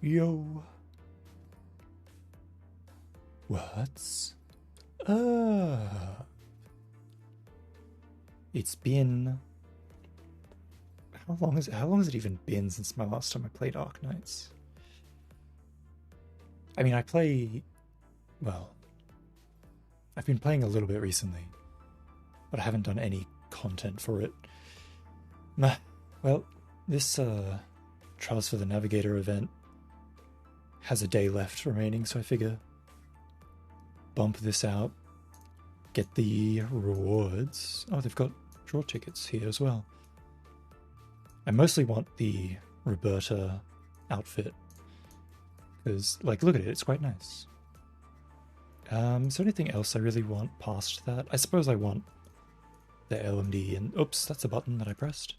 Yo. What's up? It's been how long has it even been since my last time I played Arknights? I mean, I've been playing a little bit recently, but I haven't done any content for it. Well, this Trials for the Navigator event has a day left remaining, so I figure bump this out, get the rewards. Oh, they've got draw tickets here as well. I mostly want the Roberta outfit because, like, look at it, it's quite nice. Is there anything else I really want past that? I suppose I want the LMD and... Oops, that's a button that I pressed.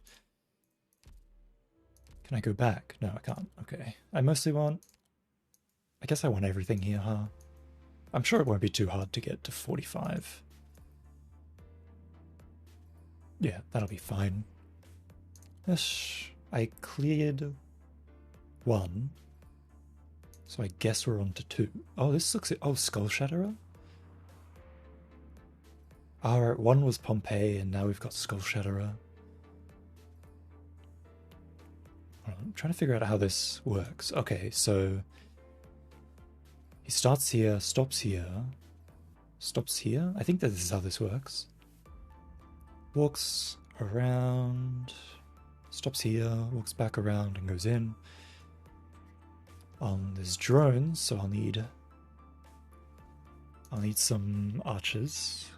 Can I go back? No, I can't. Okay. I mostly want... I guess I want everything here, huh? I'm sure it won't be too hard to get to 45. Yeah, that'll be fine. Yes, I cleared 1. So I guess we're on to 2. Oh, this looks... Oh, Skull Shatterer? Alright, 1 was Pompeii, and now we've got Skull Shatterer. I'm trying to figure out how this works. Okay, so... he starts here, stops here, stops here. I think that this is how this works. Walks around, stops here, walks back around and goes in. There's drones, so I'll need some archers.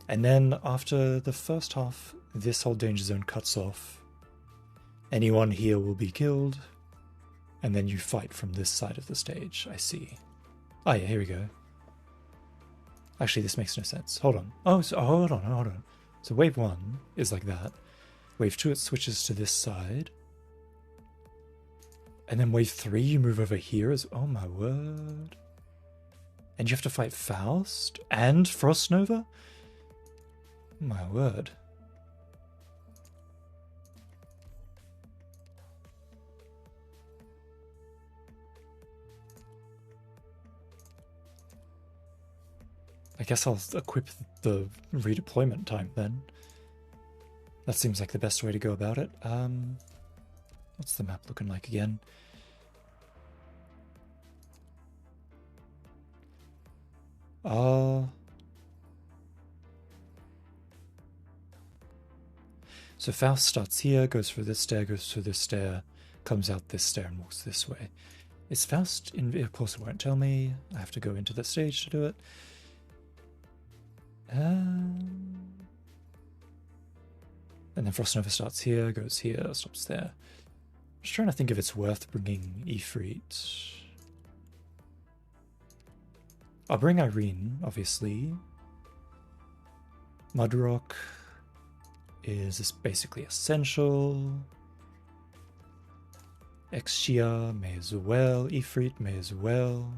And then after the first half, this whole danger zone cuts off. Anyone here will be killed. And then you fight from this side of the stage. I see. Oh yeah, here we go. Actually, this makes no sense. Hold on. Hold on. So wave 1 is like that. Wave 2, it switches to this side. And then wave 3, you move over here as... Oh my word. And you have to fight Faust and Frost Nova? My word. I guess I'll equip the redeployment time then. That seems like the best way to go about it. What's the map looking like again? So Faust starts here, goes for this stair, goes through this stair, comes out this stair and walks this way. Is Faust in... Of course it won't tell me. I have to go into the stage to do it. And then Frost Nova starts here, goes here, stops there. I'm just trying to think if it's worth bringing Ifrit. I'll bring Irene, obviously. Mudrock is basically essential. Exia may as well. Ifrit may as well.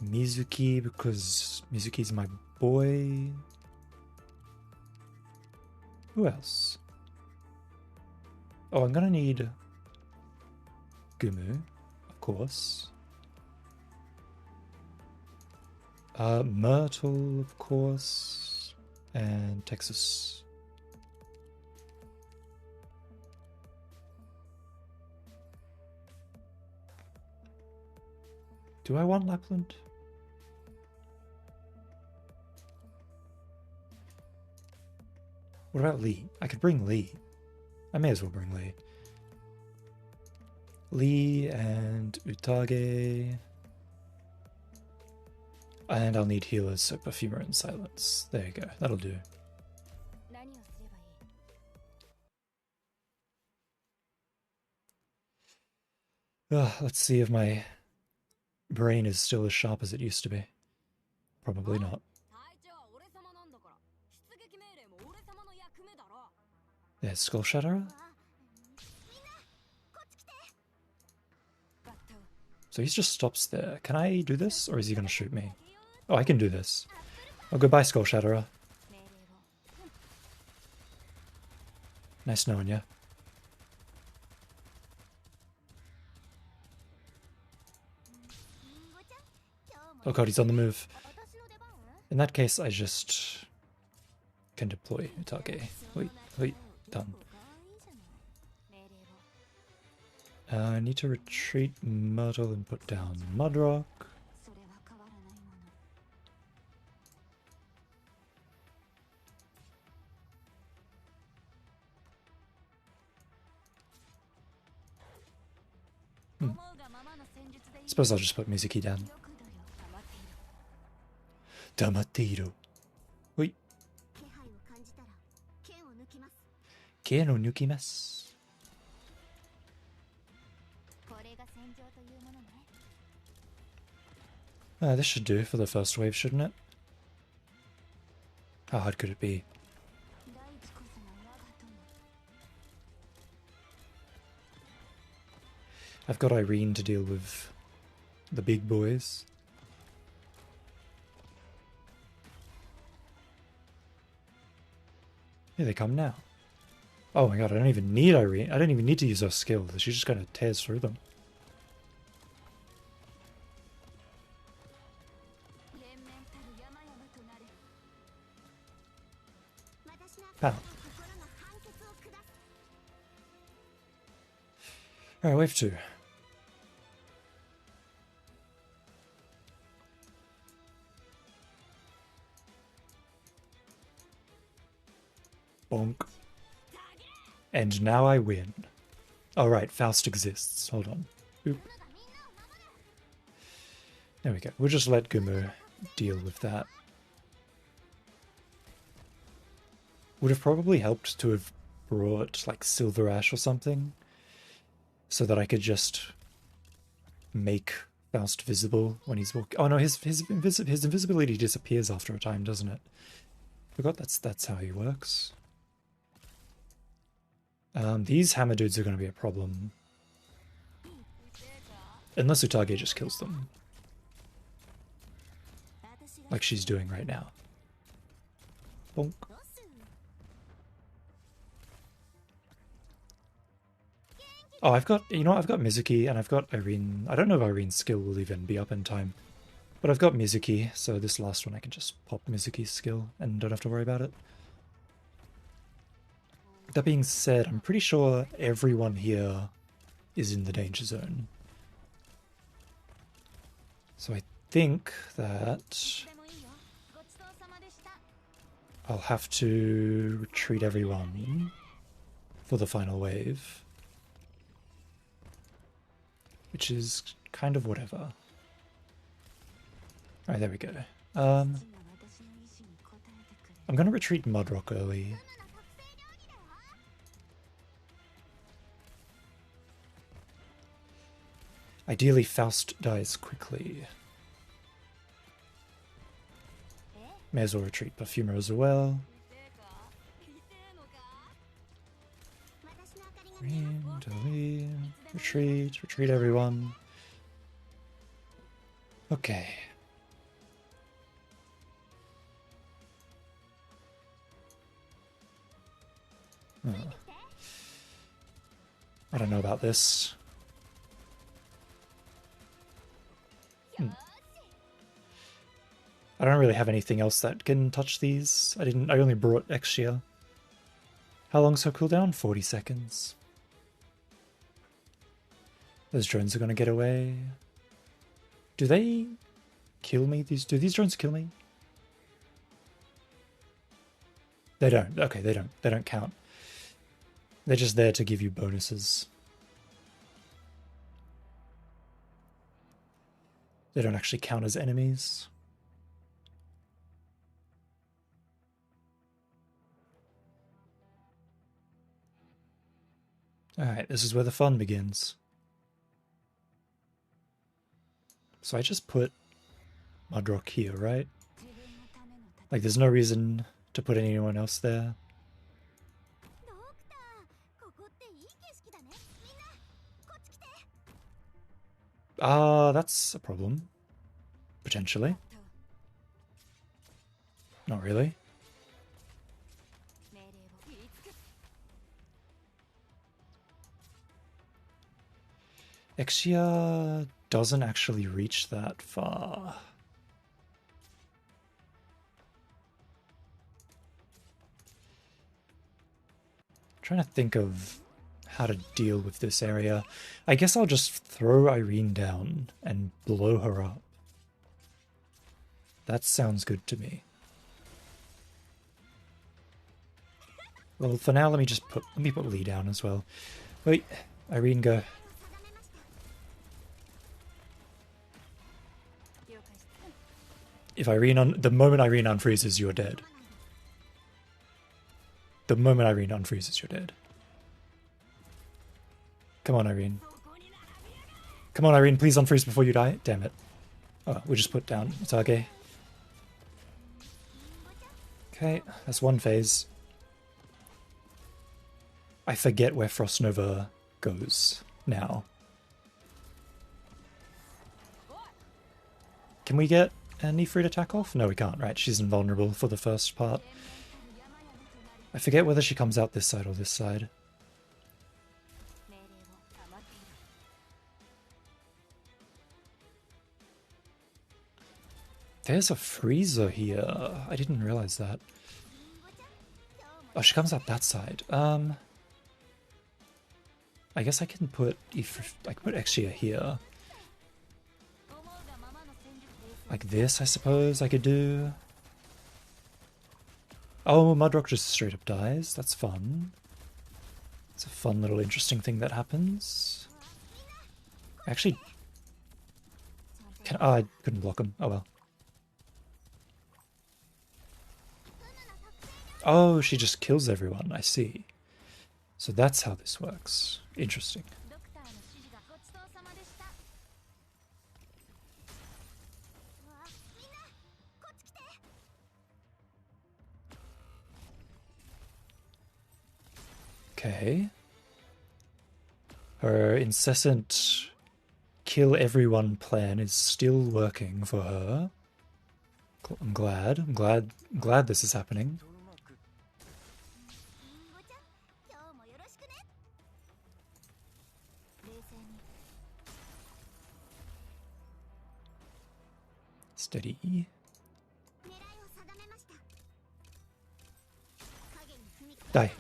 Mizuki, because Mizuki's my boy. Who else? Oh, I'm gonna need Gumu, of course. Myrtle, of course. And Texas. Do I want Lapland? What about Lee? I could bring Lee. I may as well bring Lee. Lee and Utage. And I'll need healers, so Perfumer and Silence. There you go, that'll do. Let's see if my brain is still as sharp as it used to be. Probably not. There's Skull Shatterer. So he just stops there. Can I do this, or is he going to shoot me? Oh, I can do this. Oh, goodbye, Skull Shatterer. Nice knowing you. Oh god, he's on the move. In that case, I just can deploy Utage. Wait, done. I need to retreat Myrtle and put down Mudrock. Suppose I'll just put Mizuki down. Damatiro. Wait. Ken o nukimasu. This should do for the first wave, shouldn't it? How hard could it be? I've got Irene to deal with the big boys. Here they come now. Oh my god, I don't even need Irene. I don't even need to use her skill. She's just going to tears through them. Pow. Alright, wave 2. Bonk. And now I win. Oh right, Faust exists. Hold on. Oop. There we go. We'll just let Gumu deal with that. Would have probably helped to have brought like Silver Ash or something, so that I could just make Faust visible when he's walking. Oh no, his invisibility disappears after a time, doesn't it? Forgot that's how he works. These hammer dudes are going to be a problem. Unless Utage just kills them. Like she's doing right now. Bonk. Oh, I've got, you know what, I've got Mizuki and I've got Irene. I don't know if Irene's skill will even be up in time. But I've got Mizuki, so this last one I can just pop Mizuki's skill and don't have to worry about it. That being said, I'm pretty sure everyone here is in the danger zone. So I think that I'll have to retreat everyone for the final wave. Which is kind of whatever. Alright, there we go. I'm gonna retreat Mudrock early. Ideally, Faust dies quickly. May as well retreat Perfumer as well. Retreat everyone. Okay. I don't know about this. I don't really have anything else that can touch these. I only brought Exia. How long's her cooldown? 40 seconds. Those drones are gonna get away. Do they kill me? Do these drones kill me? They don't. Okay, they don't. They don't count. They're just there to give you bonuses. They don't actually count as enemies. Alright, this is where the fun begins. So I just put Mudrock here, right? Like, there's no reason to put anyone else there. That's a problem. Potentially. Not really. Exia doesn't actually reach that far. I'm trying to think of how to deal with this area. I guess I'll just throw Irene down and blow her up. That sounds good to me. Well, for now, let me put Lee down as well. Wait, Irene, go. If the moment Irene unfreezes, you're dead. The moment Irene unfreezes, you're dead. Come on, Irene. Come on, Irene, please unfreeze before you die. Damn it. Oh, we just put down Itage. Okay, that's one phase. I forget where Frost Nova goes now. Can we get a Nefrit attack off? No, we can't, right? She's invulnerable for the first part. I forget whether she comes out this side or this side. There's a freezer here. I didn't realize that. Oh, she comes out that side. I guess I can put Exia here. Like this, I suppose I could do. Oh, Mudrock just straight up dies. That's fun. It's a fun little interesting thing that happens. Actually, I couldn't block him. Oh well. Oh, she just kills everyone. I see. So that's how this works. Interesting. Okay. Her incessant kill everyone plan is still working for her. I'm glad. I'm glad this is happening. Steady. Die.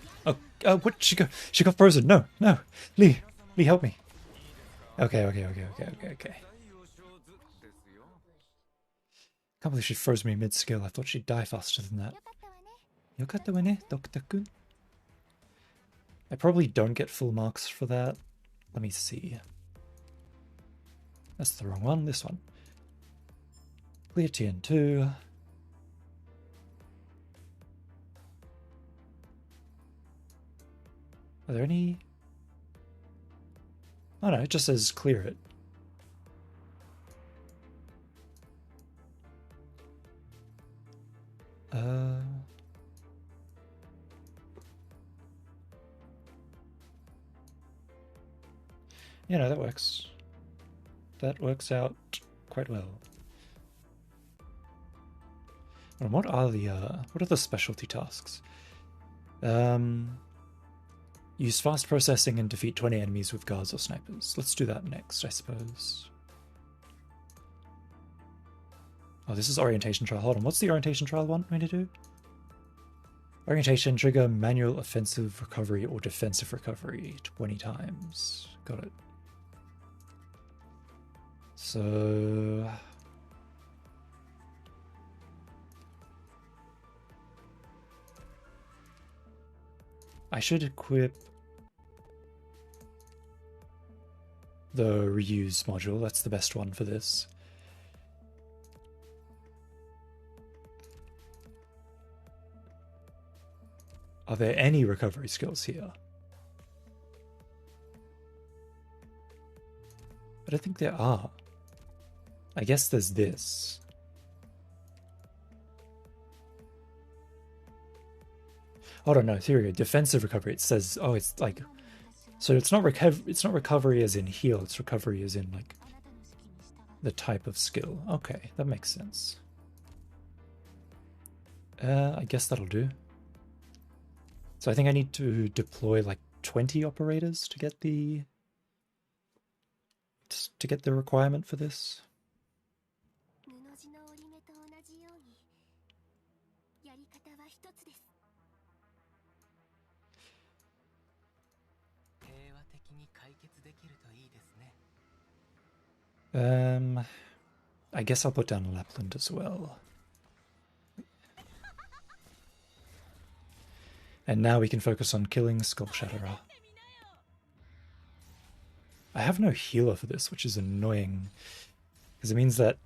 Oh, what? She got frozen. No. Lee, help me. Okay. Can't believe she froze me mid-skill. I thought she'd die faster than that. Yokatta wa ne, Dokita-kun. I probably don't get full marks for that. Let me see. That's the wrong one. This one. Clear TN2. Are there any? Oh no, it just says clear it. Yeah, no, that works. That works out quite well. And what are the specialty tasks? Use fast processing and defeat 20 enemies with guards or snipers. Let's do that next, I suppose. Oh, this is orientation trial. Hold on, what's the orientation trial want me to do? Orientation, trigger manual offensive recovery or defensive recovery 20 times. Got it. So... I should equip the reuse module. That's the best one for this. Are there any recovery skills here? I don't think there are. I guess there's this. Oh, no, here we go. Defensive recovery. It says, oh, it's like, so it's not recovery as in heal. It's recovery as in like the type of skill. Okay, that makes sense. I guess that'll do. So I think I need to deploy like 20 operators to get the to get the requirement for this? I guess I'll put down Lapland as well. And now we can focus on killing Skull Shatterer. I have no healer for this, which is annoying. Because it means that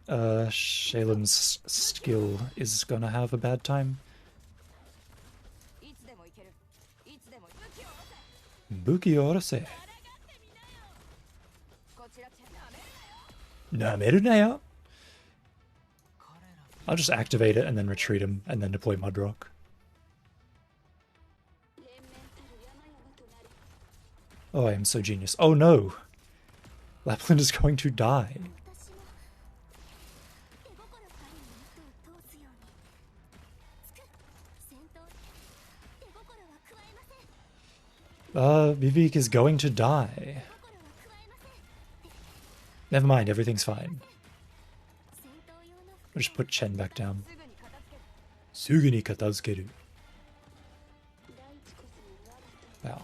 Shalem's skill is gonna have a bad time. Buki Orose. Nameru na yo. I'll just activate it and then retreat him and then deploy Mudrock. Oh, I am so genius. Oh no! Lapland is going to die. Vivek is going to die. Never mind, everything's fine. I'll just put Chen back down. Sugu ni katazukeru. Wow.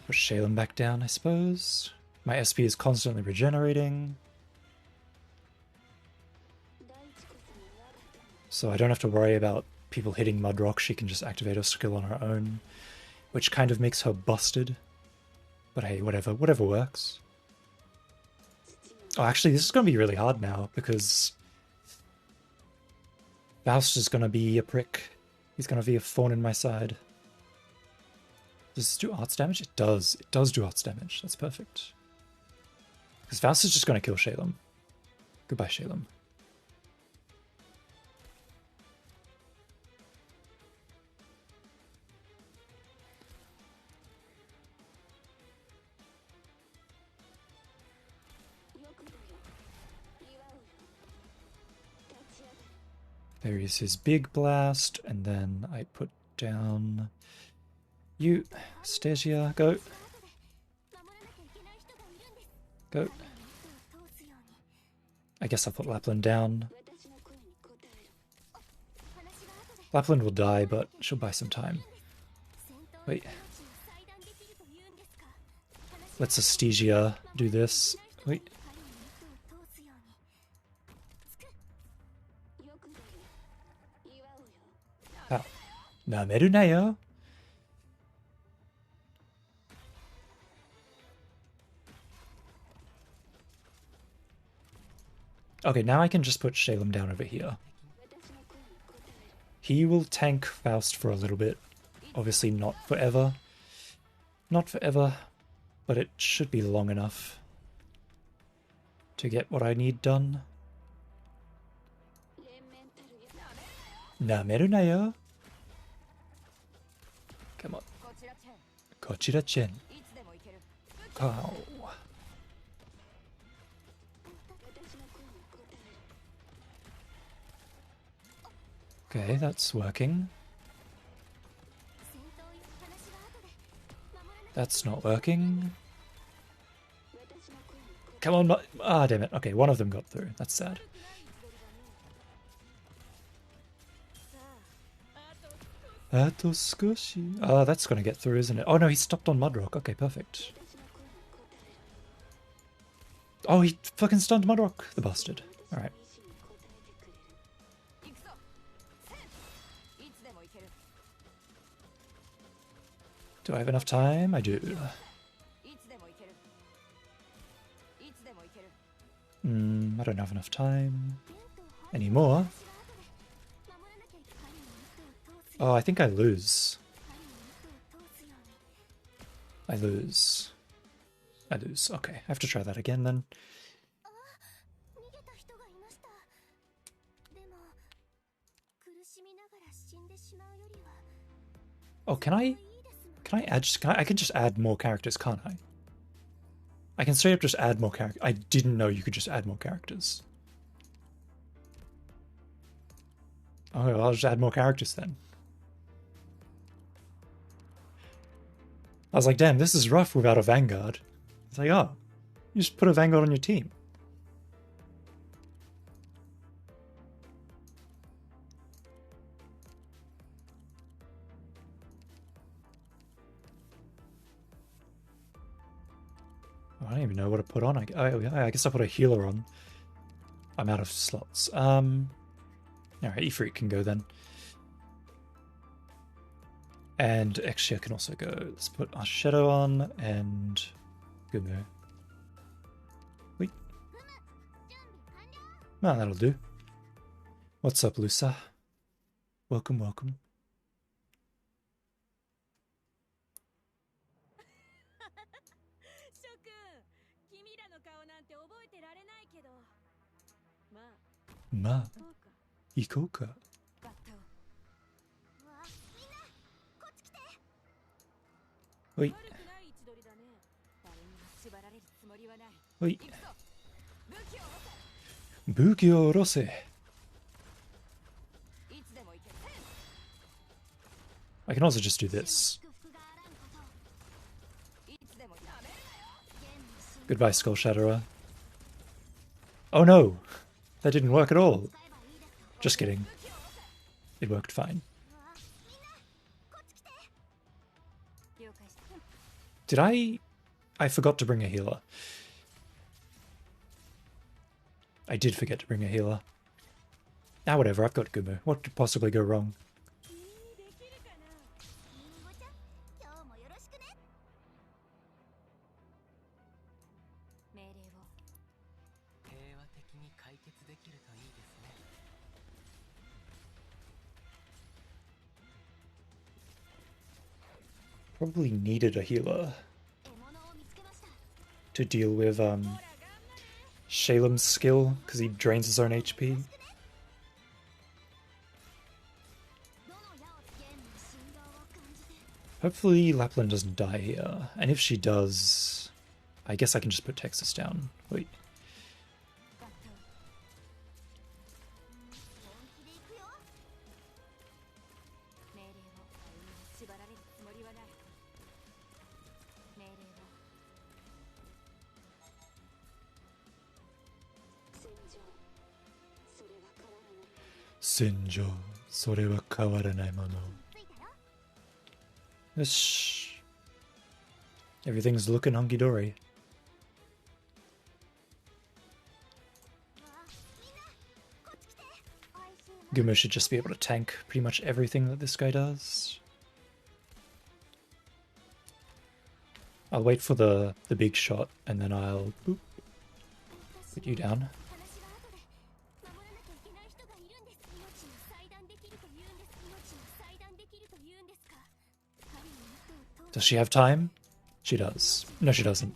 Put Shalem back down, I suppose. My SP is constantly regenerating. So I don't have to worry about people hitting Mudrock. She can just activate her skill on her own, which kind of makes her busted. But hey, whatever works. Oh, actually, this is going to be really hard now, because Faust is going to be a prick. He's going to be a thorn in my side. Does this do arts damage? It does. It does do arts damage. That's perfect. Because Faust is just going to kill Shalem. Goodbye, Shalem. There is his big blast, and then I put down you, Stasia, go. Go. I guess I'll put Lapland down. Lapland will die, but she'll buy some time. Wait. Let's Astesia do this. Wait. Ow. Nameru na yo. Okay, now I can just put Shalem down over here. He will tank Faust for a little bit. Obviously not forever. Not forever, but it should be long enough to get what I need done. Nameru na yo. Come on. Kochira Chen. Cow. Okay, that's working. That's not working. Come on, ah, damn it. Okay, one of them got through. That's sad. Ato skoshi. Oh, that's gonna get through, isn't it? Oh no, he stopped on Mudrock. Okay, perfect. Oh, he fucking stunned Mudrock, the bastard. Alright. Do I have enough time? I do. I don't have enough time anymore. Oh, I think I lose. I lose. Okay, I have to try that again then. Oh, can I can just add more characters, can't I? I can straight up just add more characters. I didn't know you could just add more characters. Oh, well, I'll just add more characters then. was like, damn, this is rough without a Vanguard. It's like, oh, you just put a Vanguard on your team. I don't even know what to put on. I guess I'll put a healer on. I'm out of slots. Alright, Ifrit can go then. And Exia can also go. Let's put our Shadow on and Gumu. Wait. Ah, that'll do. What's up, Lusa? Welcome, welcome. Ma, Ikoka. Wait. Wait. Buki o orose. I can also just do this. Goodbye, Skull Shatterer. Oh no! That didn't work at all. Just kidding. It worked fine. Did I forgot to bring a healer. I did forget to bring a healer. Ah, whatever, I've got Gumu. What could possibly go wrong? Probably needed a healer to deal with Shalem's skill, because he drains his own HP. Hopefully Lapland doesn't die here, and if she does, I guess I can just put Texas down. Wait. Senjo, それは変わらないもの. Yosh. Everything's looking hunky-dory. Gumu should just be able to tank pretty much everything that this guy does. I'll wait for the big shot and then I'll boop, put you down. Does she have time? She does. No, she doesn't.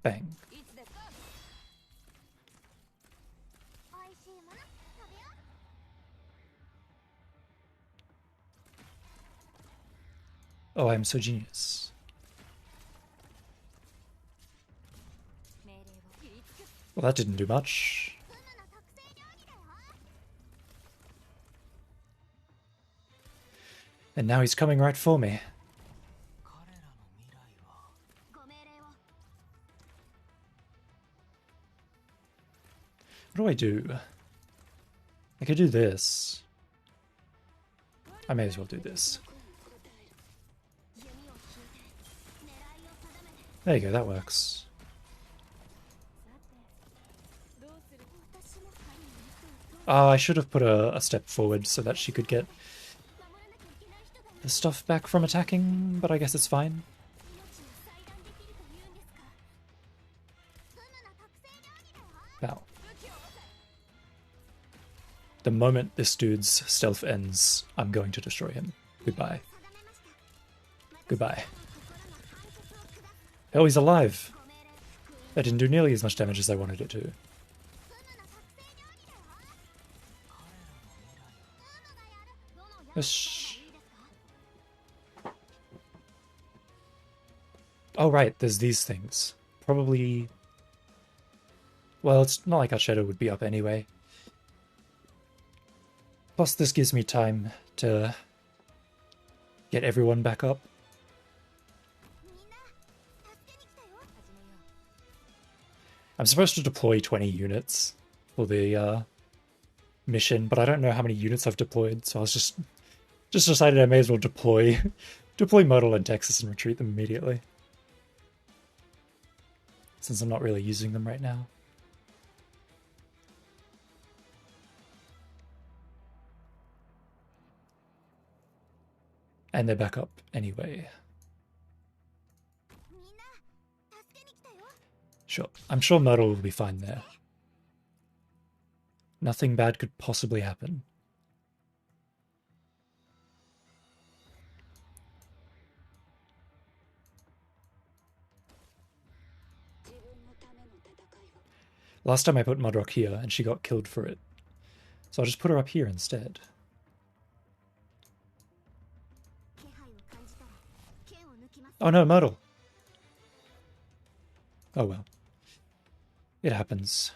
Bang. Oh, I'm so genius. Well, that didn't do much. And now he's coming right for me. What do I do? I could do this. I may as well do this. There you go, that works. Oh, I should have put a step forward so that she could get the stuff back from attacking, but I guess it's fine. Now, the moment this dude's stealth ends, I'm going to destroy him. Goodbye. Goodbye. Oh, he's alive! That didn't do nearly as much damage as I wanted it to. Yosh. Oh right, there's these things. Probably... Well, it's not like our shadow would be up anyway. Plus this gives me time to get everyone back up. I'm supposed to deploy 20 units for the mission, but I don't know how many units I've deployed, so I was just decided I may as well deploy Myrtle and Texas and retreat them immediately, since I'm not really using them right now. And they're back up anyway. Sure, I'm sure Myrtle will be fine there. Nothing bad could possibly happen. Last time I put Mudrock here and she got killed for it. So I'll just put her up here instead. Oh no, Myrtle! Oh well. It happens.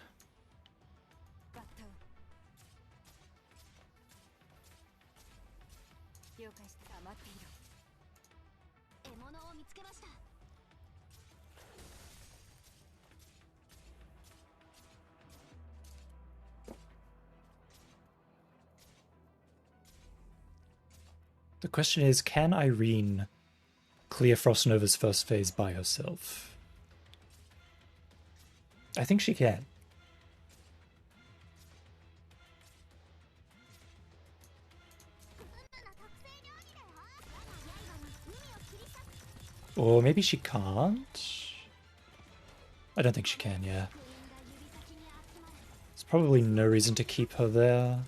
The question is, can Irene clear Frost Nova's first phase by herself? I think she can. Or maybe she can't? I don't think she can, yeah. There's probably no reason to keep her there.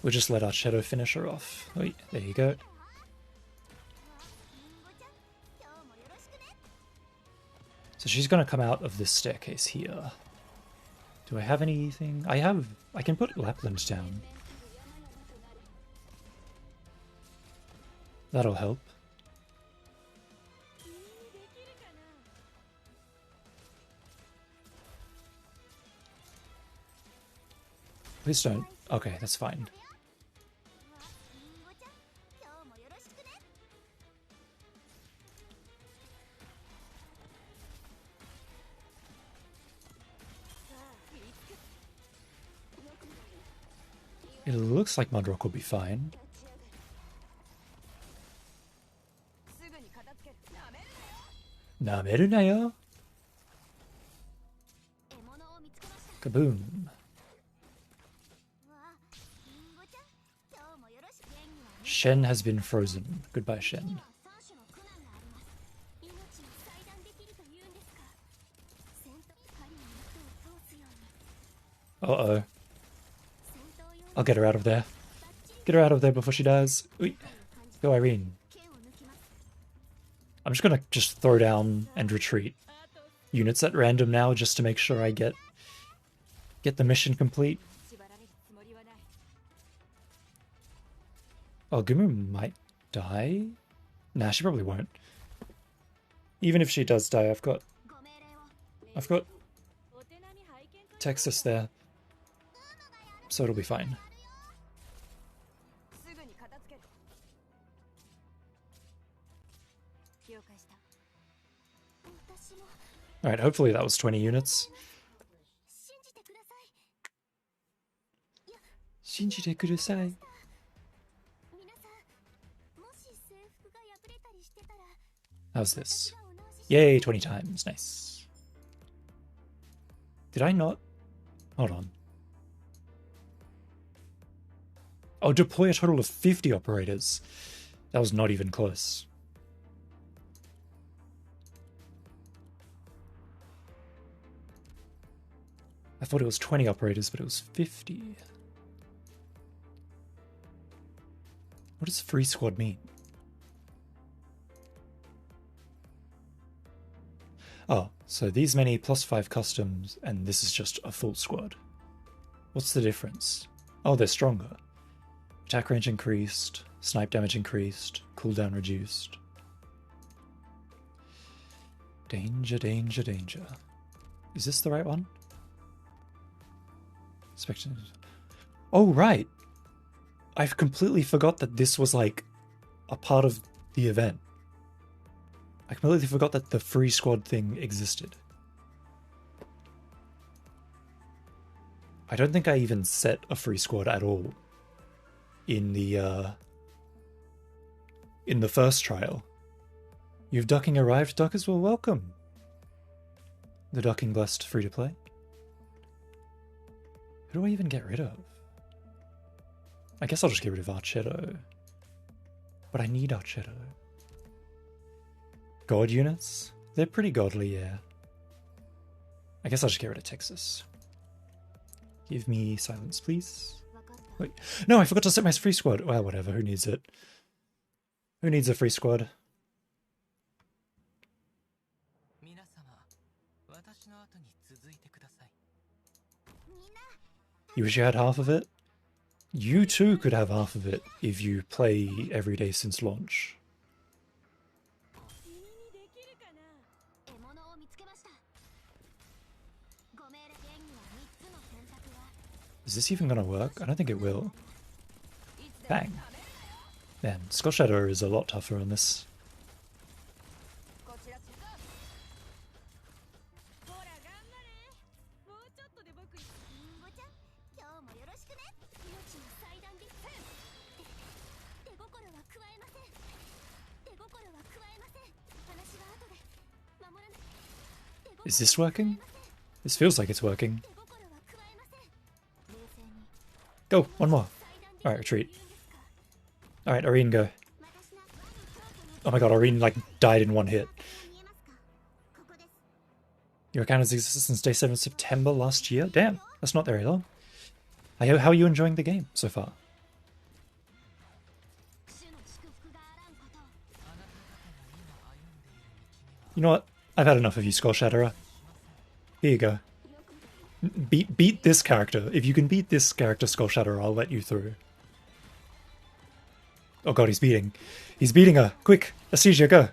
We'll just let our Shadow finish her off. Wait, there you go. So she's going to come out of this staircase here. Do I have anything? I can put Lapland down. That'll help. Please don't. Okay, that's fine. It looks like Mudrock will be fine. Nameru na yo. Kaboom. Shen has been frozen. Goodbye, Shen. Uh-oh. I'll get her out of there. Get her out of there before she dies. Oy. Go, Irene. I'm just gonna throw down and retreat units at random now just to make sure I get the mission complete. Oh, Gumu might die? Nah, she probably won't. Even if she does die, I've got Texas there, so it'll be fine. Alright, hopefully that was 20 units. Shinjite kudasai. How's this? Yay, 20 times. Nice. Did I not? Hold on. Oh, deploy a total of 50 operators. That was not even close. I thought it was 20 operators, but it was 50. What does free squad mean? Oh, so these many +5 customs, and this is just a full squad. What's the difference? Oh, they're stronger. Attack range increased, snipe damage increased, cooldown reduced. Danger, danger, danger. Is this the right one? Oh, right! I've completely forgot that this was like a part of the event. I completely forgot that the free squad thing existed. I don't think I even set a free squad at all in the first trial. You've ducking arrived, duckers? Well, welcome. The ducking blessed free to play. Who do I even get rid of? I guess I'll just get rid of Archetto. But I need Archetto. God units? They're pretty godly, yeah. I guess I'll just get rid of Texas. Give me silence, please. Wait, no, I forgot to set my free squad. Well, whatever, who needs it? Who needs a free squad? You wish you had half of it? You too could have half of it if you play every day since launch. Is this even gonna work? I don't think it will. Bang. Man, Skull Shadow is a lot tougher on this. Is this working? This feels like it's working. Go, one more. Alright, retreat. Alright, Irene, go. Oh my god, Irene, like, died in one hit. Your account has existed since day 7 of September last year? Damn, that's not very long. How are you enjoying the game so far? You know what? I've had enough of you, Skull Shatterer. Here you go. Beat this character. If you can beat this character, Skull Shatterer, I'll let you through. Oh god, he's beating. He's beating her. Quick, Astesia, go.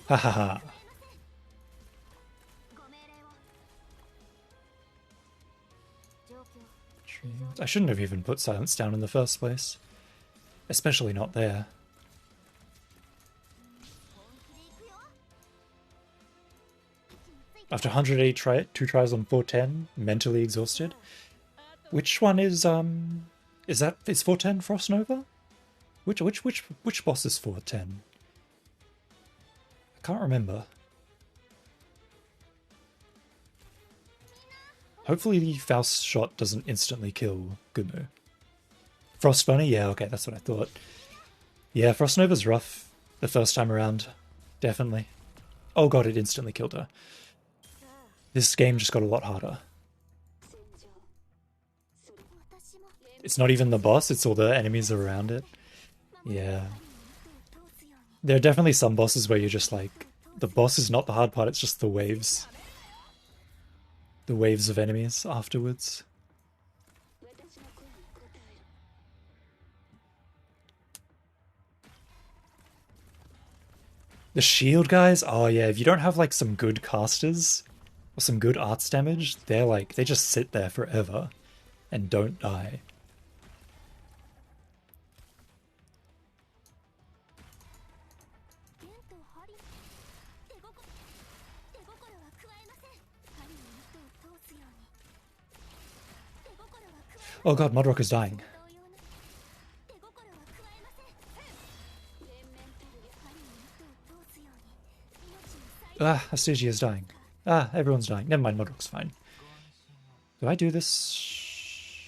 Ha ha ha. I shouldn't have even put silence down in the first place. Especially not there. After 182 tries on 410, mentally exhausted. Which one is 410 Frost Nova? Which boss is 410? I can't remember. Hopefully the Faust shot doesn't instantly kill Gumu. Frost Bunny? Yeah, okay, that's what I thought. Yeah, Frost Nova's rough the first time around. Definitely. Oh god, it instantly killed her. This game just got a lot harder. It's not even the boss, it's all the enemies around it. Yeah. There are definitely some bosses where you're just like, the boss is not the hard part, it's just the waves. The waves of enemies afterwards. The shield guys? Oh yeah, if you don't have like some good casters or some good arts damage, they're like, they just sit there forever and don't die. Oh god, Mudrock is dying. Ah, Astegia is dying. Ah, everyone's dying. Never mind, Mudrock's fine. Do I do this?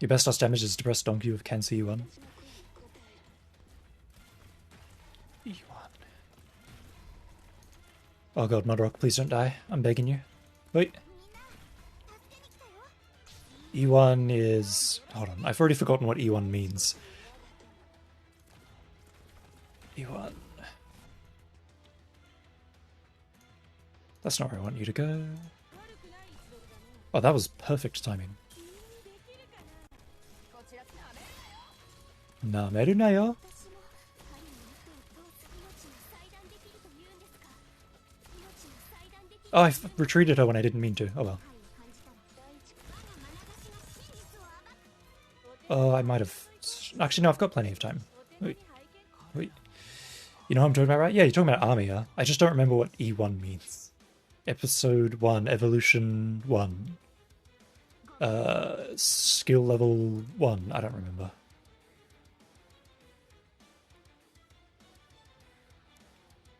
Your best loss damage is Depressed Donkey with Cancer E1. E1. Oh god, Mudrock, please don't die. I'm begging you. Wait. E1 is... Hold on, I've already forgotten what E1 means. E1... That's not where I want you to go. Oh, that was perfect timing. Nameru na yo. Oh, I retreated her when I didn't mean to. Oh well. I might have... Actually, no, I've got plenty of time. Wait, wait. You know what I'm talking about, right? Yeah, you're talking about Armia. I just don't remember what E1 means. Episode 1, Evolution 1. Skill level 1. I don't remember.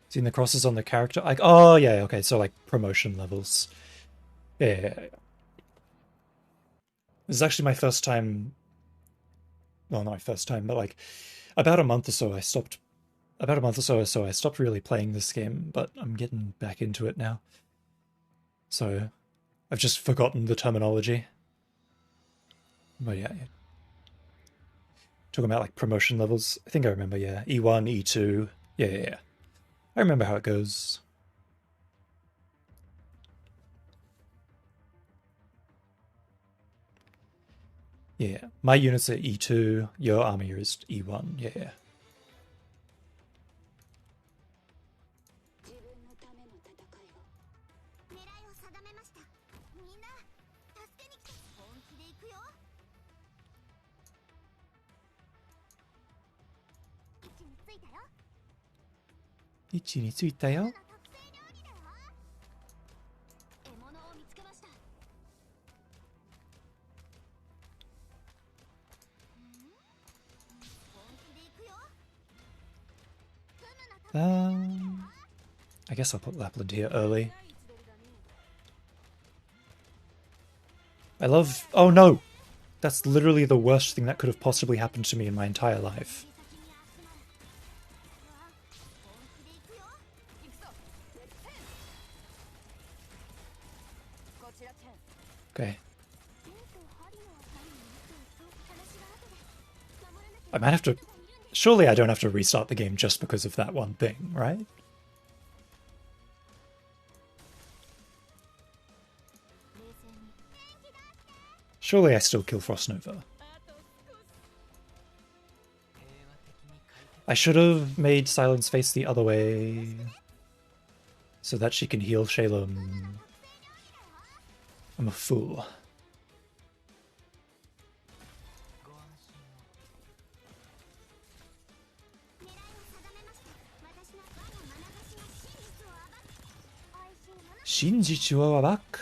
Seen the crosses on the character? Like, oh, yeah, okay, so like promotion levels. Yeah. This is actually my first time... Well, not my first time, but like about a month or so I stopped really playing this game, but I'm getting back into it now. So I've just forgotten the terminology. But yeah. Talking about like promotion levels. I think I remember, yeah. E1, E2. Yeah. I remember how it goes. Yeah. My units are E2, your army is E1, yeah. Ichi ni tsuita yo. I guess I'll put Lapland here early. I love... Oh no! That's literally the worst thing that could have possibly happened to me in my entire life. Okay. I might have to... Surely I don't have to restart the game just because of that one thing, right? Surely I still kill Frostnova. I should have made Silence face the other way so that she can heal Shalem. I'm a fool. Shinjichu wa back.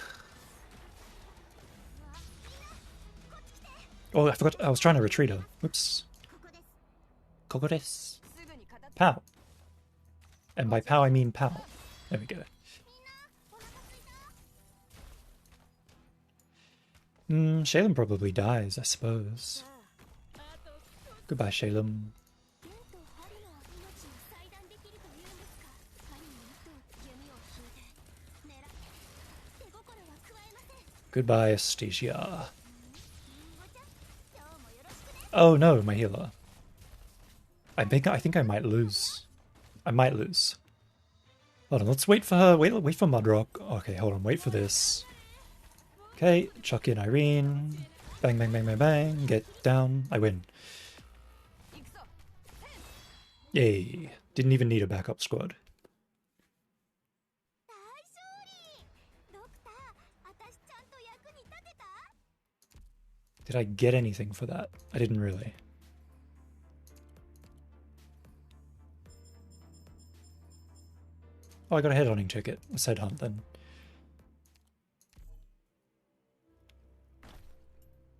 Oh, I forgot. I was trying to retreat her. Whoops. Koko desu. Pow. And by pow, I mean pow. There we go. Shalem probably dies, I suppose. Goodbye, Shalem. Goodbye, Astasia. Oh no, my healer. I think I might lose. I might lose. Hold on, let's wait for her. Wait for Mudrock. Okay, hold on, wait for this. Okay, chuck in Irene. Bang, bang, bang, bang, bang. Get down. I win. Yay. Didn't even need a backup squad. Did I get anything for that? I didn't really. Oh, I got a headhunting ticket. Let's headhunt then.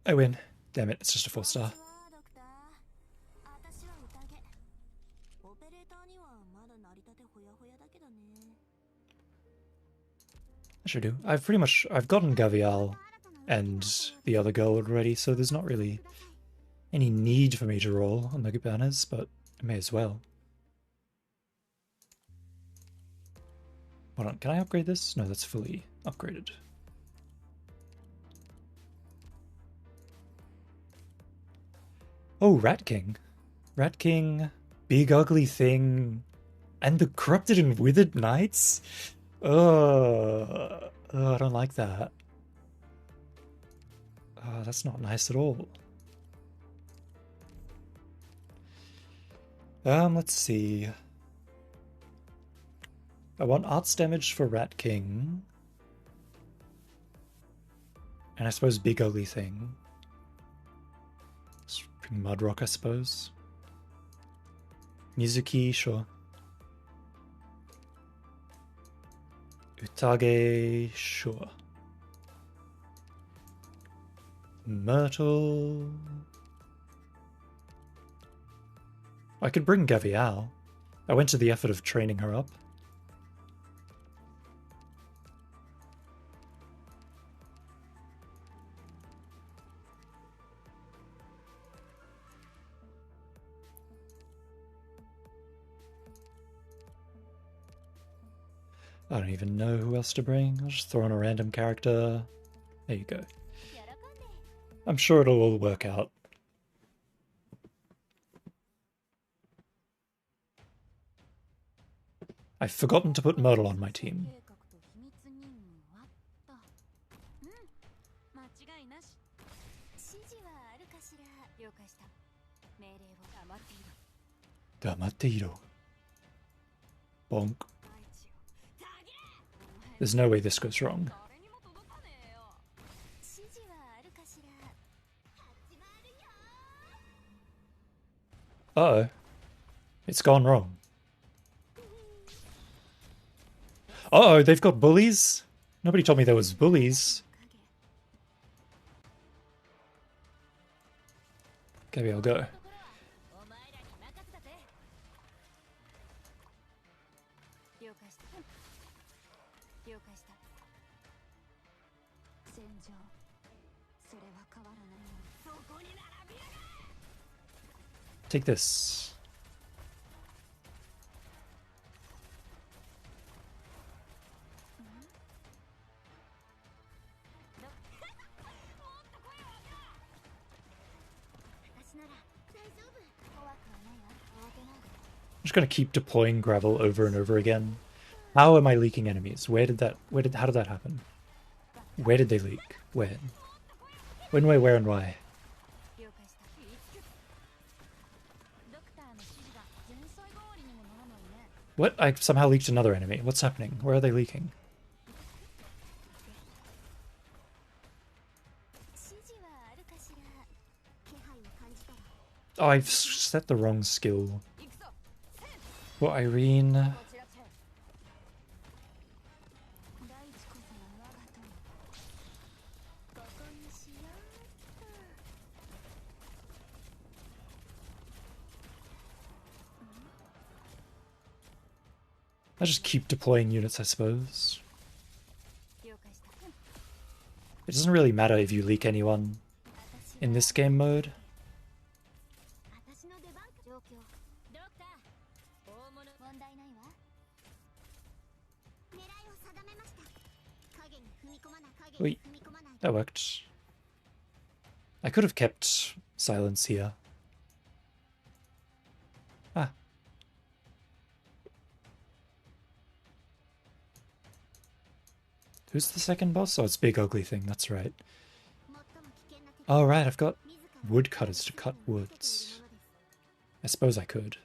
I win. Damn it, it's just a 4-star. I sure do. I've gotten Gavial and the other girl already, so there's not really any need for me to roll on the banners, but I may as well. Hold on, can I upgrade this? No, that's fully upgraded. Oh, Rat King. Rat King, Big Ugly Thing, and the Corrupted and Withered Knights? I don't like that. That's not nice at all. Let's see. I want arts damage for Rat King. And I suppose Big Ugly Thing. Mudrock, I suppose. Mizuki, sure. Utage, sure. Myrtle. I could bring Gavial. I went to the effort of training her up. I don't even know who else to bring. I'll just throw on a random character. There you go. I'm sure it'll all work out. I've forgotten to put Myrtle on my team. Damateiro. Bonk. There's no way this goes wrong. Uh-oh. It's gone wrong. Uh-oh, they've got bullies? Nobody told me there was bullies. Maybe I'll go. Take this. I'm just gonna keep deploying gravel over and over again. How am I leaking enemies? How did that happen? Where did they leak? When? When, where, and why? What? I somehow leaked another enemy. What's happening? Where are they leaking? Oh, I've set the wrong skill. Well, Irene... I'll just keep deploying units, I suppose. It doesn't really matter if you leak anyone in this game mode. Wait, that worked. I could have kept silence here. Ah. Who's the second boss? Oh, it's Big Ugly Thing, that's right. Oh, right, I've got woodcutters to cut woods. I suppose I could.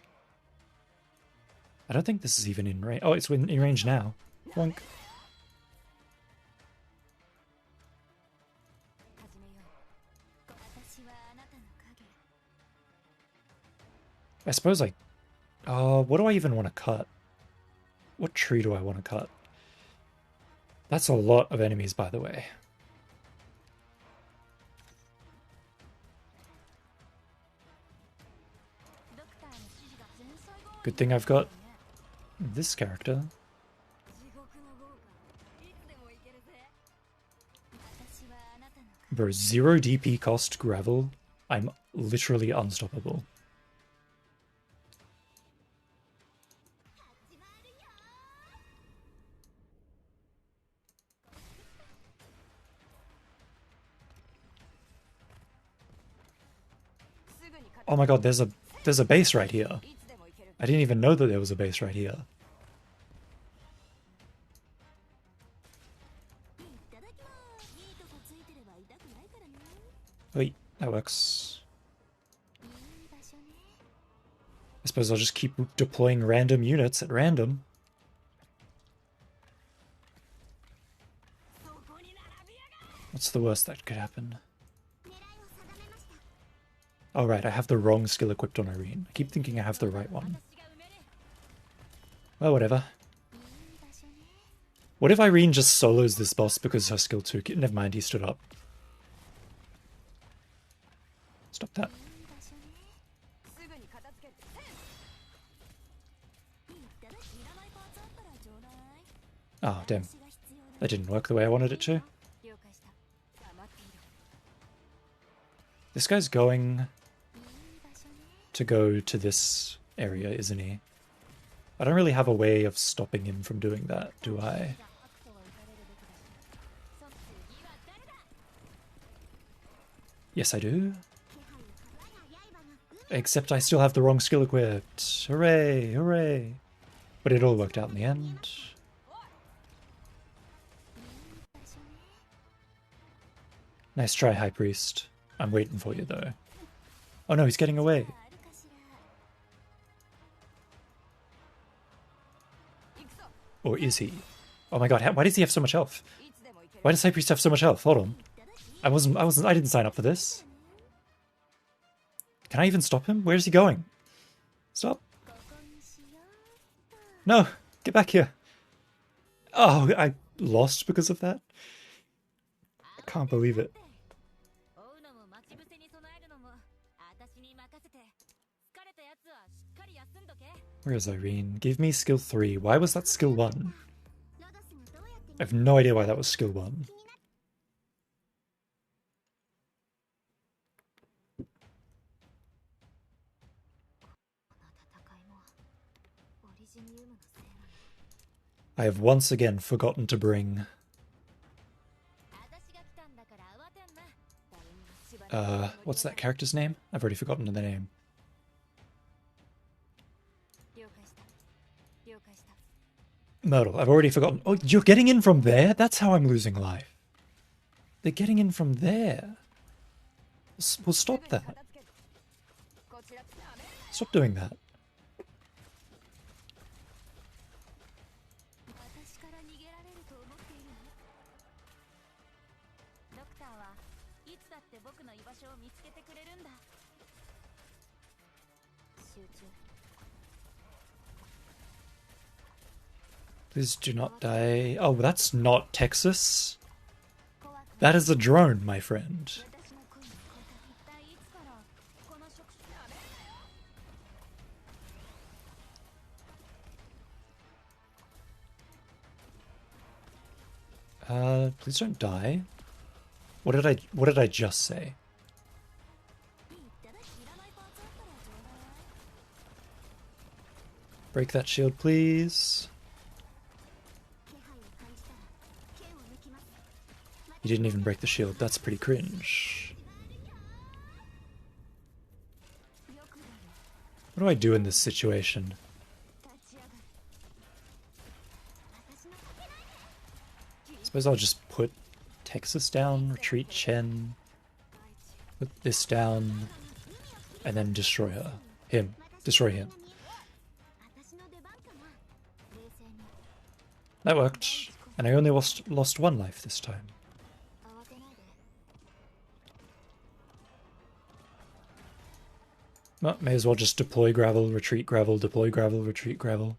I don't think this is even in range. Oh, it's in range now. Wonk. I suppose I... what do I even want to cut? What tree do I want to cut? That's a lot of enemies, by the way. Good thing I've got this character. Bro, 0 DP cost gravel. I'm literally unstoppable. Oh my god, there's a base right here. I didn't even know that there was a base right here. Wait, that works. I suppose I'll just keep deploying random units at random. What's the worst that could happen? Oh right, I have the wrong skill equipped on Irene. I keep thinking I have the right one. Well, whatever. What if Irene just solos this boss because her skill 2... Never mind, he stood up. Stop that. Oh, damn. That didn't work the way I wanted it to. This guy's going to go to this area, isn't he? I don't really have a way of stopping him from doing that, do I? Yes, I do. Except I still have the wrong skill equipped. Hooray, hooray. But it all worked out in the end. Nice try, High Priest. I'm waiting for you, though. Oh no, he's getting away. Or is he? Oh my god, why does he have so much health? Why does High Priest have so much health? Hold on. I didn't sign up for this. Can I even stop him? Where is he going? Stop. No, get back here. Oh, I lost because of that? I can't believe it. Where is Irene? Give me skill 3. Why was that skill 1? I have no idea why that was skill 1. I have once again forgotten to bring... what's that character's name? I've already forgotten the name. Myrtle, I've already forgotten. Oh, you're getting in from there? That's how I'm losing life. They're getting in from there. We'll stop that. Stop doing that. Please do not die. Oh, that's not Texas. That is a drone, my friend. Please don't die. What did I just say? Break that shield, please. You didn't even break the shield. That's pretty cringe. What do I do in this situation? Suppose I'll just put Texas down, retreat Chen, put this down, and then destroy her. Him. Destroy him. That worked. And I only lost 1 life this time. Well, may as well just deploy gravel, retreat gravel, deploy gravel, retreat gravel.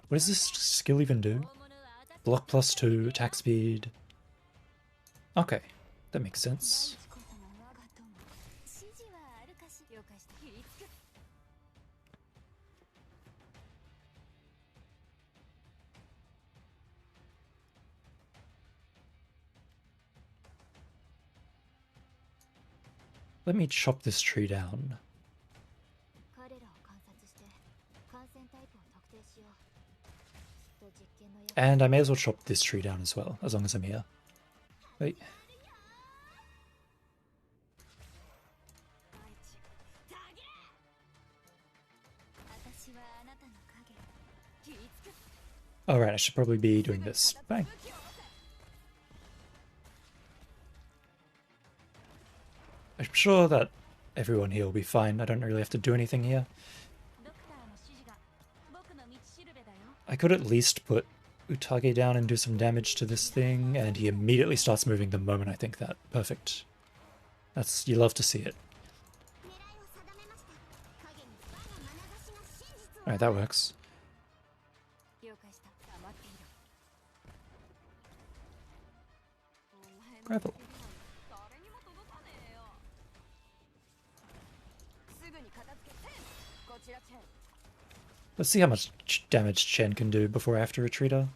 What does this skill even do? Block +2, attack speed. Okay, that makes sense. Let me chop this tree down. And I may as well chop this tree down as well, as long as I'm here. Wait. Alright, I should probably be doing this. Bang. I'm sure that everyone here will be fine. I don't really have to do anything here. I could at least put Utage down and do some damage to this thing, and he immediately starts moving the moment I think that. Perfect. You love to see it. Alright, that works. Gravel. Let's see how much damage Chen can do before after Retreater.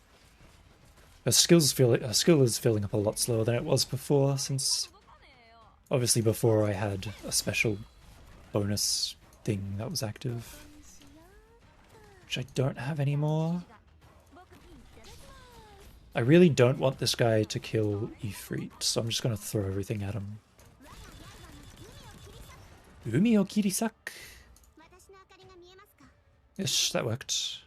Her skill is filling up a lot slower than it was before, since obviously before I had a special bonus thing that was active, which I don't have anymore. I really don't want this guy to kill Ifrit, so I'm just going to throw everything at him. Umi o Kirisak. Yes, that worked.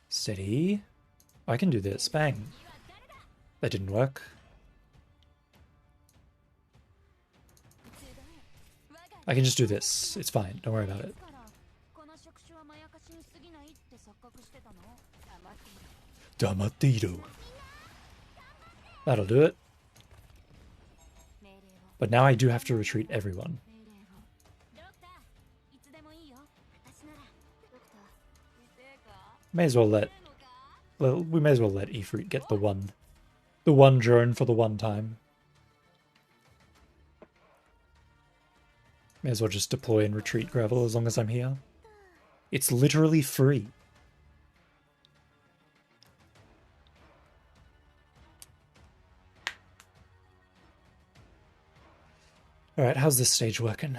Steady. I can do this. Bang. That didn't work. I can just do this. It's fine. Don't worry about it. Damatiro. That'll do it. But now I do have to retreat everyone. May as well let... Well, we may as well let Ifrit get the one drone for the one time. May as well just deploy and retreat gravel as long as I'm here. It's literally free. Alright, how's this stage working?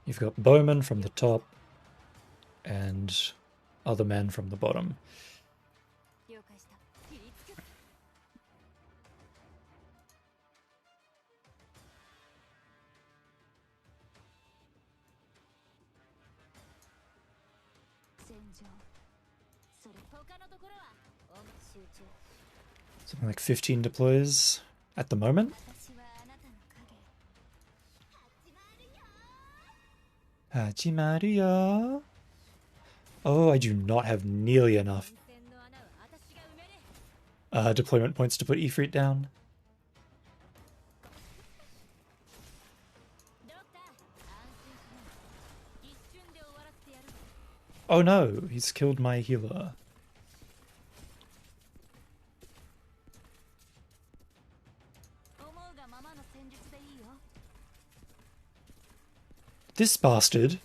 You've got bowmen from the top and other men from the bottom. Something like 15 deploys at the moment. Hachimaru-yo. Oh, I do not have nearly enough deployment points to put Ifrit down. Oh no, he's killed my healer. This bastard,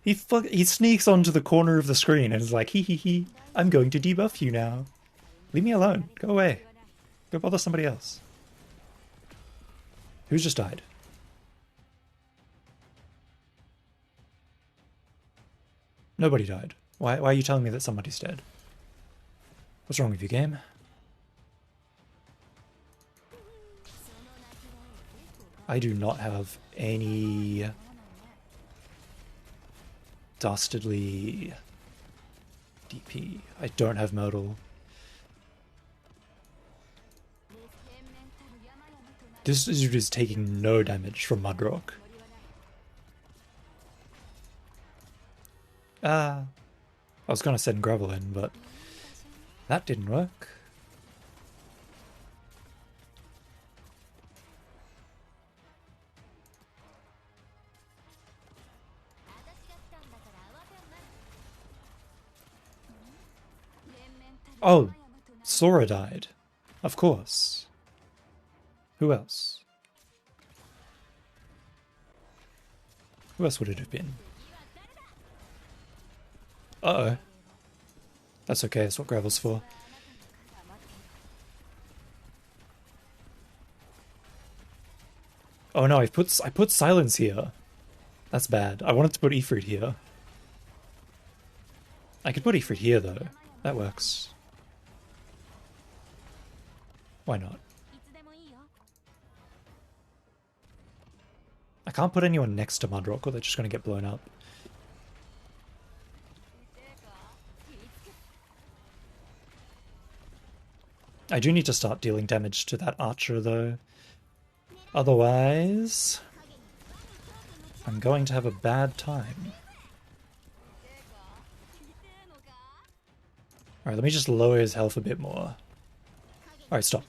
he sneaks onto the corner of the screen and is like, hee hee hee, I'm going to debuff you now. Leave me alone. Go away. Go bother somebody else. Who's just died? Nobody died. Why are you telling me that somebody's dead? What's wrong with you, game? I do not have any dastardly DP. I don't have Myrtle. This dude is taking no damage from Mudrock. I was gonna send Gravel in, but that didn't work. Oh, Sora died. Of course. Who else? Who else would it have been? Uh-oh. That's okay, that's what Gravel's for. Oh no, I put Silence here. That's bad. I wanted to put Ifrit here. I could put Ifrit here though. That works. Why not? I can't put anyone next to Mudrock or they're just going to get blown up. I do need to start dealing damage to that archer though. Otherwise, I'm going to have a bad time. Alright, let me just lower his health a bit more. Alright, stop.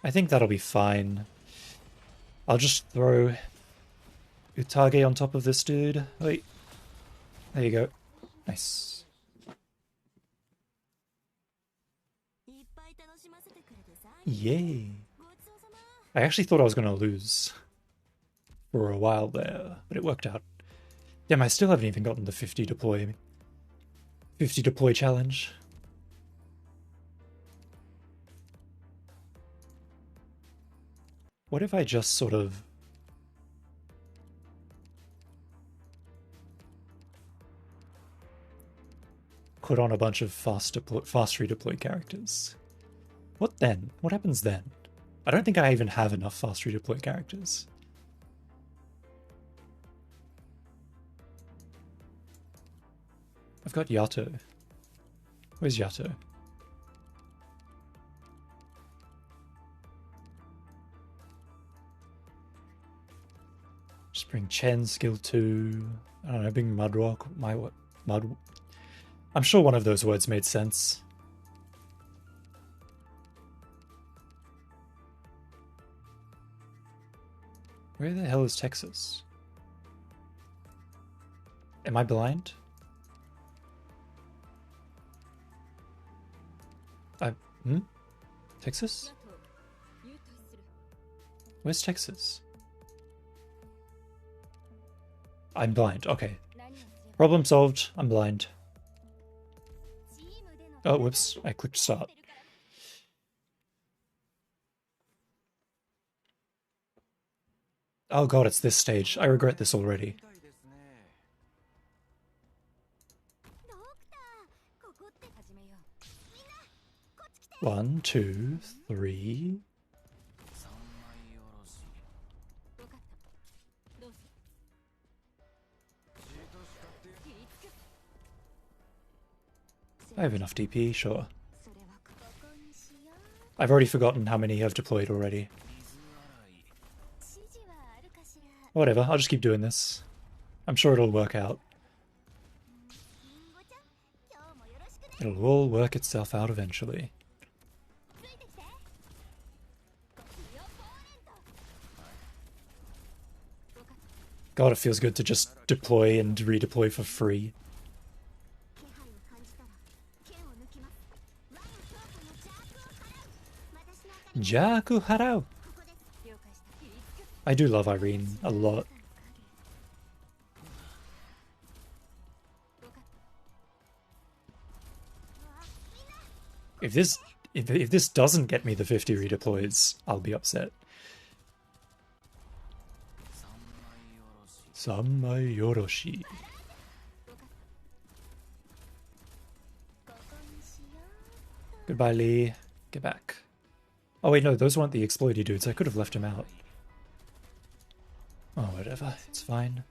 I think that'll be fine. I'll just throw Utage on top of this dude. Wait. There you go. Nice. Yay. I actually thought I was going to lose for a while there, but it worked out. Damn, I still haven't even gotten the 50 deploy challenge. What if I just sort of put on a bunch of fast redeploy characters? What then? What happens then? I don't think I even have enough fast redeploy characters. I've got Yato. Where's Yato? Just bring Chen, skill 2. I don't know, bring Mudrock. Mud. I'm sure one of those words made sense. Where the hell is Texas? Am I blind? Texas? Where's Texas? I'm blind. Okay. Problem solved. I'm blind. Oh, whoops. I clicked start. Oh god, it's this stage. I regret this already. One, two, three. I have enough DP, sure. I've already forgotten how many I've deployed already. Whatever, I'll just keep doing this. I'm sure it'll work out. It'll all work itself out eventually. God, it feels good to just deploy and redeploy for free. Jaku Harao! I do love Irene a lot. If this doesn't get me the 50 redeploys, I'll be upset. Sammai Yoroshi. Goodbye, Lee. Get back. Oh wait, no, those weren't the exploity dudes. I could have left him out. Oh, whatever. It's fine.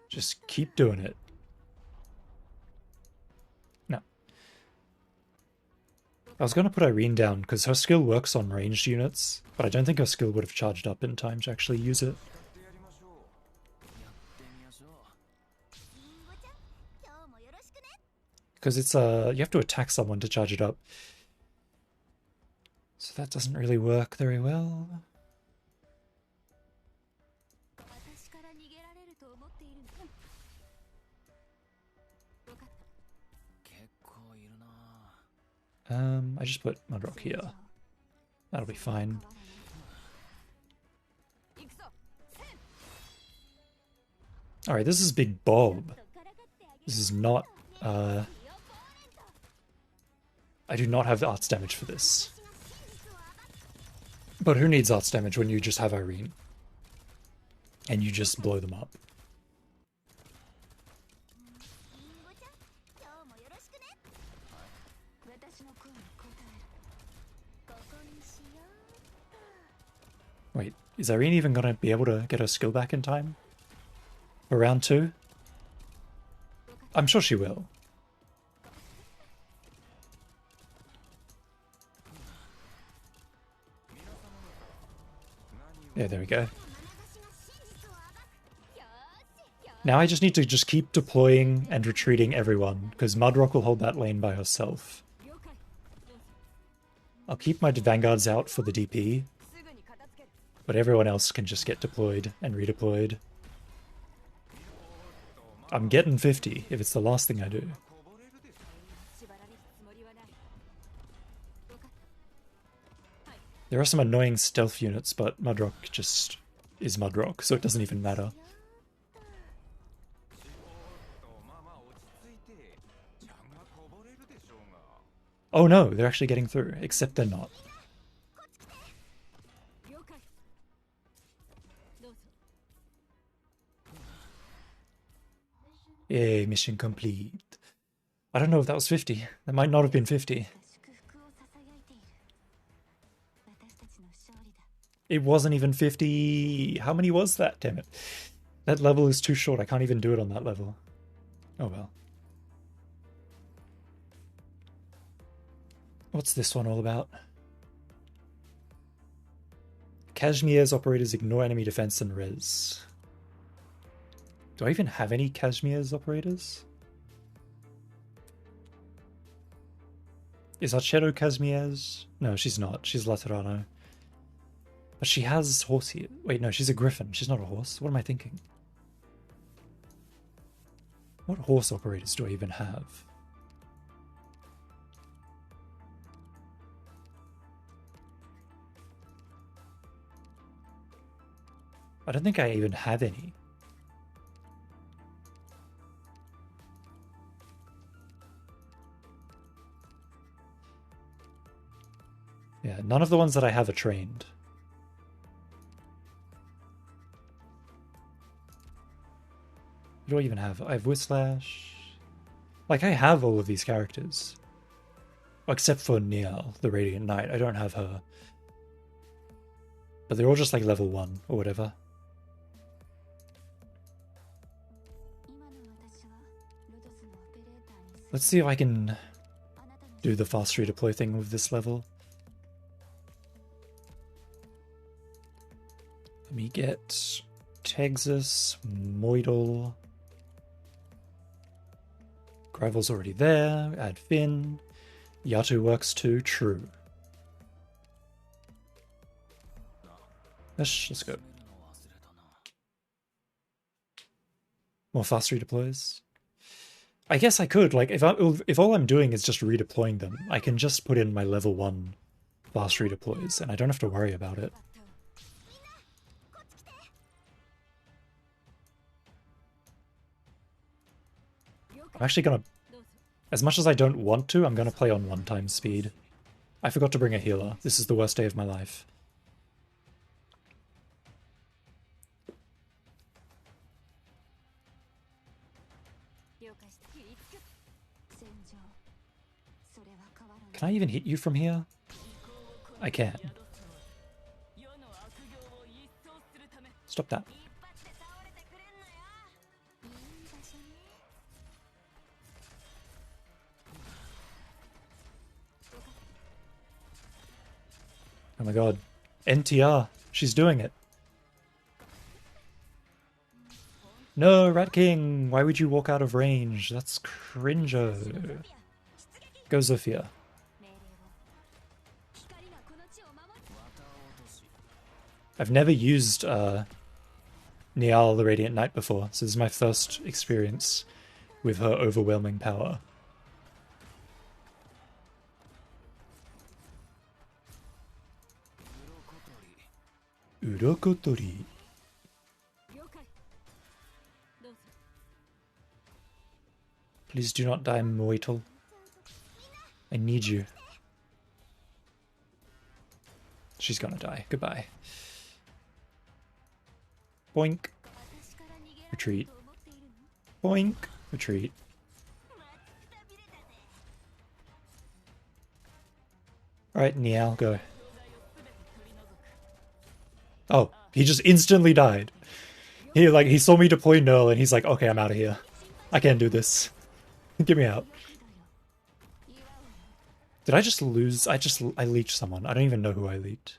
Just keep doing it. No. I was going to put Irene down because her skill works on ranged units, but I don't think her skill would have charged up in time to actually use it. Because it's you have to attack someone to charge it up. So that doesn't really work very well. I just put Mudrock here. That'll be fine. Alright, this is Big Bob. This is not, I do not have arts damage for this. But who needs arts damage when you just have Irene? And you just blow them up. Wait, is Irene even gonna be able to get her skill back in time? For round 2? I'm sure she will. Yeah, there we go. Now I just need to just keep deploying and retreating everyone, because Mudrock will hold that lane by herself. I'll keep my vanguards out for the DP, but everyone else can just get deployed and redeployed. I'm getting 50 if it's the last thing I do. There are some annoying stealth units, but Mudrock just is Mudrock, so it doesn't even matter. Oh no, they're actually getting through, except they're not. Yay, mission complete. I don't know if that was 50. That might not have been 50. It wasn't even 50. How many was that? Damn it. That level is too short. I can't even do it on that level. Oh well. What's this one all about? Kashmir's operators ignore enemy defense and res. Do I even have any Kashmir's operators? Is Archetto Kashmir's? No, she's not. She's Laterano. But she has horse here. Wait, no, she's a griffin. She's not a horse. What am I thinking? What horse operators do I even have? I don't think I even have any. Yeah, none of the ones that I have are trained. What do I even have? I have Whislash. Like, I have all of these characters. Except for Niall, the Radiant Knight. I don't have her. But they're all just like level 1 or whatever. Let's see if I can do the fast redeploy thing with this level. Let me get Texas, Moidal. Gravel's already there. Add Finn. Yatu works too. True. Let's go. More fast redeploys. I guess I could, like, if all I'm doing is just redeploying them, I can just put in my level 1 fast redeploys, and I don't have to worry about it. I'm actually gonna, as much as I don't want to, I'm gonna play on 1x speed. I forgot to bring a healer. This is the worst day of my life. Can I even hit you from here? I can. Stop that. Oh my god. NTR. She's doing it. No, Rat King! Why would you walk out of range? That's cringe-o. Go Zofia. I've never used Niall the Radiant Knight before, so this is my first experience with her overwhelming power. Urokotori. Please do not die, Moital. I need you. She's gonna die. Goodbye. Boink. Retreat. Boink. Retreat. Alright, Niall, go. Oh, he just instantly died. He saw me deploy Null and he's like, okay, I'm out of here. I can't do this. Get me out. Did I just lose? I leached someone. I don't even know who I leaked.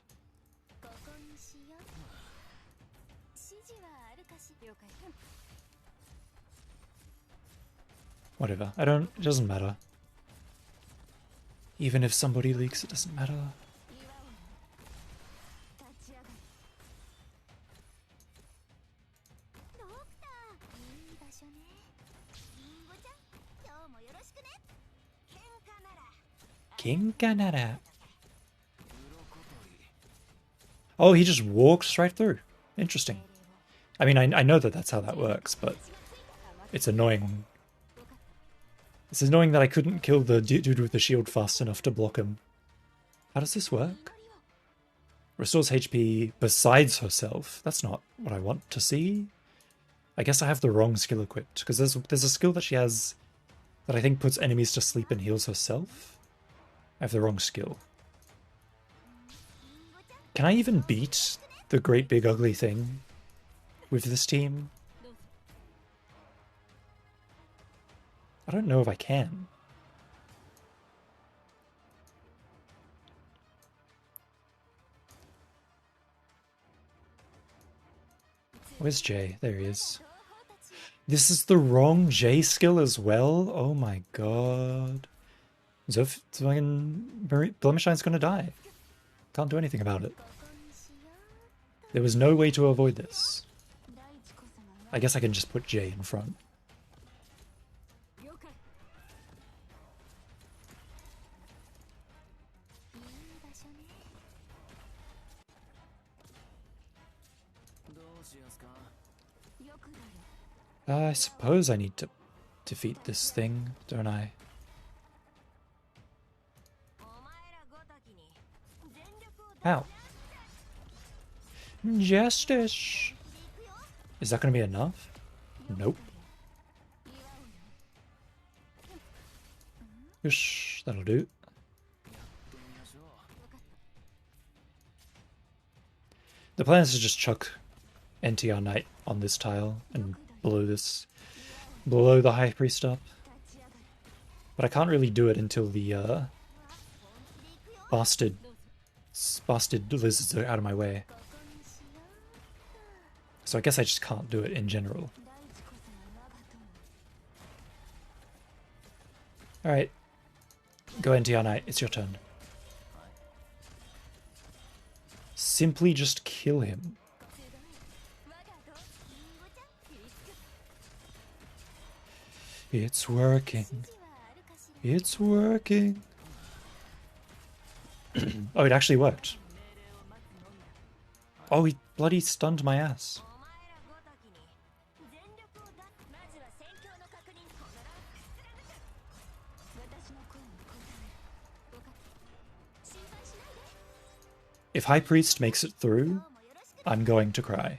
Whatever. It doesn't matter. Even if somebody leaks, it doesn't matter. Kinkanara. Oh, he just walks right through. Interesting. I mean, I know that that's how that works, but it's annoying. It's annoying that I couldn't kill the dude with the shield fast enough to block him. How does this work? Restores HP besides herself. That's not what I want to see. I guess I have the wrong skill equipped, because there's a skill that she has that I think puts enemies to sleep and heals herself. I have the wrong skill. Can I even beat the great big ugly thing with this team? I don't know if I can. Where's Jay? There he is. This is the wrong J skill as well? Oh my god. Blemishine's gonna die. Can't do anything about it. There was no way to avoid this. I guess I can just put J in front. I suppose I need to defeat this thing, don't I? Ow. Justice! Is that going to be enough? Nope. Yosh, that'll do. The plan is to just chuck NT Arknight on this tile and blow the High Priest up. But I can't really do it until the bastard lizards are out of my way. So I guess I just can't do it in general. Alright. Go NT Arknight, it's your turn. Simply just kill him. It's working. It's working. Oh, it actually worked. Oh, he bloody stunned my ass. If High Priest makes it through, I'm going to cry.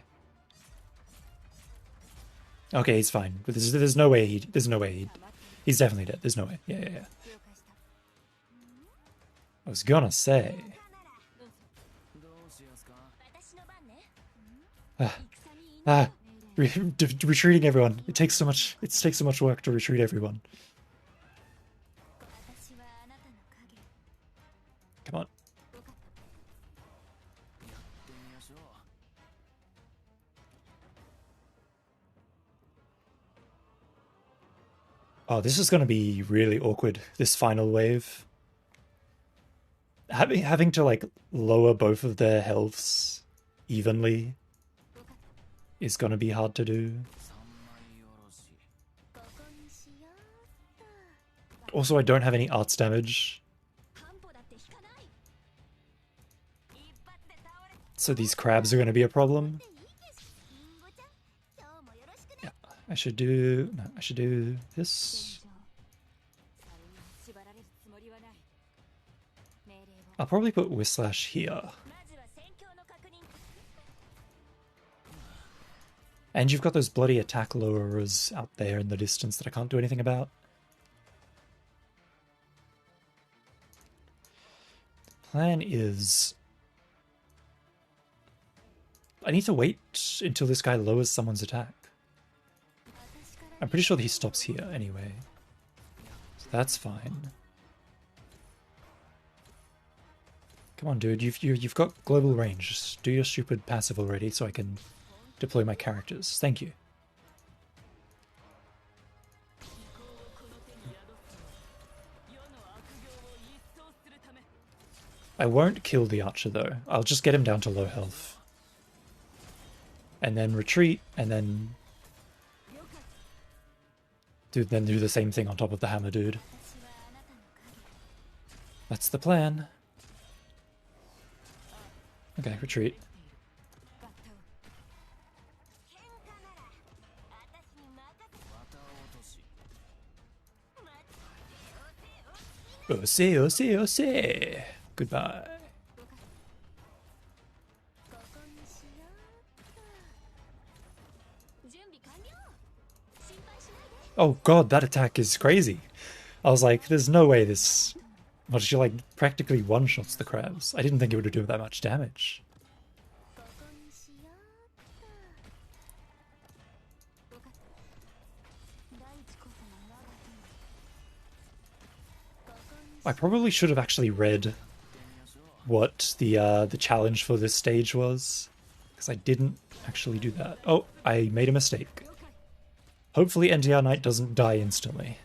Okay, he's fine. But there's no way he's definitely dead. There's no way. Yeah. I was gonna say. Retreating everyone. It takes so much work to retreat everyone. Come on. Oh, this is going to be really awkward, this final wave. Having to, like, lower both of their healths evenly is going to be hard to do. Also, I don't have any arts damage. So these crabs are going to be a problem. I should do this. I'll probably put Whislash here. And you've got those bloody attack lowerers out there in the distance that I can't do anything about. Plan is I need to wait until this guy lowers someone's attack. I'm pretty sure that he stops here anyway. So that's fine. Come on, dude. You've got global range. Just do your stupid passive already so I can deploy my characters. Thank you. I won't kill the archer though. I'll just get him down to low health. And then retreat, and then do the same thing on top of the hammer dude. That's the plan. Okay, retreat. Ose, ose, ose. Goodbye. Oh god, that attack is crazy. I was like, there's no way this... Well, she like practically one-shots the crabs. I didn't think it would do that much damage. I probably should have actually read what the challenge for this stage was, because I didn't actually do that. Oh, I made a mistake. Hopefully NTR Knight doesn't die instantly.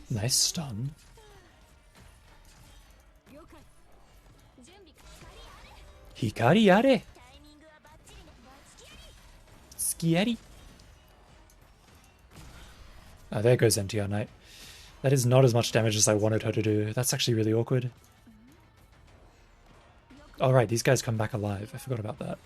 Nice stun. Hikari yare! Scary. Oh, there goes NTR Knight. That is not as much damage as I wanted her to do. That's actually really awkward. Alright, these guys come back alive. I forgot about that.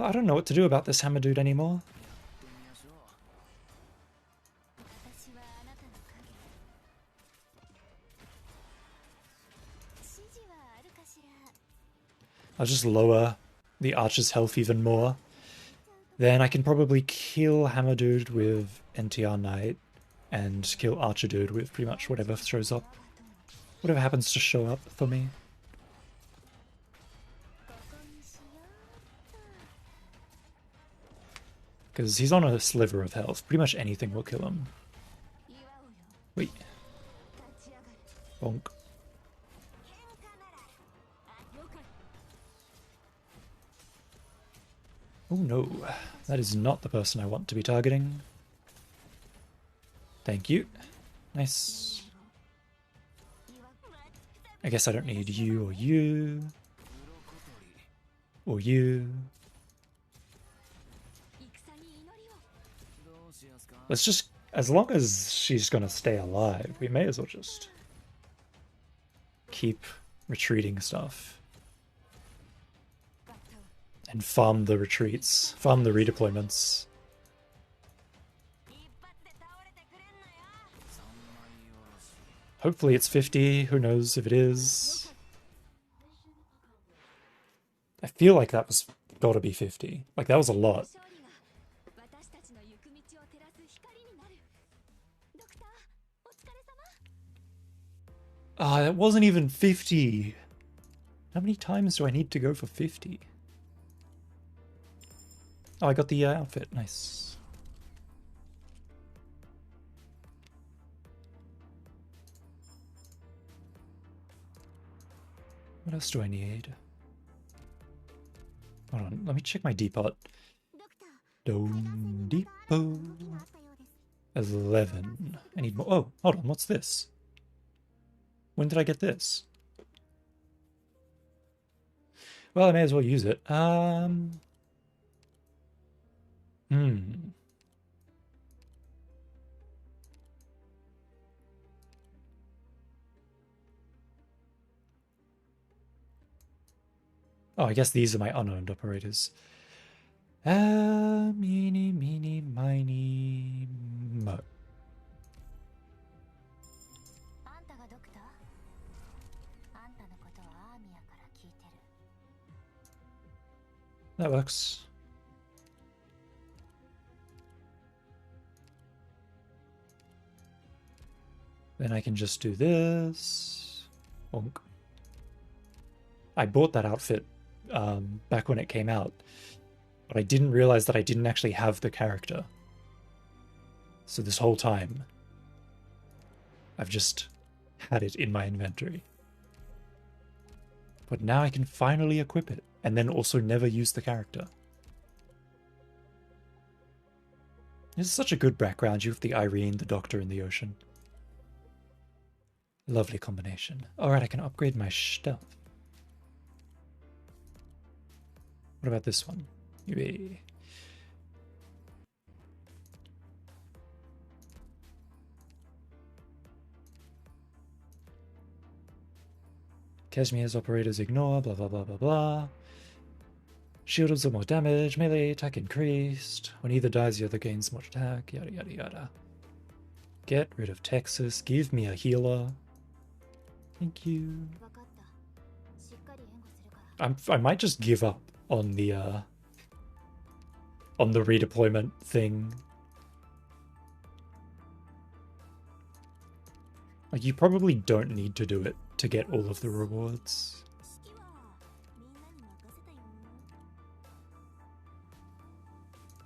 I don't know what to do about this hammer dude anymore. I'll just lower the archer's health even more. Then I can probably kill hammer dude with NTR Knight and kill archer dude with pretty much whatever shows up. Whatever happens to show up for me. Because he's on a sliver of health. Pretty much anything will kill him. Wait. Bonk. Oh no, that is not the person I want to be targeting. Thank you. Nice. I guess I don't need you or you. Or you. Let's just, as long as she's gonna stay alive, we may as well just keep retreating stuff. And farm the retreats, farm the redeployments. Hopefully it's 50, who knows if it is. I feel like that was gotta be 50. Like that was a lot. Ah, that wasn't even 50. How many times do I need to go for 50? Oh, I got the outfit. Nice. What else do I need? Hold on, let me check my depot. Dome Depot. 11. I need more. Oh, hold on, what's this? When did I get this? Well, I may as well use it. Oh, I guess these are my unowned operators. Meeny, meeny, miny, mo. That works. Then I can just do this. Bonk. I bought that outfit back when it came out, but I didn't realize that I didn't actually have the character. So this whole time, I've just had it in my inventory. But now I can finally equip it, and then also never use the character. This is such a good background. You have the Irene, the Doctor, and the ocean. Lovely combination. Alright, I can upgrade my stuff. What about this one? Maybe. Cashmere's operators ignore, blah blah blah blah blah. Shield absorb more damage, melee attack increased. When either dies, the other gains more attack, yada yada yada. Get rid of Texas, give me a healer. Thank you. I might just give up on the redeployment thing. Like, you probably don't need to do it to get all of the rewards.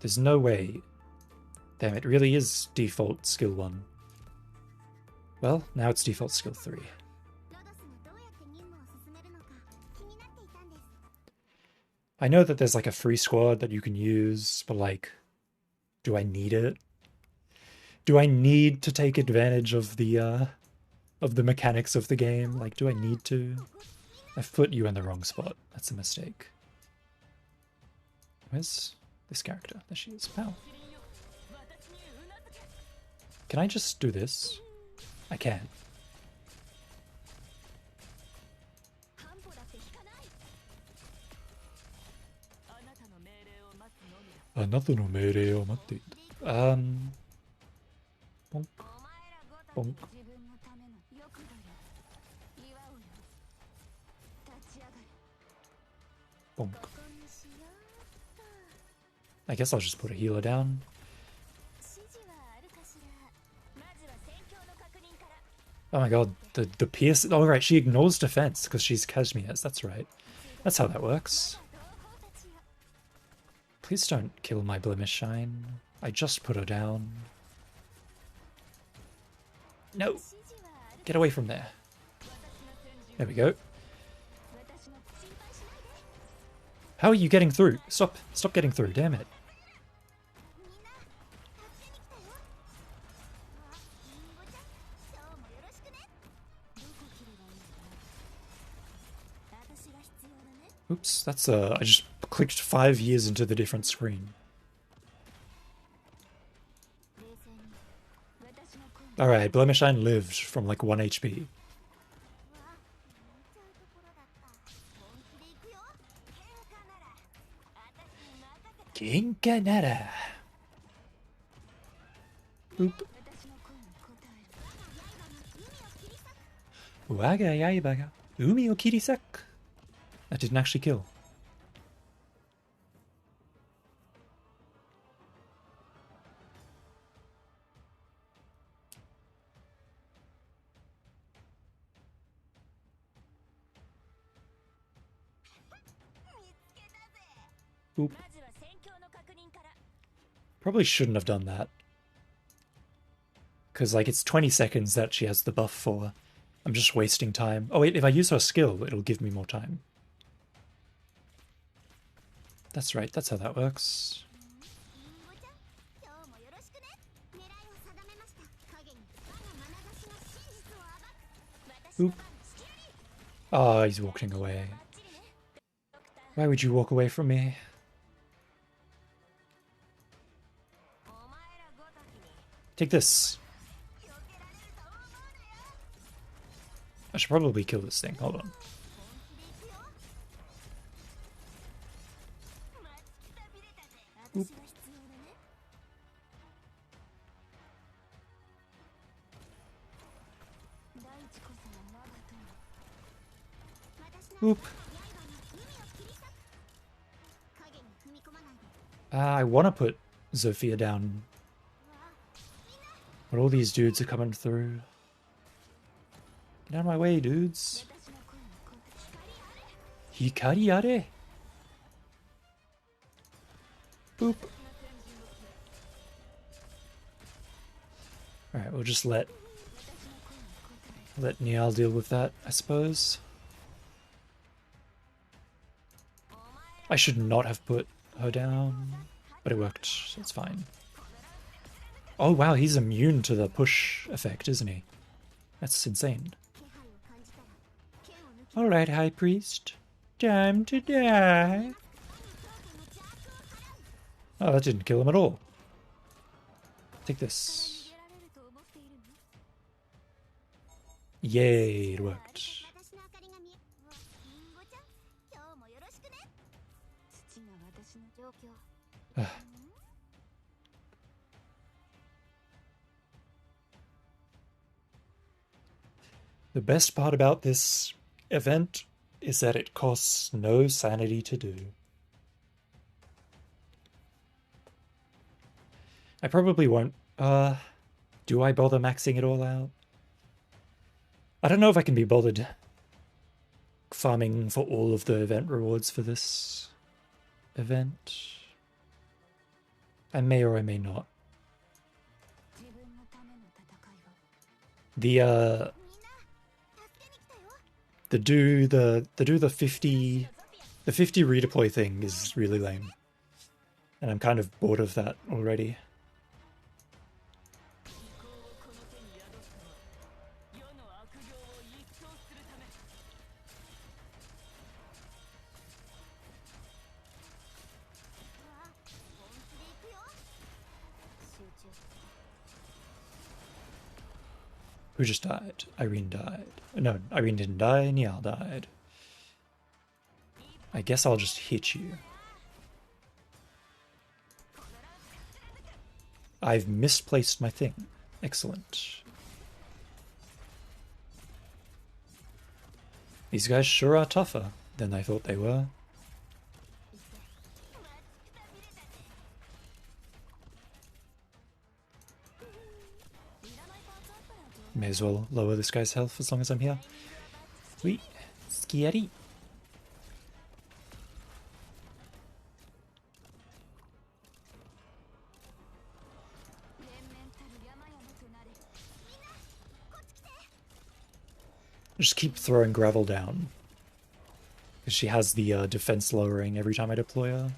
There's no way. Damn, it really is default skill 1. Well, now it's default skill 3. I know that there's like a free squad that you can use, but like, do I need it? Do I need to take advantage of the mechanics of the game? Like, do I need to? I've put you in the wrong spot. That's a mistake. Where's this character? There she is. Wow. Can I just do this? I can. Bonk. Bonk. Bonk. I guess I'll just put a healer down. Oh my god, the pierce. Oh right, she ignores defense because she's Kashmir's. That's right. That's how that works. Please don't kill my blemish shine. I just put her down. No! Get away from there. There we go. How are you getting through? Stop getting through, damn it. Oops, that's I just clicked 5 years into the different screen. Alright, Blemishine lived from like 1 HP. Kinkanara. Oop. Waga yaibaga. Umi o kirisaku. That didn't actually kill. Oop. Probably shouldn't have done that. Because, like, it's 20 seconds that she has the buff for. I'm just wasting time. Oh wait, if I use her skill, it'll give me more time. That's right, that's how that works. Oop. Oh, he's walking away. Why would you walk away from me? Take this. I should probably kill this thing. Hold on. Oop. Oop. I want to put Zofia down. But all these dudes are coming through. Get out of my way, dudes. Hikari are. Boop. Alright, we'll just let Niall deal with that, I suppose. I should not have put her down, but it worked, so it's fine. Oh wow, he's immune to the push effect, isn't he? That's insane. Alright, High Priest. Time to die. Oh, that didn't kill him at all. Take this. Yay, it worked. The best part about this event is that it costs no sanity to do. I probably won't. Do I bother maxing it all out? I don't know if I can be bothered farming for all of the event rewards for this event. I may or I may not. The do the 50 redeploy thing is really lame. And I'm kind of bored of that already. Who just died? Irene died. No, Irene didn't die, Niall died. I guess I'll just hit you. I've misplaced my thing. Excellent. These guys sure are tougher than I thought they were. May as well lower this guy's health as long as I'm here. Sweet. Scary. Just keep throwing gravel down. Because she has the defense lowering every time I deploy her.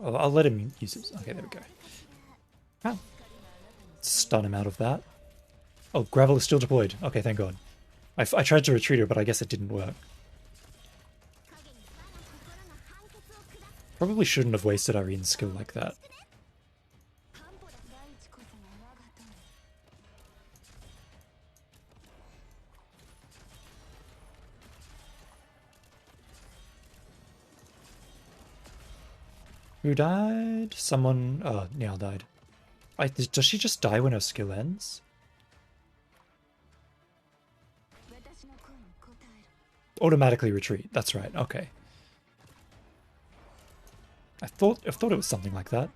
I'll let him use it. Okay, there we go. Ah. Stun him out of that. Oh, gravel is still deployed. Okay, thank God. I tried to retreat her, but I guess it didn't work. Probably shouldn't have wasted Irene's skill like that. Who died? Someone... Oh, Niall died. Does she just die when her skill ends? Automatically retreat. That's right. Okay. I thought it was something like that.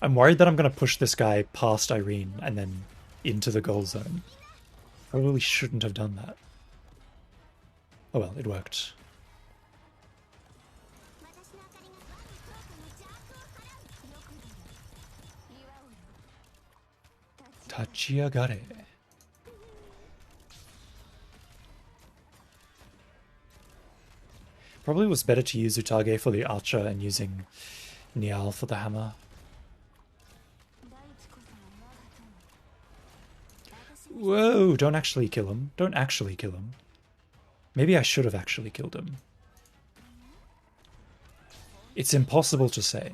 I'm worried that I'm going to push this guy past Irene and then into the goal zone. Probably shouldn't have done that. Oh well, it worked. Tachiagare. Probably was better to use Utage for the archer and using Niall for the hammer. Whoa, don't actually kill him. Don't actually kill him. Maybe I should have actually killed him. It's impossible to say.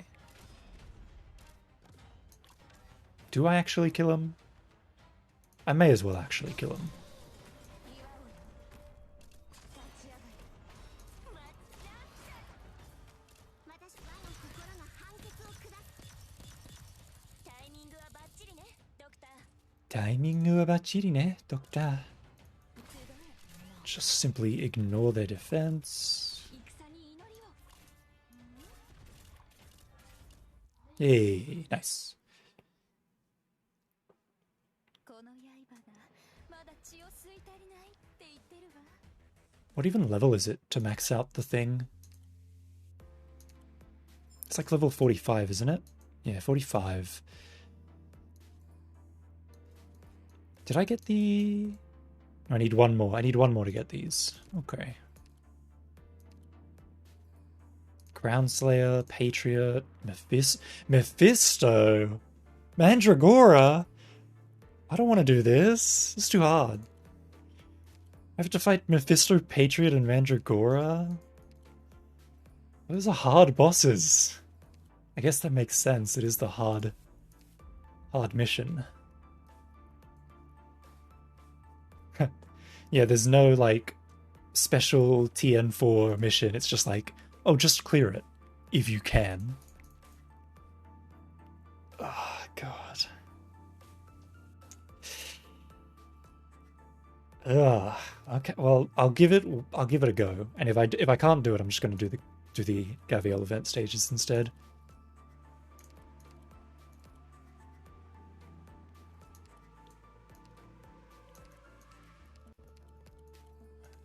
Do I actually kill him? I may as well actually kill him. Timing wa bacciri ne, Doctor. just simply ignore their defense. Hey, nice. What even level is it to max out the thing? It's like level 45, isn't it? Yeah, 45. Did I get the... I need one more. I need one more to get these. Okay. Groundslayer, Patriot, Mephisto, Mandragora. I don't want to do this. It's too hard. I have to fight Mephisto, Patriot, and Mandragora. Those are hard bosses. I guess that makes sense. It is the hard mission. Yeah, there's no like special TN4 mission. It's just like, oh, just clear it if you can. Oh god. Ugh. Okay, well, I'll give it a go. And if I can't do it, I'm just going to do the Gaviel event stages instead.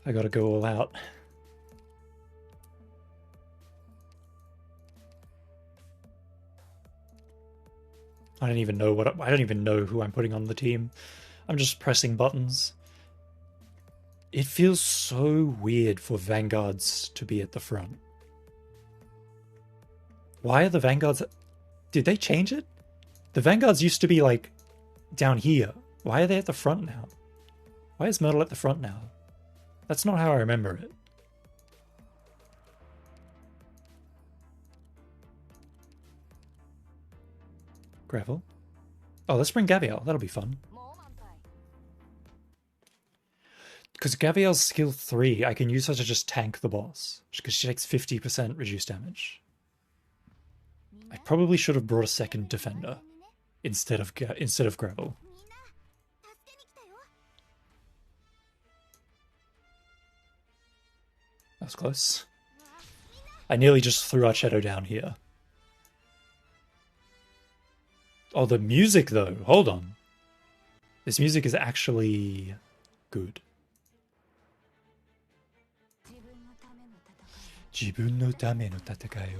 I gotta go all out. I don't even know who I'm putting on the team. I'm just pressing buttons. It feels so weird for Vanguards to be at the front. Why are the Vanguards... Did they change it? The Vanguards used to be like down here. Why are they at the front now? Why is Myrtle at the front now? That's not how I remember it. Gravel. Oh, let's bring Gaviel. That'll be fun. Because Gaviel's skill 3, I can use her to just tank the boss. Because she takes 50% reduced damage. I probably should have brought a second defender instead of Gravel. That was close. I nearly just threw Archetto down here. Oh, the music though. Hold on. This music is actually good. Jibun no tame no tatakai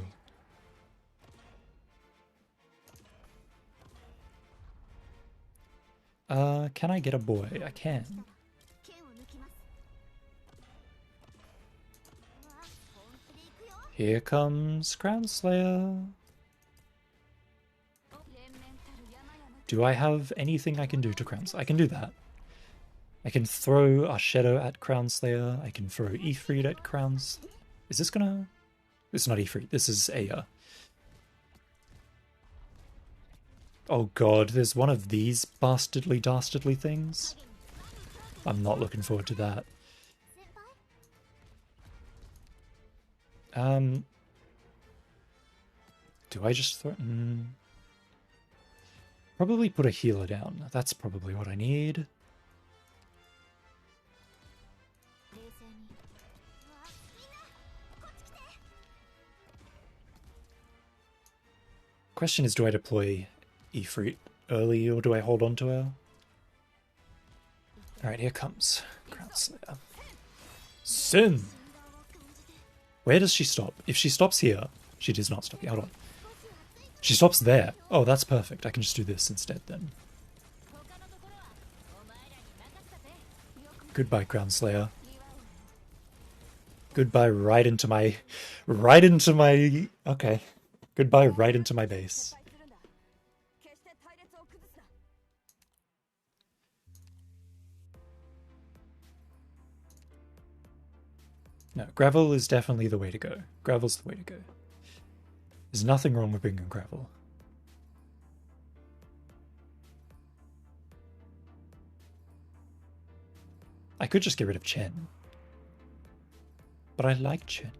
o. Can I get a boy? I can. Here comes Groundslayer. Do I have anything I can do to Groundslayer? I can do that. I can throw Archetto at Groundslayer. I can throw Ifrit at Groundslayer. Is this gonna... It's not Ifrit. This is Aya. Oh god, there's one of these dastardly things. I'm not looking forward to that. Do I just throw... Probably put a healer down. That's probably what I need. Question is, do I deploy Ifrit early or do I hold on to her? Alright, here comes Groundslayer. Sin! Where does she stop? If she stops here... She does not stop here. Hold on. She stops there. Oh, that's perfect. I can just do this instead then. Goodbye, Groundslayer. Goodbye right into my... Okay. Goodbye right into my base. No, Gravel is definitely the way to go. Gravel's the way to go. There's nothing wrong with bringing Gravel. I could just get rid of Chen. But I like Chen.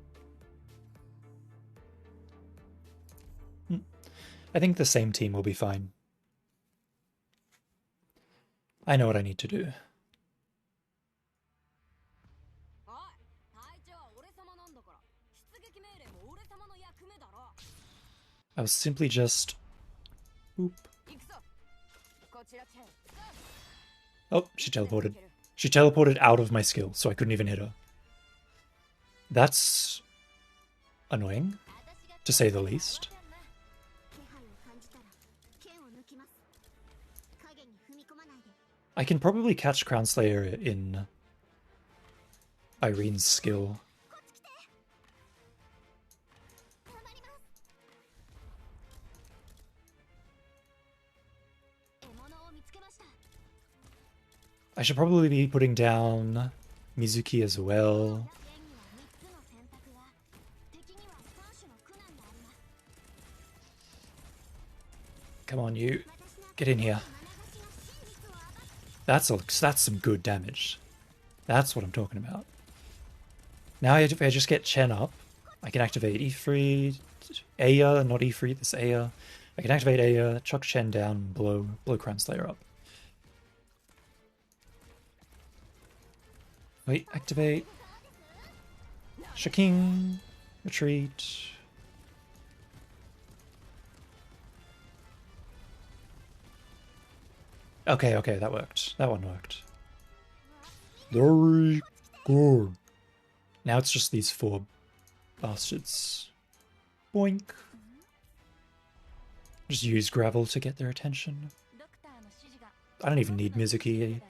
I think the same team will be fine. I know what I need to do. I was simply just... Boop. Oh, she teleported. She teleported out of my skill, so I couldn't even hit her. That's annoying, to say the least. I can probably catch Crown Slayer in Irene's skill. I should probably be putting down Mizuki as well. Come on, you. Get in here. That's some good damage. That's what I'm talking about. Now if I just get Chen up, I can activate Ifrit, Aya, not Ifrit, this Aya. I can activate Aya, chuck Chen down, blow Crown Slayer up. Wait, activate. Shaking. Retreat. Okay, that worked. That one worked. Very good. Now it's just these 4 bastards. Boink. Just use gravel to get their attention. I don't even need Mizuki.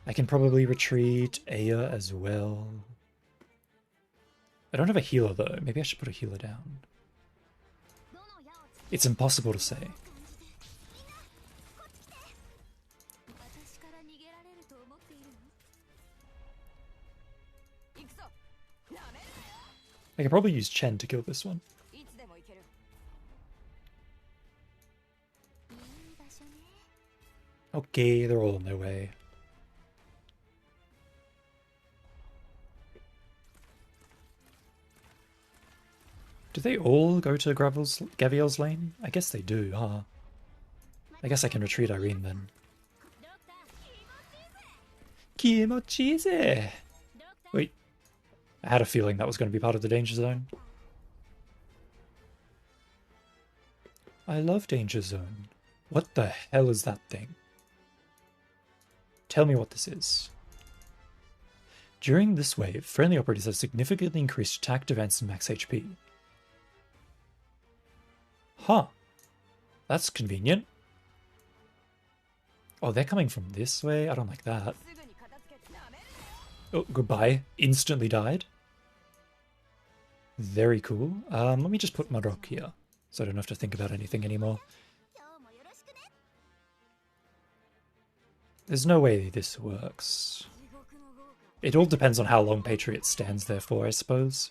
I can probably retreat Aya as well. I don't have a healer though. Maybe I should put a healer down. It's impossible to say. I could probably use Chen to kill this one. Okay, they're all on their way. Do they all go to Gaviel's lane? I guess they do, huh? I guess I can retreat Irene then. Kimochize! Wait. I had a feeling that was going to be part of the danger zone. I love danger zone. What the hell is that thing? Tell me what this is. During this wave, friendly operators have significantly increased attack, defense, and max HP. Huh. That's convenient. Oh, they're coming from this way? I don't like that. Oh, goodbye. Instantly died. Very cool. Let me just put Mudrock here, so I don't have to think about anything anymore. There's no way this works. It all depends on how long Patriot stands there for, I suppose.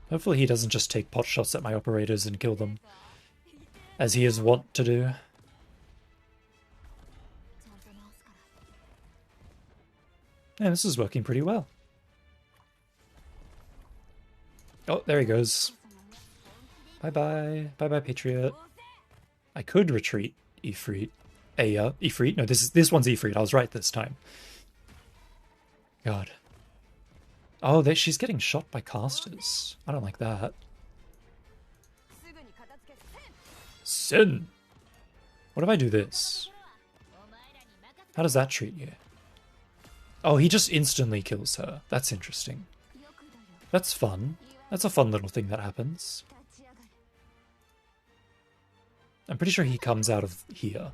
Hopefully he doesn't just take pot shots at my operators and kill them, as he is wont to do. Yeah, this is working pretty well. Oh, there he goes. Bye-bye. Bye-bye, Patriot. I could retreat Ifrit. Aya. Ifrit? No, this one's Ifrit. I was right this time. God. Oh, she's getting shot by casters. I don't like that. Sin! What if I do this? How does that treat you? Oh, he just instantly kills her. That's interesting. That's fun. That's a fun little thing that happens. I'm pretty sure he comes out of here.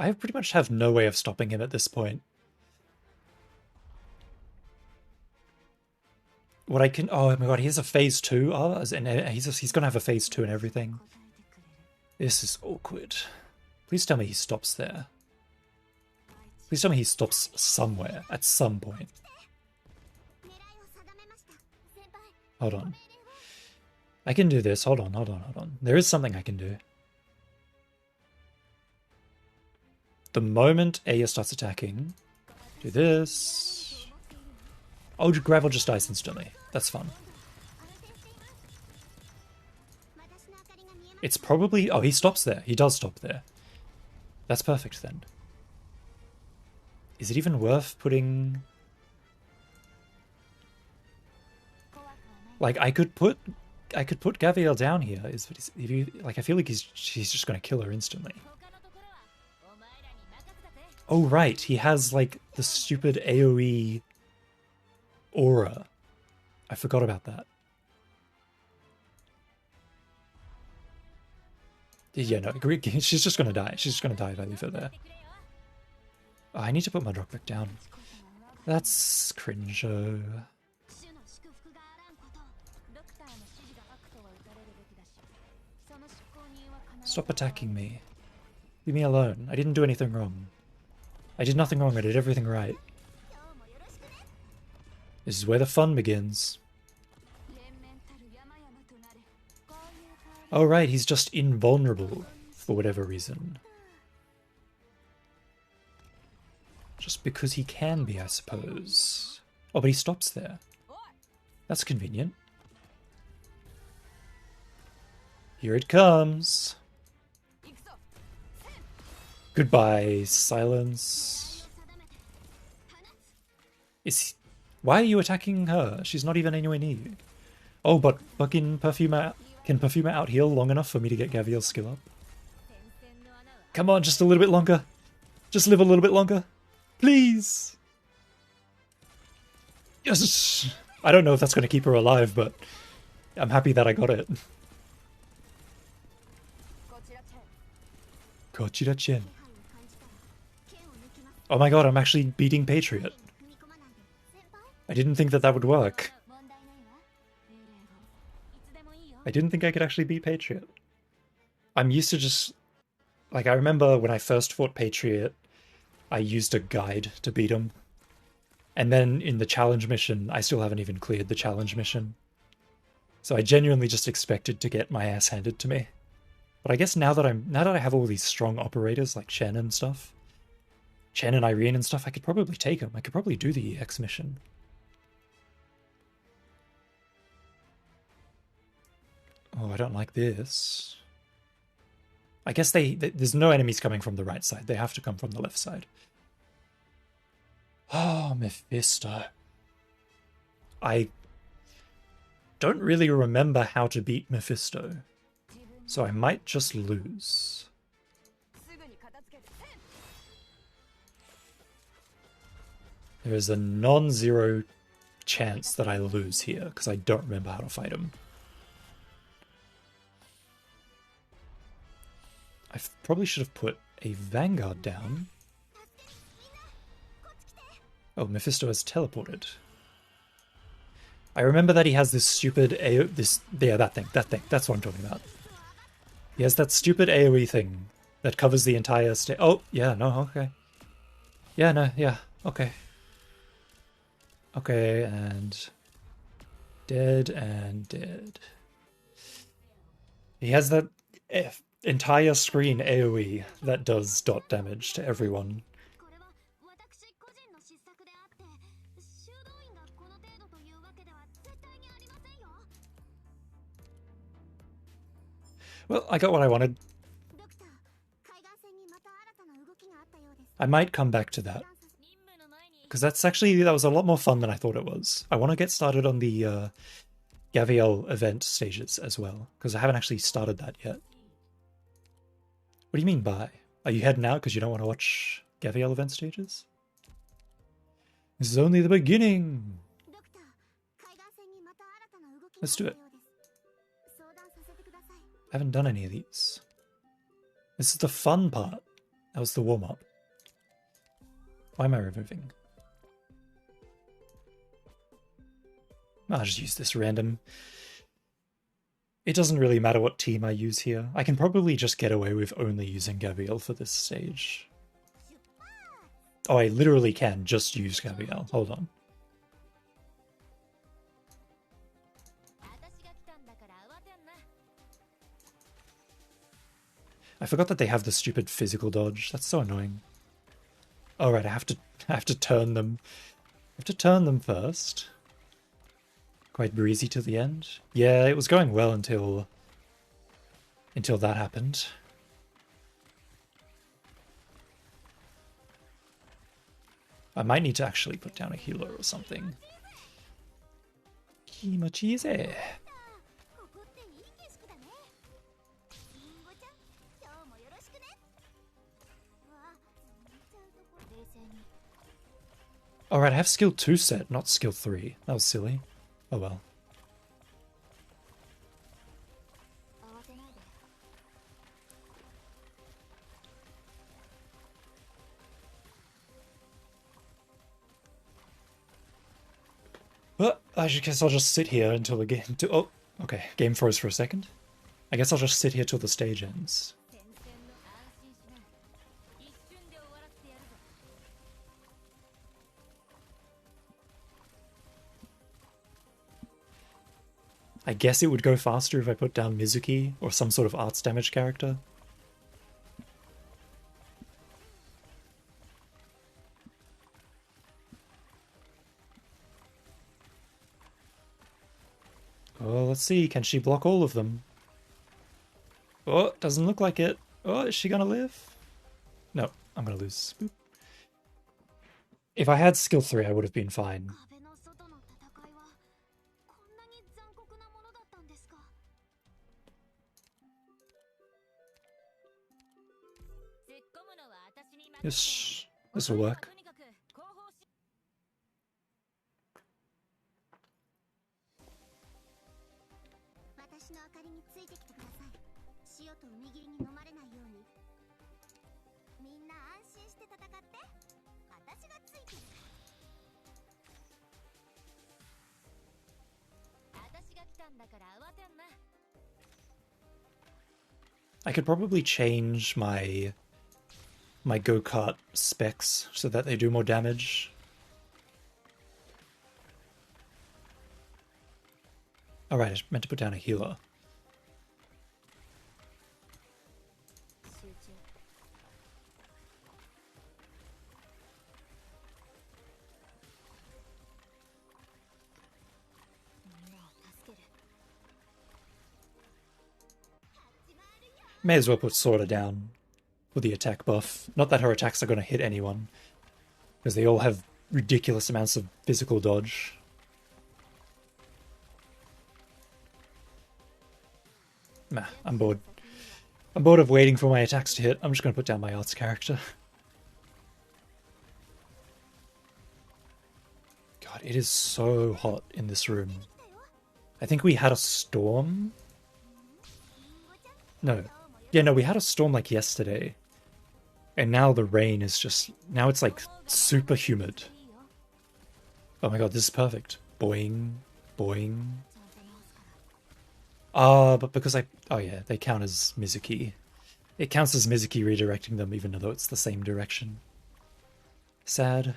I pretty much have no way of stopping him at this point. What I can... Oh my god, he has a phase 2. Oh, he's gonna have a phase 2 and everything. This is awkward. Please tell me he stops there. Please tell me he stops somewhere, at some point. Hold on. I can do this. Hold on. There is something I can do. The moment Aya starts attacking, do this. Oh, gravel just dies instantly. That's fun. It's probably... Oh, he stops there. He does stop there. That's perfect then. Is it even worth putting... Like, I could put Gaviel down here. If you, like, I feel like she's just going to kill her instantly. Oh, right. He has, like, the stupid AoE aura. I forgot about that. Yeah, no, she's just going to die. She's just going to die if I leave her there. Oh, I need to put my drop back down. That's cringe. Stop attacking me. Leave me alone. I didn't do anything wrong. I did nothing wrong. I did everything right. This is where the fun begins. Oh right, he's just invulnerable for whatever reason. Just because he can be, I suppose. Oh, but he stops there. That's convenient. Here it comes. Goodbye, silence. Why are you attacking her? She's not even anywhere near you. Oh, but fucking Perfumer... Can Perfumer out-heal long enough for me to get Gaviel's skill up? Come on, just a little bit longer. Just live a little bit longer. Please! Yes! I don't know if that's going to keep her alive, but I'm happy that I got it. Kochira-chen. Oh my god, I'm actually beating Patriot. I didn't think that would work. I didn't think I could actually beat Patriot. I'm used to just... Like, I remember when I first fought Patriot, I used a guide to beat him. And then in the challenge mission, I still haven't even cleared the challenge mission. So I genuinely just expected to get my ass handed to me. But I guess now that I have all these strong operators like Chen and stuff, Chen and Irene and stuff, I could probably take them. I could probably do the EX mission. Oh, I don't like this. I guess there's no enemies coming from the right side. They have to come from the left side. Oh, Mephisto. I don't really remember how to beat Mephisto, so I might just lose. There is a non-zero chance that I lose here, because I don't remember how to fight him. I probably should have put a Vanguard down. Oh, Mephisto has teleported. I remember that he has this stupid that thing, that's what I'm talking about. He has that stupid AoE thing that covers the entire stage. Oh, yeah, no, okay. Yeah, no, yeah, okay. Okay, and... Dead and dead. He has that entire screen AoE that does dot damage to everyone. Well, I got what I wanted. I might come back to that. Because that was a lot more fun than I thought it was. I want to get started on the Gaviel event stages as well, because I haven't actually started that yet. What do you mean by? Are you heading out because you don't want to watch Gaviel event stages? This is only the beginning! Let's do it. I haven't done any of these. This is the fun part. That was the warm-up. Why am I removing? I'll just use this random. It doesn't really matter what team I use here. I can probably just get away with only using Gaviel for this stage. Oh, I literally can just use Gaviel. Hold on. I forgot that they have the stupid physical dodge. That's so annoying. Oh right, I have to turn them. have to turn them first. Quite breezy till the end. Yeah, it was going well until that happened. I might need to actually put down a healer or something. Kimochize. Alright, I have skill 2 set, not skill 3. That was silly. Oh well. Well, I guess I'll just sit here until the game... Oh, okay. Game froze for a second. I guess I'll just sit here till the stage ends. I guess it would go faster if I put down Mizuki or some sort of arts damage character. Oh, let's see. Can she block all of them? Oh, doesn't look like it. Oh, is she gonna live? No, I'm gonna lose. Boop. If I had skill 3, I would have been fine. This will work. I could probably change my go-kart specs so that they do more damage. Alright, I meant to put down a healer. May as well put Sorta down for the attack buff. Not that her attacks are going to hit anyone, because they all have ridiculous amounts of physical dodge. Nah, I'm bored. I'm bored of waiting for my attacks to hit. I'm just going to put down my arts character. God, it is so hot in this room. I think we had a storm? No. Yeah, no, we had a storm like yesterday. And now the rain is just... Now it's like super humid. Oh my god, this is perfect. Boing. Boing. But because I... Oh yeah, they count as Mizuki. It counts as Mizuki redirecting them even though it's the same direction. Sad.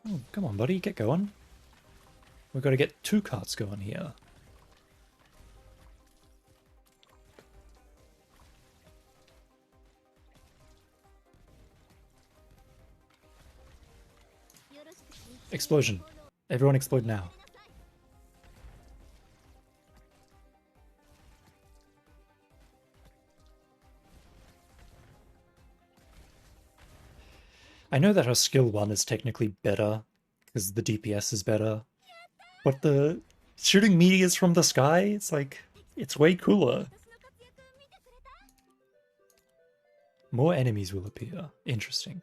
Oh, come on, buddy, get going. We've got to get 2 carts going here. Explosion. Everyone explode now. I know that her skill 1 is technically better, because the DPS is better, but the shooting meteors from the sky, it's like, it's way cooler. More enemies will appear. Interesting.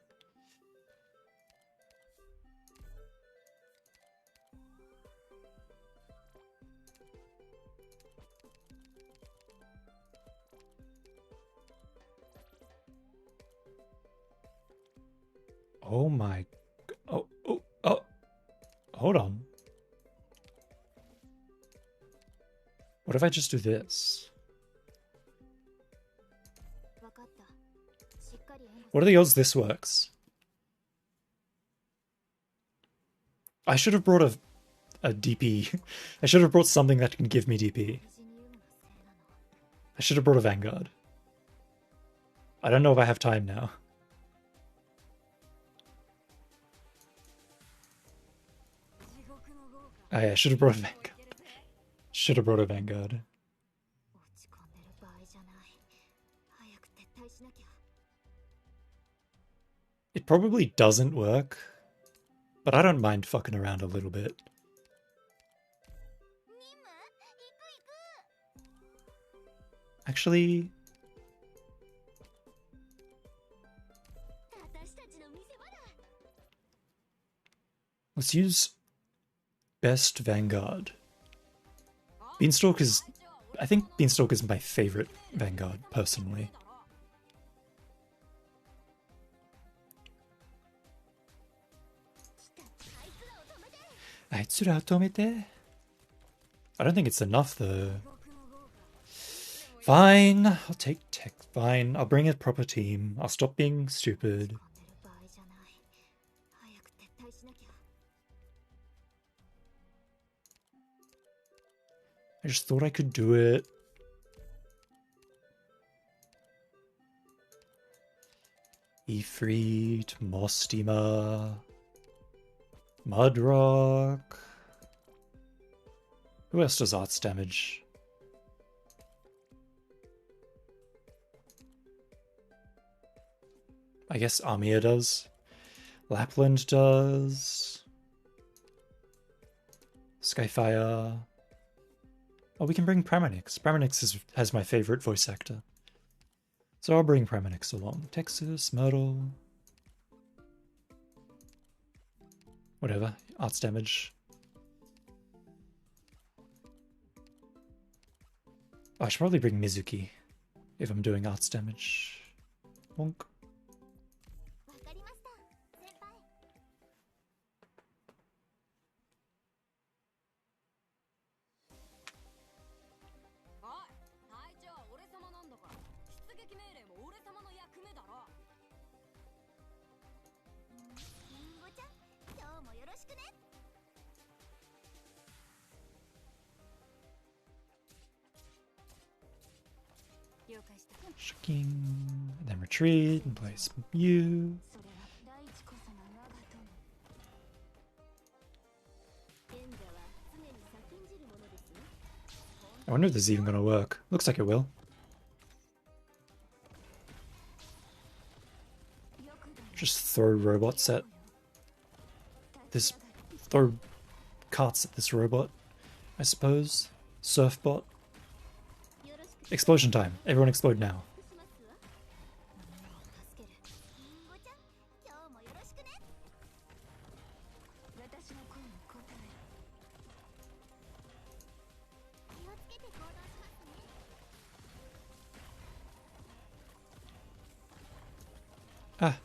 Oh my... Oh. Hold on. What if I just do this? What are the odds this works? I should have brought a DP. I should have brought something that can give me DP. I should have brought a Vanguard. I don't know if I have time now. Oh yeah, should have brought a Vanguard. Should have brought a Vanguard. It probably doesn't work, but I don't mind fucking around a little bit. Actually, let's use best Vanguard. Beanstalk is... I think Beanstalk is my favorite Vanguard, personally. Aitsura tomete? I don't think it's enough, though. Fine, I'll take tech. Fine, I'll bring a proper team. I'll stop being stupid. I just thought I could do it. Ifrit, Mostima, Mudrock. Who else does arts damage? I guess Amir does. Lapland does. Skyfire. Oh, we can bring Pramanix. Pramanix has my favorite voice actor. So I'll bring Pramanix along. Texas, Myrtle. Whatever. Arts damage. Oh, I should probably bring Mizuki if I'm doing arts damage. Bonk. Shocking. Then retreat and place you. I wonder if this is even gonna work. Looks like it will. Just throw robots at this. Throw carts at this robot, I suppose. Surfbot. Explosion time. Everyone explode now. Ah.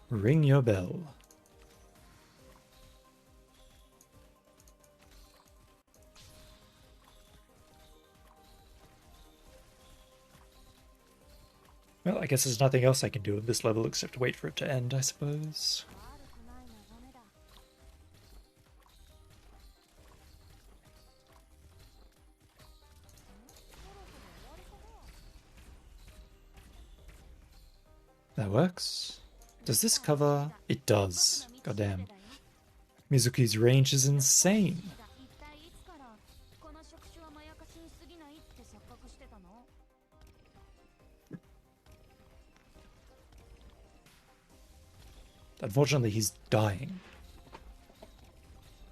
Ring your bell. Well, I guess there's nothing else I can do at this level except wait for it to end, I suppose. That works. Does this cover? It does. Goddamn. Mizuki's range is insane. Unfortunately, he's dying.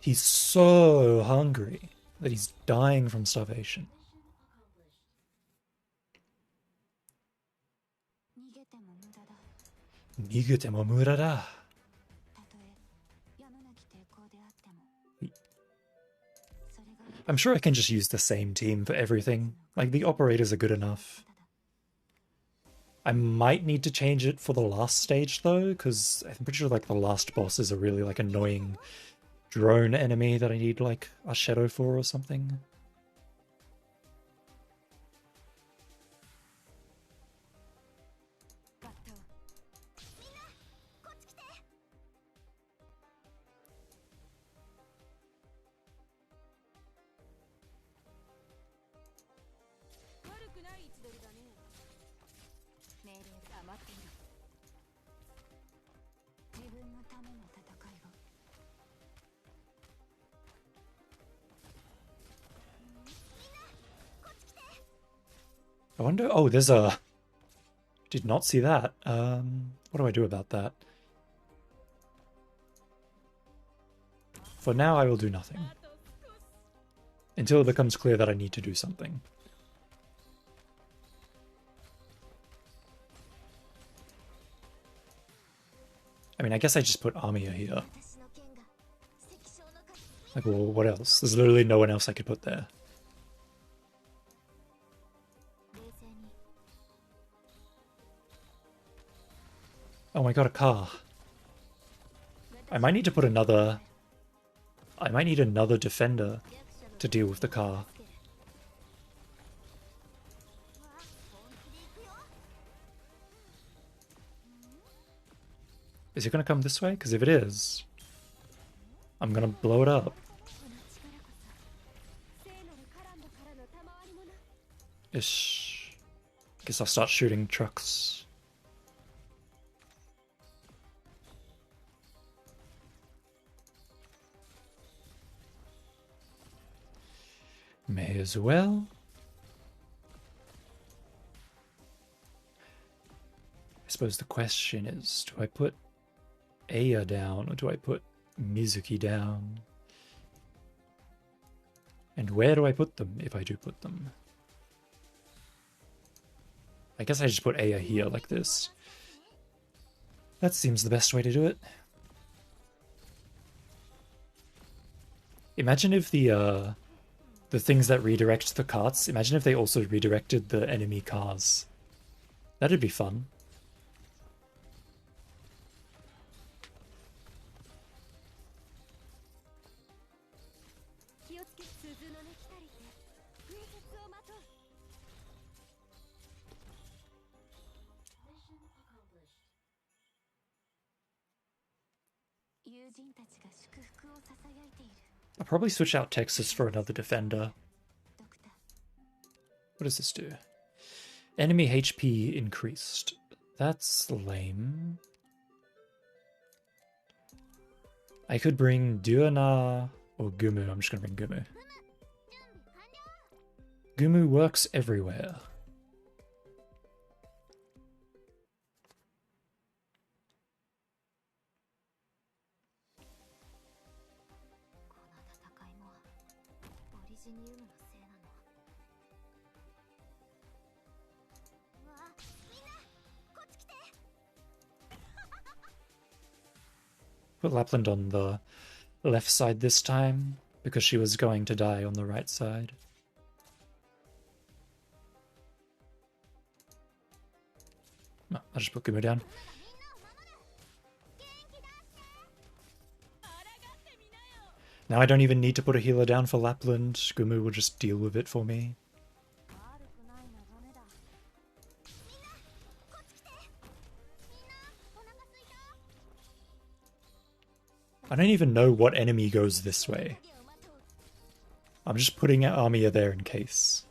He's so hungry that he's dying from starvation. Nigete murada. I'm sure I can just use the same team for everything. Like, the operators are good enough. I might need to change it for the last stage, though, because I'm pretty sure, like, the last boss is a really, like, annoying drone enemy that I need, like, a shadow for or something. I wonder... Oh, there's a... Did not see that. What do I do about that? For now, I will do nothing. Until it becomes clear that I need to do something. I mean, I guess I just put Armia here. Like, well, what else? There's literally no one else I could put there. Oh my god, a car. I might need to put another... I might need another defender to deal with the car. Is it going to come this way? Because if it is, I'm going to blow it up. Ish. Guess I'll start shooting trucks. May as well. I suppose the question is, do I put Aya down or do I put Mizuki down? And where do I put them if I do put them? I guess I just put Aya here like this. That seems the best way to do it. Imagine if the things that redirect the carts, imagine if they also redirected the enemy cars. That'd be fun. I'll probably switch out Texas for another defender. What does this do? Enemy HP increased. That's lame. I could bring Duana or Gumu. I'm just gonna bring Gumu. Gumu works everywhere. Put Lapland on the left side this time, because she was going to die on the right side. No, I'll just put Gumu down. Now I don't even need to put a healer down for Lapland. Gumu will just deal with it for me. I don't even know what enemy goes this way. I'm just putting Armia there in case.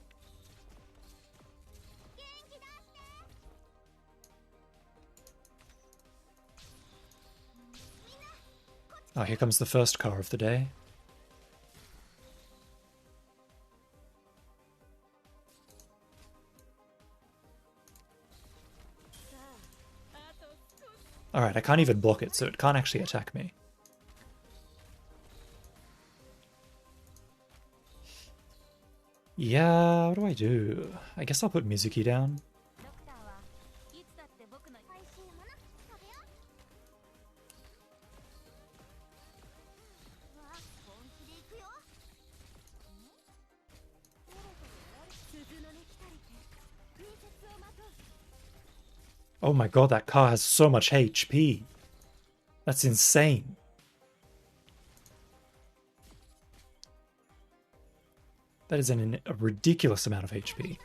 Oh, here comes the first car of the day. Alright, I can't even block it, so it can't actually attack me. Yeah, what do I do? I guess I'll put Mizuki down. Oh my god, that car has so much HP. That's insane. That is a ridiculous amount of HP.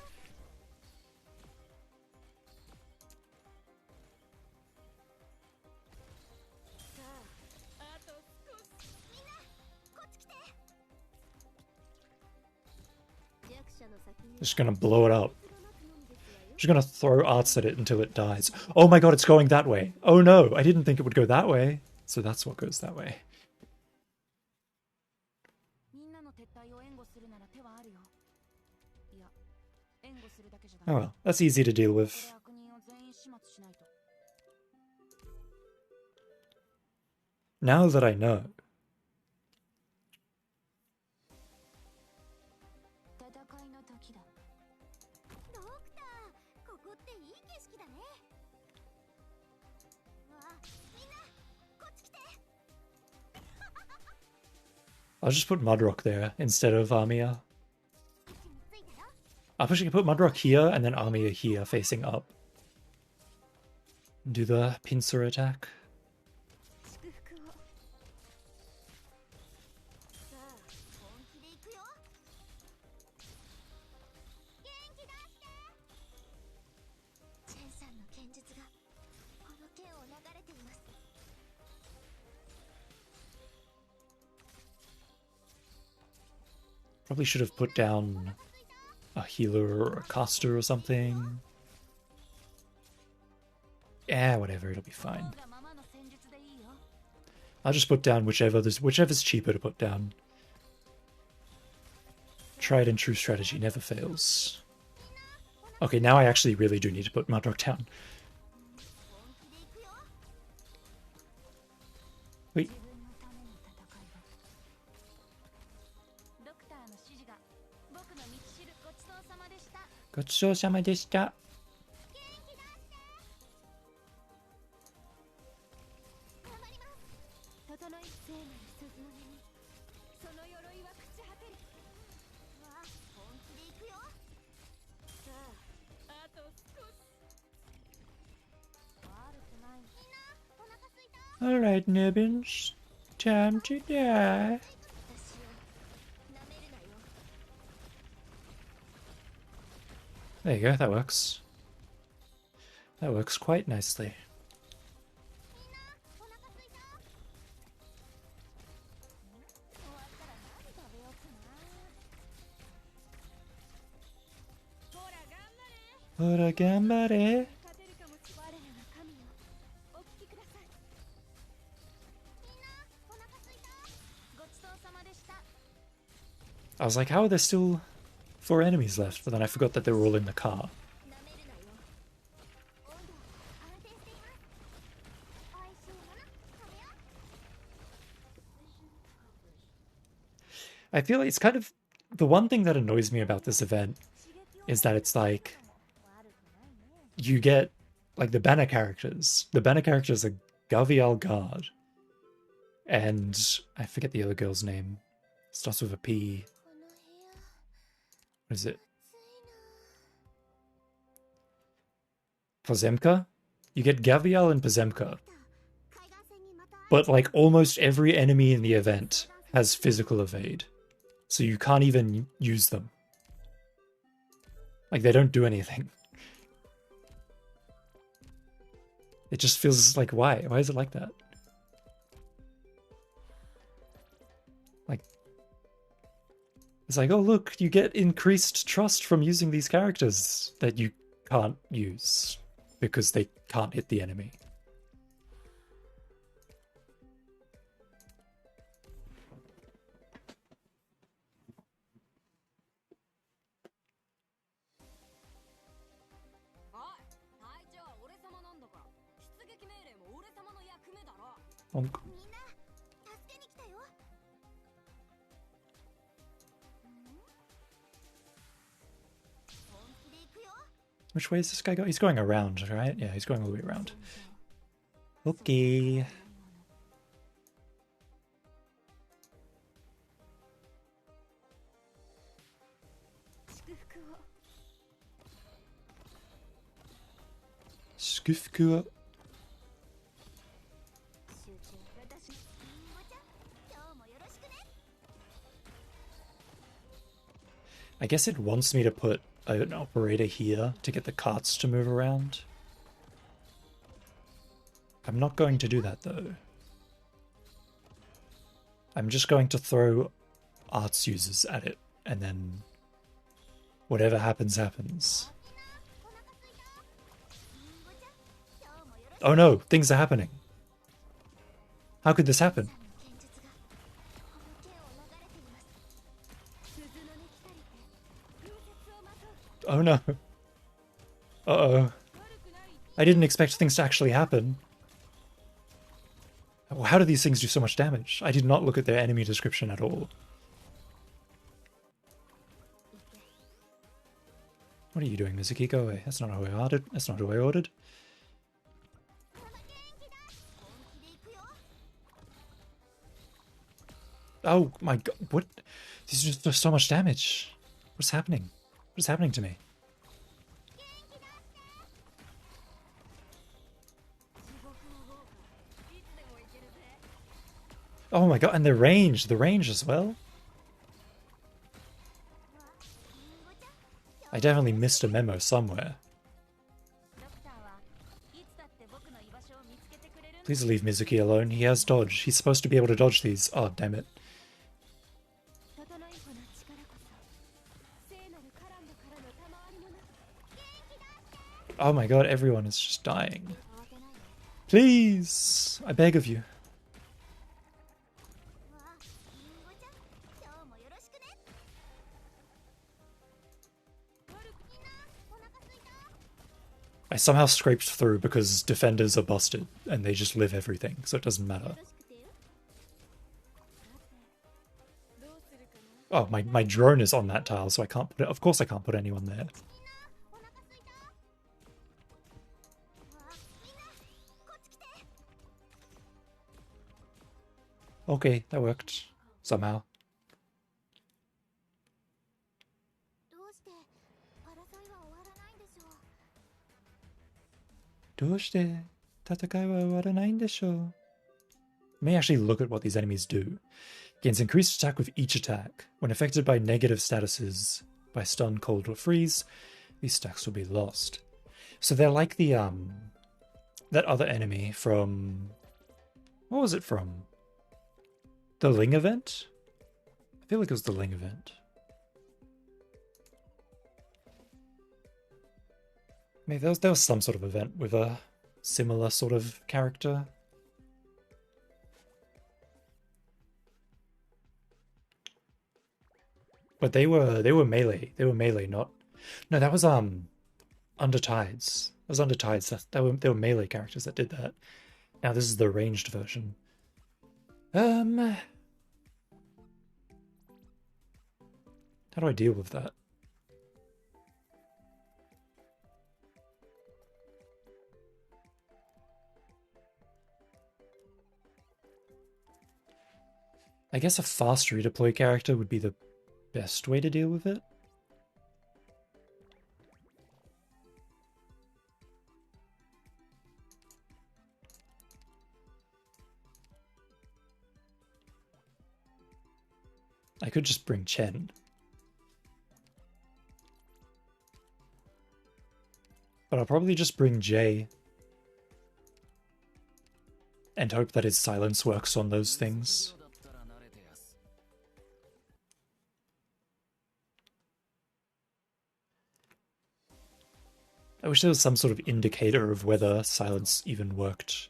Just gonna blow it up. Just gonna throw arts at it until it dies. Oh my god, it's going that way. Oh no, I didn't think it would go that way. So that's what goes that way. Oh well, that's easy to deal with. Now that I know. I'll just put Mudrock there instead of Armia. I wish I could put Mudrock here and then Armia here facing up. Do the pincer attack. Probably should have put down a healer or a caster or something. Yeah, whatever, it'll be fine. I'll just put down whichever's cheaper to put down. Tried and true strategy never fails. Okay, now I actually really do need to put Mudrock down. Wait. Gochishou-sama deshita. Alright, Nibbins. Time to die. There you go, that works. That works quite nicely. Ora gambare. I was like, how are there still 4 enemies left? But then I forgot that they were all in the car. I feel like it's kind of... The one thing that annoys me about this event is that it's like... You get, like, the banner characters. The banner characters are Gavial Guard. And... I forget the other girl's name. Starts with a P. What is it? Pozemka? You get Gavial and Pozemka. But like almost every enemy in the event has physical evade. So you can't even use them. Like they don't do anything. It just feels like, why? Why is it like that? Like, it's like, oh look, you get increased trust from using these characters that you can't use because they can't hit the enemy. Bonk. Which way is this guy going? He's going around, right? Yeah, he's going all the way around. Okay. Skufku. I guess it wants me to put an operator here to get the carts to move around. I'm not going to do that though. I'm just going to throw arts users at it and then whatever happens, happens. Oh no, things are happening. How could this happen? Oh no. Uh-oh. I didn't expect things to actually happen. How do these things do so much damage? I did not look at their enemy description at all. What are you doing, Mizuki? Go away. That's not who I ordered. That's not who I ordered. Oh my god, what? These are just so much damage. What's happening? What's happening to me? Oh my god, and the range as well? I definitely missed a memo somewhere. Please leave Mizuki alone. He has dodge. He's supposed to be able to dodge these. Oh, damn it. Oh my god, everyone is just dying. Please! I beg of you. I somehow scraped through because defenders are busted and they just live everything, so it doesn't matter. Oh, my drone is on that tile, so I can't put it. Of course I can't put anyone there. Okay, that worked. Somehow. May actually look at what these enemies do. Gains increased attack with each attack. When affected by negative statuses, by stun, cold, or freeze, these stacks will be lost. So they're like the that other enemy from, what was it from? The Ling event? I feel like it was the Ling event. Maybe there was some sort of event with a similar sort of character. But they were melee. They were melee, not. No, that was Under Tides. That was Under Tides. They were melee characters that did that. Now this is the ranged version. How do I deal with that? I guess a fast redeploy character would be the best way to deal with it. I could just bring Chen. But I'll probably just bring Jay. And hope that his silence works on those things. I wish there was some sort of indicator of whether silence even worked.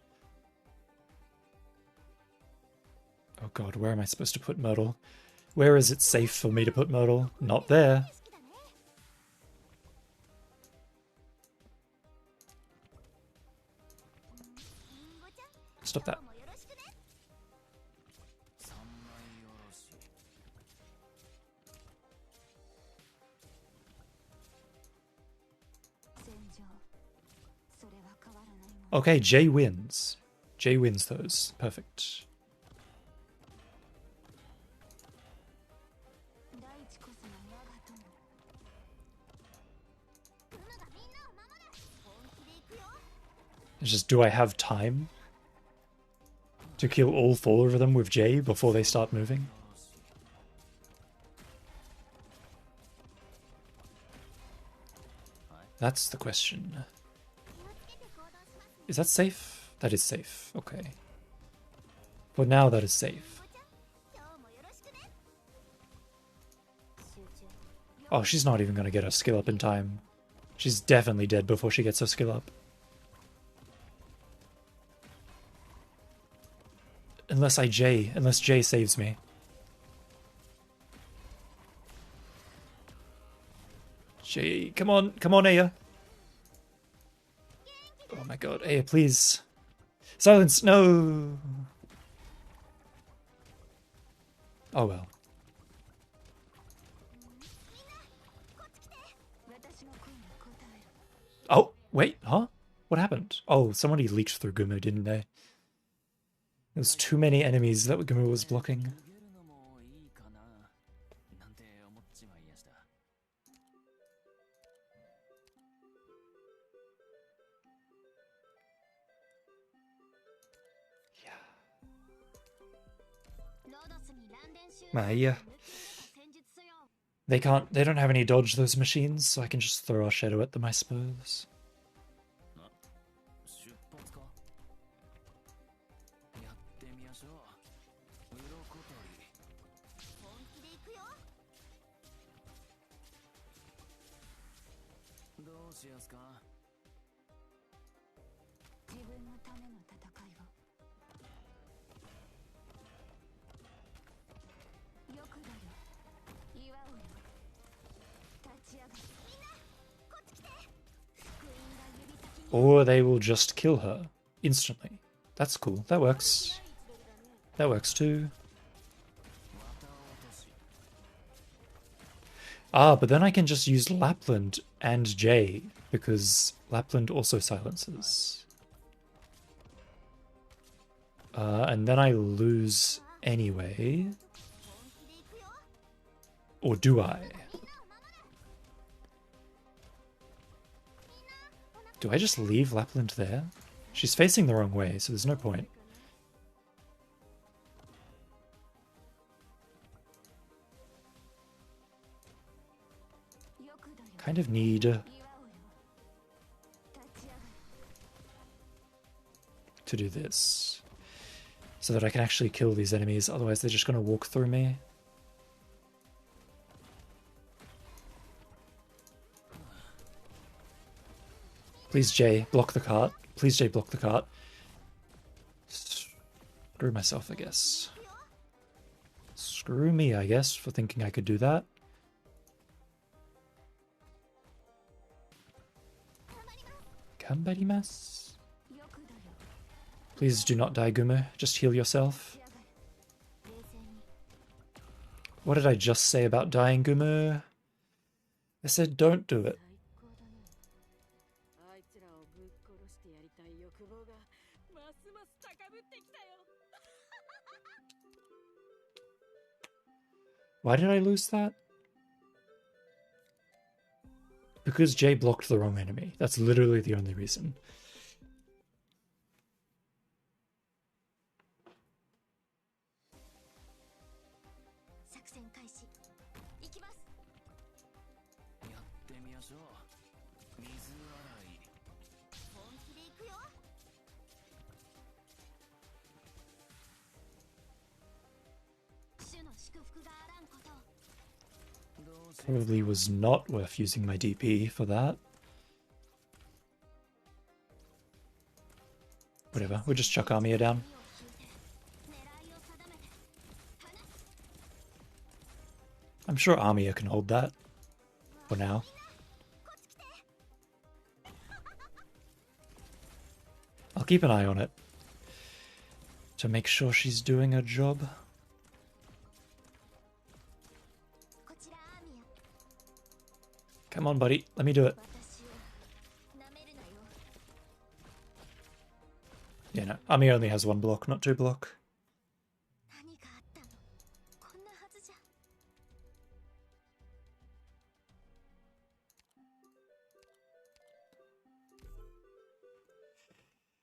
Oh god, where am I supposed to put Myrtle? Where is it safe for me to put Myrtle? Not there. Stop that. Okay, Jay wins. Jay wins those. Perfect. It's just, do I have time to kill all four of them with Jay before they start moving? That's the question. Is that safe? That is safe. Okay. For now, that is safe. Oh, she's not even going to get her skill up in time. She's definitely dead before she gets her skill up. Unless Jay saves me. Jay, come on, Aya. god. Hey, please. Silence! No! Oh well. Oh, wait, huh? What happened? Oh, somebody leaked through Gumu, didn't they? There was too many enemies that Gumu was blocking. Yeah. They don't have any dodge, those machines, so I can just throw our shadow at them, I suppose. Or they will just kill her instantly. That's cool. That works. That works too. Ah, but then I can just use Lapland and J, because Lapland also silences. And then I lose anyway. Or do I? Do I just leave Lapland there? She's facing the wrong way, so there's no point. Kind of need to do this so that I can actually kill these enemies, otherwise they're just going to walk through me. Please, Jay, block the cart. Please, Jay, block the cart. Screw myself, I guess. Screw me, I guess, for thinking I could do that. Gambarimasu. Please do not die, Gumu. Just heal yourself. What did I just say about dying, Gumu? I said don't do it. Why did I lose that? Because Jay blocked the wrong enemy. That's literally the only reason. Probably was not worth using my DP for that. Whatever, we'll just chuck Armia down. I'm sure Armia can hold that. For now. I'll keep an eye on it. To make sure she's doing her job. Come on, buddy. Let me do it. Yeah, no. Ami only has one block, not two block.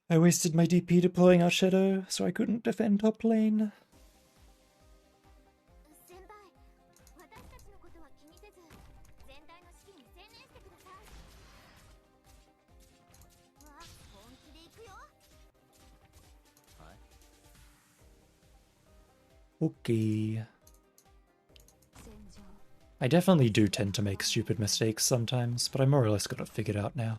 I wasted my DP deploying our shadow, so I couldn't defend top lane. Okay. I definitely do tend to make stupid mistakes sometimes, but I more or less got it figured out now.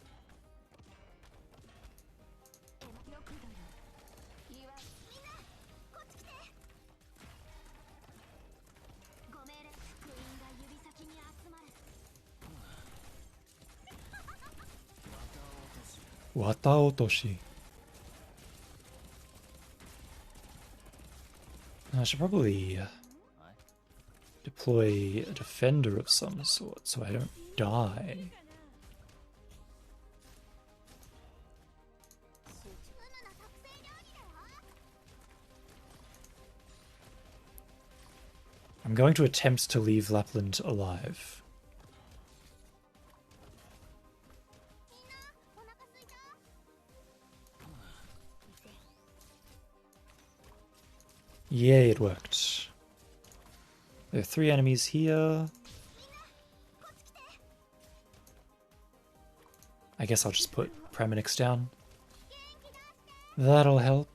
Wata otoshi. I should probably deploy a defender of some sort so I don't die. I'm going to attempt to leave Lapland alive. Yay, it worked. There are 3 enemies here. I guess I'll just put Praminix down. That'll help.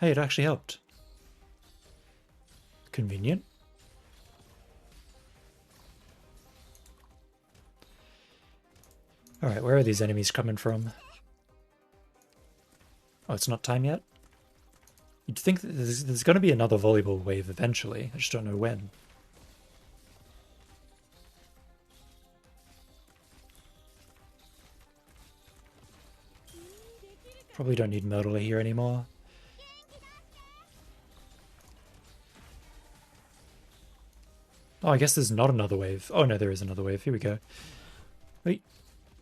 Hey, it actually helped. Convenient. Alright, where are these enemies coming from? Oh, it's not time yet? You'd think that there's going to be another volleyball wave eventually. I just don't know when. Probably don't need Myrtle here anymore. Oh, I guess there's not another wave. Oh no, there is another wave. Here we go. Wait.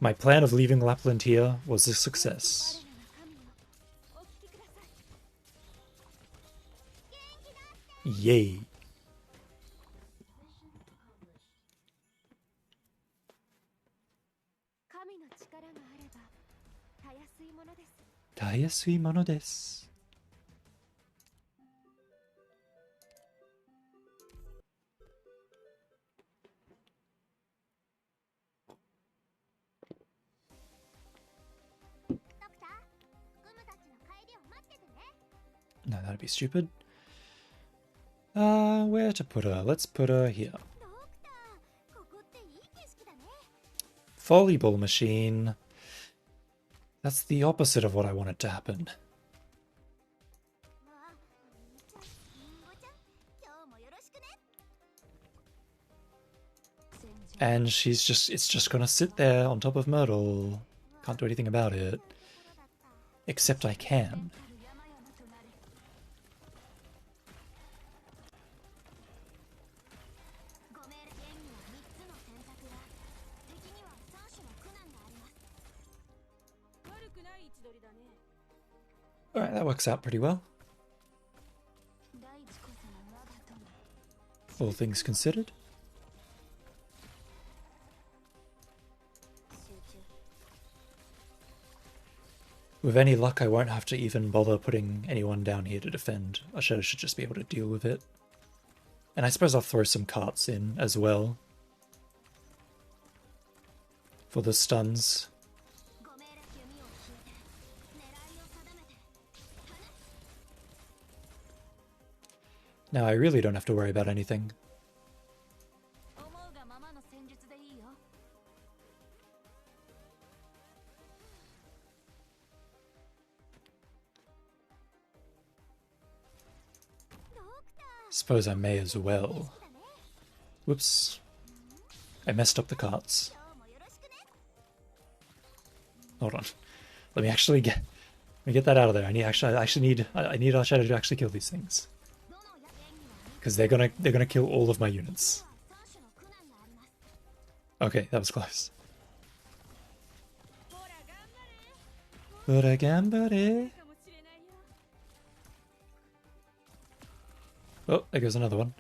My plan of leaving Lapland here was a success. Yay. Tayasui mono desu. No, that'd be stupid. Where to put her? Let's put her here. Volleyball machine. That's the opposite of what I wanted to happen. And it's just gonna sit there on top of Myrtle. Can't do anything about it. Except I can. Alright, that works out pretty well. All things considered. With any luck, I won't have to even bother putting anyone down here to defend. I should just be able to deal with it. And I suppose I'll throw some carts in as well. For the stuns. Now I really don't have to worry about anything. Suppose I may as well. Whoops. I messed up the carts. Hold on. Let me get that out of there. I need our shadow to actually kill these things. Because they're gonna kill all of my units. Okay, that was close. Uragambare. Oh, there goes another one.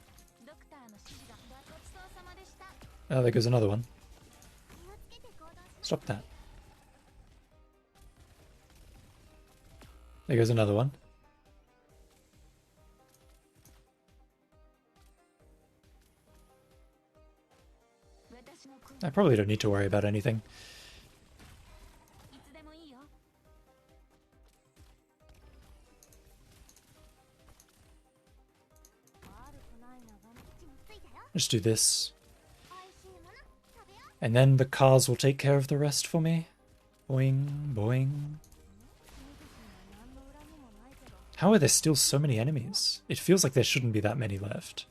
Oh, there goes another one. Stop that. There goes another one. I probably don't need to worry about anything. Just do this. And then the cars will take care of the rest for me. Boing, boing. How are there still so many enemies? It feels like there shouldn't be that many left.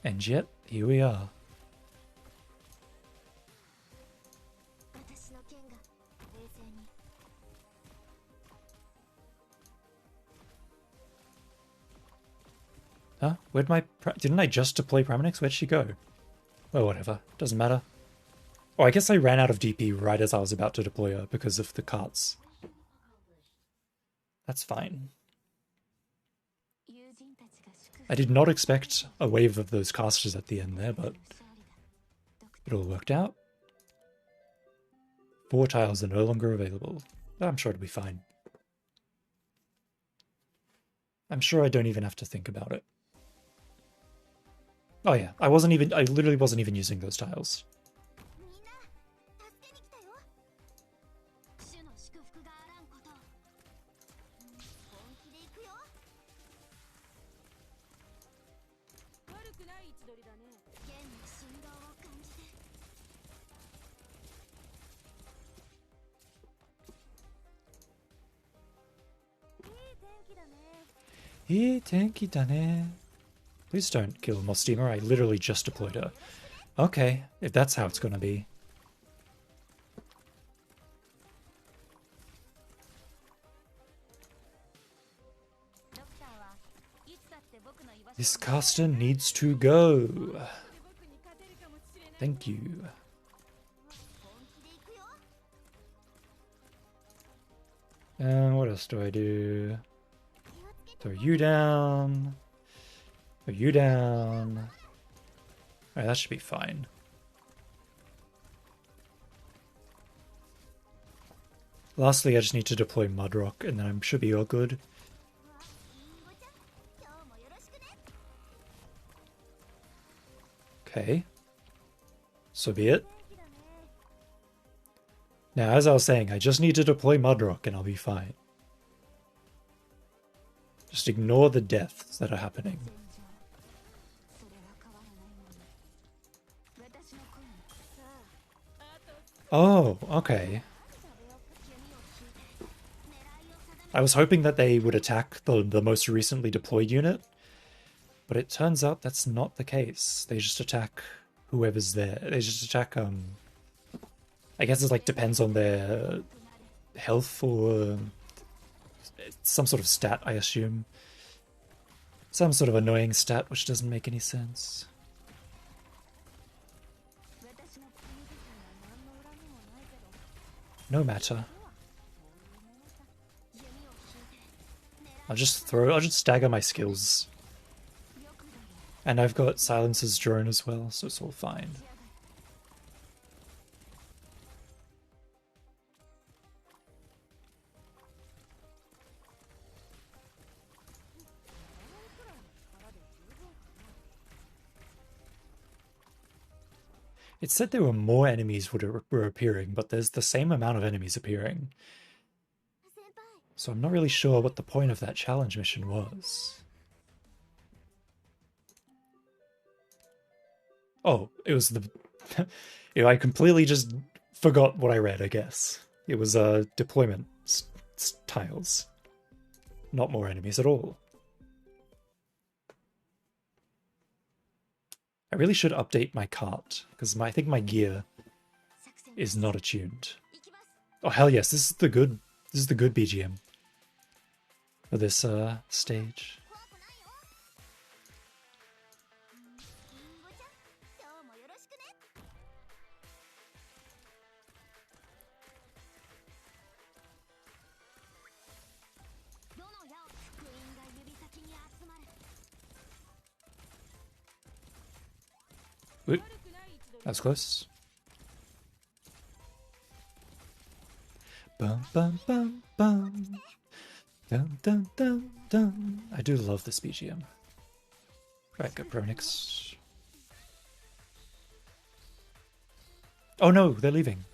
And yet, here we are. Huh? Where'd my... Didn't I just deploy Praminix? Where'd she go? Well, whatever. Doesn't matter. Oh, I guess I ran out of DP right as I was about to deploy her because of the carts. That's fine. I did not expect a wave of those casters at the end there, but it all worked out. 4 tiles are no longer available. I'm sure it'll be fine. I'm sure I don't even have to think about it. Oh yeah, I literally wasn't even using those tiles. Please don't kill Mostima, I literally just deployed her. Okay, if that's how it's gonna be. This caster needs to go. Thank you. And what else do I do? Throw you down. Throw you down. Alright, that should be fine. Lastly, I just need to deploy Mudrock and then I should be all good. Okay. So be it. Now, as I was saying, I just need to deploy Mudrock and I'll be fine. Just ignore the deaths that are happening. Oh, okay. I was hoping that they would attack the most recently deployed unit, but it turns out that's not the case. They just attack whoever's there. They just attack, I guess it like depends on their health or some sort of stat, I assume. Some sort of annoying stat which doesn't make any sense. No matter. I'll just stagger my skills. And I've got Silence's drone as well, so it's all fine. It said there were more enemies were appearing, but there's the same amount of enemies appearing. So I'm not really sure what the point of that challenge mission was. Oh, it was the... I completely just forgot what I read, I guess. It was deployment tiles. Not more enemies at all. I really should update my cart, because I think my gear is not attuned. Oh hell yes, this is the good BGM for this stage. Ooh, that was close. Bum bum bum bum. Dun dun dun dun. I do love this BGM. Right, got Praminix. Oh no, they're leaving.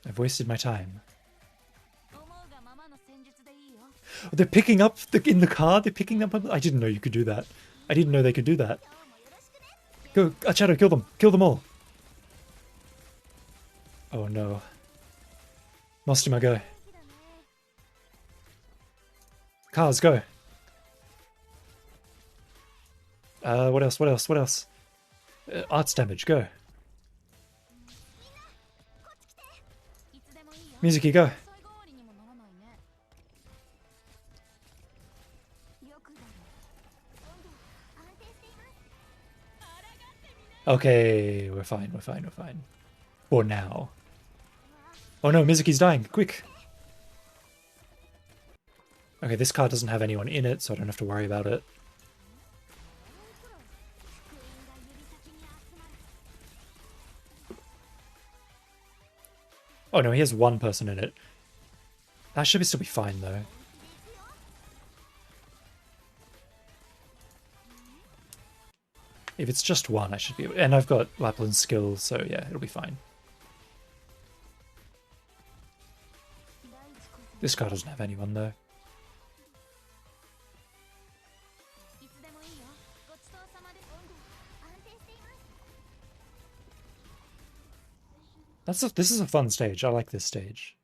I've wasted my time. Oh, they're picking up in the car. They're picking up. I didn't know you could do that. I didn't know they could do that. Go, Achado, kill them. Kill them all. Oh no. Nostima, go. Cars, go. What else? What else? What else? Arts damage, go. Musicy, go. Okay, we're fine, we're fine, we're fine. For now. Oh no, Mizuki's dying, quick! Okay, this card doesn't have anyone in it, so I don't have to worry about it. Oh no, he has one person in it. That should still be fine though. If it's just one, I should be able... And I've got Lapland's skill, so yeah, it'll be fine. This card doesn't have anyone though. This is a fun stage. I like this stage.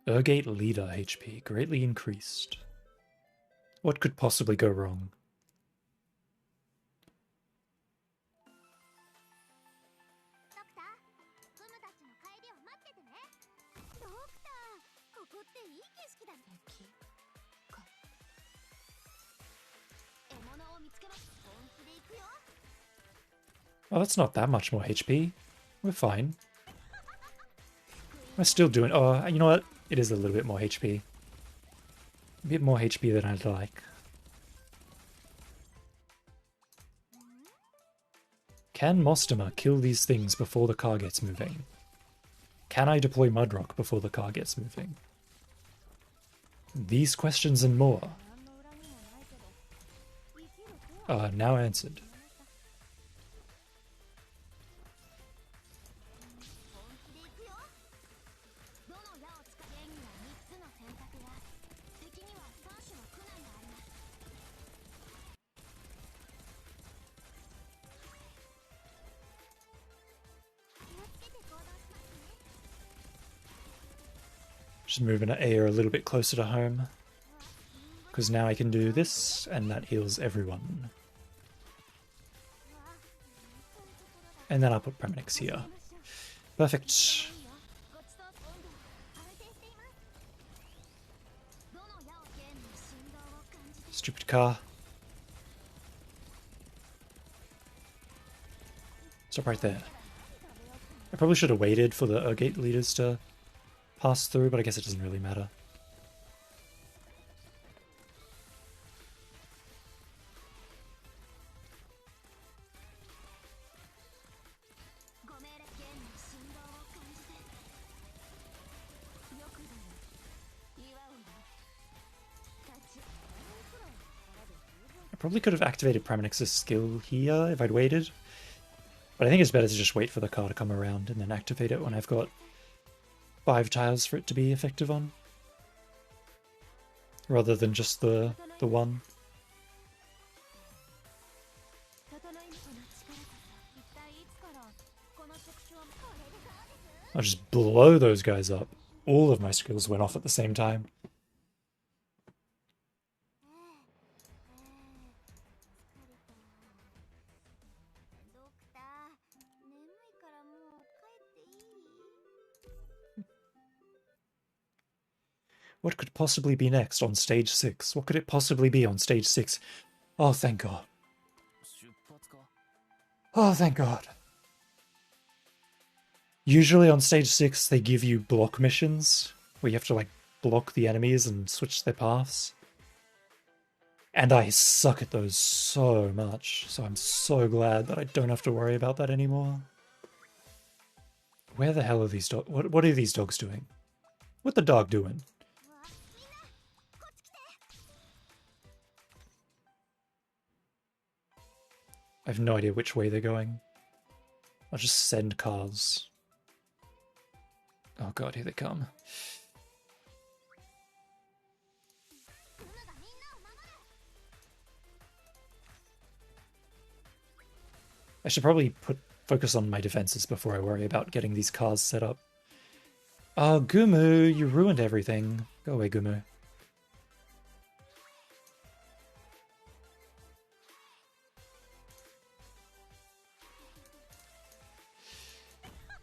Urgate leader HP greatly increased. What could possibly go wrong? Oh, that's not that much more HP. We're fine. We're still doing... Oh, you know what? It is a little bit more HP. A bit more HP than I'd like. Can Mostima kill these things before the car gets moving? Can I deploy Mudrock before the car gets moving? These questions and more are now answered. Just moving an air a little bit closer to home. Because now I can do this, and that heals everyone. And then I'll put Premnix here. Perfect. Stupid car. Stop right there. I probably should have waited for the Urgate leaders to pass through, but I guess it doesn't really matter. I probably could have activated Premnix's skill here if I'd waited. But I think it's better to just wait for the car to come around and then activate it when I've got 5 tiles for it to be effective on. Rather than just the one. I'll just blow those guys up. All of my skills went off at the same time. What could possibly be next on stage 6? What could it possibly be on stage 6? Oh, thank God. Oh, thank God. Usually on stage 6, they give you block missions, where you have to, like, block the enemies and switch their paths. And I suck at those so much, so I'm so glad that I don't have to worry about that anymore. Where the hell are these dogs? What are these dogs doing? What the dog doing? I have no idea which way they're going. I'll just send cars. Oh God, here they come. I should probably focus on my defenses before I worry about getting these cars set up. Oh, Gumu, you ruined everything. Go away, Gumu.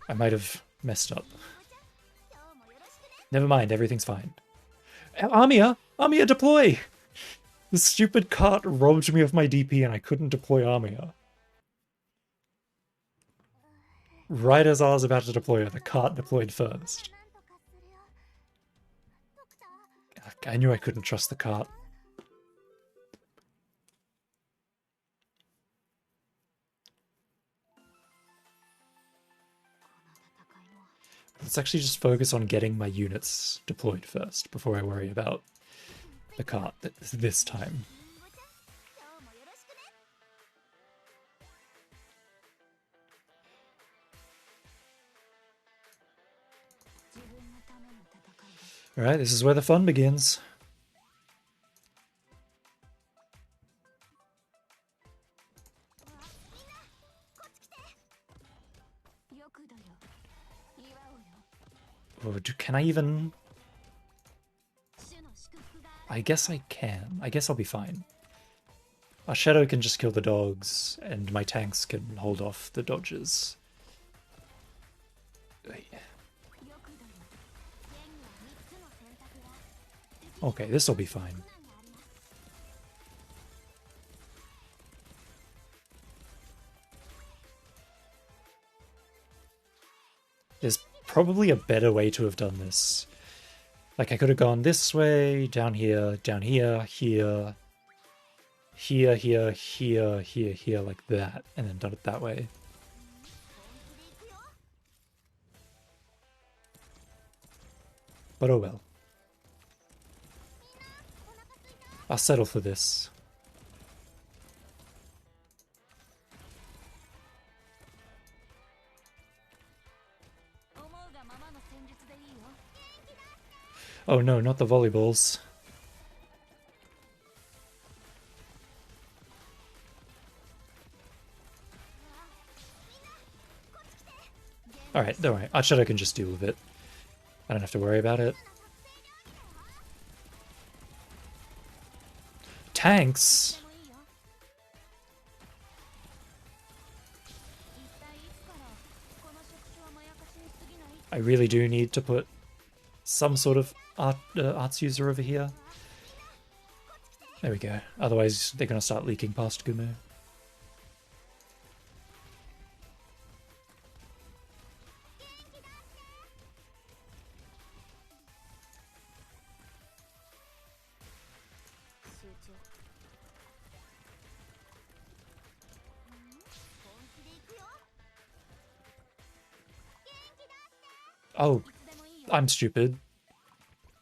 I might have messed up. Never mind, everything's fine. Armia! Armia, deploy! The stupid cart robbed me of my DP and I couldn't deploy Armia. Right as I was about to deploy her, the cart deployed first. I knew I couldn't trust the cart. Let's actually just focus on getting my units deployed first before I worry about the cart this time. Alright, this is where the fun begins. Oh, can I even... I guess I can. I guess I'll be fine. Our Shadow can just kill the dogs, and my tanks can hold off the dodges. Okay, this'll be fine. There's probably a better way to have done this. Like, I could have gone this way, down here, here, here, here, here, here, here, here, like that, and then done it that way. But oh well. I'll settle for this. Oh no, not the volleyballs. Alright, don't worry. Archetta can just deal with it. I don't have to worry about it. Tanks? I really do need to put some sort of arts user over here. There we go. Otherwise, they're going to start leaking past Gumu. Oh, I'm stupid.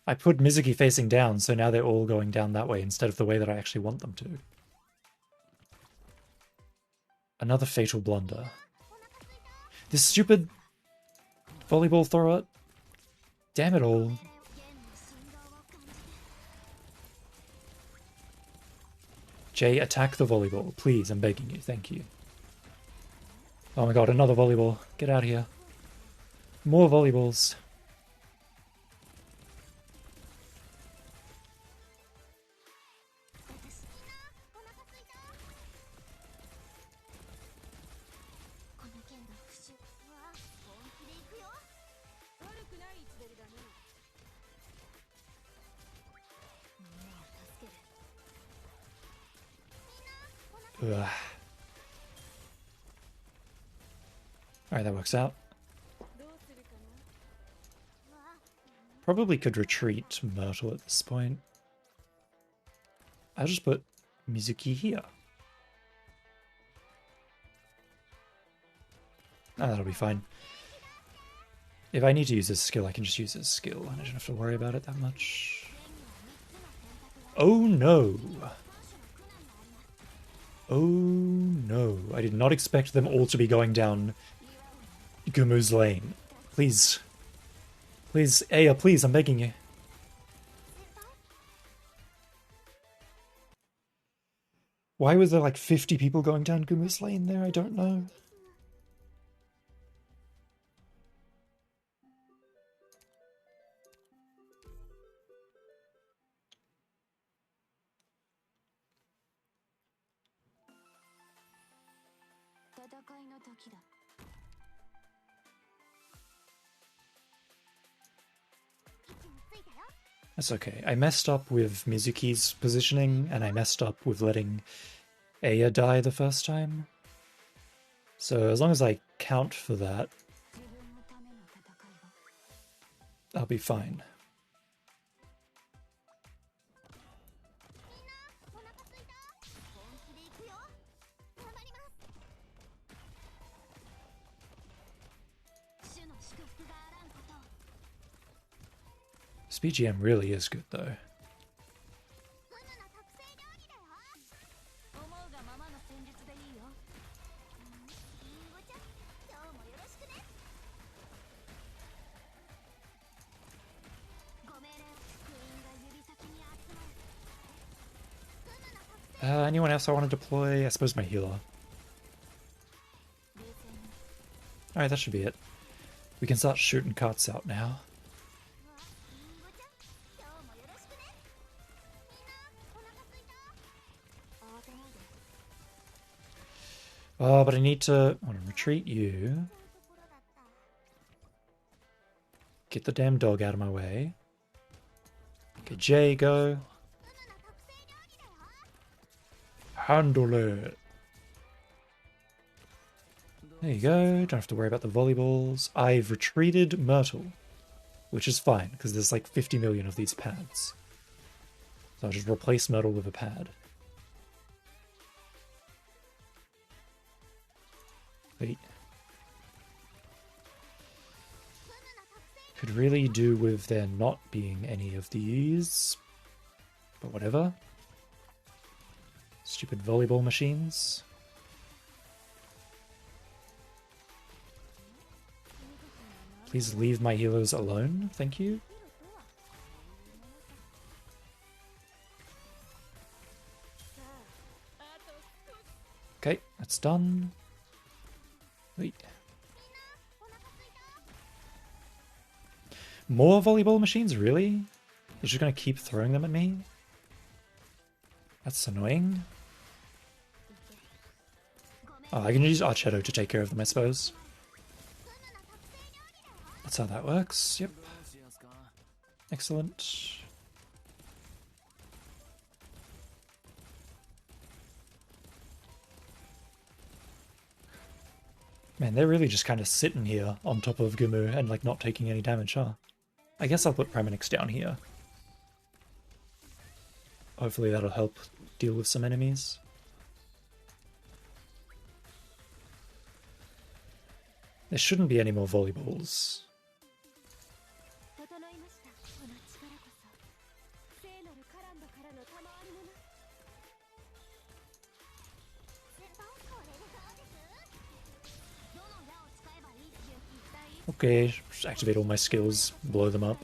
I put Mizuki facing down, so now they're all going down that way instead of the way that I actually want them to. Another fatal blunder. This stupid volleyball thrower. Damn it all. Jay, attack the volleyball. Please, I'm begging you. Thank you. Oh my god, another volleyball. Get out of here. More volleyballs. Ugh. Alright, that works out. Probably could retreat Myrtle at this point. I'll just put Mizuki here. Ah, that'll be fine. If I need to use this skill, I can just use this skill, and I don't have to worry about it that much. Oh no! Oh no. I did not expect them all to be going down Gumu's lane. Please. Please, Aya, please, I'm begging you. Why was there like 50 people going down Gumus Lane there? I don't know. That's okay. I messed up with Mizuki's positioning, and I messed up with letting Aya die the first time. So as long as I count for that, I'll be fine. This BGM really is good though. Anyone else I want to deploy? I suppose my healer. Alright, that should be it. We can start shooting carts out now. Oh, but I need to... I want to retreat you. Get the damn dog out of my way. Okay, Jay, go. Handle it. There you go. Don't have to worry about the volleyballs. I've retreated Myrtle, which is fine, because there's like 50 million of these pads. So I'll just replace Myrtle with a pad. Wait. Could really do with there not being any of these, but whatever. Stupid volleyball machines. Please leave my healers alone, thank you. Okay, that's done. Wait. More volleyball machines, really? You're just gonna keep throwing them at me? That's annoying. Oh, I can use Archetto to take care of them, I suppose. That's how that works, yep. Excellent. Man, they're really just kind of sitting here on top of Gumu and like not taking any damage, huh? I guess I'll put Premonix down here. Hopefully that'll help deal with some enemies. There shouldn't be any more volleyballs. Okay, just activate all my skills, blow them up.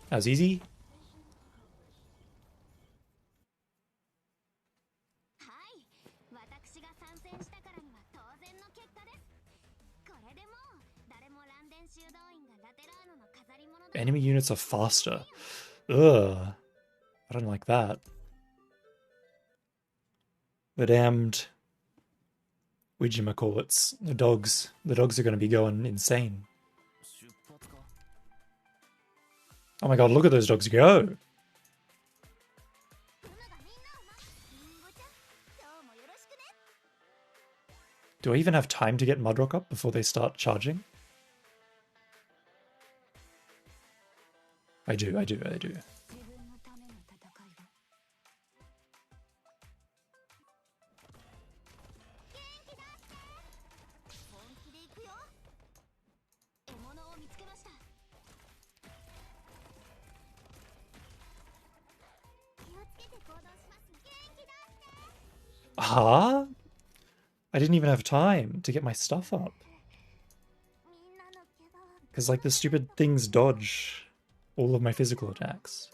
That was easy. Enemy units are faster. Ugh. I don't like that. The damned... whatchamacallits. The dogs. The dogs are going to be going insane. Oh my god, look at those dogs go! Do I even have time to get Mudrock up before they start charging? I do. Huh? I didn't even have time to get my stuff up. Because, like, the stupid things dodge all of my physical attacks.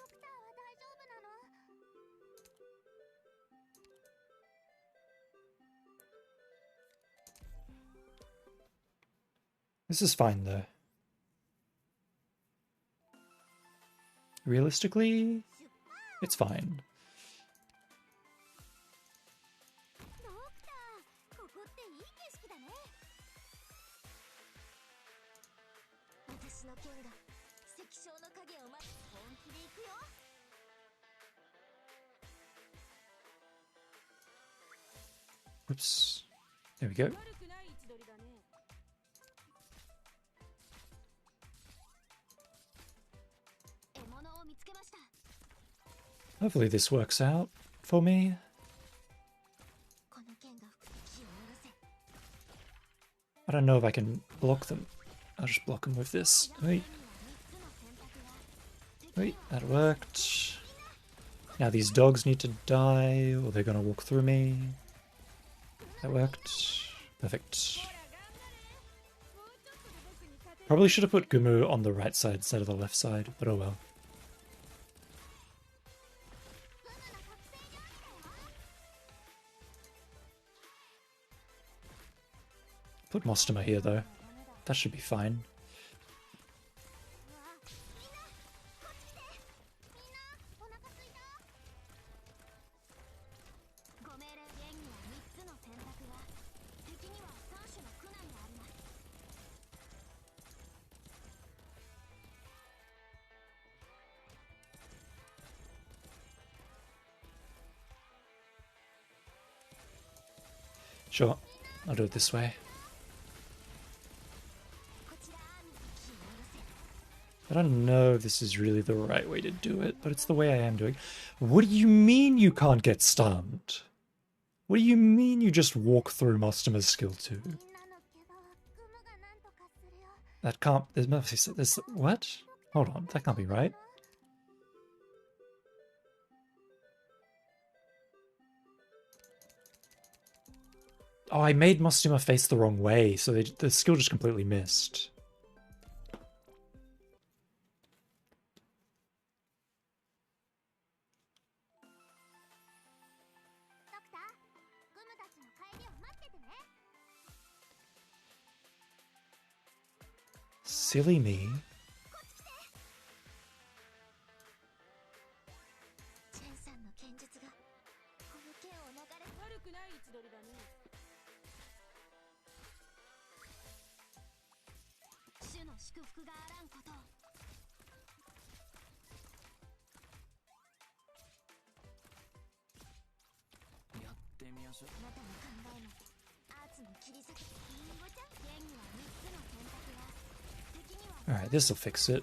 This is fine though. Realistically, it's fine. Oops. There we go. Hopefully this works out for me. I don't know if I can block them. I'll just block them with this. Wait. Wait, that worked. Now these dogs need to die, or they're gonna walk through me. That worked. Perfect. Probably should have put Gumu on the right side instead of the left side, but oh well. Put Mostoma here though. That should be fine. Sure, I'll do it this way. I don't know if this is really the right way to do it, but it's the way I am doing. What do you mean you can't get stunned? What do you mean you just walk through Mostoma's skill 2? That can't... There's... What? Hold on, that can't be right. Oh, I made Mostoma face the wrong way, so the skill just completely missed. Silly me. Alright, this'll fix it.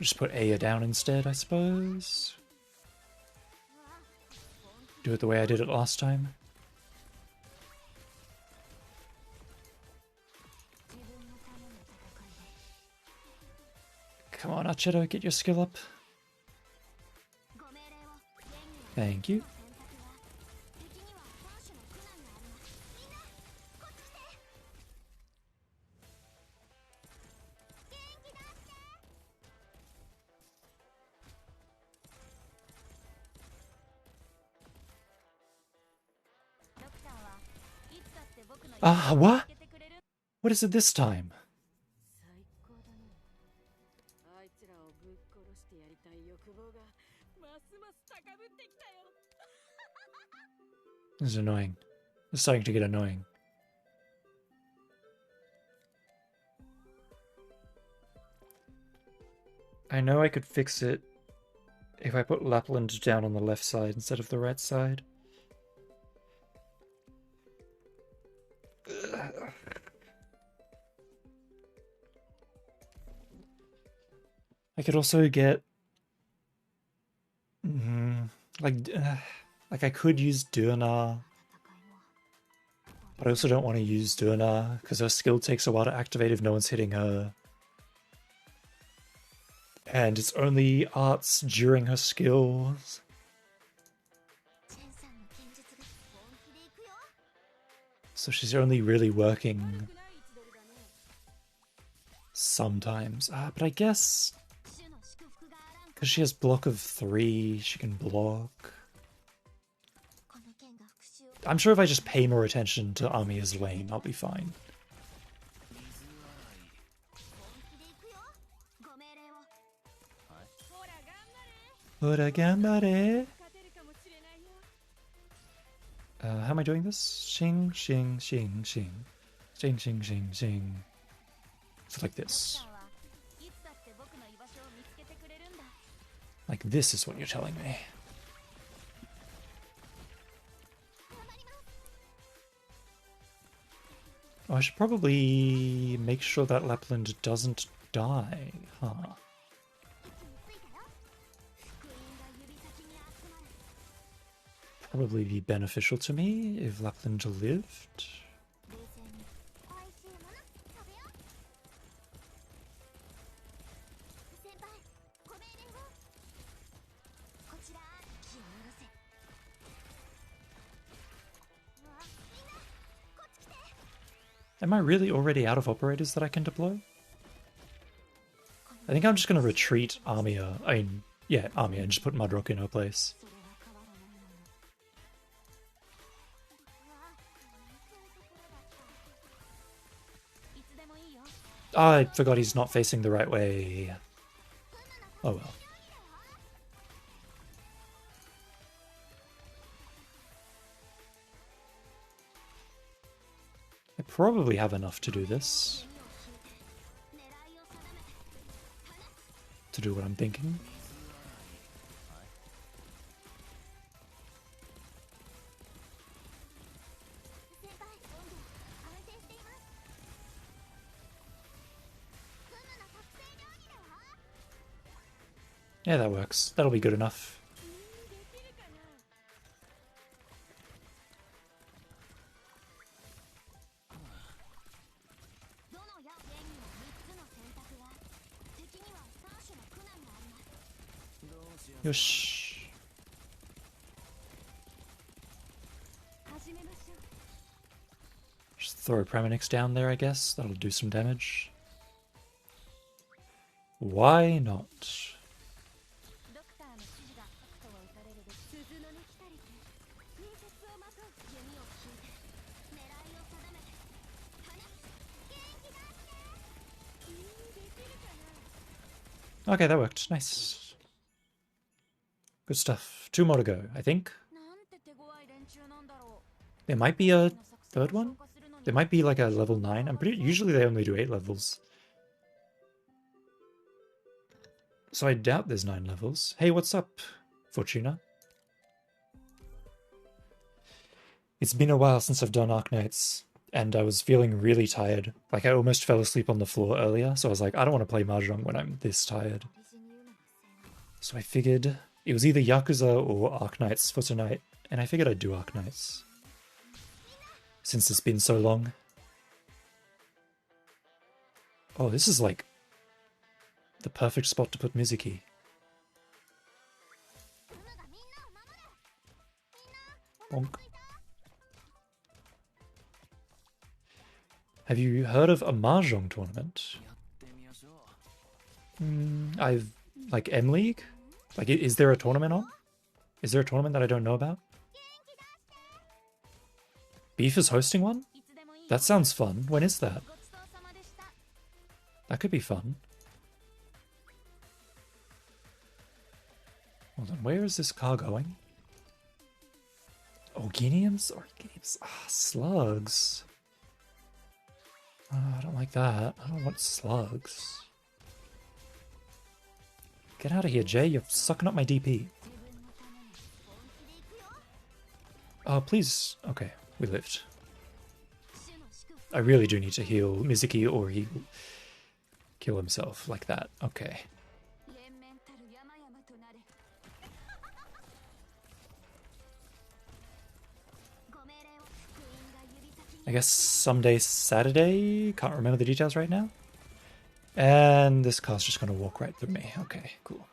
Just put Aya down instead, I suppose. Do it the way I did it last time. Come on, Achedo, get your skill up. Thank you. Ah, what? What is it this time? This is annoying. It's starting to get annoying. I know I could fix it if I put Lapland down on the left side instead of the right side. I could also get... Like I could use Durna, but I also don't want to use Durna because her skill takes a while to activate if no one's hitting her. And it's only arts during her skills. So she's only really working sometimes. But I guess Because she has block of 3, she can block. I'm sure if I just pay more attention to Amiya's lane, I'll be fine. How am I doing this? Shing, shing, shing, shing. Shing, shing, shing, shing. So like this. Like this is what you're telling me. Oh, I should probably make sure that Lapland doesn't die, huh? Probably be beneficial to me if Lapland lived. Am I really already out of operators that I can deploy? I think I'm just going to retreat Armia. Armia and just put Mudrock in her place. Oh, I forgot he's not facing the right way. Oh well. I probably have enough to do this. To do what I'm thinking. Yeah, that works. That'll be good enough. Yosh. Just throw a Premonix down there, I guess. That'll do some damage. Why not? Okay, that worked. Nice. Good stuff. 2 more to go, I think. There might be a third one? There might be like a level 9. I'm pretty usually they only do 8 levels. So I doubt there's 9 levels. Hey, what's up, Fortuna? It's been a while since I've done Arknights, and I was feeling really tired. Like, I almost fell asleep on the floor earlier, so I was like, I don't want to play Mahjong when I'm this tired. So I figured it was either Yakuza or Arknights for tonight, and I figured I'd do Arknights. Since it's been so long. Oh, this is like the perfect spot to put Mizuki. Bonk. Have you heard of a Mahjong tournament? Like M-League? Like, is there a tournament on? Is there a tournament that I don't know about? Beef is hosting one? That sounds fun. When is that? That could be fun. Hold on, where is this car going? Organiums? Organiums? Ah, slugs. Oh, I don't like that. I don't want slugs. Get out of here, Jay. You're sucking up my DP. Oh, please. Okay, we lived. I really do need to heal Mizuki or he will kill himself like that. Okay. I guess someday Saturday? Can't remember the details right now. And this car's just going to walk right through me. Okay, cool.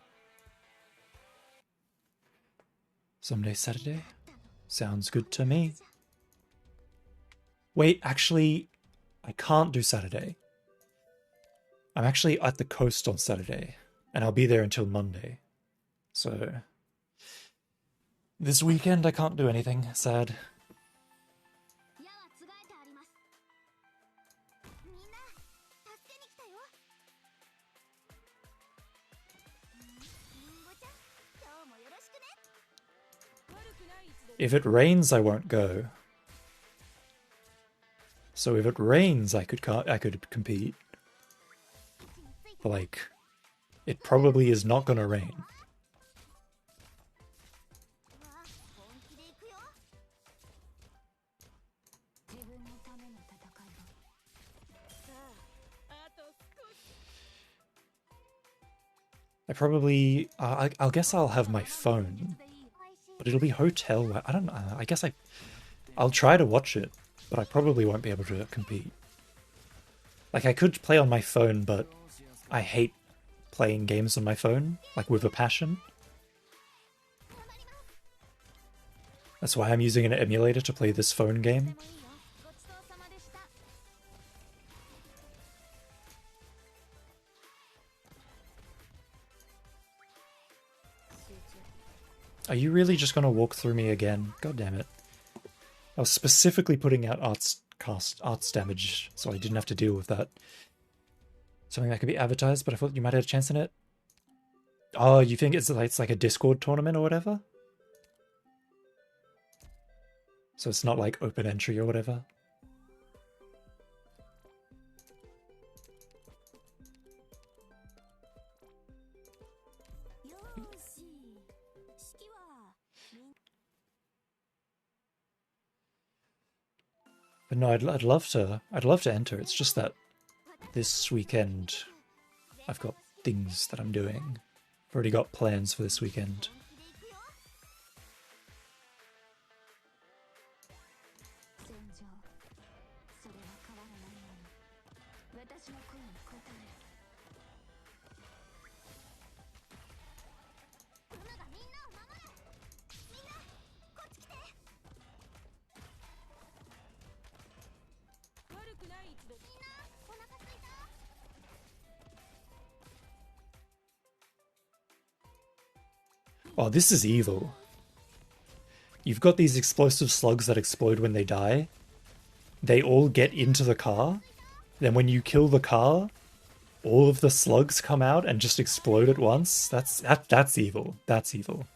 Someday Saturday? Sounds good to me. Wait, actually, I can't do Saturday. I'm actually at the coast on Saturday, and I'll be there until Monday. So this weekend I can't do anything. Sad. If it rains, I won't go. So if it rains, I could compete. But like, it probably is not gonna rain. I probably, I'll guess I'll have my phone, but it'll be hotel. I don't know. I guess I'll try to watch it, but I probably won't be able to compete. Like, I could play on my phone, but I hate playing games on my phone, like with a passion. That's why I'm using an emulator to play this phone game. Are you really just gonna walk through me again? God damn it. I was specifically putting out arts damage, so I didn't have to deal with that. Something that could be advertised, but I thought you might have a chance in it. Oh, you think it's like a Discord tournament or whatever? So it's not like open entry or whatever? But no, I'd love to enter. It's just that this weekend I've got things that I'm doing. I've already got plans for this weekend. Oh, this is evil. You've got these explosive slugs that explode when they die. They all get into the car. Then when you kill the car, all of the slugs come out and just explode at once. That's evil. That's evil.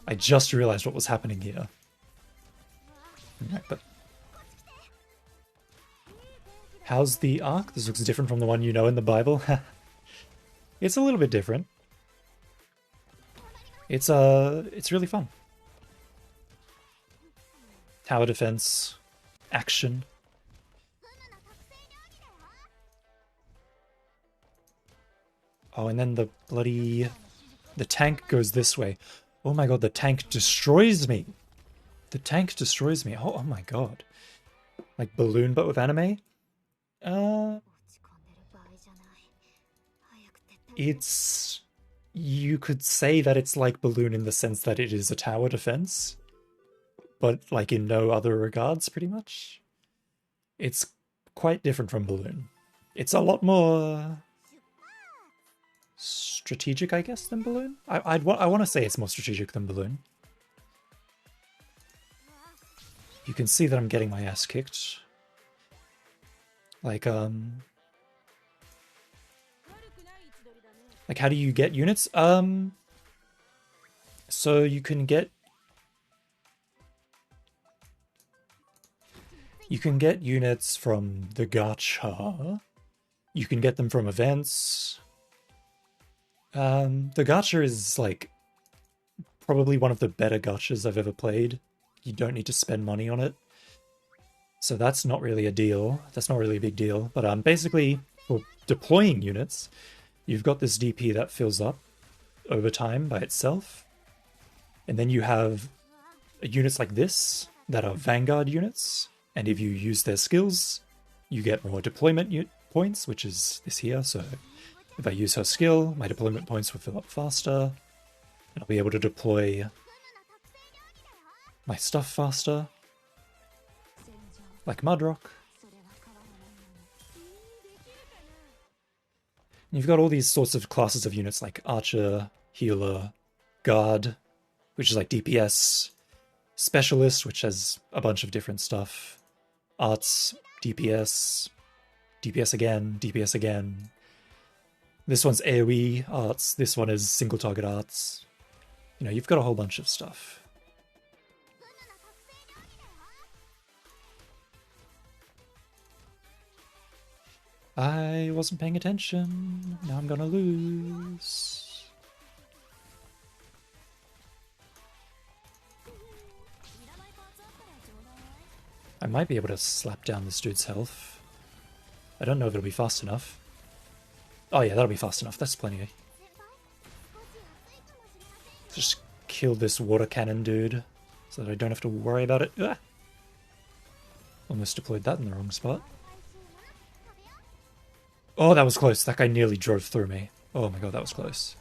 I just realized what was happening here. Right, but how's the Ark? This looks different from the one you know in the Bible. It's a little bit different. It's really fun. Tower defense, action. Oh, and then the tank goes this way. Oh my god, the tank destroys me. The tank destroys me. Oh my god. Like Balloon but with anime? It's... You could say that it's like Balloon in the sense that it is a tower defense, but like in no other regards, pretty much. It's quite different from Balloon. It's a lot more strategic, I guess, than Balloon. I want to say it's more strategic than Balloon. You can see that I'm getting my ass kicked. Like how do you get units? So you can get units from the gacha. You can get them from events. The gacha is like probably one of the better gachas I've ever played. You don't need to spend money on it. So that's not really a deal. That's not really a big deal. But basically for deploying units, you've got this DP that fills up over time by itself. And then you have units like this that are Vanguard units. And if you use their skills, you get more deployment points, which is this here. So if I use her skill, my deployment points will fill up faster. And I'll be able to deploy my stuff faster. Like Mudrock. You've got all these sorts of classes of units like Archer, healer, guard, which is like DPS, specialist, which has a bunch of different stuff, arts, DPS, DPS again, DPS again. This one's AoE arts, this one is single target arts. You know, you've got a whole bunch of stuff. I wasn't paying attention. Now I'm gonna lose. I might be able to slap down this dude's health. I don't know if it'll be fast enough. Oh yeah, that'll be fast enough. That's plenty. Just kill this water cannon dude so that I don't have to worry about it. Ah! Almost deployed that in the wrong spot. Oh, that was close. That guy nearly drove through me. Oh my god, that was close.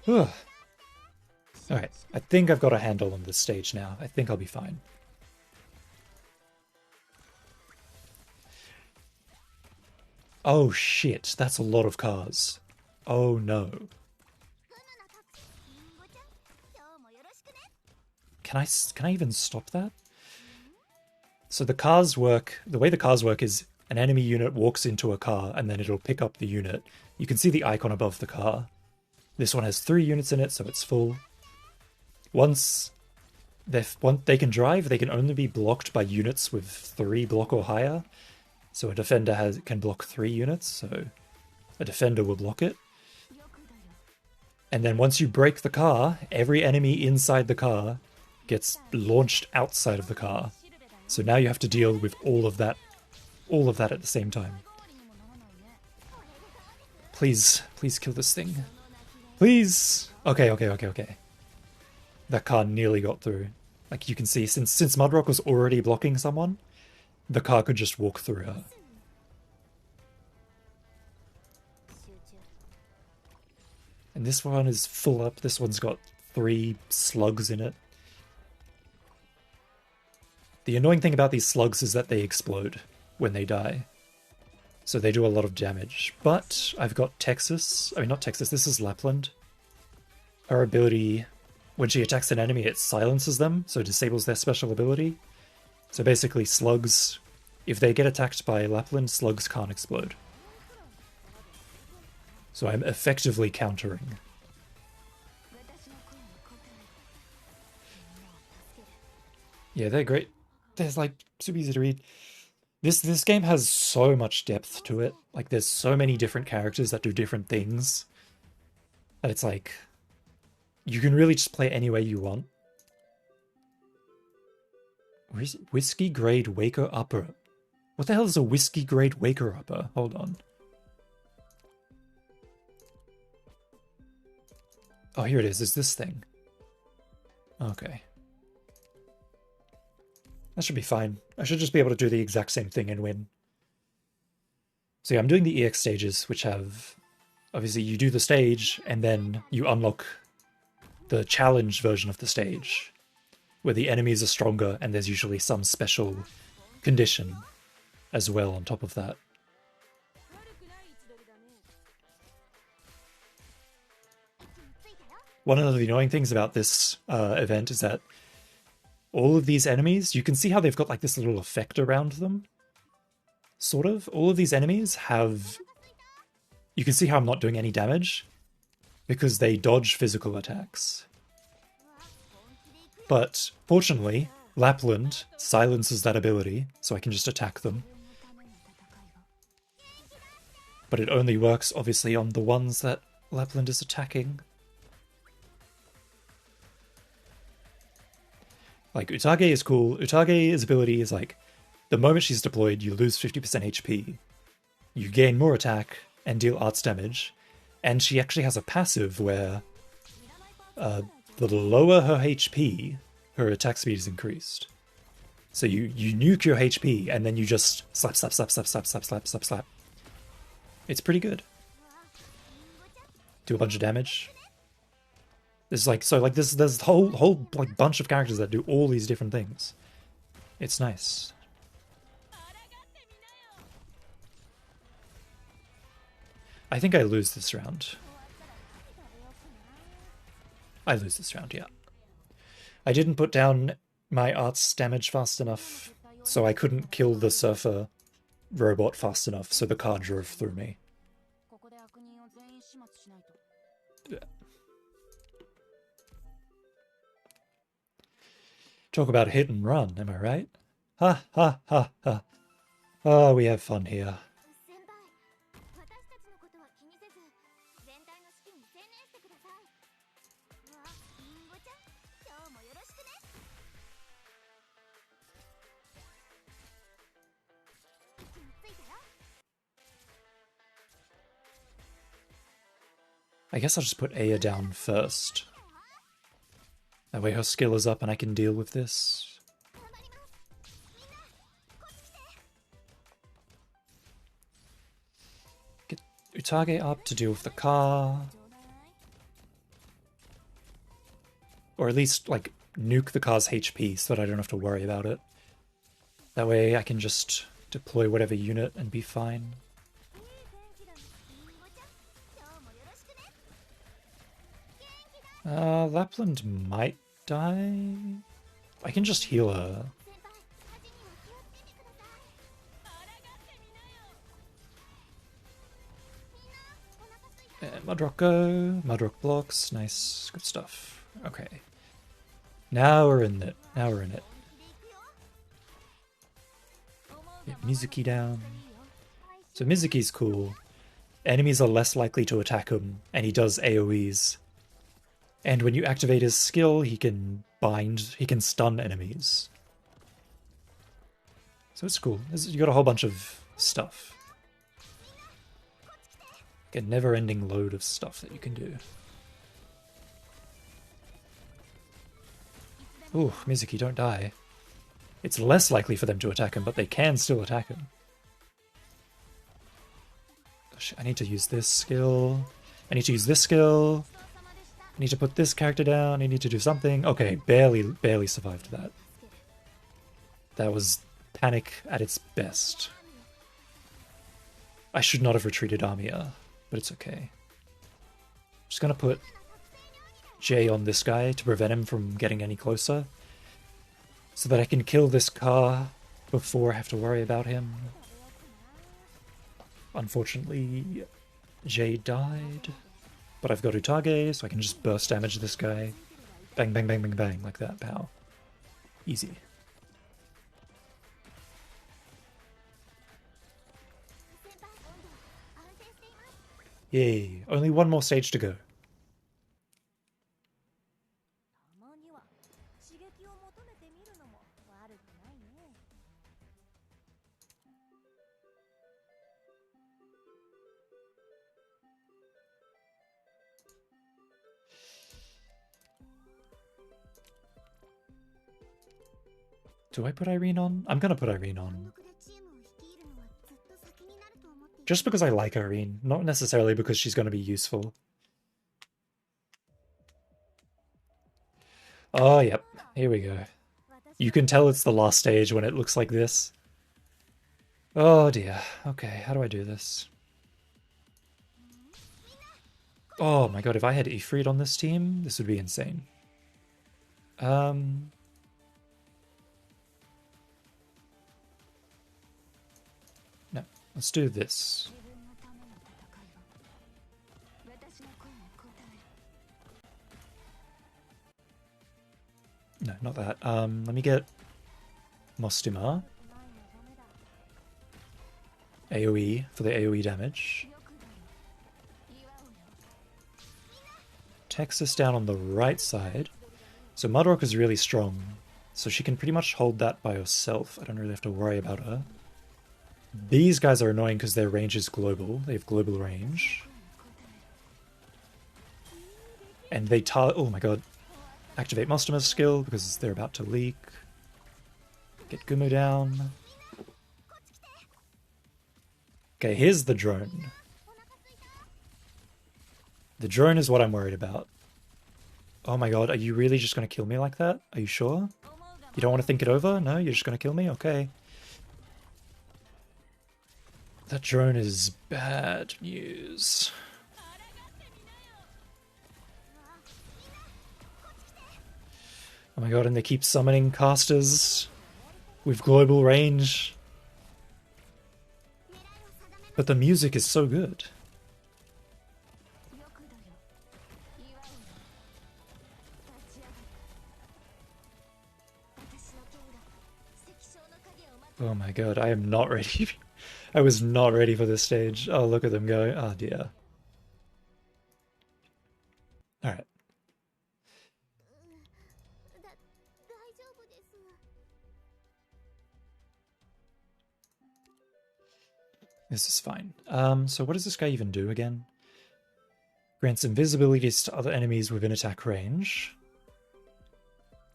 Alright, I think I've got a handle on this stage now. I think I'll be fine. Oh shit, that's a lot of cars. Oh no. Can I even stop that? So the cars work, the way the cars work is an enemy unit walks into a car and then it'll pick up the unit. You can see the icon above the car. This one has 3 units in it, so it's full. Once they can drive, they can only be blocked by units with 3 block or higher. So a defender can block 3 units, so a defender will block it. And then once you break the car, every enemy inside the car gets launched outside of the car. So now you have to deal with all of that at the same time. Please kill this thing. Please! Okay. That car nearly got through. Like you can see, since Mudrock was already blocking someone, the car could just walk through her. And this one is full up. This one's got 3 slugs in it. The annoying thing about these slugs is that they explode when they die. So they do a lot of damage. But I've got Texas. I mean, not Texas, this is Lapland. Her ability, when she attacks an enemy, it silences them, so it disables their special ability. So basically, slugs, if they get attacked by Lapland, slugs can't explode. So I'm effectively countering. Yeah, they're great. There's like super easy to read. This game has so much depth to it. Like there's so many different characters that do different things. That it's like you can really just play any way you want. Where is it? Whiskey grade Waker Upper. What the hell is a whiskey grade Waker Upper? Hold on. Oh, here it is. Is this thing? Okay. That should be fine. I should just be able to do the exact same thing and win. So yeah, I'm doing the EX stages, which have... Obviously, you do the stage, and then you unlock the challenge version of the stage, where the enemies are stronger, and there's usually some special condition as well on top of that. One of the annoying things about this event is that all of these enemies, you can see how they've got like this little effect around them. Sort of. All of these enemies have... You can see how I'm not doing any damage, because they dodge physical attacks. But fortunately, Lapland silences that ability, so I can just attack them. But it only works, obviously, on the ones that Lapland is attacking. Like, Utage is cool. Utage's ability is like, the moment she's deployed, you lose 50% HP. You gain more attack and deal arts damage. And she actually has a passive where the lower her HP, her attack speed is increased. So you nuke your HP and then you just slap. It's pretty good. Do a bunch of damage. There's like, so like there's a whole like bunch of characters that do all these different things. It's nice. I think I lose this round. I lose this round, yeah. I didn't put down my arts damage fast enough, so I couldn't kill the surfer robot fast enough, so the car drove through me. Talk about hit and run, am I right? Ha ha ha ha. Oh, we have fun here. I guess I'll just put Aya down first. That way her skill is up and I can deal with this. Get Utage up to deal with the car. Or at least, like, nuke the car's HP so that I don't have to worry about it. That way I can just deploy whatever unit and be fine. Lapland might die. I can just heal her. And Mudrock go. Mudrock blocks. Nice. Good stuff. Okay. Now we're in it. Now we're in it. Get Mizuki down. So Mizuki's cool. Enemies are less likely to attack him, and he does AoEs. And when you activate his skill, he can bind, he can stun enemies. So it's cool. You got a whole bunch of stuff. Like a never-ending load of stuff that you can do. Ooh, Mizuki, don't die. It's less likely for them to attack him, but they can still attack him. Gosh, I need to use this skill. I need to use this skill. I need to put this character down. I need to do something. Okay, barely survived that. That was panic at its best. I should not have retreated Amiya, but it's okay. Just gonna put J on this guy to prevent him from getting any closer, so that I can kill this car before I have to worry about him. Unfortunately, J died. But I've got Utage, so I can just burst damage this guy. Bang, bang, bang, bang, bang, like that, pow. Easy. Yay, only one more stage to go. Do I put Irene on? I'm gonna put Irene on. Just because I like Irene, not necessarily because she's gonna be useful. Oh, yep. Here we go. You can tell it's the last stage when it looks like this. Oh dear. Okay, how do I do this? Oh my god, if I had Ifrit on this team, this would be insane. No, let's do this. No, not that. Let me get Mostima. AoE for the AoE damage. Texas down on the right side. So Mudrock is really strong, so she can pretty much hold that by herself. I don't really have to worry about her. These guys are annoying because their range is global. They have global range. And they oh my god. Activate Mostima's skill because they're about to leak. Get Gumu down. Okay, here's the drone. The drone is what I'm worried about. Oh my god, are you really just going to kill me like that? Are you sure? You don't want to think it over? No, you're just going to kill me? Okay. That drone is bad news. Oh my god, and they keep summoning casters with global range. But the music is so good. Oh my god, I am not ready. I was not ready for this stage. Oh, look at them go. Oh dear. Alright. This is fine. So what does this guy even do again? Grants invisibilities to other enemies within attack range.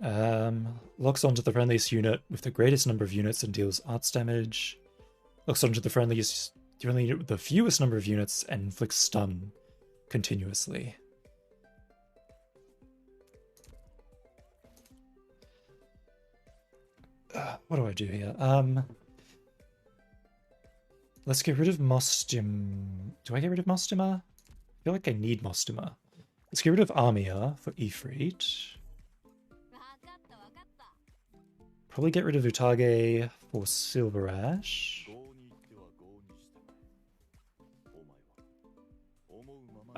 Locks onto the friendliest unit with the greatest number of units and deals arts damage. Locks onto the friendliest unit with the fewest number of units and inflicts stun continuously. What do I do here? Let's get rid of Mostim. Do I get rid of Mostima? I feel like I need Mostima. Let's get rid of Armia for Ifrit. Probably get rid of Utage for Silver Ash.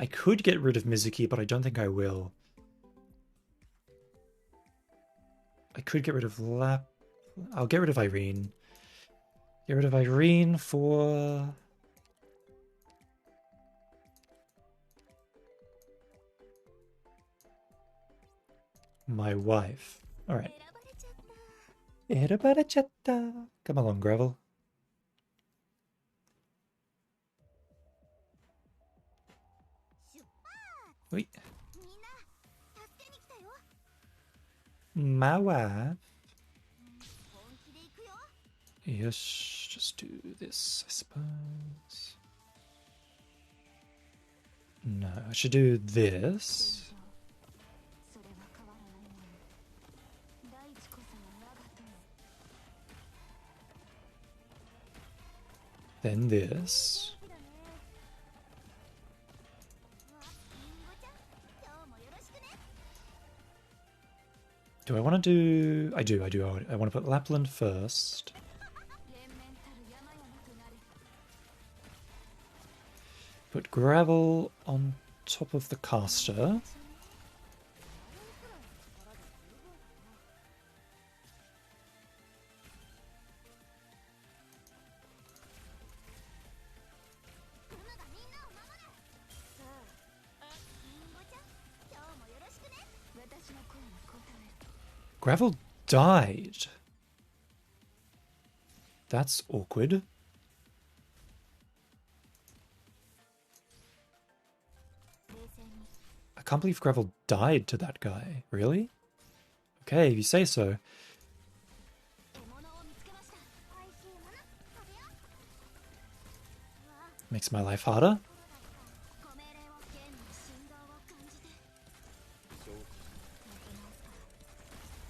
I could get rid of Mizuki, but I don't think I will. I could get rid of I'll get rid of Irene. Get rid of Irene for... my wife. Alright. Come along, Gravel. Wait. My wife. Yes, just do this, I suppose. No, I should do this. Then this. Do I want to do... I do. I want to put Lapland first. Put Gravel on top of the caster. Gravel died. That's awkward. I can't believe Gravel died to that guy. Really? Okay, if you say so. Makes my life harder.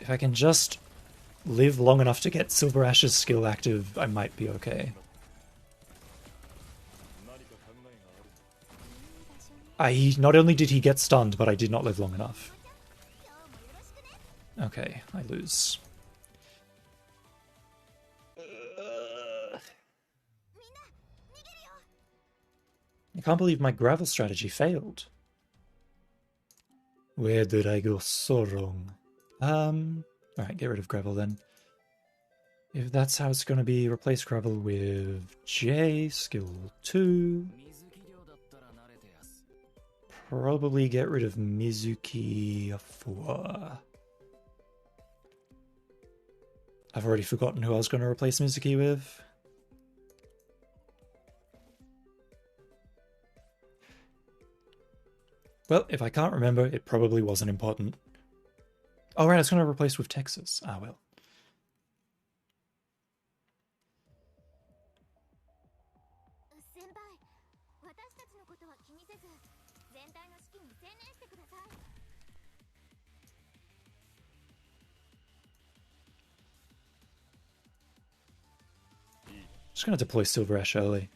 If I can just live long enough to get Silver Ash's skill active, I might be okay. Not only did he get stunned, but I did not live long enough. Okay, I lose. I can't believe my Gravel strategy failed. Where did I go so wrong? Alright, get rid of Gravel then. If that's how it's going to be, replace Gravel with J, skill 2. Probably get rid of Mizuki for... I've already forgotten who I was going to replace Mizuki with. Well, if I can't remember, it probably wasn't important. Oh right, I was going to replace with Texas. Ah well. Just going to deploy Silver Ash early.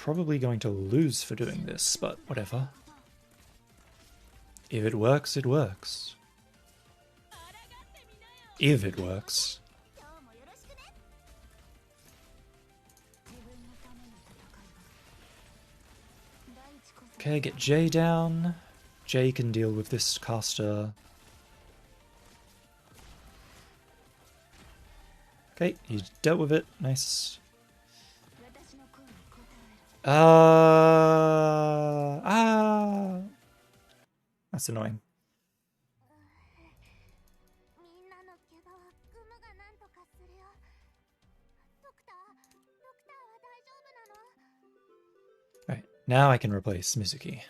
probably going to lose for doing this, but whatever. If it works, it works. If it works. Okay, get Jay down. Jay can deal with this caster. Okay, he's dealt with it. Nice. That's annoying. Right, now I can replace Mizuki.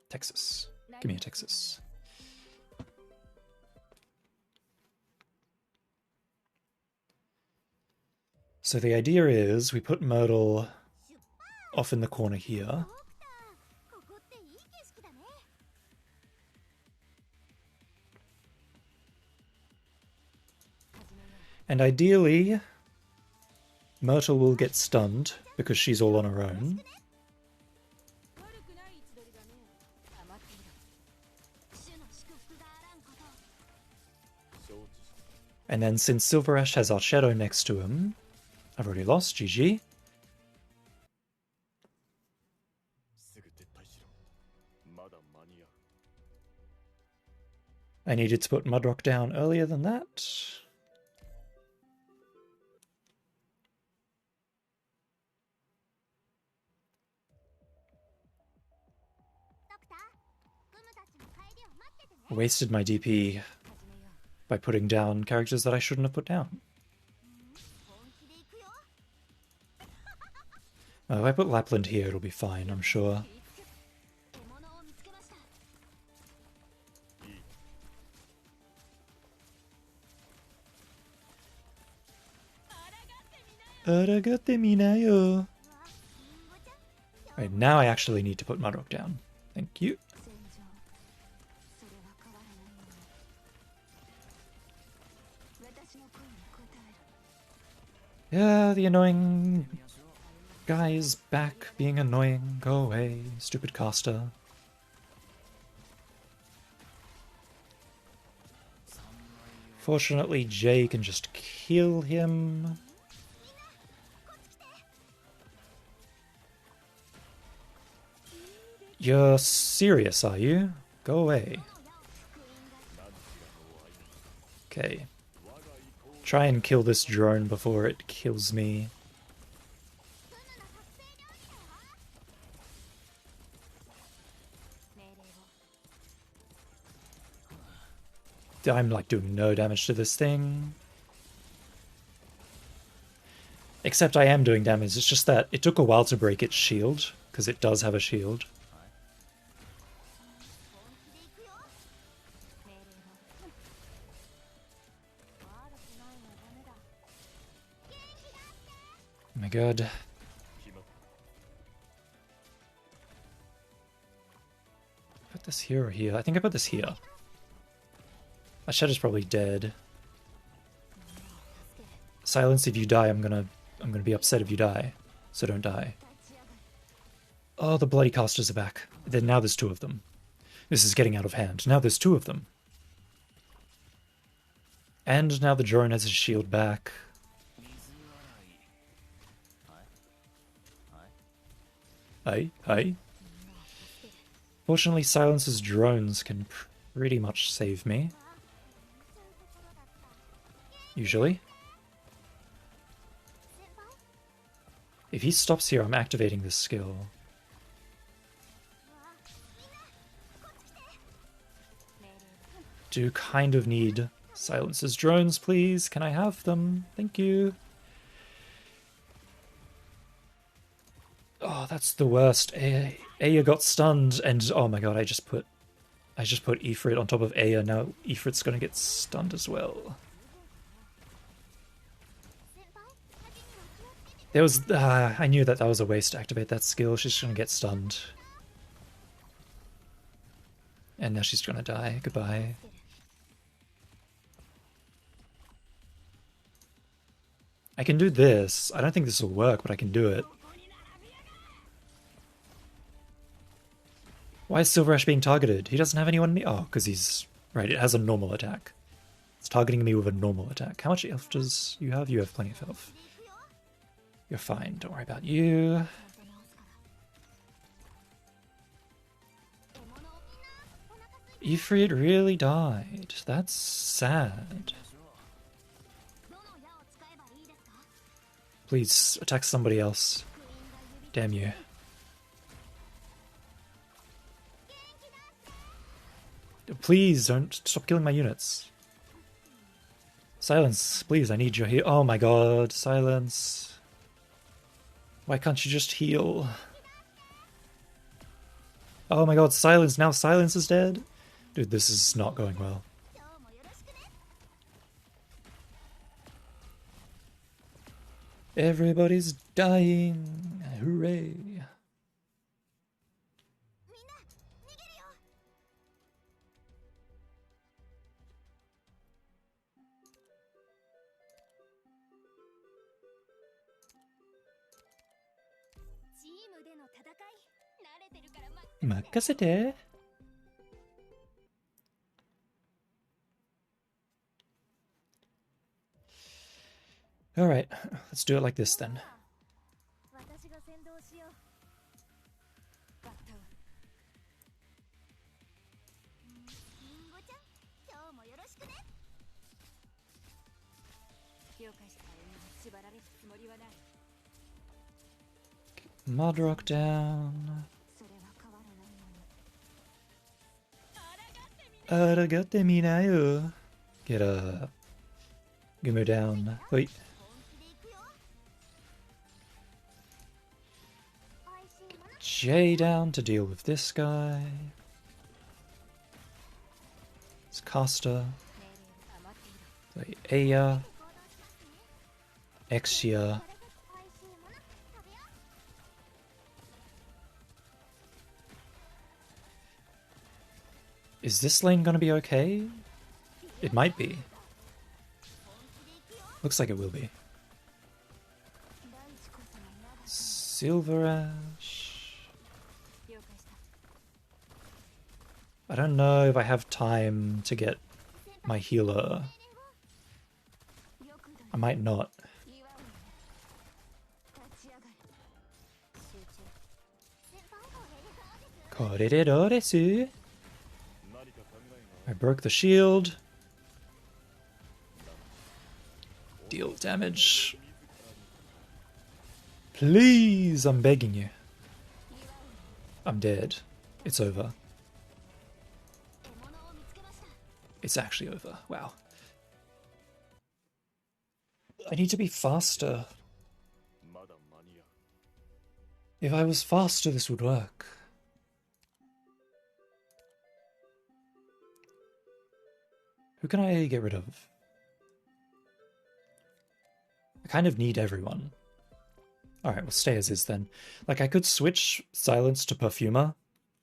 Texas. Give me a Texas. So the idea is we put Myrtle off in the corner here. And ideally, Myrtle will get stunned because she's all on her own. And then since Silver Ash has our shadow next to him, I've already lost, GG. I needed to put Mudrock down earlier than that. I wasted my DP by putting down characters that I shouldn't have put down. If I put Lapland here, it'll be fine, I'm sure. Right, now I actually need to put Mudrock down. Thank you. Yeah, the annoying guy is back being annoying. Go away, stupid caster. Fortunately, Jay can just kill him. You're serious, are you? Go away. Okay. Try and kill this drone before it kills me. I'm like doing no damage to this thing. Except I am doing damage, it's just that it took a while to break its shield, because it does have a shield. Oh my god. Put this here or here? I think I put this here. My Shadow's probably dead. Silence, if you die, I'm gonna be upset if you die. So don't die. Oh, the bloody casters are back. Then now there's two of them. This is getting out of hand. Now there's two of them. And now the drone has his shield back. Hi. Fortunately, Silence's drones can pretty much save me. Usually. If he stops here, I'm activating this skill. Do kind of need Silence's drones, please. Can I have them? Thank you. Oh, that's the worst. Aya got stunned, and oh my god, I just put Ifrit on top of Aya. Now Ifrit's gonna get stunned as well. There was I knew that was a waste to activate that skill. She's gonna get stunned, and now she's gonna die. Goodbye. I can do this. I don't think this will work, but I can do it. Why is Silver Ash being targeted? He doesn't have anyone. Oh, because he's right. It has a normal attack. It's targeting me with a normal attack. How much health does you have? You have plenty of health. You're fine. Don't worry about you. Ifrit really died. That's sad. Please attack somebody else. Damn you. Please don't stop killing my units. Silence, please, I need your heal. Oh my god, silence. Why can't you just heal? Oh my god, silence, now silence is dead? Dude, this is not going well. Everybody's dying. Hooray. Makasete. Alright, let's do it like this then. Modrock down. Aragate minayo. Get a Gumo down. Wait. J down to deal with this guy. It's Caster. Play Aya. Exia. Is this lane gonna be okay? It might be. Looks like it will be. Silver Ash. I don't know if I have time to get my healer. I might not. Korereroresu. I broke the shield. Deal damage. Please, I'm begging you. I'm dead. It's over. It's actually over. Wow. I need to be faster. If I was faster, this would work. Who can I get rid of? I kind of need everyone. Alright, we'll stay as is then. Like, I could switch Silence to Perfumer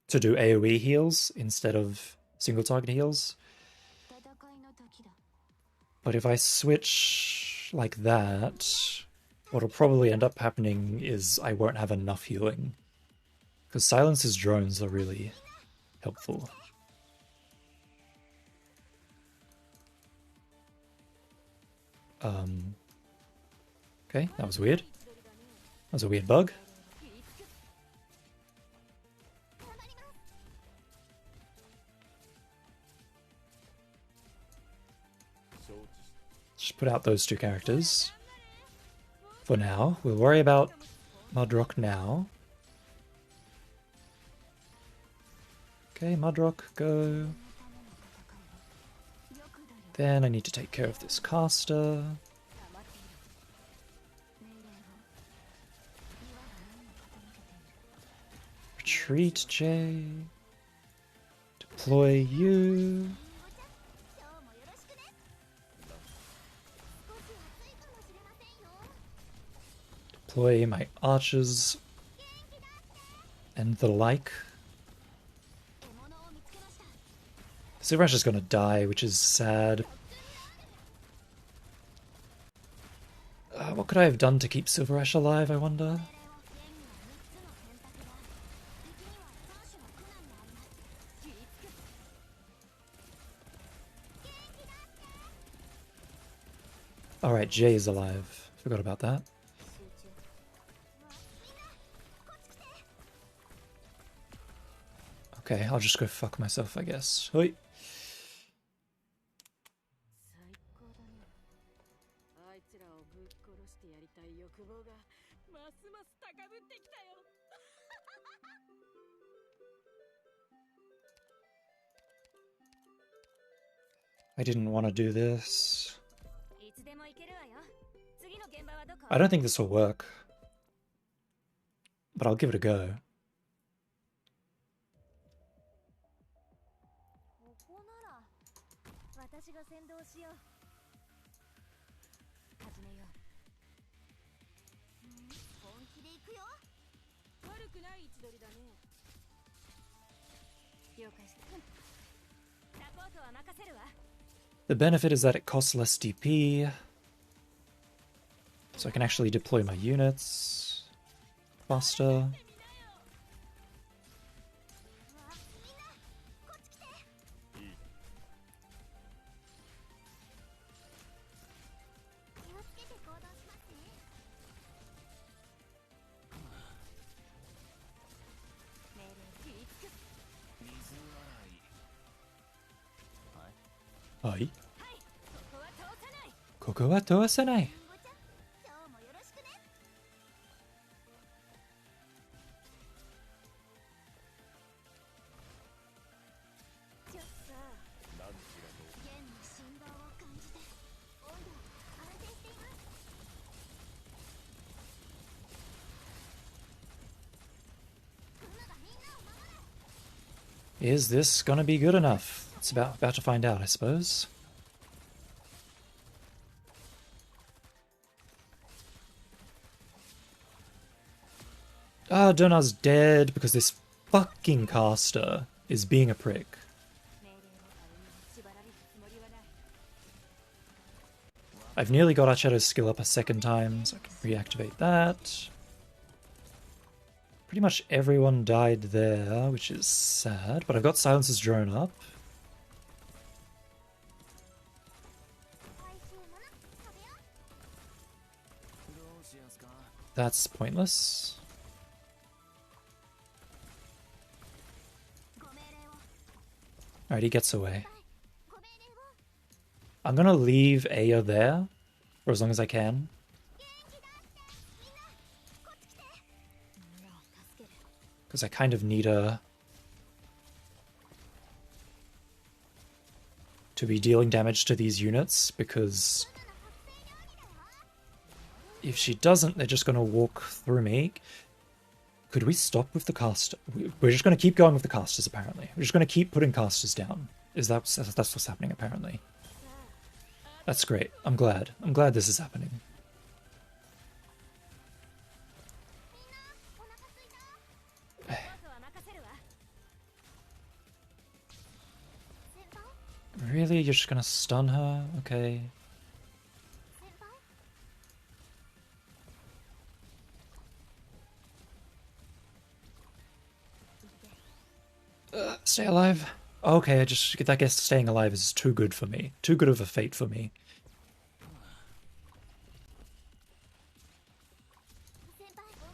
to do AoE heals instead of single target heals. But if I switch like that, what'll probably end up happening is I won't have enough healing. Because Silence's drones are really helpful. Okay, that was weird. That was a weird bug. Just put out those two characters. For now. We'll worry about Modrock now. Okay, Modrock, go. Then I need to take care of this caster. Retreat, J. Deploy you. Deploy my archers and the like. Silver Ash is gonna die, which is sad. What could I have done to keep Silver Ash alive, I wonder? Alright, Jay is alive. Forgot about that. Okay, I'll just go fuck myself, I guess. Hoi. I didn't want to do this. I don't think this will work. But I'll give it a go. The benefit is that it costs less DP, so I can actually deploy my units faster. Hai. ここは通さない。Is this gonna be good enough? It's about to find out, I suppose. Ah, Donar's dead because this fucking caster is being a prick. I've nearly got Archetto's skill up a second time, so I can reactivate that. Pretty much everyone died there, which is sad, but I've got Silence's drone up. That's pointless. Alright, he gets away. I'm gonna leave Aya there for as long as I can. Because I kind of need her to be dealing damage to these units, because if she doesn't, they're just going to walk through me. Could we stop with the caster? We're just going to keep going with the casters, apparently. We're just going to keep putting casters down. That's what's happening, apparently. That's great. I'm glad. I'm glad this is happening. Really? You're just gonna stun her? Okay. Stay alive. Okay, I guess staying alive is too good for me. Too good of a fate for me.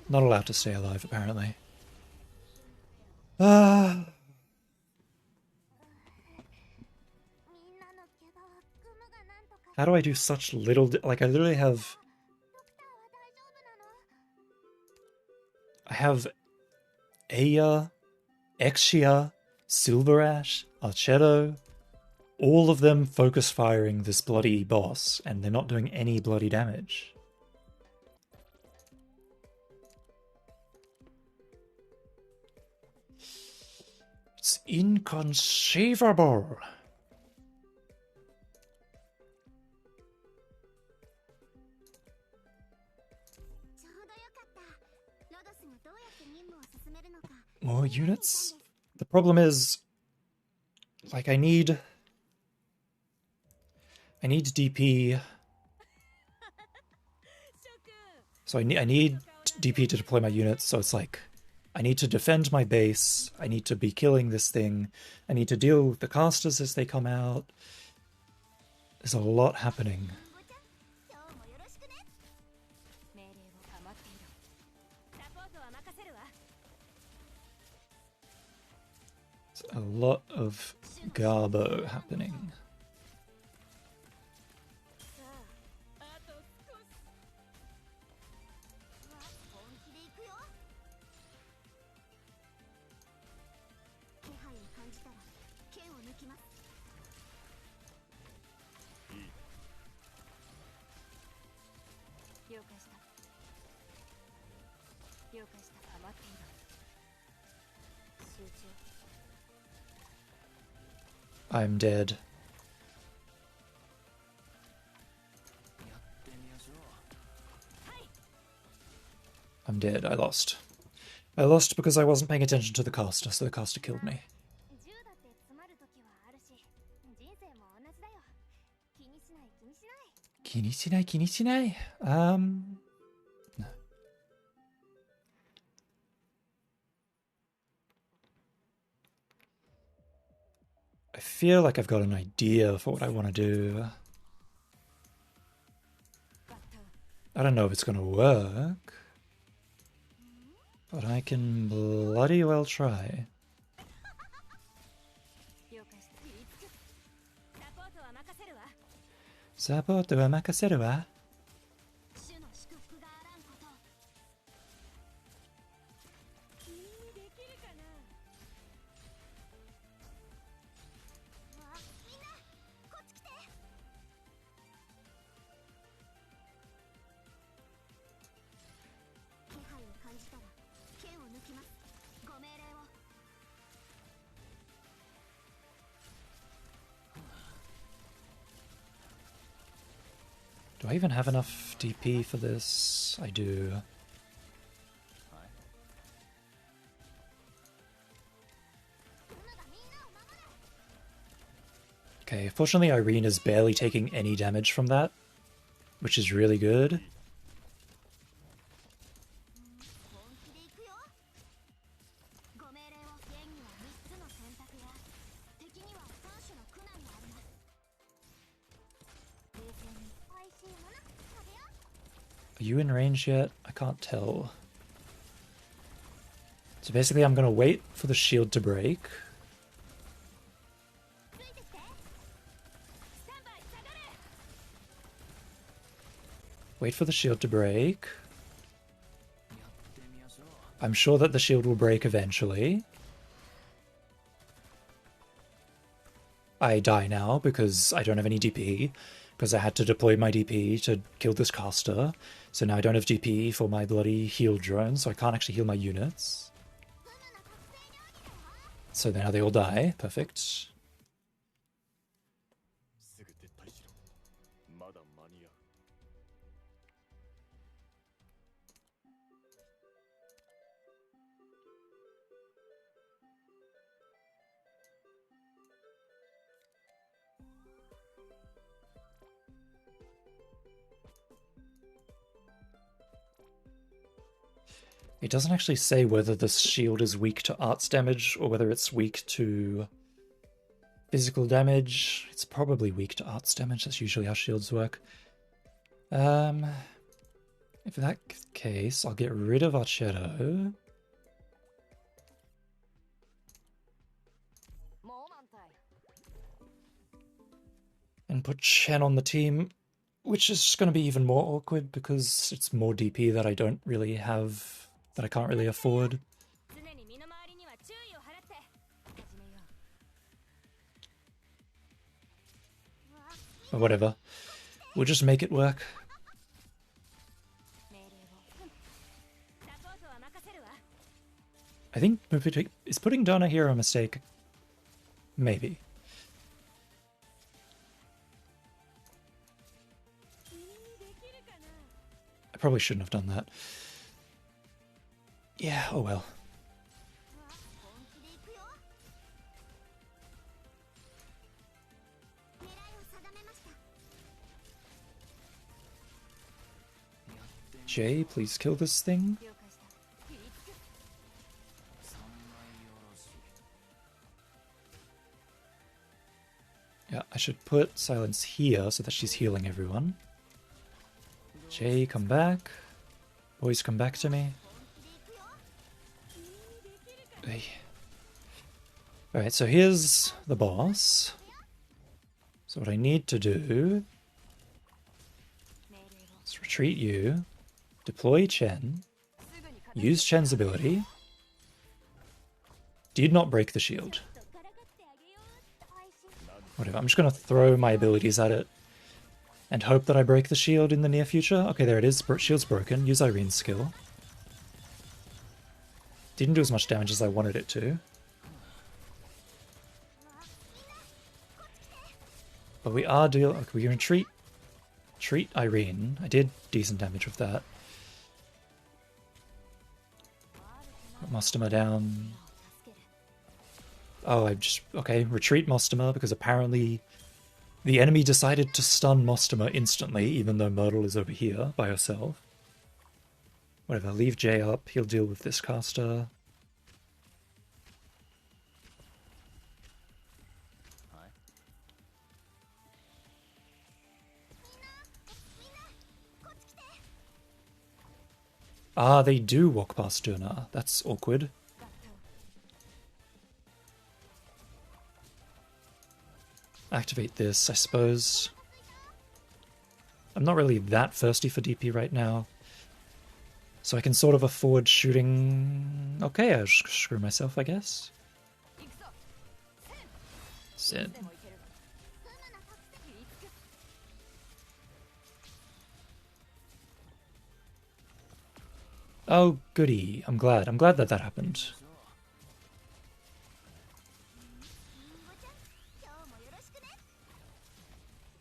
Not allowed to stay alive, apparently. How do I do such little... Like, I literally have... I have Aya, Exia, Silverash, Archetto, all of them focus firing this bloody boss, and they're not doing any bloody damage. It's inconceivable. More units? The problem is, like, I need DP. So I need DP to deploy my units, so it's like, I need to defend my base, I need to be killing this thing, I need to deal with the casters as they come out. There's a lot happening. A lot of garbo happening. I'm dead. I'm dead. I lost. I lost because I wasn't paying attention to the caster, so the caster killed me. Kinishinai, kinishinai. No. I feel like I've got an idea for what I want to do. I don't know if it's going to work, but I can bloody well try. Support wa makaseru wa. Do I even have enough DP for this? I do. Okay, fortunately Irene is barely taking any damage from that, which is really good. Are you in range yet? I can't tell. So basically I'm gonna wait for the shield to break. Wait for the shield to break. I'm sure that the shield will break eventually. I die now because I don't have any DP, because I had to deploy my DP to kill this caster. So now I don't have DP for my bloody heal drone, so I can't actually heal my units. So now they all die. Perfect. It doesn't actually say whether this shield is weak to arts damage or whether it's weak to physical damage. It's probably weak to arts damage. That's usually how shields work. If that case, I'll get rid of Archero. And put Chen on the team, which is going to be even more awkward because it's more DP that I don't really have, that I can't really afford. Or whatever. We'll just make it work. I think, is putting Donna here a mistake? Maybe. I probably shouldn't have done that. Yeah, oh well. Jay, please kill this thing. Yeah, I should put Silence here so that she's healing everyone. Jay, come back. Boys, come back to me. Hey. Alright, so here's the boss. So what I need to do is retreat you, deploy Chen, use Chen's ability. Did not break the shield. Whatever, I'm just going to throw my abilities at it and hope that I break the shield in the near future. Okay, there it is. Shield's broken. Use Irene's skill. Didn't do as much damage as I wanted it to. But we are dealing... Okay, we're going to treat Irene. I did decent damage with that. Got Mostoma down. Oh, I just... Okay, retreat Mostoma, because apparently the enemy decided to stun Mostoma instantly, even though Myrtle is over here by herself. Whatever, leave Jay up. He'll deal with this caster. Ah, they do walk past Durna. That's awkward. Activate this, I suppose. I'm not really that thirsty for DP right now. So I can sort of afford shooting... Okay, I'll just screw myself, I guess. Sin. Oh, goody. I'm glad. I'm glad that that happened.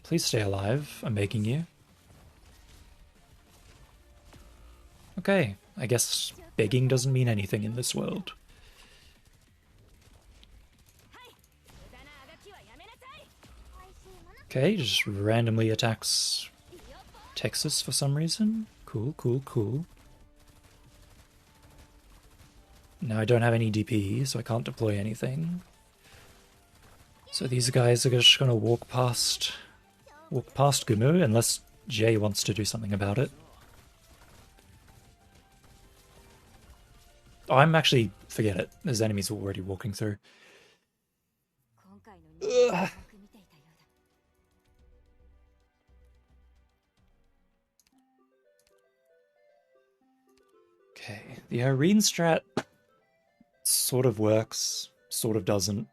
Please stay alive. I'm begging you. Okay, I guess begging doesn't mean anything in this world. Okay, just randomly attacks Texas for some reason. Cool, cool, cool. Now I don't have any DP, so I can't deploy anything. So these guys are just gonna walk past Gumu, unless Jay wants to do something about it. Oh, I'm actually... Forget it. There's enemies already walking through. Ugh. Okay, the Irene strat sort of works, sort of doesn't.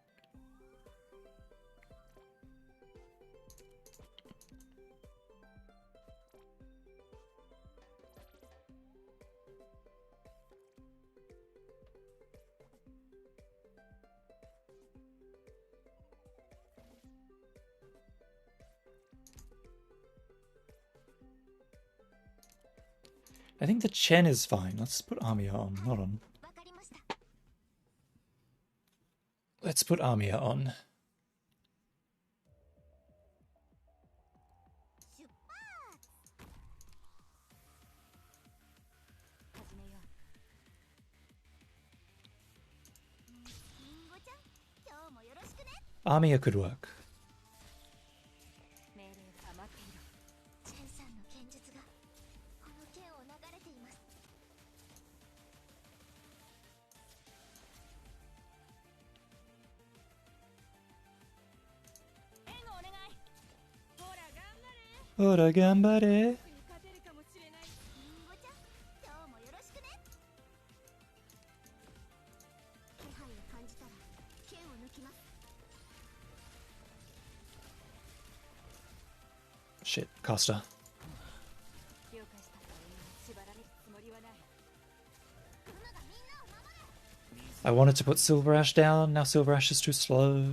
I think the Chen is fine. Let's put Armia on. Hold on. Let's put Armia on. Armia could work. Ora gambare. Shit, Costa. I wanted to put Silver Ash down, now Silver Ash is too slow.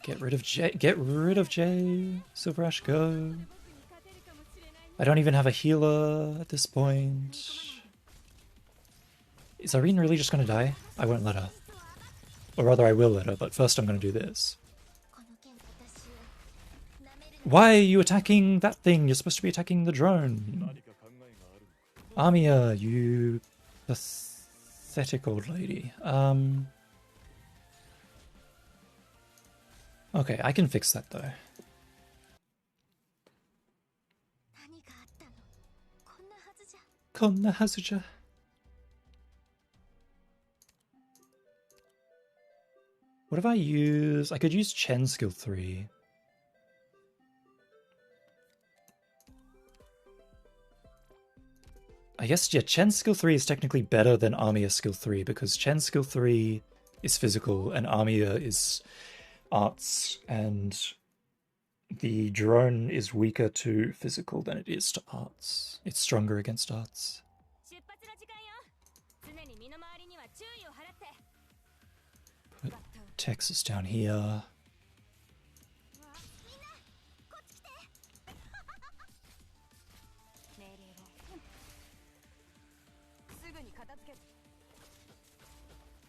Get rid of Jay. Get rid of Jay. Silver Ash, go. I don't even have a healer at this point. Is Irene really just going to die? I won't let her. Or rather, I will let her, but first I'm going to do this. Why are you attacking that thing? You're supposed to be attacking the drone. Armia, you pathetic old lady. Okay, I can fix that though. Konna hazuja. What if I use... I could use Chen skill 3. I guess, yeah, Chen skill 3 is technically better than Amiya skill 3 because Chen skill 3 is physical and Amiya is arts, and the drone is weaker to physical than it is to arts. It's stronger against arts. Put Texas down here.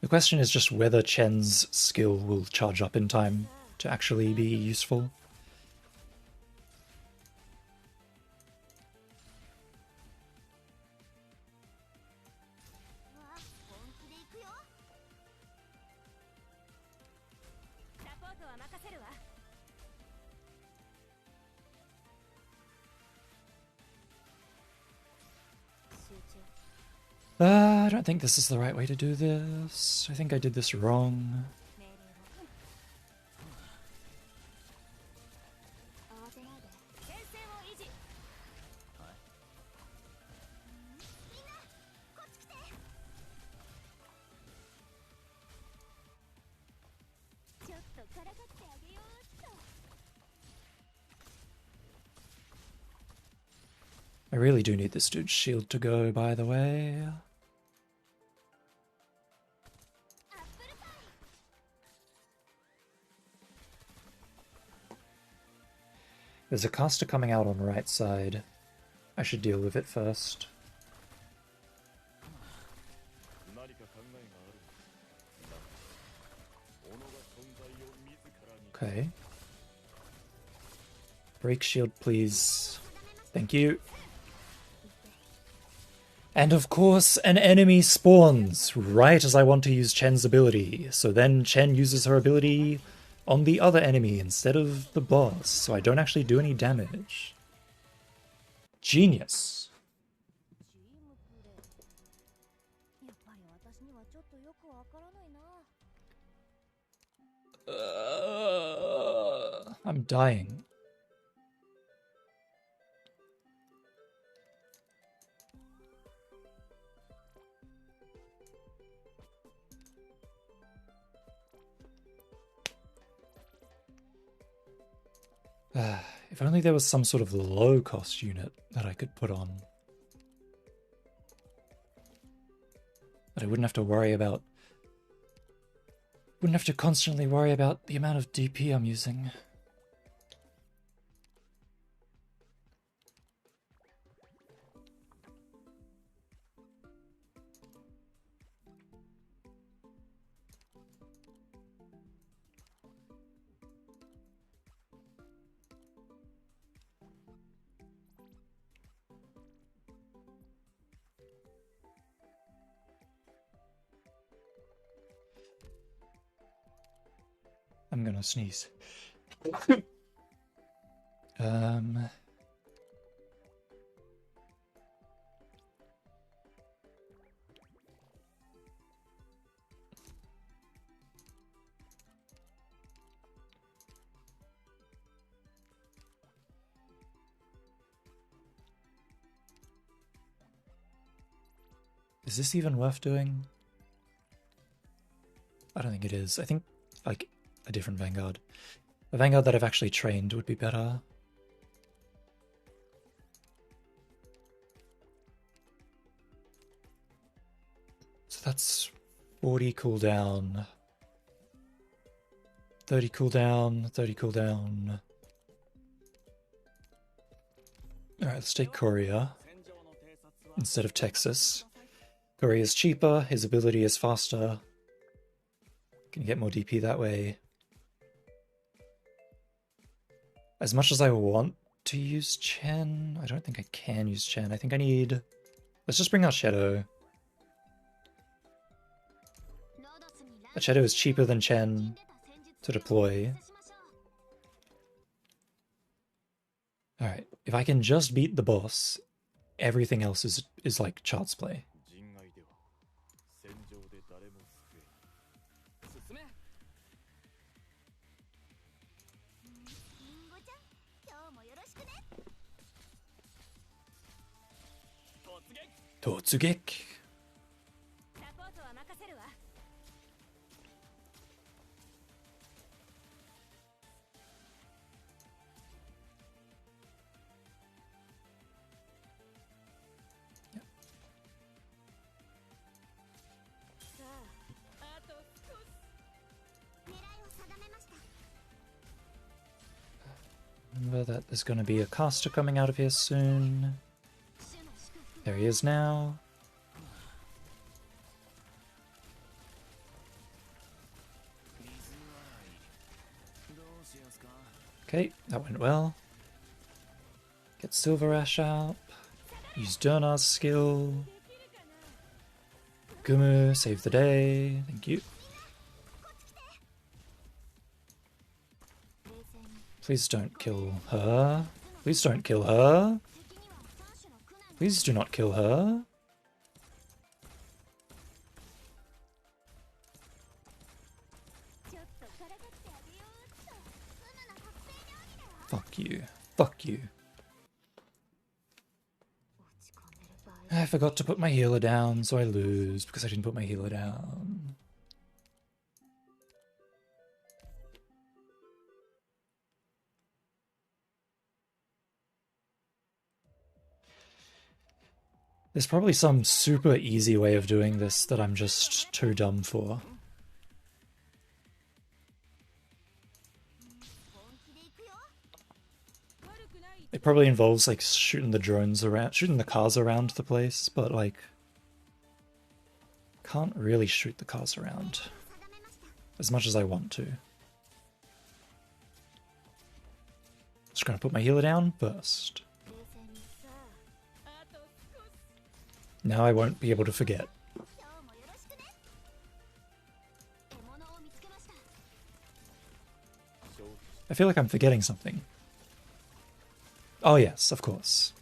The question is just whether Chen's skill will charge up in time to actually be useful. I don't think this is the right way to do this. I think I did this wrong. I really do need this dude's shield to go, by the way. There's a caster coming out on right side. I should deal with it first. Okay. Break shield, please. Thank you. And of course, an enemy spawns right as I want to use Chen's ability. So then Chen uses her ability on the other enemy instead of the boss, so I don't actually do any damage. Genius. I'm dying. If only there was some sort of low-cost unit that I could put on. But I wouldn't have to worry about... Wouldn't have to constantly worry about the amount of DP I'm using. I'm gonna sneeze. Is this even worth doing? I don't think it is. I think, like, a different Vanguard. A Vanguard that I've actually trained would be better. So that's 40 cooldown. 30 cooldown, 30 cooldown. Alright, let's take Courier instead of Texas. Courier is cheaper, his ability is faster. Can get more DP that way. As much as I want to use Chen, I don't think I can use Chen. I think I need... Let's just bring out Shadow. That Shadow is cheaper than Chen to deploy. Alright, if I can just beat the boss, everything else is like child's play. Totsugek. Remember that there's going to be a caster coming out of here soon. There he is now. Okay, that went well. Get Silver Ash out. Use Durnar's skill. Gumu, save the day. Thank you. Please don't kill her. Please don't kill her. Please do not kill her. Fuck you. Fuck you. I forgot to put my healer down, so I lose because I didn't put my healer down. There's probably some super easy way of doing this that I'm just too dumb for. It probably involves like shooting the drones around, shooting the cars around the place, but like can't really shoot the cars around as much as I want to. Just gonna put my healer down first. Now I won't be able to forget. I feel like I'm forgetting something. Oh yes, of course.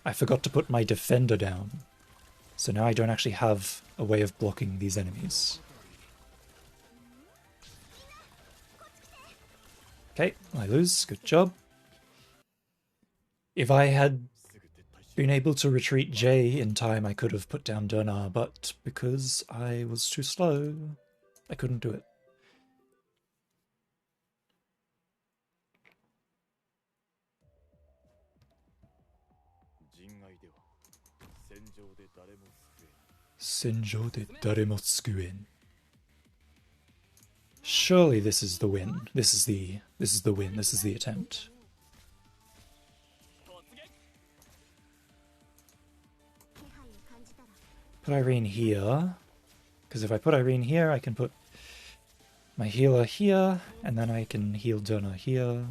I forgot to put my defender down. So now I don't actually have a way of blocking these enemies. Okay, I lose. Good job. If I had been able to retreat J in time, I could have put down Durnar, but because I was too slow, I couldn't do it. Senjo de daremo tsukuen. Surely this is the win. This is the win. This is the attempt. Put Irene here, because if I put Irene here, I can put my healer here, and then I can heal Durnar here.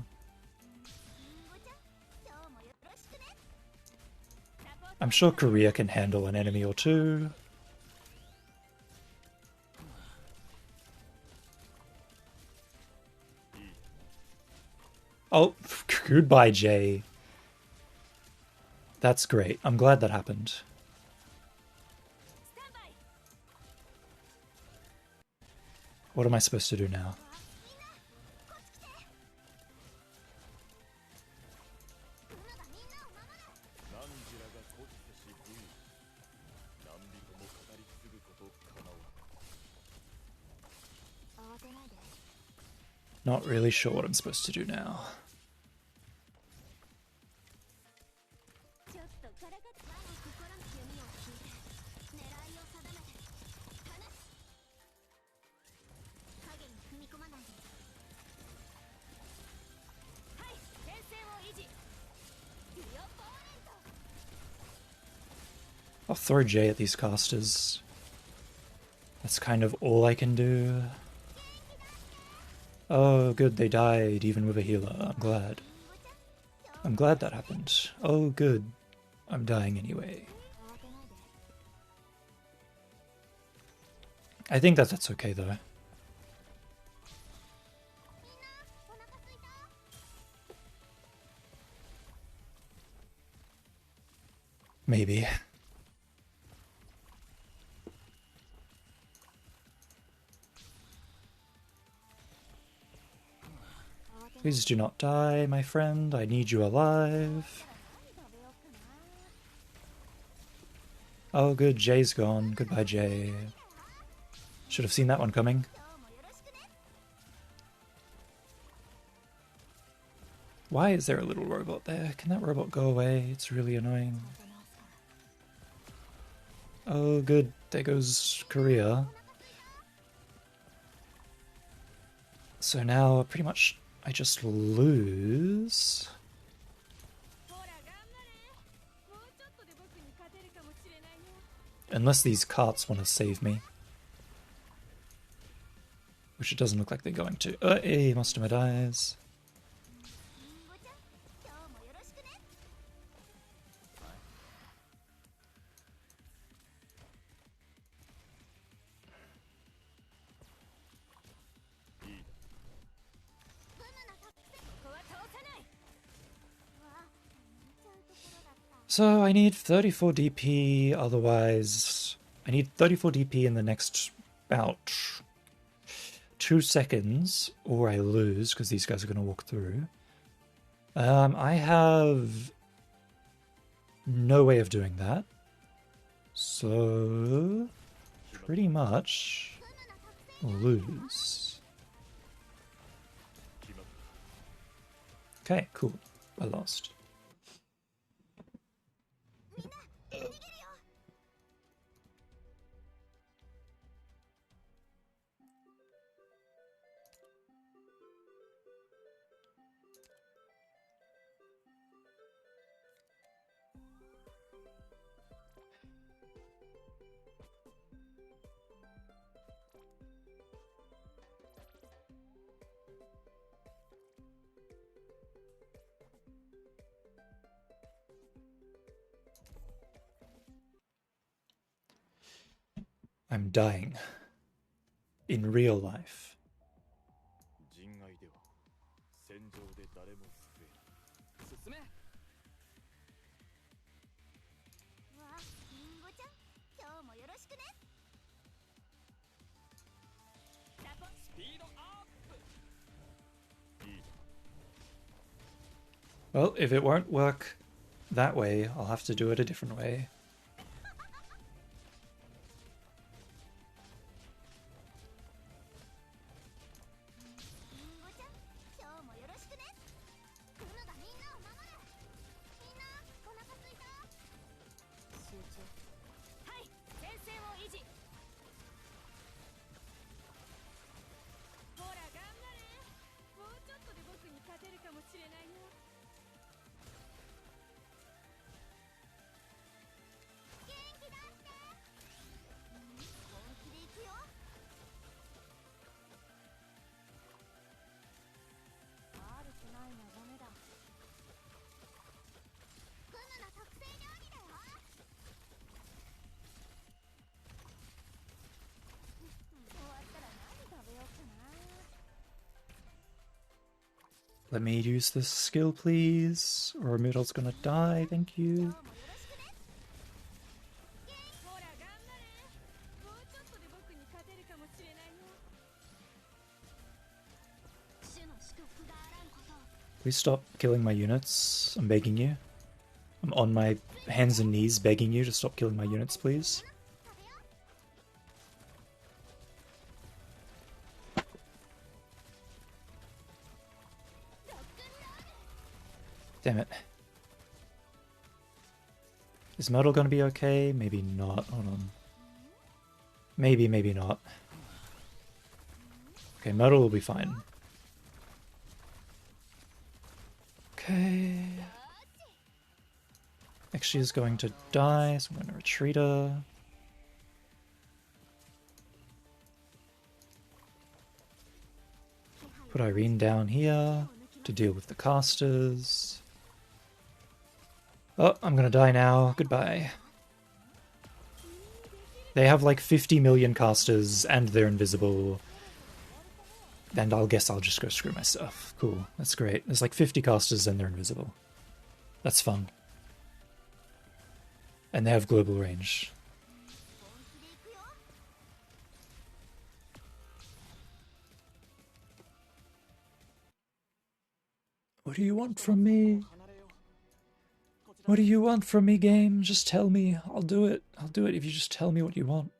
I'm sure Korea can handle an enemy or two. Oh, goodbye, Jay. That's great. I'm glad that happened. What am I supposed to do now? Not really sure what I'm supposed to do now. I'll throw J at these casters. That's kind of all I can do. Oh, good, they died, even with a healer. I'm glad. I'm glad that happened. Oh, good. I'm dying anyway. I think that that's okay, though. Maybe. Please do not die, my friend. I need you alive. Oh, good. Jay's gone. Goodbye, Jay. Should have seen that one coming. Why is there a little robot there? Can that robot go away? It's really annoying. Oh, good. There goes Korea. So now, pretty much, I just lose. Unless these carts want to save me. Which it doesn't look like they're going to. Hey, Mastoma dies. So I need 34 DP, otherwise I need 34 DP in the next about 2 seconds, or I lose because these guys are going to walk through. I have no way of doing that. So pretty much lose. Okay, cool. I lost. I'm dying. In real life. Well, if it won't work that way, I'll have to do it a different way. Let me use this skill, please, or Moodle's gonna die. Thank you. Please stop killing my units. I'm begging you. I'm on my hands and knees begging you to stop killing my units, please. Damn it. Is Myrtle gonna be okay? Maybe not. Hold on. Maybe, maybe not. Okay, Myrtle will be fine. Okay. Next she is going to die, so I'm going to retreat her. Put Irene down here to deal with the casters. Oh, I'm gonna die now. Goodbye. They have like 50 million casters and they're invisible. And I'll guess I'll just go screw myself. Cool, that's great. There's like 50 casters and they're invisible. That's fun. And they have global range. What do you want from me? What do you want from me, game? Just tell me. I'll do it. I'll do it if you just tell me what you want.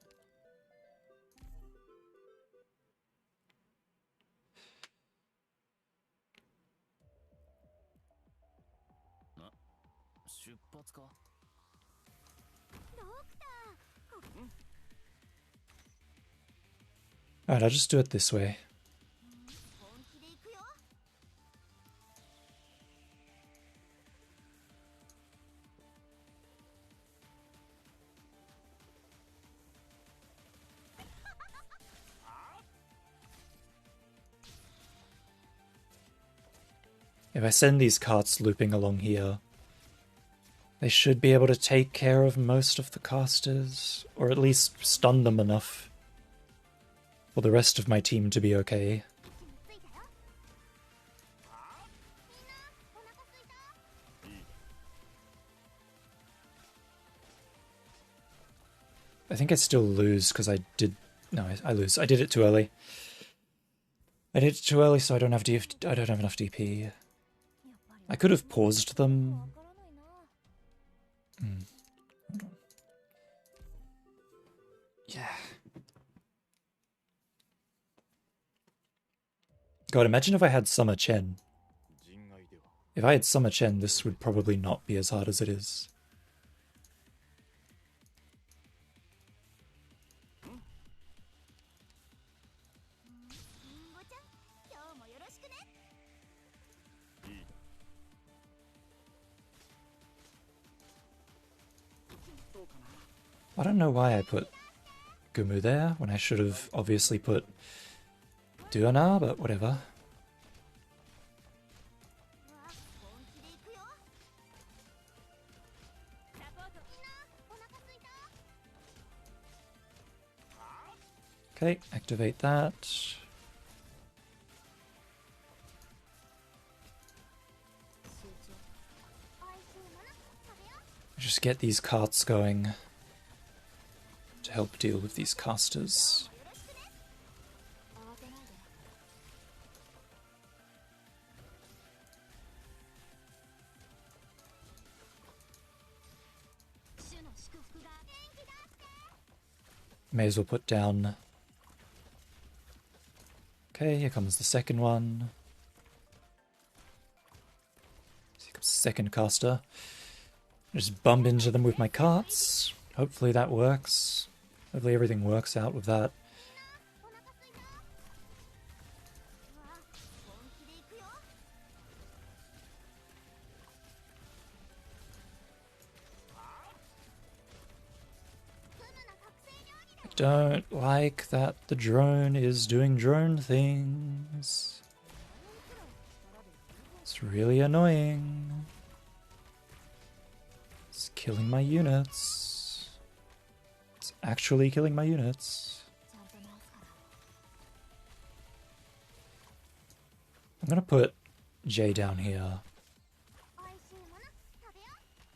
Alright, I'll just do it this way. If I send these carts looping along here, they should be able to take care of most of the casters, or at least stun them enough for the rest of my team to be okay. I think I still lose because I did... No, I lose. I did it too early. I did it too early, so I don't have I don't have enough DP. I could have paused them. Hold on. Yeah. God, imagine if I had Summer Chen. If I had Summer Chen, this would probably not be as hard as it is. I don't know why I put Gumu there when I should have obviously put Duana, but whatever. Okay, activate that. Just get these carts going to help deal with these casters. May as well put down... Okay, here comes the second one. Here comes the second caster. Just bump into them with my carts. Hopefully that works. Hopefully everything works out with that. I don't like that the drone is doing drone things. It's really annoying. It's killing my units. It's actually killing my units. I'm gonna put J down here.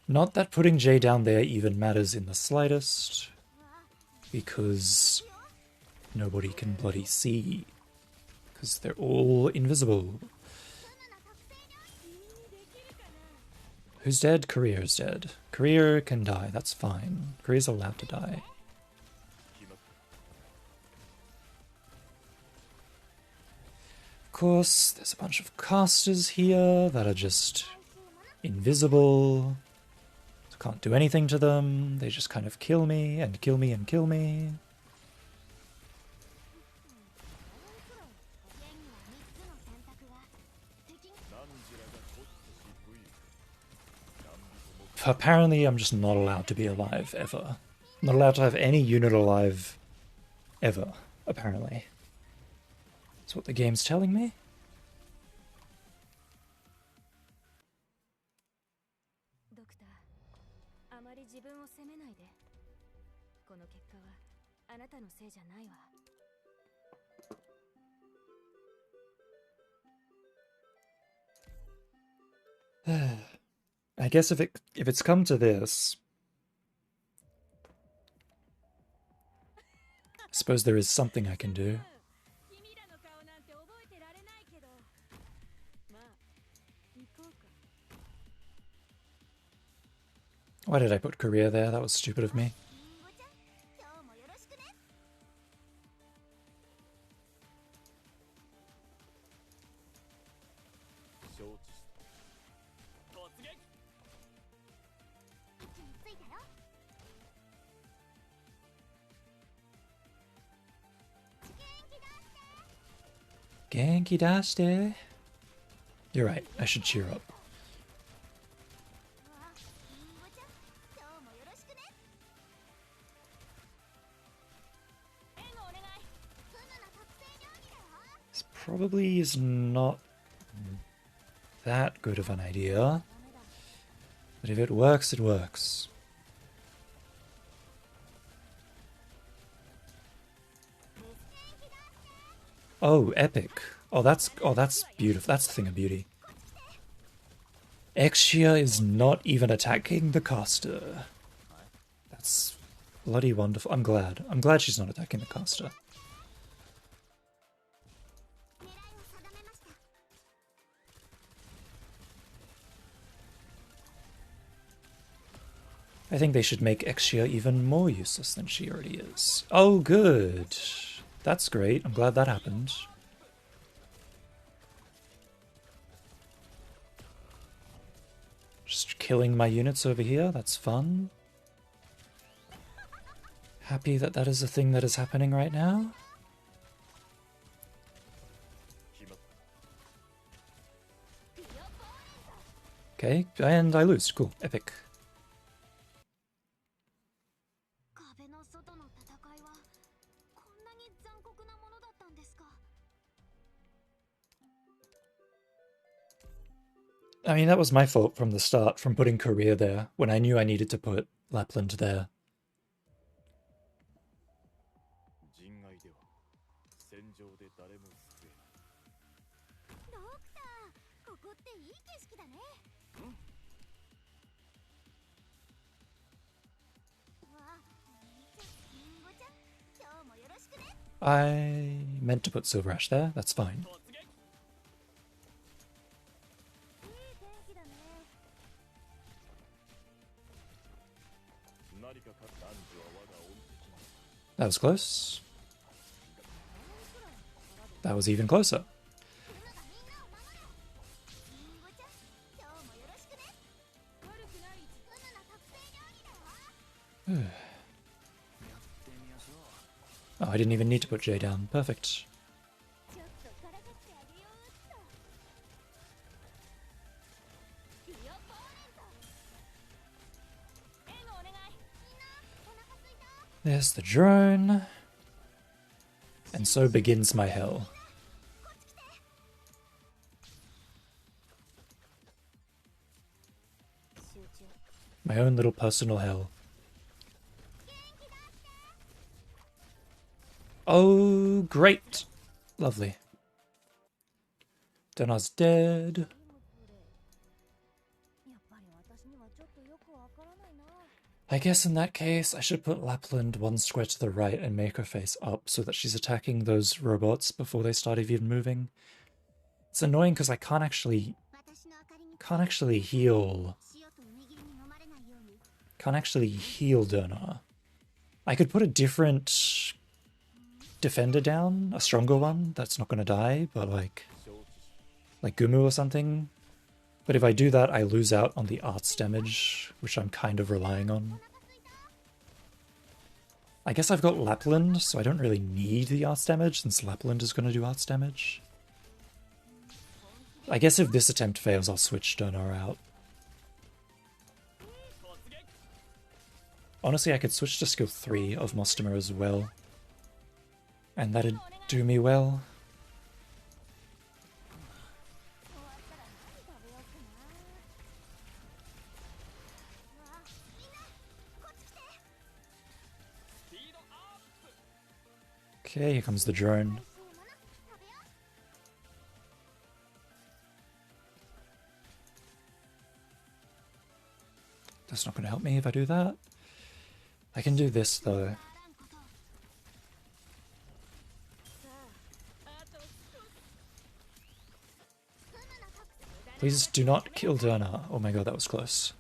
Not that putting J down there even matters in the slightest, because nobody can bloody see, because they're all invisible. Who's dead? Career's dead. Career can die, that's fine. Career's allowed to die. Of course, there's a bunch of casters here that are just invisible. So can't do anything to them. They just kind of kill me and kill me and kill me. Apparently, I'm just not allowed to be alive, ever. I'm not allowed to have any unit alive, ever, apparently. That's what the game's telling me. I guess if it's come to this, I suppose there is something I can do. Why did I put career there? That was stupid of me. Genki dashite. You're right, I should cheer up. This probably is not that good of an idea, but if it works, it works. Oh, epic. Oh, that's beautiful. That's the thing of beauty. Exia is not even attacking the caster. That's bloody wonderful. I'm glad. I'm glad she's not attacking the caster. I think they should make Exia even more useless than she already is. Oh, good. That's great. I'm glad that happened. Just killing my units over here. That's fun. Happy that that is a thing that is happening right now. Okay, and I lose. Cool. Epic. I mean, that was my fault from the start, from putting Korea there, when I knew I needed to put Lapland there. I meant to put Silver Ash there, that's fine. That was close. That was even closer. Oh, I didn't even need to put J down. Perfect. There's the drone. And so begins my hell. My own little personal hell. Oh, great. Lovely. Dona's dead. I guess in that case, I should put Lapland one square to the right and make her face up so that she's attacking those robots before they start even moving. It's annoying because I can't actually heal. Can't actually heal Dona. I could put a different defender down, a stronger one that's not going to die, but like Gumu or something. But if I do that, I lose out on the arts damage, which I'm kind of relying on. I guess I've got Lapland, so I don't really need the arts damage, since Lapland is going to do arts damage. I guess if this attempt fails, I'll switch Donar out. Honestly, I could switch to skill 3 of Mostomer as well. And that'd do me well. Okay, here comes the drone. That's not going to help me if I do that. I can do this though. Please do not kill Dona. Oh my god, that was close.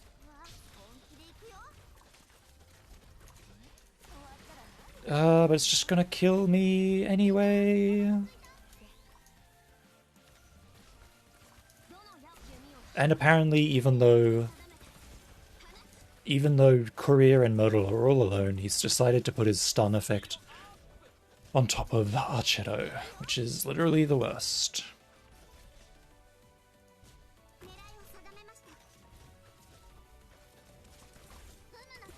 But it's just gonna kill me anyway. And apparently, even though Courier and Modal are all alone, he's decided to put his stun effect on top of Archetto, which is literally the worst.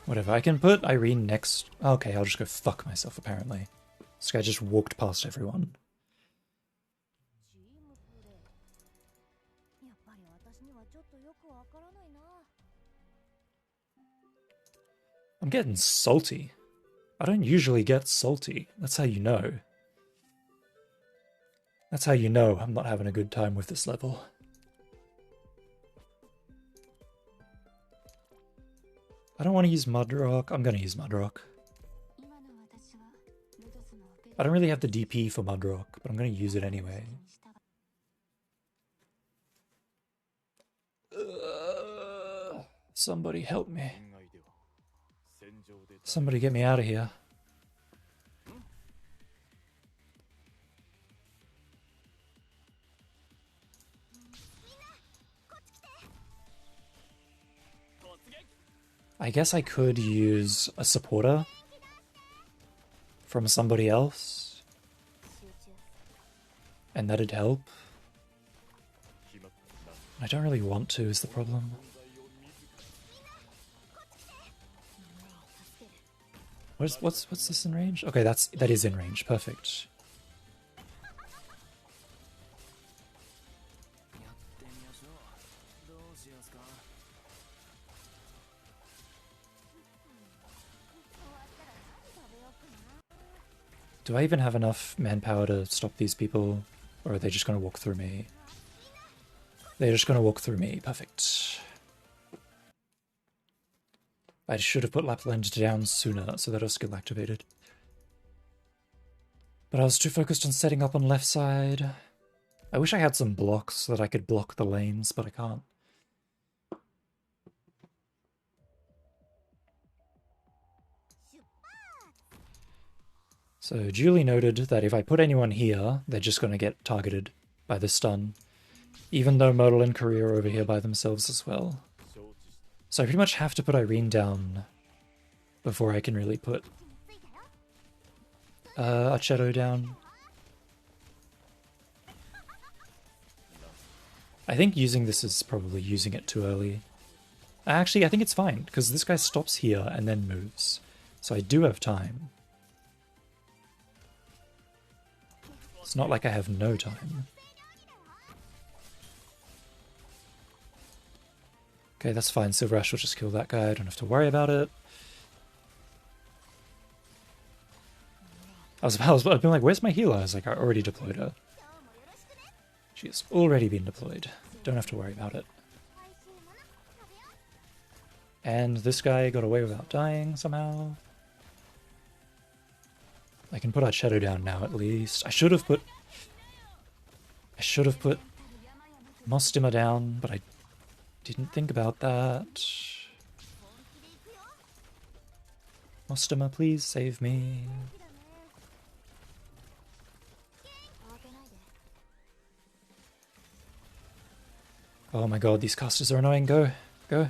Whatever, I can put Irene next. Okay, I'll just go fuck myself, apparently. This guy just walked past everyone. I'm getting salty. I don't usually get salty. That's how you know. That's how you know I'm not having a good time with this level. I don't want to use Mudrock. I'm going to use Mudrock. I don't really have the DP for Mudrock, but I'm going to use it anyway. Somebody help me. Somebody get me out of here. I guess I could use a supporter from somebody else, and that'd help. I don't really want to, is the problem. What's this in range? Okay, that is in range. Perfect. Do I even have enough manpower to stop these people? Or are they just going to walk through me? They're just going to walk through me. Perfect. I should have put Lapland down sooner so that our skill activated. But I was too focused on setting up on left side. I wish I had some blocks so that I could block the lanes, but I can't. So duly noted that if I put anyone here, they're just going to get targeted by the stun. Even though Modal and Courier are over here by themselves as well. So I pretty much have to put Irene down before I can really put Archetto down. I think using this is probably using it too early. Actually, I think it's fine, because this guy stops here and then moves. So I do have time. It's not like I have no time. Okay, that's fine. Silver Ash will just kill that guy. I don't have to worry about it. I've been like, where's my healer? I was like, I already deployed her. She has already been deployed. Don't have to worry about it. And this guy got away without dying somehow. I can put our shadow down now at least. I should have put Mostima down, but I didn't think about that. Mostima, please save me. Oh my god, these casters are annoying. Go. Go.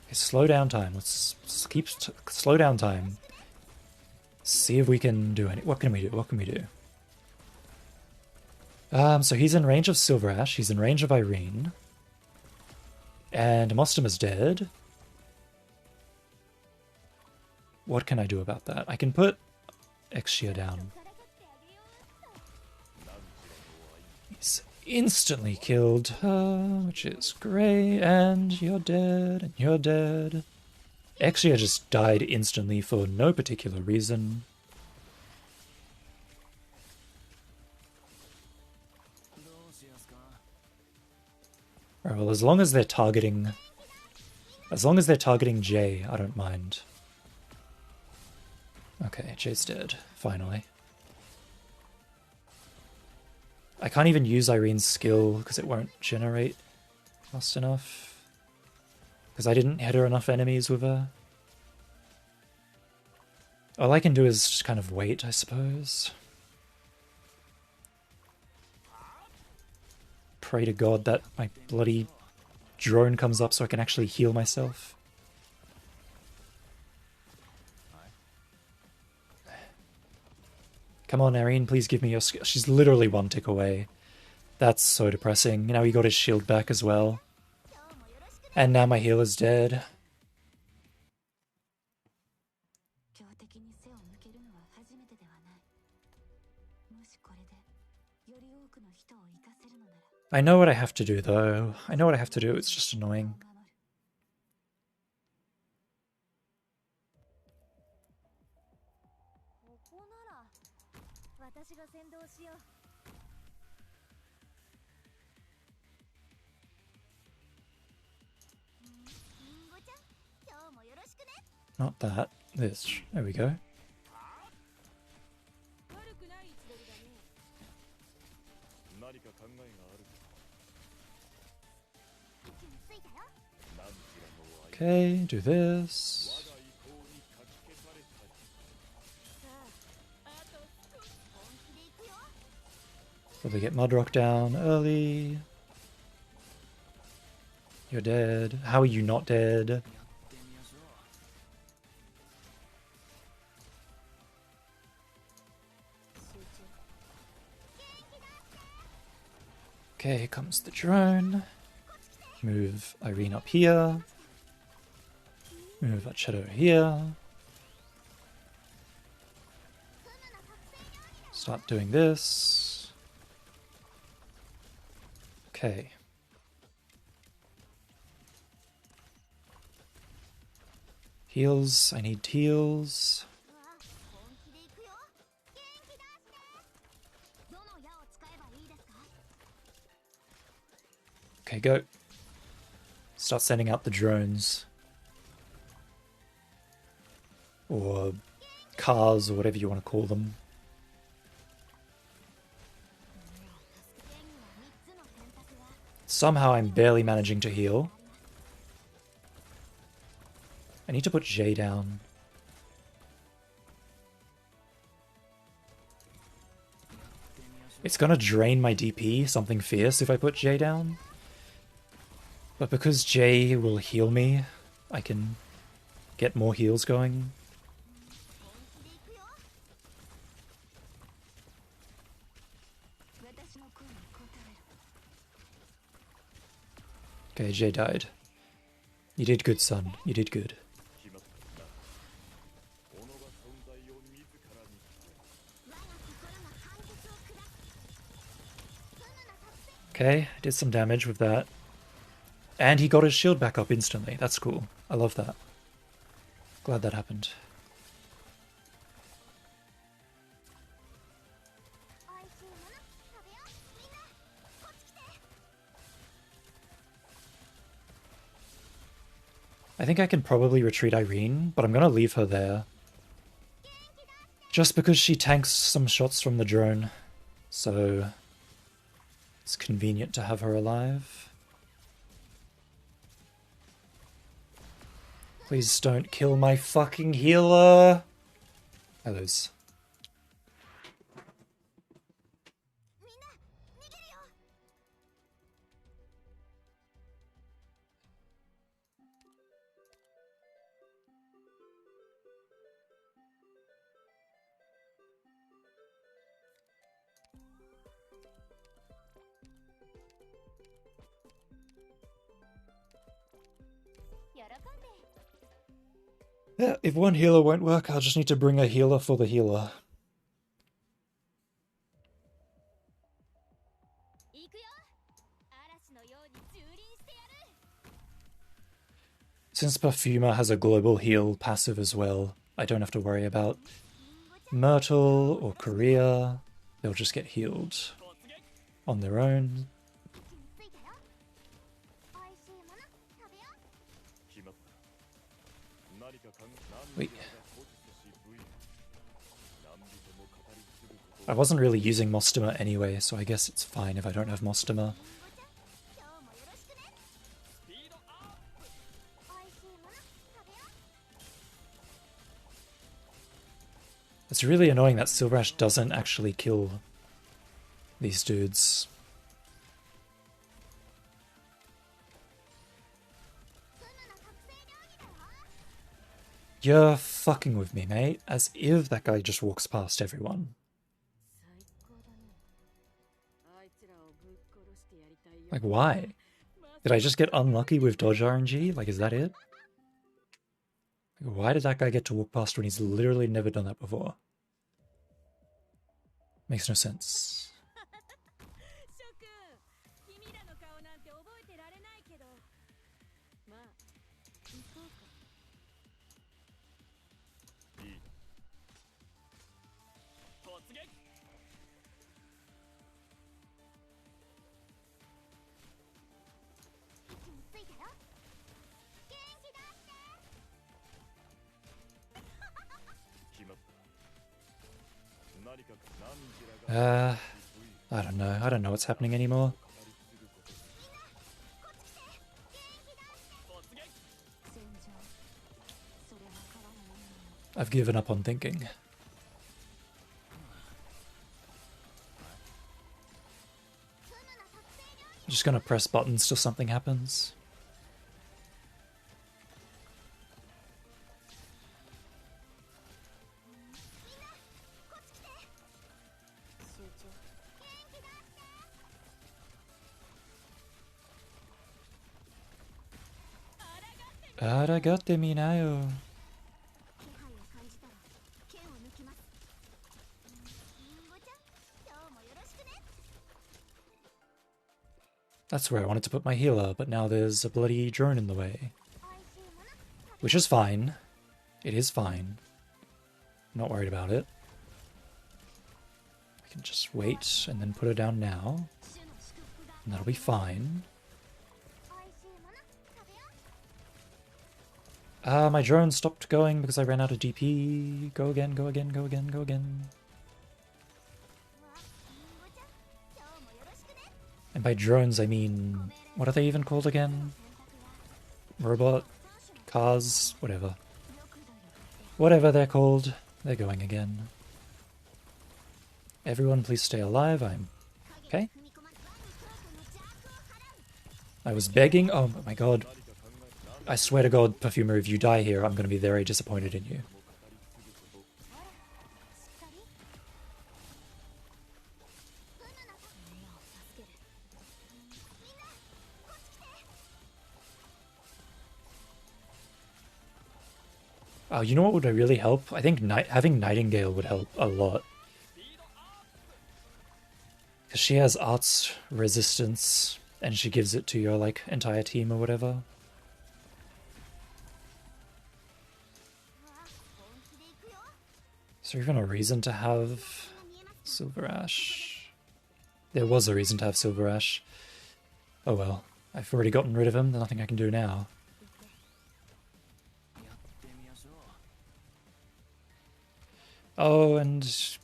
Okay, slow down time. Let's keep slow down time. See if we can do any. What can we do? What can we do? So he's in range of Silver Ash, he's in range of Irene. And Mostima's dead. What can I do about that? I can put Exia down. He's instantly killed her, which is great, and you're dead, and you're dead. Exia just died instantly for no particular reason. Alright, well, as long as they're targeting Jay, I don't mind. Okay, Jay's dead, finally. I can't even use Irene's skill because it won't generate fast enough. Because I didn't hit her enough enemies with her. All I can do is just kind of wait, I suppose. Pray to God that my bloody drone comes up so I can actually heal myself. Come on, Erin, please give me your skill. She's literally one tick away. That's so depressing. Now he got his shield back as well. And now my healer's dead. I know what I have to do, though. I know what I have to do, it's just annoying. Not that. This. There we go. Okay, do this. Probably get Mudrock down early. You're dead. How are you not dead? Okay, here comes the drone. Move Irene up here. Move that shadow here. Start doing this. Okay. Heals. I need heals. Okay, go. Start sending out the drones. Or cars, or whatever you want to call them. Somehow I'm barely managing to heal. I need to put J down. It's gonna drain my DP, something fierce, if I put J down. But because J will heal me, I can get more heals going. Okay, J died. You did good, son. You did good. Okay, did some damage with that. And he got his shield back up instantly. That's cool. I love that. Glad that happened. I think I can probably retreat Irene, but I'm gonna leave her there. Just because she tanks some shots from the drone. So it's convenient to have her alive. Please don't kill my fucking healer! I lose. Yeah, if one healer won't work, I'll just need to bring a healer for the healer. Since Perfumer has a global heal passive as well, I don't have to worry about Myrtle or Korea. They'll just get healed on their own. Wait. I wasn't really using Mostoma anyway, so I guess it's fine if I don't have Mostoma. It's really annoying that Silver Ash doesn't actually kill these dudes. You're fucking with me, mate. As if that guy just walks past everyone. Like, why? Did I just get unlucky with dodge RNG? Like, is that it? Like, why did that guy get to walk past when he's literally never done that before? Makes no sense. I don't know. I don't know what's happening anymore. I've given up on thinking. I'm just gonna press buttons till something happens. Aragate minayo. That's where I wanted to put my healer, but now there's a bloody drone in the way. Which is fine. It is fine. I'm not worried about it. I can just wait and then put her down now. And that'll be fine. My drone stopped going because I ran out of DP. Go again, go again, go again, go again. And by drones I mean, what are they even called again? Robot? Cars? Whatever. Whatever they're called, they're going again. Everyone please stay alive, I'm... Okay. I was begging, oh my god. I swear to god, Perfumer, if you die here, I'm gonna be very disappointed in you. Oh, you know what would really help? I think having Nightingale would help a lot. Because she has arts resistance, and she gives it to your, like, entire team or whatever. Is there even a reason to have Silver Ash? There was a reason to have Silver Ash. Oh well, I've already gotten rid of him, there's nothing I can do now. Oh, and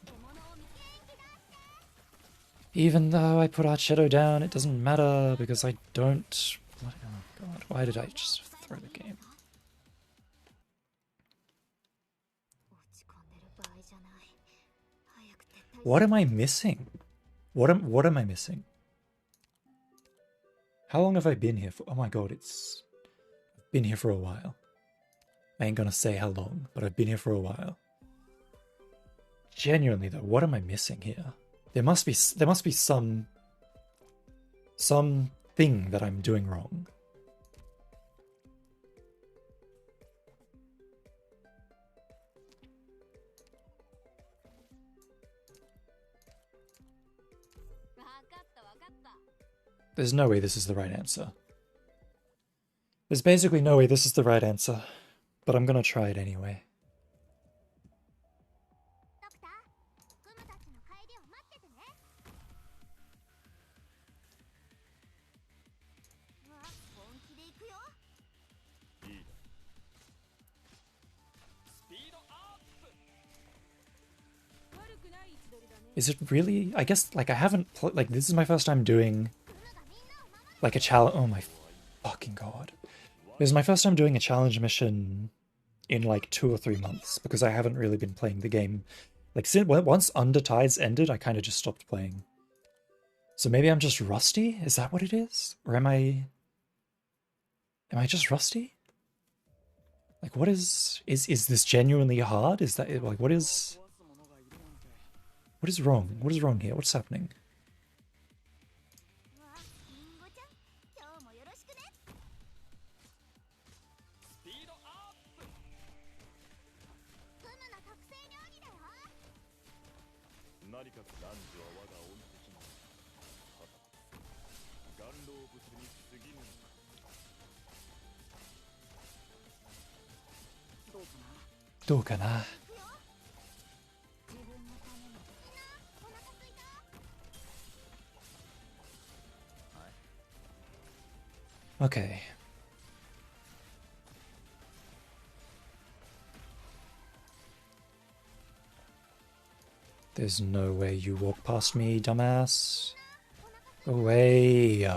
even though I put Arch Shadow down, it doesn't matter because I don't... Oh god, why did I just throw the game? What am I missing? What am I missing? How long have I been here for? Oh my god, I've been here for a while. I ain't gonna say how long, but I've been here for a while. Genuinely though, what am I missing here? There must be some thing that I'm doing wrong. There's no way this is the right answer. There's basically no way this is the right answer, but I'm gonna try it anyway. Is it really? I guess, like, I haven't... Like, this is my first time doing... Like, a challenge... Oh my fucking god. This is my first time doing a challenge mission in, like, 2 or 3 months, because I haven't really been playing the game Like, once Undertides ended, I kind of just stopped playing. So maybe I'm just rusty? Is that what it is? Or am I just rusty? Like, what is this genuinely hard? Is that, like, what is wrong? What is wrong here? What's happening? Okay. There's no way you walk past me, dumbass. Go away.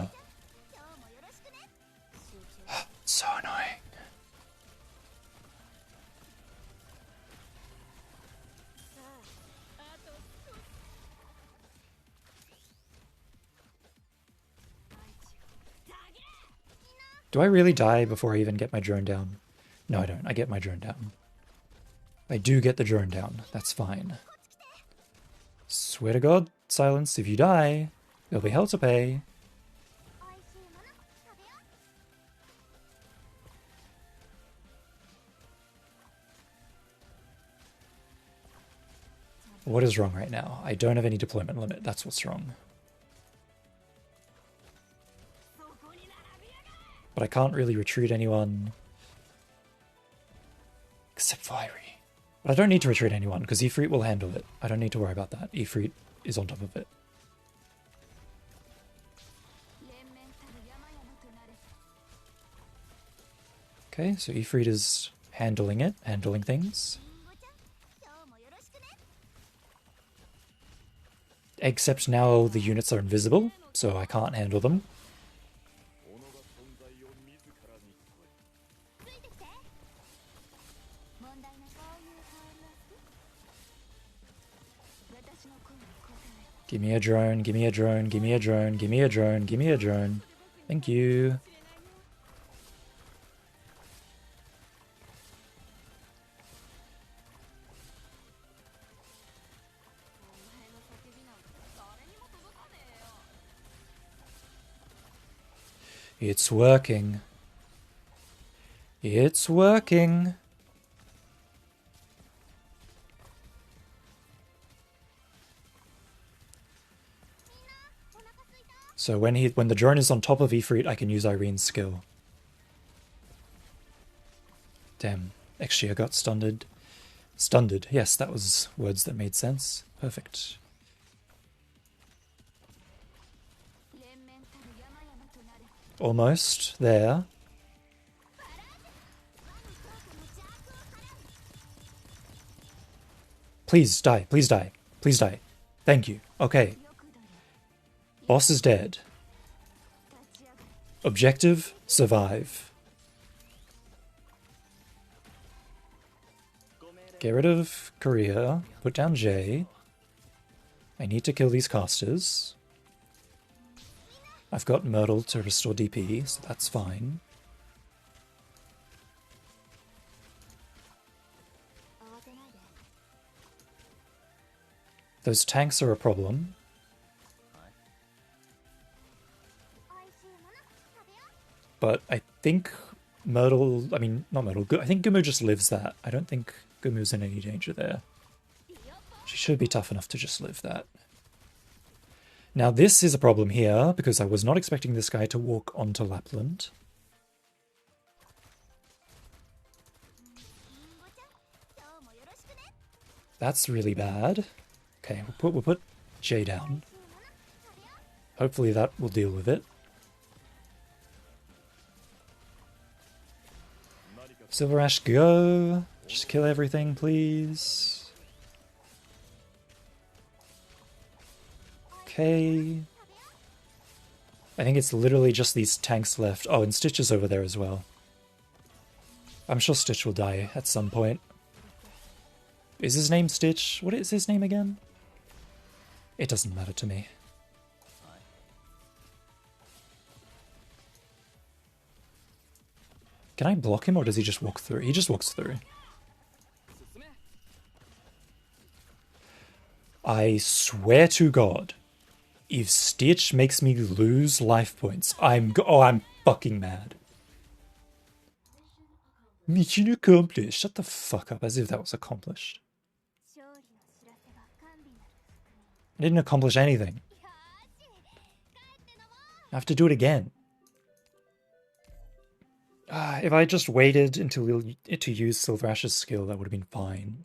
So annoying. Do I really die before I even get my drone down? No, I don't. I get my drone down. I do get the drone down. That's fine. Swear to God, Silence, if you die, there'll be hell to pay. What is wrong right now? I don't have any deployment limit. That's what's wrong. But I can't really retreat anyone. Except for Irie. But I don't need to retreat anyone, because Ifrit will handle it. I don't need to worry about that. Ifrit is on top of it. Okay, so Ifrit is handling it, handling things. Except now the units are invisible, so I can't handle them. Give me a drone, give me a drone, give me a drone, give me a drone, give me a drone. Thank you. It's working. It's working. So when the drone is on top of Ifrit, I can use Irene's skill. Damn, actually I got stunned. Stunned, yes, that was words that made sense. Perfect. Almost there. Please die, please die, please die. Thank you. Okay. Boss is dead. Objective, survive. Get rid of Korea, put down J. I need to kill these casters. I've got Myrtle to restore DP, so that's fine. Those tanks are a problem. But I think Myrtle, I mean, not Myrtle, I think Gumu just lives that. I don't think Gumu's in any danger there. She should be tough enough to just live that. Now this is a problem here, because I was not expecting this guy to walk onto Lapland. That's really bad. Okay, we'll put J down. Hopefully that will deal with it. Silver Ash, go! Just kill everything, please. Okay. I think it's literally just these tanks left. Oh, and Stitch is over there as well. I'm sure Stitch will die at some point. Is his name Stitch? What is his name again? It doesn't matter to me. Can I block him or does he just walk through? He just walks through. I swear to God, if Stitch makes me lose life points, I'm fucking mad. Mission accomplished. Shut the fuck up, as if that was accomplished. I didn't accomplish anything. I have to do it again. If I just waited until to use Silverash's skill, that would have been fine.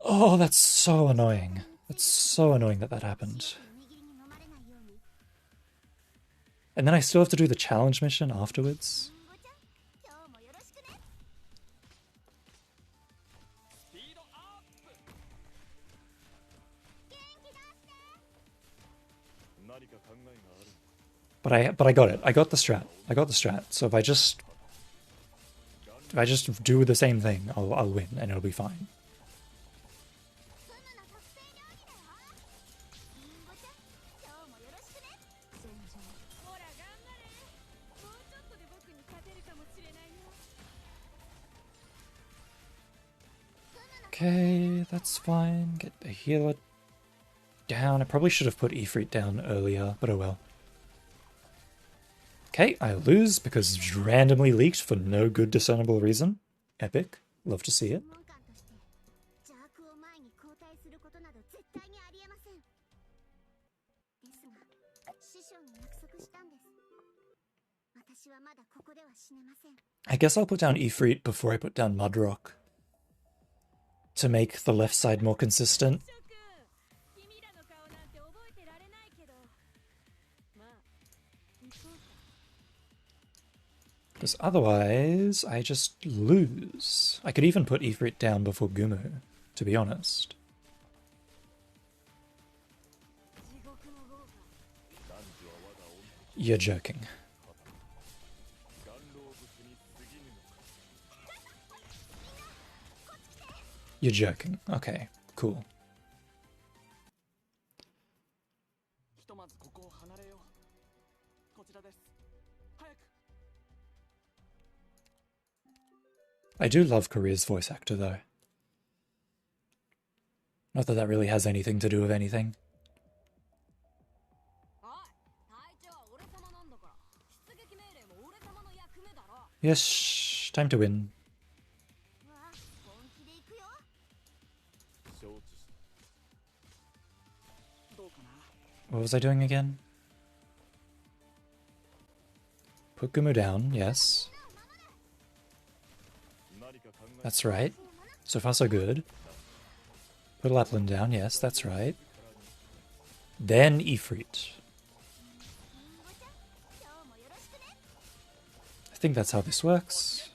Oh, that's so annoying. That's so annoying that that happened. And then I still have to do the challenge mission afterwards. But I got it. I got the strat. I got the strat. So if I just do the same thing, I'll win and it'll be fine. Okay, that's fine. Get the healer down. I probably should have put Ifrit down earlier, but oh well. Okay, I lose because it's randomly leaked for no good discernible reason. Epic. Love to see it. I guess I'll put down Ifrit before I put down Mudrock to make the left side more consistent. Because otherwise, I just lose. I could even put Ifrit down before Gumu, to be honest. You're joking. You're joking. Okay, cool. I do love Korea's voice actor, though. Not that that really has anything to do with anything. Yes, time to win. What was I doing again? Put Gumu down, yes. That's right. So far so good. Put Lapland down, yes, that's right. Then Ifrit. I think that's how this works.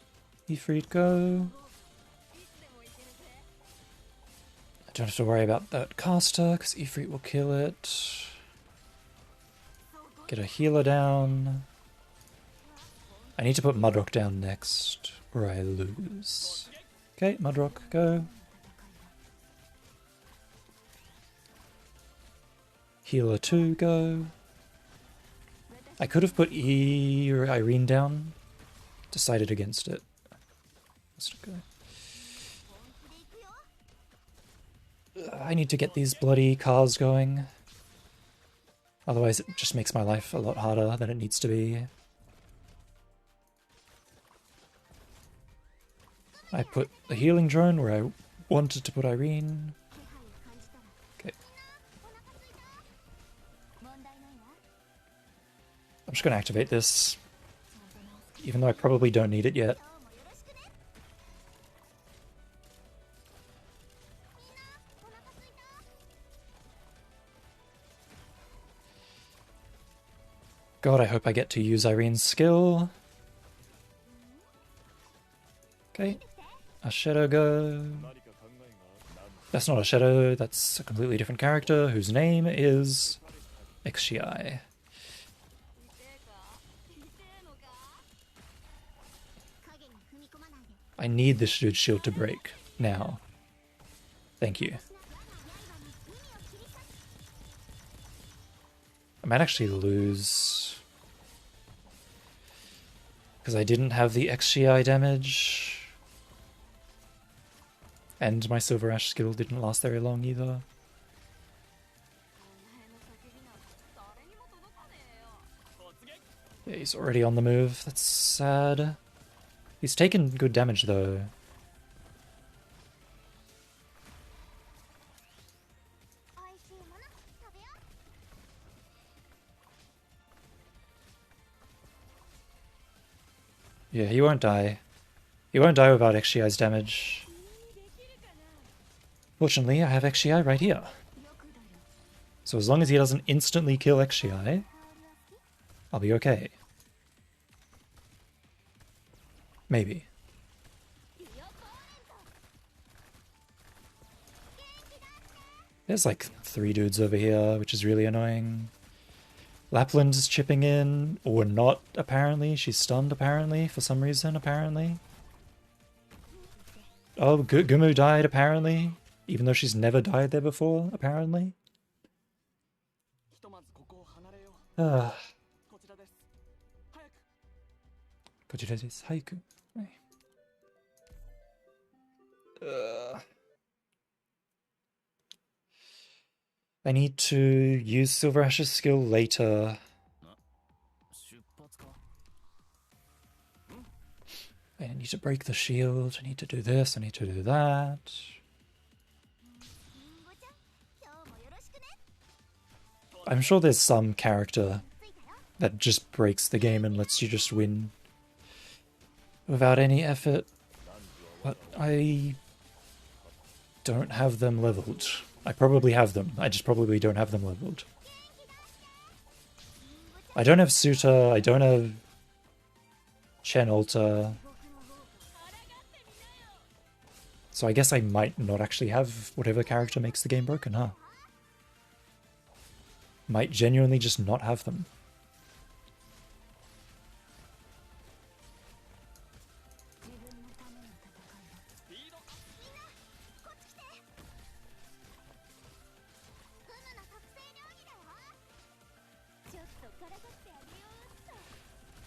Ifrit, go. I don't have to worry about that caster, because Ifrit will kill it. Get a healer down. I need to put Mudrock down next, or I lose. Okay, Mudrock, go. Healer 2, go. I could have put Irene down. Decided against it. Let's go. I need to get these bloody cars going. Otherwise it just makes my life a lot harder than it needs to be. I put the healing drone where I wanted to put Irene. Okay. I'm just going to activate this, even though I probably don't need it yet. God, I hope I get to use Irene's skill. Okay. A shadow go. That's not a shadow, that's a completely different character whose name is Xi. I need this dude's shield to break now. Thank you. I might actually lose because I didn't have the XGI damage. And my Silver Ash skill didn't last very long either. Yeah, he's already on the move. That's sad. He's taken good damage though. Yeah, he won't die. He won't die without XGI's damage. Fortunately, I have XGI right here. So as long as he doesn't instantly kill XGI, I'll be okay. Maybe. There's like 3 dudes over here, which is really annoying. Lapland is chipping in, or not, apparently. She's stunned, apparently, for some reason, apparently. Oh, Gumu died, apparently. Even though she's never died there before, apparently. Haiku. I need to use Silver Ash's skill later. I need to break the shield, I need to do this, I need to do that. I'm sure there's some character that just breaks the game and lets you just win without any effort, but I don't have them leveled. I probably have them, I just probably don't have them leveled. I don't have Suta, I don't have Chen Alta, so I guess I might not actually have whatever character makes the game broken, huh? Might genuinely just not have them.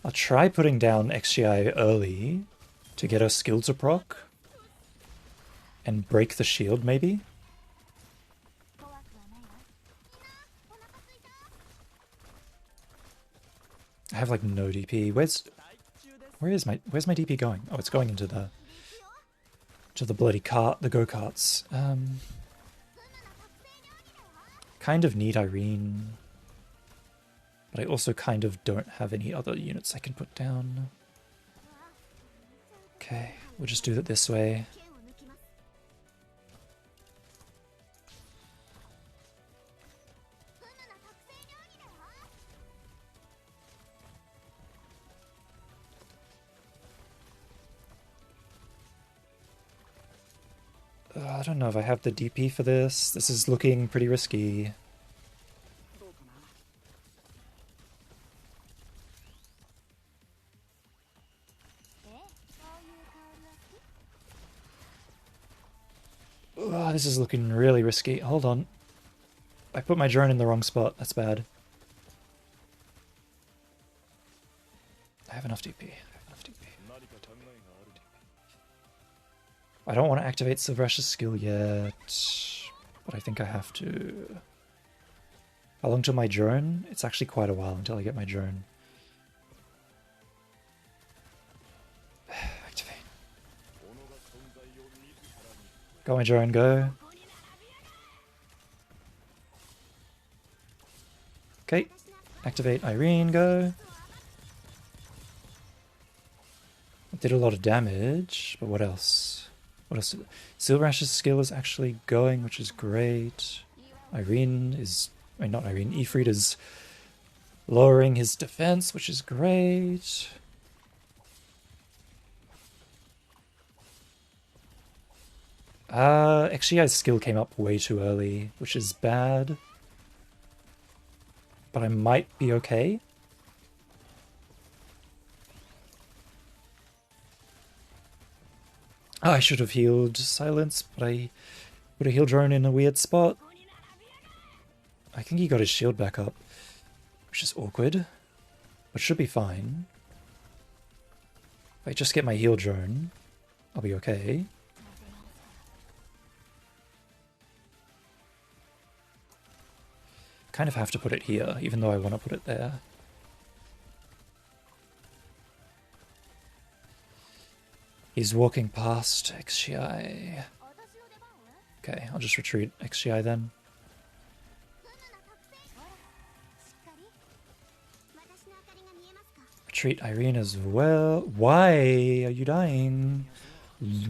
I'll try putting down XGI early to get her skill to proc and break the shield, maybe? I have like no DP. Where's my DP going? Oh, it's going into the bloody cart, the go-karts. Kind of need Irene, but I also kind of don't have any other units I can put down. Okay, we'll just do it this way. I don't know if I have the DP for this. This is looking pretty risky. This is looking really risky. Hold on. I put my drone in the wrong spot. That's bad. I have enough DP. I don't want to activate Silverash's skill yet, but I think I have to. How long till my drone? It's actually quite a while until I get my drone. Activate. Go, my drone, go. Okay. Activate Irene, go. It did a lot of damage, but what else? What else? Silver Ash's skill is actually going, which is great. Irene is... I mean, not Irene. Ifrit is lowering his defense, which is great. XGI's skill came up way too early, which is bad. But I might be okay. Oh, I should have healed Silence, but I put a heal drone in a weird spot. I think he got his shield back up, which is awkward, but should be fine. If I just get my heal drone, I'll be okay. Kind of have to put it here, even though I want to put it there. He's walking past XGI. Okay, I'll just retreat XGI then. Retreat Irene as well. Why are you dying?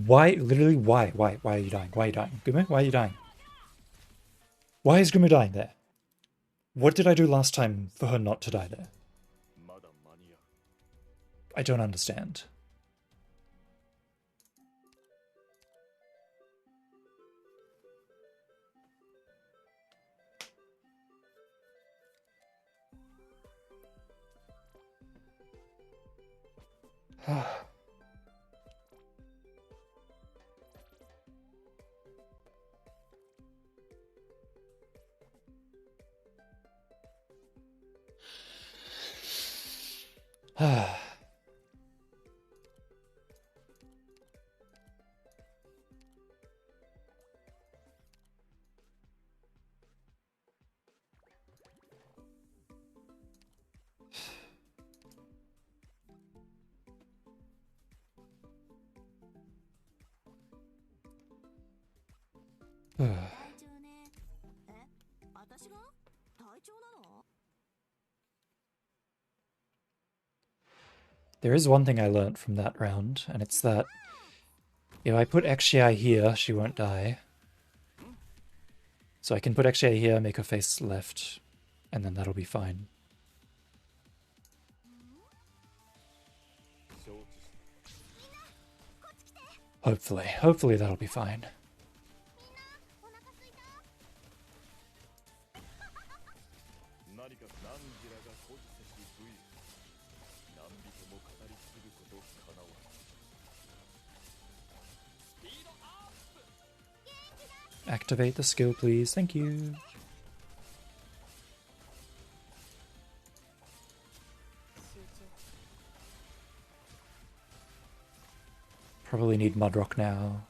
Why? Literally, why? Why are you dying? Why are you dying? Gumu, why are you dying? Why is Gumu dying there? What did I do last time for her not to die there? I don't understand. There is one thing I learnt from that round, and it's that if I put XGI here, she won't die. So I can put XGI here, make her face left, and then that'll be fine. Hopefully that'll be fine. Activate the skill, please. Thank you. Probably need Mudrock now.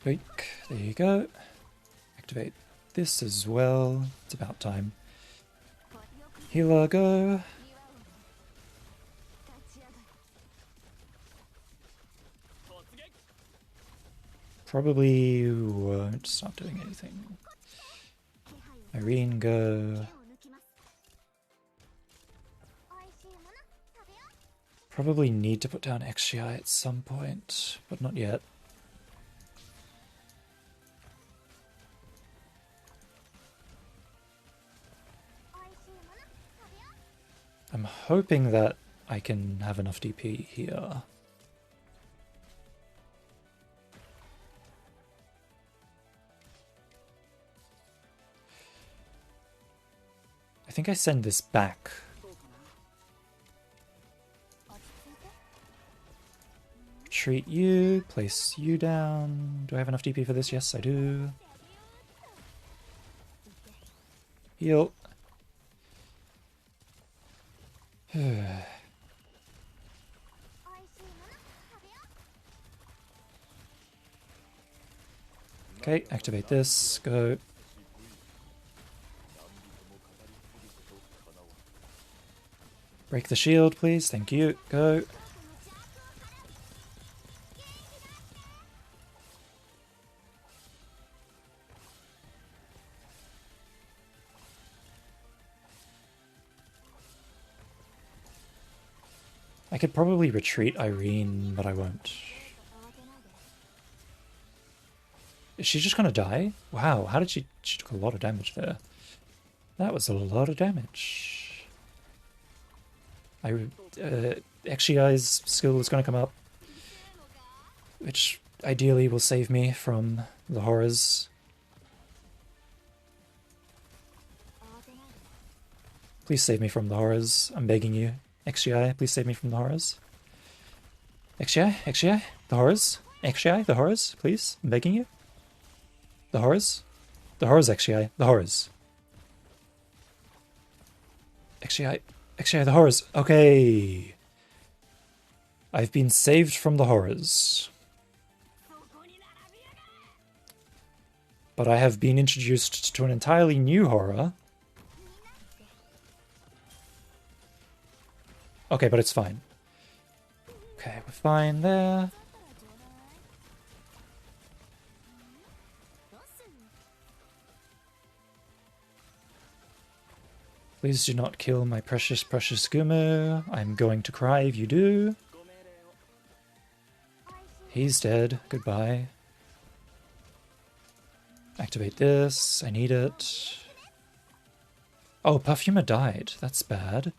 There you go. Activate this as well. It's about time. Healer, go. Probably won't start doing anything. Irene, go. Probably need to put down XGI at some point, but not yet. I'm hoping that I can have enough DP here. I think I send this back. Treat you, place you down. Do I have enough DP for this? Yes, I do. Heal. Okay, activate this. Go. Break the shield, please. Thank you. Go. I could probably retreat Irene, but I won't. Is she just gonna die? Wow, how did she took a lot of damage there. That was a lot of damage. XGI's skill is gonna come up, which ideally will save me from the horrors. Please save me from the horrors. I'm begging you. XGI, please save me from the horrors. XGI, the horrors. XGI, the horrors, please. I'm begging you. The horrors. The horrors, XGI, the horrors. XGI, the horrors. Okay. I've been saved from the horrors. But I have been introduced to an entirely new horror. Okay, but it's fine. Okay, we're fine there. Please do not kill my precious, precious Gumu. I'm going to cry if you do. He's dead. Goodbye. Activate this. I need it. Oh, Perfumer died. That's bad.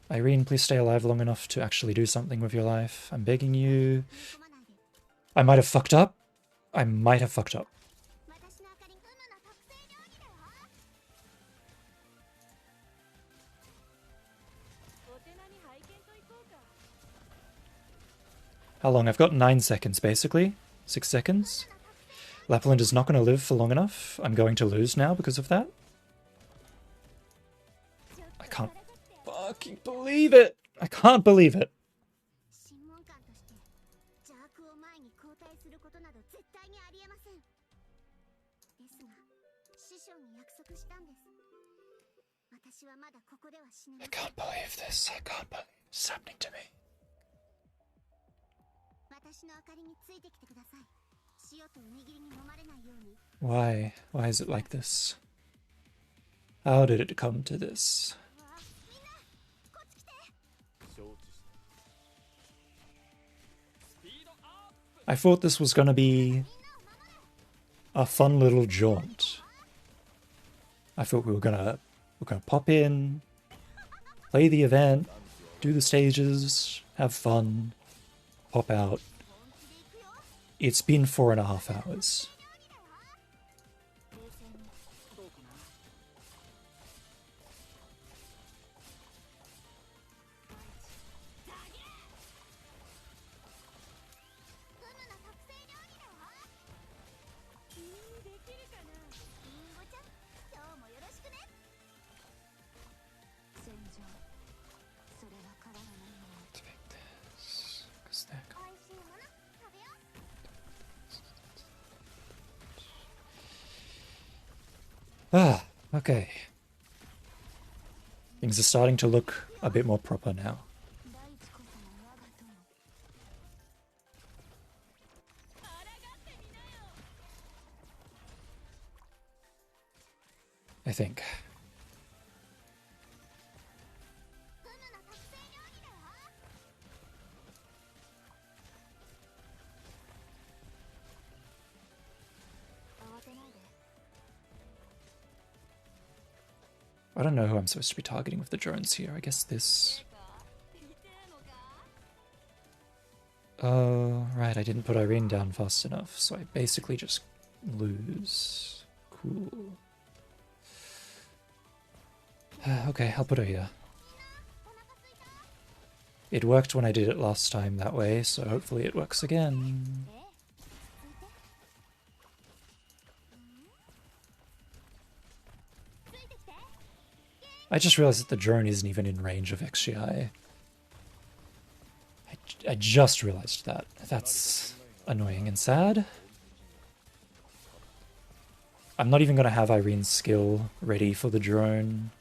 Irene, please stay alive long enough to actually do something with your life. I'm begging you. I might have fucked up. I might have fucked up. How long? I've got 9 seconds, basically. 6 seconds. Lapland is not going to live for long enough. I'm going to lose now because of that. I can't fucking believe it! I can't believe it! I can't believe this. I can't believe this is happening to me. Why? Why is it like this? How did it come to this? I thought this was gonna be a fun little jaunt. I thought we were gonna pop in, play the event, do the stages, have fun, pop out. It's been 4.5 hours. Ah, okay. Things are starting to look a bit more proper now. I think. I don't know who I'm supposed to be targeting with the drones here. I guess this. Oh, right, I didn't put Irene down fast enough, so I basically just lose. Cool. Okay, I'll put her here. It worked when I did it last time that way, so hopefully it works again. I just realized that the drone isn't even in range of XGI. I just realized that. That's annoying and sad. I'm not even going to have Irene's skill ready for the drone,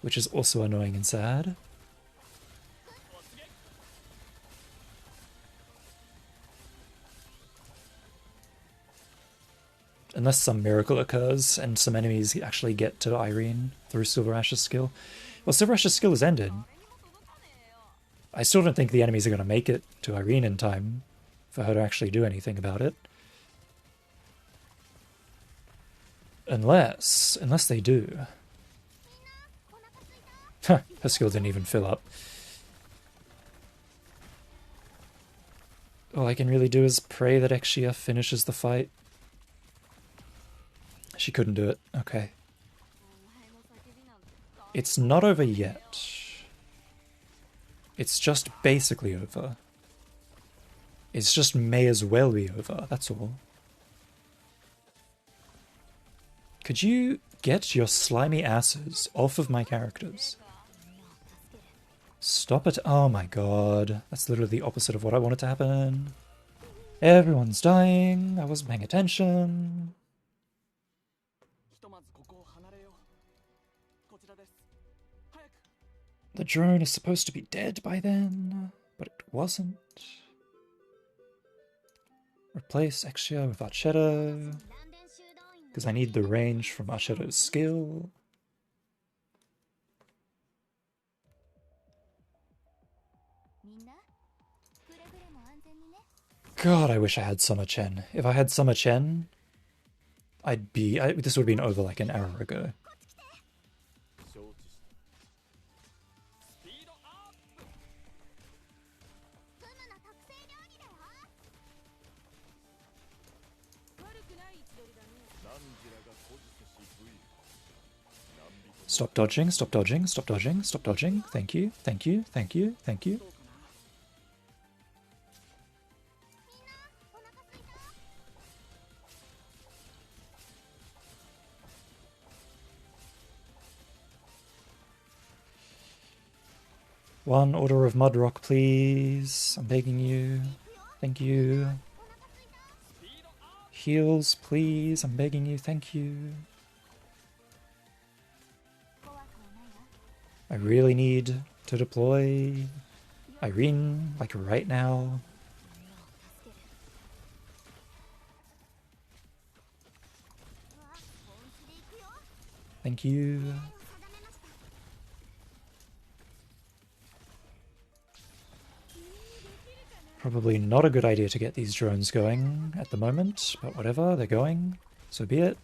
which is also annoying and sad. Unless some miracle occurs and some enemies actually get to Irene through Silver Ash's skill. Well, Silver Ash's skill has ended. I still don't think the enemies are going to make it to Irene in time for her to actually do anything about it. Unless they do. Her skill didn't even fill up. all I can really do is pray that Exia finishes the fight. She couldn't do it. Okay. It's not over yet. It's just basically over. It's just may as well be over, that's all. Could you get your slimy asses off of my characters? Stop it. Oh my god. That's literally the opposite of what I wanted to happen. Everyone's dying. I wasn't paying attention. The drone is supposed to be dead by then, but it wasn't. Replace Exia with Archetto, because I need the range from Archetto's skill. God, I wish I had Summer Chen. If I had Summer Chen, this would have been over like an hour ago. Stop dodging, stop dodging, stop dodging, stop dodging. Thank you, thank you, thank you, thank you. One order of Mudrock, please. I'm begging you. Thank you. Heals, please. I'm begging you. Thank you. I really need to deploy Irene, like right now. Thank you. Probably not a good idea to get these drones going at the moment, but whatever, they're going, so be it.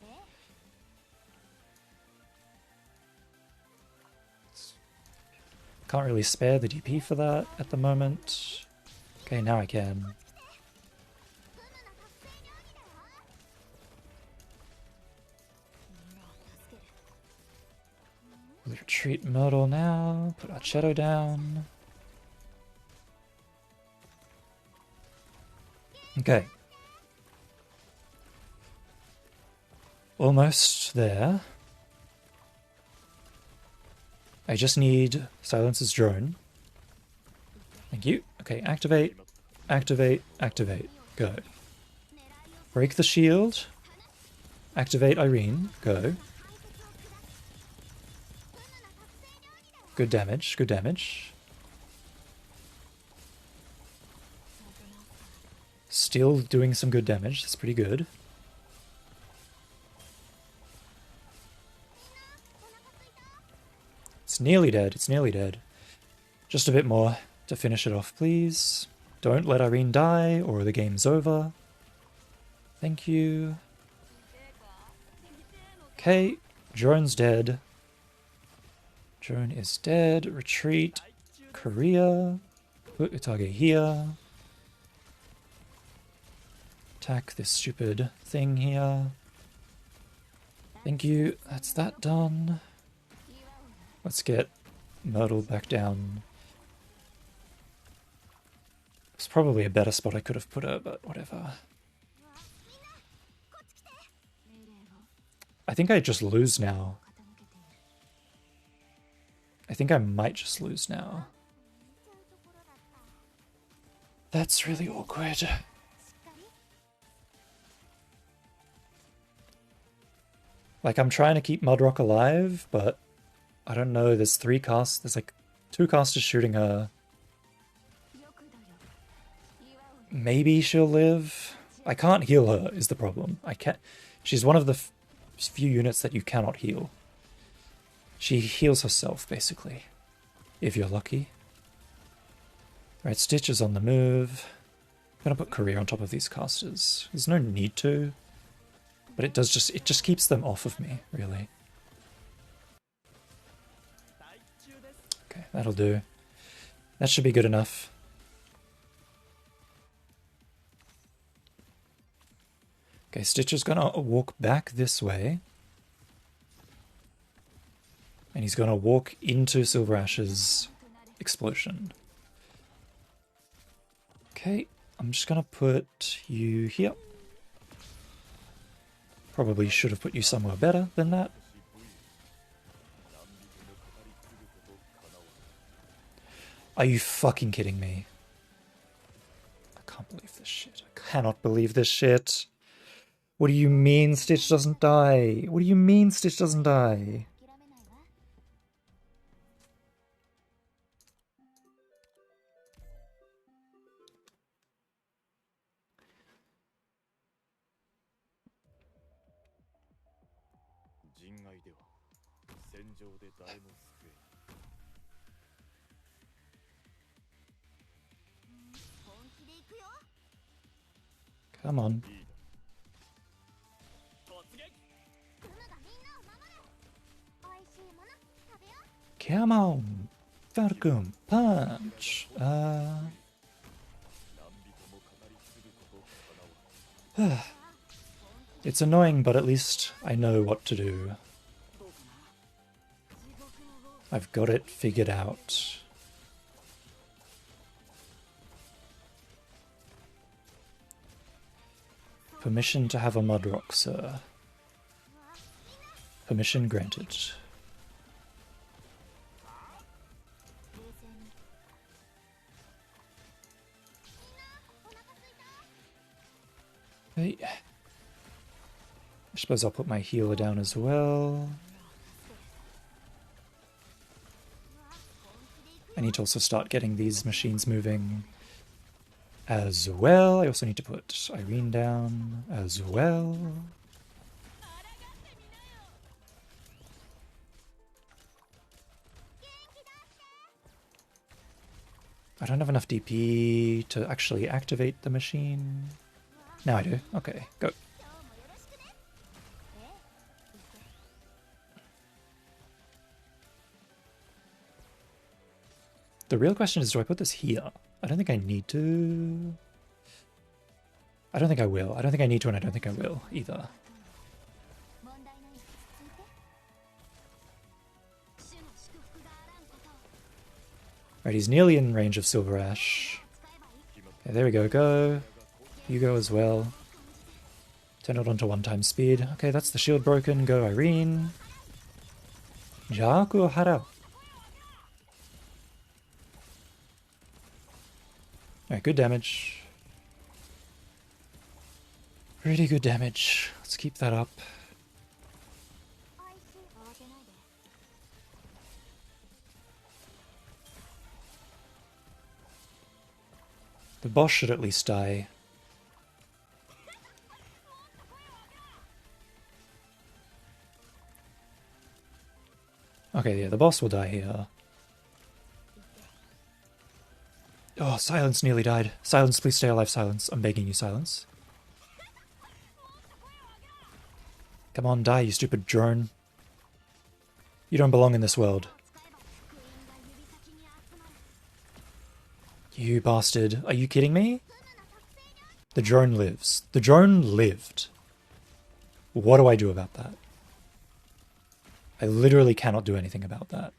Can't really spare the DP for that at the moment. Okay, now I can. We retreat Myrtle now, put our Shadow down. Okay. Almost there. I just need Silence's drone. Thank you. Okay, activate, activate, activate. Go. Break the shield. Activate Irene. Go. Good damage, good damage. Still doing some good damage, that's pretty good. It's nearly dead, it's nearly dead. Just a bit more to finish it off, please. Don't let Irene die, or the game's over. Thank you. Okay, drone's dead. Drone is dead. Retreat. Korea. Put Utage here. Attack this stupid thing here. Thank you. That's that done. Let's get Myrtle back down. It's probably a better spot I could have put her, but whatever. I think I just lose now. I think I might just lose now. That's really awkward. Like, I'm trying to keep Mudrock alive, but I don't know, there's 3 casts, there's like 2 casters shooting her. Maybe she'll live. I can't heal her, is the problem. I can't. She's one of the few units that you cannot heal. She heals herself, basically, if you're lucky. Right, Stitch is on the move. I'm gonna put Career on top of these casters. There's no need to, but it just keeps them off of me, really. Okay, that'll do. That should be good enough. Okay, Stitch is gonna walk back this way. And he's gonna walk into Silver Ash's explosion. Okay, I'm just gonna put you here. Probably should have put you somewhere better than that. Are you fucking kidding me? I can't believe this shit. I cannot believe this shit. What do you mean Stitch doesn't die? What do you mean Stitch doesn't die? Come on. Come on. Falcon punch. It's annoying, but at least I know what to do. I've got it figured out. Permission to have a Mudrock, sir. Permission granted. Hey. I suppose I'll put my healer down as well. I need to also start getting these machines moving as well. I also need to put Irene down as well. I don't have enough DP to actually activate the machine. Now I do. Okay, go. The real question is, do I put this here? I don't think I need to. I don't think I will. I don't think I need to, and I don't think I will either. Right, he's nearly in range of Silver Ash. Okay, there we go. Go. You go as well. Turn it on to 1x speed. Okay, that's the shield broken. Go, Irene. Jaku Hara. Alright, good damage. Pretty good damage. Let's keep that up. The boss should at least die. Okay, yeah, the boss will die here. Oh, Silence nearly died. Silence, please stay alive, Silence. I'm begging you, Silence. Come on, die, you stupid drone. You don't belong in this world. You bastard. Are you kidding me? The drone lives. The drone lived. What do I do about that? I literally cannot do anything about that.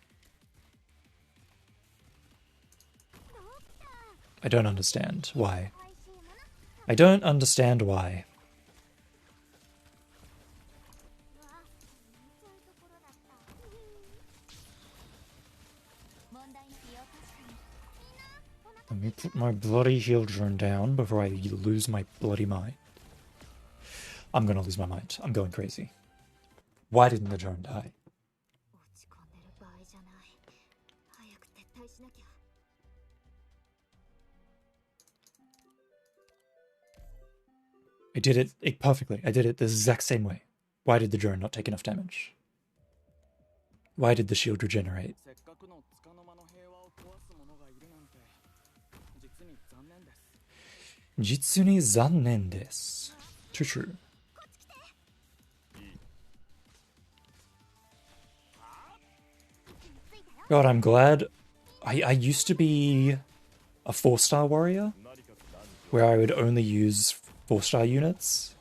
I don't understand why. I don't understand why. Let me put my bloody heal drone down before I lose my bloody mind. I'm gonna lose my mind. I'm going crazy. Why didn't the drone die? I did it perfectly. I did it the exact same way. Why did the drone not take enough damage? Why did the shield regenerate? Jitsu ni zannen desu. True. God, I'm glad. I used to be a 4-star warrior, where I would only use 4-star units.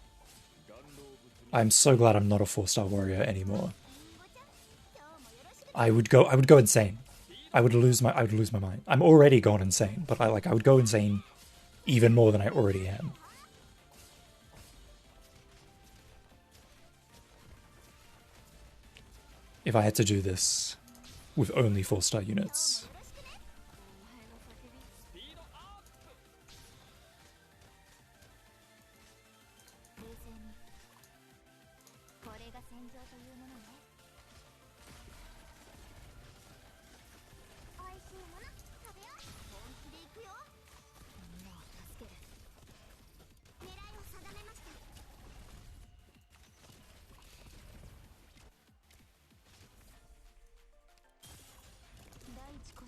I'm so glad I'm not a 4-star warrior anymore. I would go insane. I would lose my mind. I'm already gone insane, but I would go insane even more than I already am. If I had to do this with only 4-star units.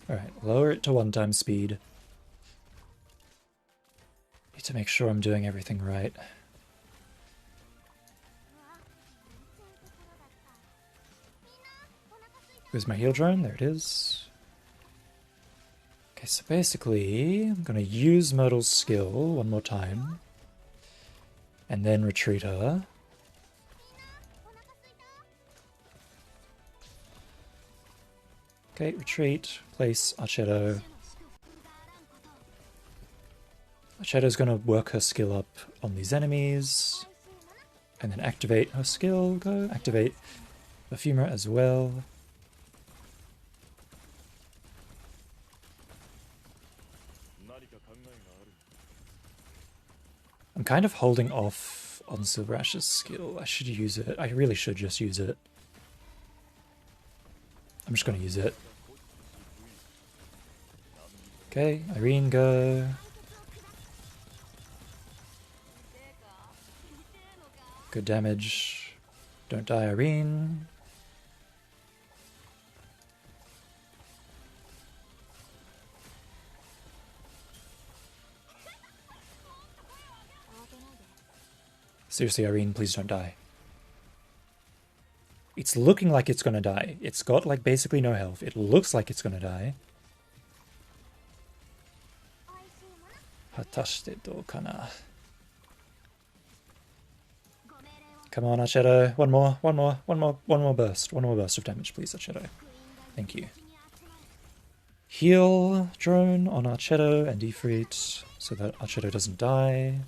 Alright, lower it to 1x speed. Need to make sure I'm doing everything right. Where's my heal drone? There it is. Okay, so basically, I'm gonna use Myrtle's skill one more time. And then retreat her. Okay, retreat, place Archetto. Archetto's gonna work her skill up on these enemies. And then activate her skill, go activate Perfumer as well. I'm kind of holding off on Silver Ash's skill. I should use it. I really should just use it. I'm just gonna use it. Okay, Irene, go. Good damage. Don't die, Irene. Seriously, Irene, please don't die. It's looking like it's gonna die. It's got, like, basically no health. It looks like it's gonna die. Hatashite dou kana? Come on, Archetto. One more burst. One more burst of damage, please, Archetto. Thank you. Heal drone on Archetto and Ifrit so that Archetto doesn't die.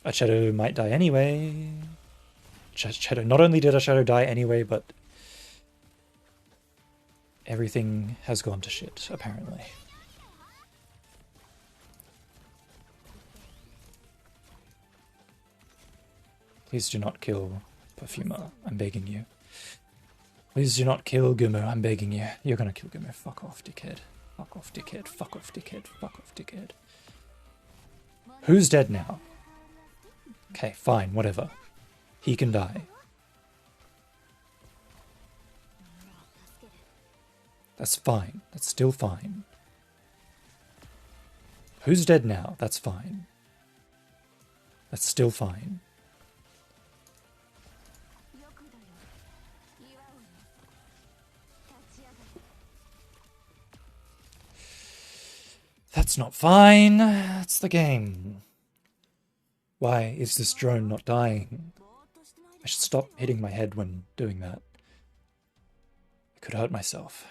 Archetto might die anyway. Archetto, not only did Archetto die anyway, but everything has gone to shit, apparently. Please do not kill Perfumer, I'm begging you. Please do not kill Gumu, I'm begging you. You're gonna kill Gumu. Fuck off, dickhead. Fuck off, dickhead. Fuck off, dickhead. Fuck off, dickhead. Who's dead now? Okay, fine, whatever. He can die. That's fine. That's still fine. Who's dead now? That's fine. That's still fine. That's not fine. That's the game. Why is this drone not dying? I should stop hitting my head when doing that. I could hurt myself.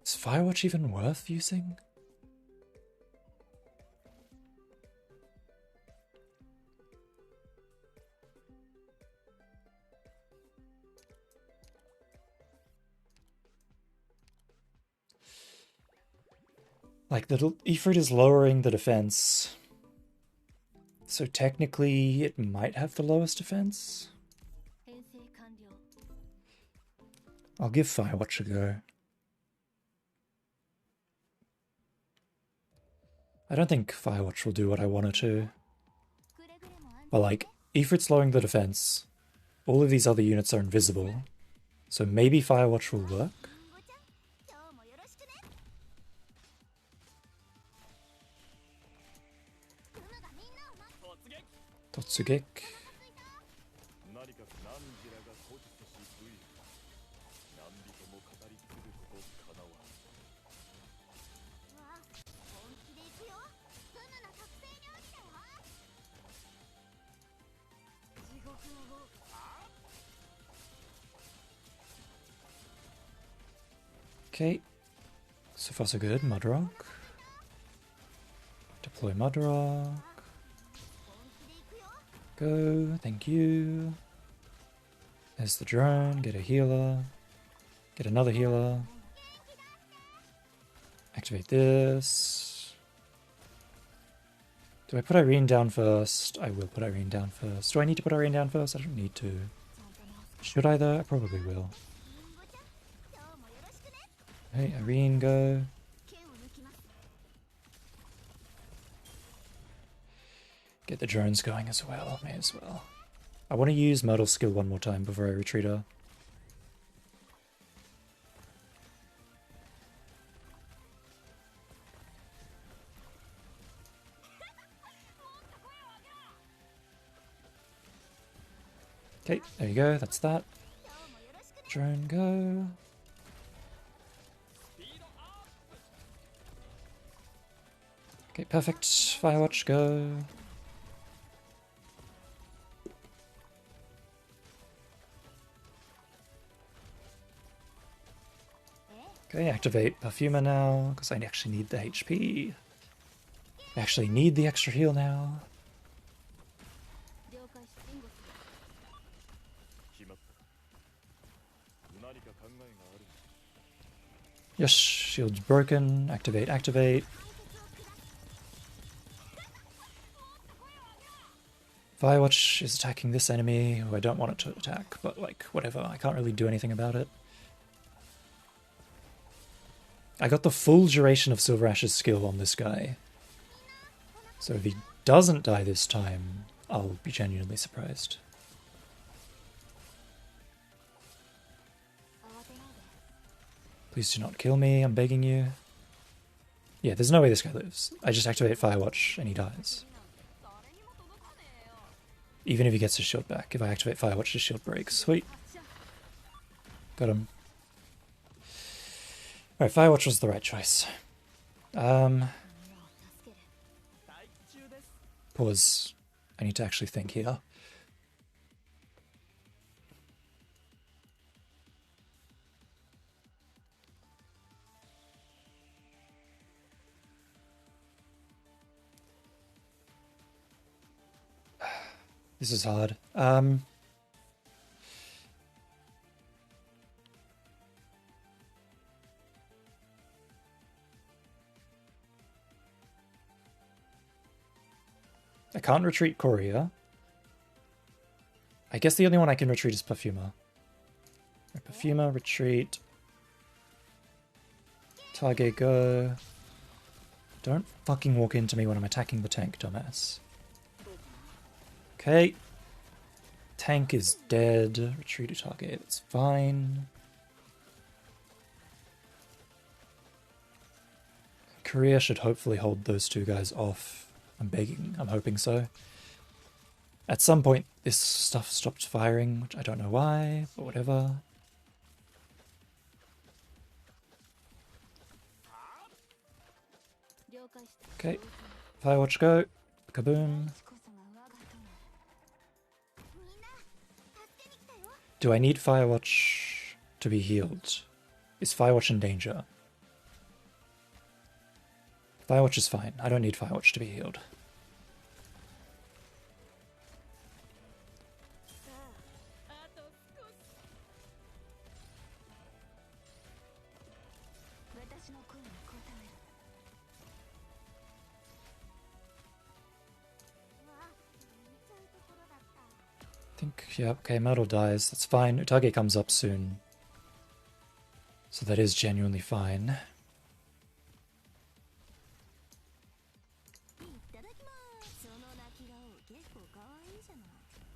Is Firewatch even worth using? Like, the Ifrit is lowering the defense, so technically it might have the lowest defense. I'll give Firewatch a go. I don't think Firewatch will do what I want it to. But like, Ifrit's lowering the defense, all of these other units are invisible, so maybe Firewatch will work? Totsugek. Okay, so far so good. Mudrock. Deploy Mudrock. Go, thank you. There's the drone, get a healer. Get another healer. Activate this. Do I put Irene down first? I will put Irene down first. Do I need to put Irene down first? I don't need to. Should I though? I probably will. Hey, Irene, go. Get the drones going as well, may as well. I want to use Myrtle's skill one more time before I retreat her. Okay, there you go, that's that. Drone, go. Okay, perfect. Firewatch, go. Okay, activate Perfumer now, because I actually need the HP. I actually need the extra heal now. Yes, shield's broken. Activate, activate. Firewatch is attacking this enemy, who I don't want it to attack, but like, whatever, I can't really do anything about it. I got the full duration of Silver Ash's skill on this guy. So if he doesn't die this time, I'll be genuinely surprised. Please do not kill me, I'm begging you. Yeah, there's no way this guy lives. I just activate Firewatch and he dies. Even if he gets his shield back. If I activate Firewatch, his shield breaks. Sweet. Got him. Alright, Firewatch was the right choice. Pause. I need to actually think here. This is hard. I can't retreat Courier. I guess the only one I can retreat is Perfumer. Perfumer, retreat. Target, go. Don't fucking walk into me when I'm attacking the tank, dumbass. Okay. Tank is dead. Retreat to target, that's fine. Korea should hopefully hold those two guys off. I'm begging, I'm hoping so. At some point this stuff stopped firing, which I don't know why, but whatever. Okay, Firewatch go. Kaboom. Do I need Firewatch to be healed? Is Firewatch in danger? Firewatch is fine. I don't need Firewatch to be healed. Yeah, okay, Myrtle dies. That's fine. Utage comes up soon. So that is genuinely fine.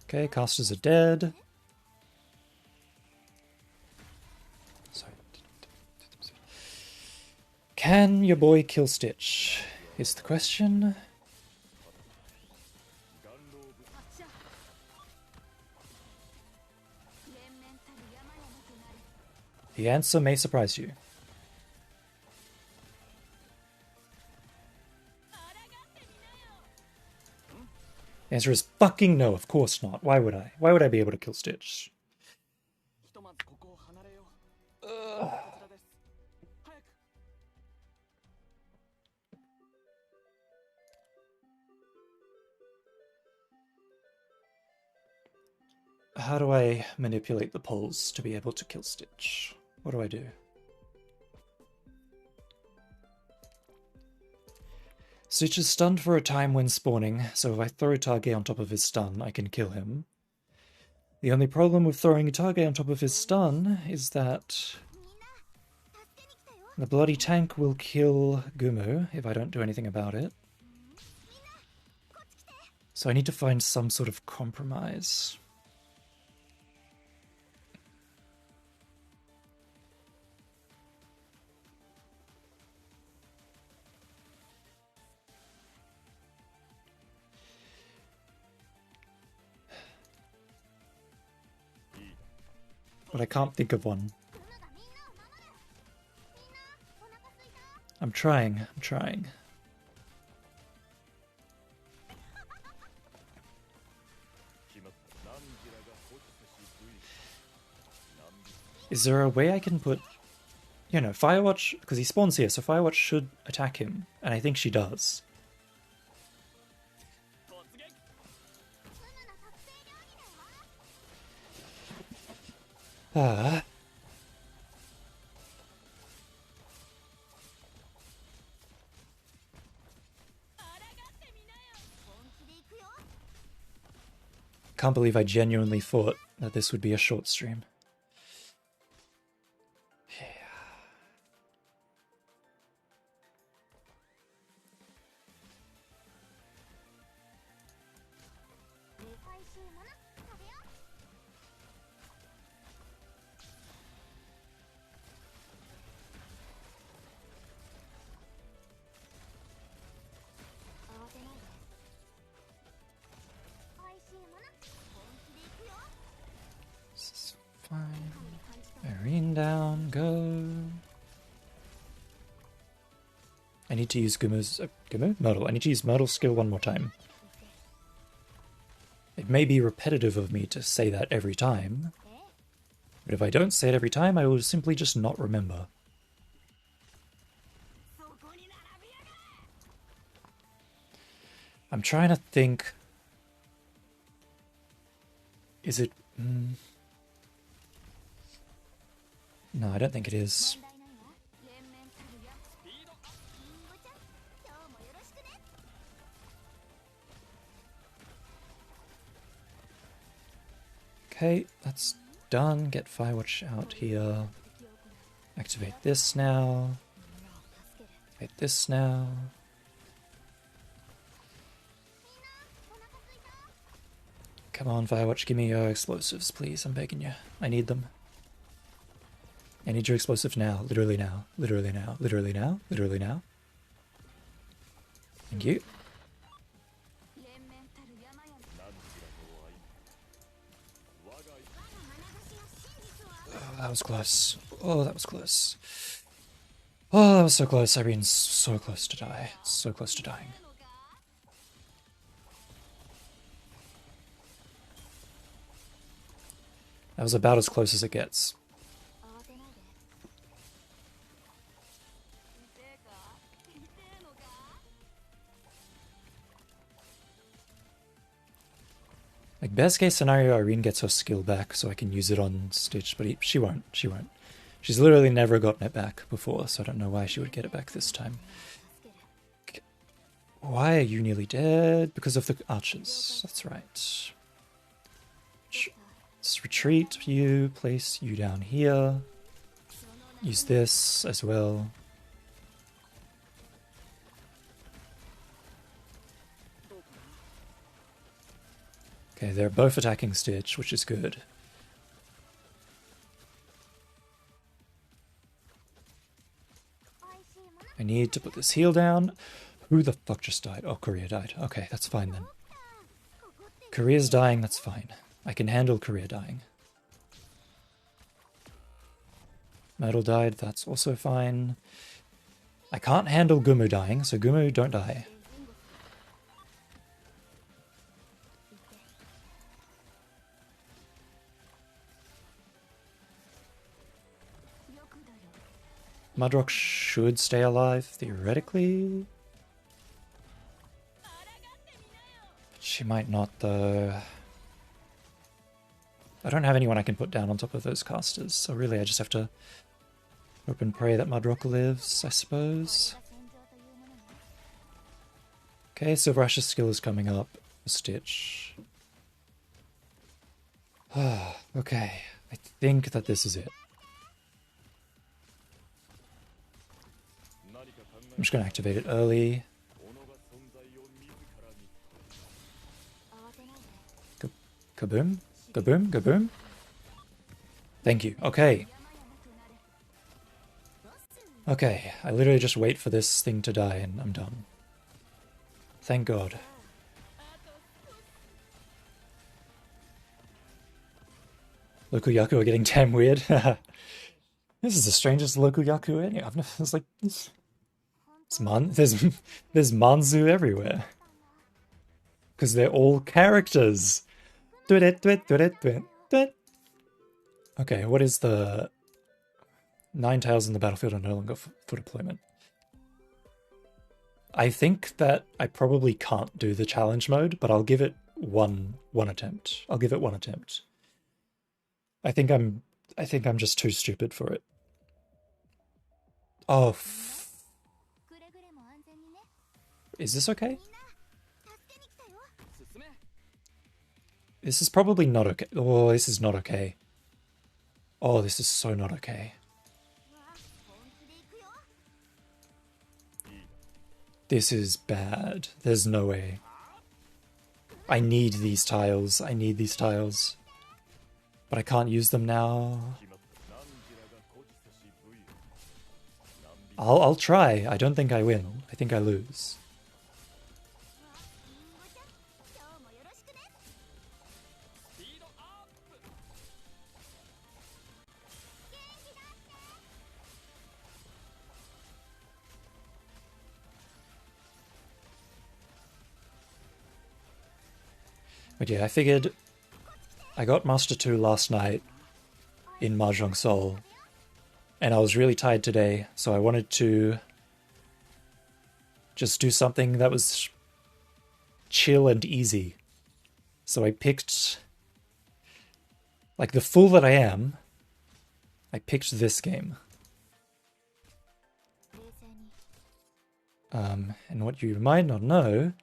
Okay, casters are dead. Sorry. Can your boy kill Stitch? Is the question. The answer may surprise you. The answer is fucking no, of course not. Why would I? Why would I be able to kill Stitch? Ugh. How do I manipulate the poles to be able to kill Stitch? What do I do? Stitch is stunned for a time when spawning, so if I throw Target on top of his stun, I can kill him. The only problem with throwing a Target on top of his stun is that the bloody tank will kill Gumu if I don't do anything about it. So I need to find some sort of compromise. But I can't think of one. I'm trying. Is there a way I can put... You know, Firewatch, because he spawns here, so Firewatch should attack him, and I think she does. Can't believe I genuinely thought that this would be a short stream. Fine. Marine down, go. I need to use Gumu's... Gumu? Myrtle. I need to use Myrtle's skill one more time. It may be repetitive of me to say that every time, but if I don't say it every time, I will simply just not remember. I'm trying to think... Is it... No, I don't think it is. Okay, that's done. Get Firewatch out here. Activate this now. Activate this now. Come on, Firewatch, give me your explosives, please. I'm begging you. I need them. I need your explosives now. Literally now. Literally now. Literally now. Literally now. Thank you. Oh, that was close. Oh, that was close. Oh, that was so close. Irene's so close to die. So close to dying. That was about as close as it gets. Like, best case scenario, Irene gets her skill back so I can use it on Stitch, but she won't. She won't. She's literally never gotten it back before, so I don't know why she would get it back this time. Why are you nearly dead? Because of the archers. That's right. Let's retreat you, place you down here. Use this as well. Okay, they're both attacking Stitch, which is good. I need to put this heal down. Who the fuck just died? Oh, Korea died. Okay, that's fine then. Korea's dying, that's fine. I can handle Korea dying. Myrtle died, that's also fine. I can't handle Gumu dying, so Gumu, don't die. Mudrock should stay alive, theoretically. She might not, though. I don't have anyone I can put down on top of those casters, so really I just have to hope and pray that Mudrock lives, I suppose. Okay, Silver Ash's skill is coming up. A Stitch. Okay, I think that this is it. I'm just going to activate it early. Kaboom? Kaboom? Kaboom? Thank you. Okay. Okay, I literally just wait for this thing to die and I'm done. Thank God. Lokuyaku are getting damn weird. This is the strangest Lokuyaku any. I've never. It's like this. There's Manzu everywhere. Because they're all characters. Okay, what is the 9 tiles in the battlefield are no longer for deployment? I think that I probably can't do the challenge mode, but I'll give it one attempt. I'll give it one attempt. I think I'm just too stupid for it. Oh, is this okay? This is probably not okay. Oh, this is not okay. Oh, this is so not okay. This is bad. There's no way. I need these tiles. I need these tiles. But I can't use them now. I'll try. I don't think I win. I think I lose. But yeah, I figured I got Master 2 last night in Mahjong Soul, and I was really tired today, so I wanted to just do something that was chill and easy. So I picked, like the fool that I am, I picked this game. And what you might not know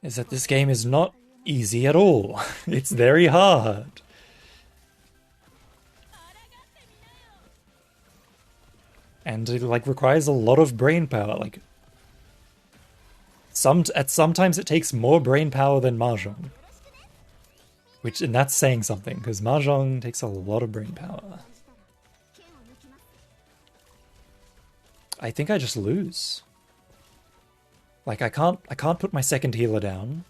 is that this game is not easy at all. It's very hard. And it like requires a lot of brain power. Like sometimes it takes more brain power than Mahjong. And that's saying something, because Mahjong takes a lot of brain power. I think I just lose. Like I can't put my second healer down.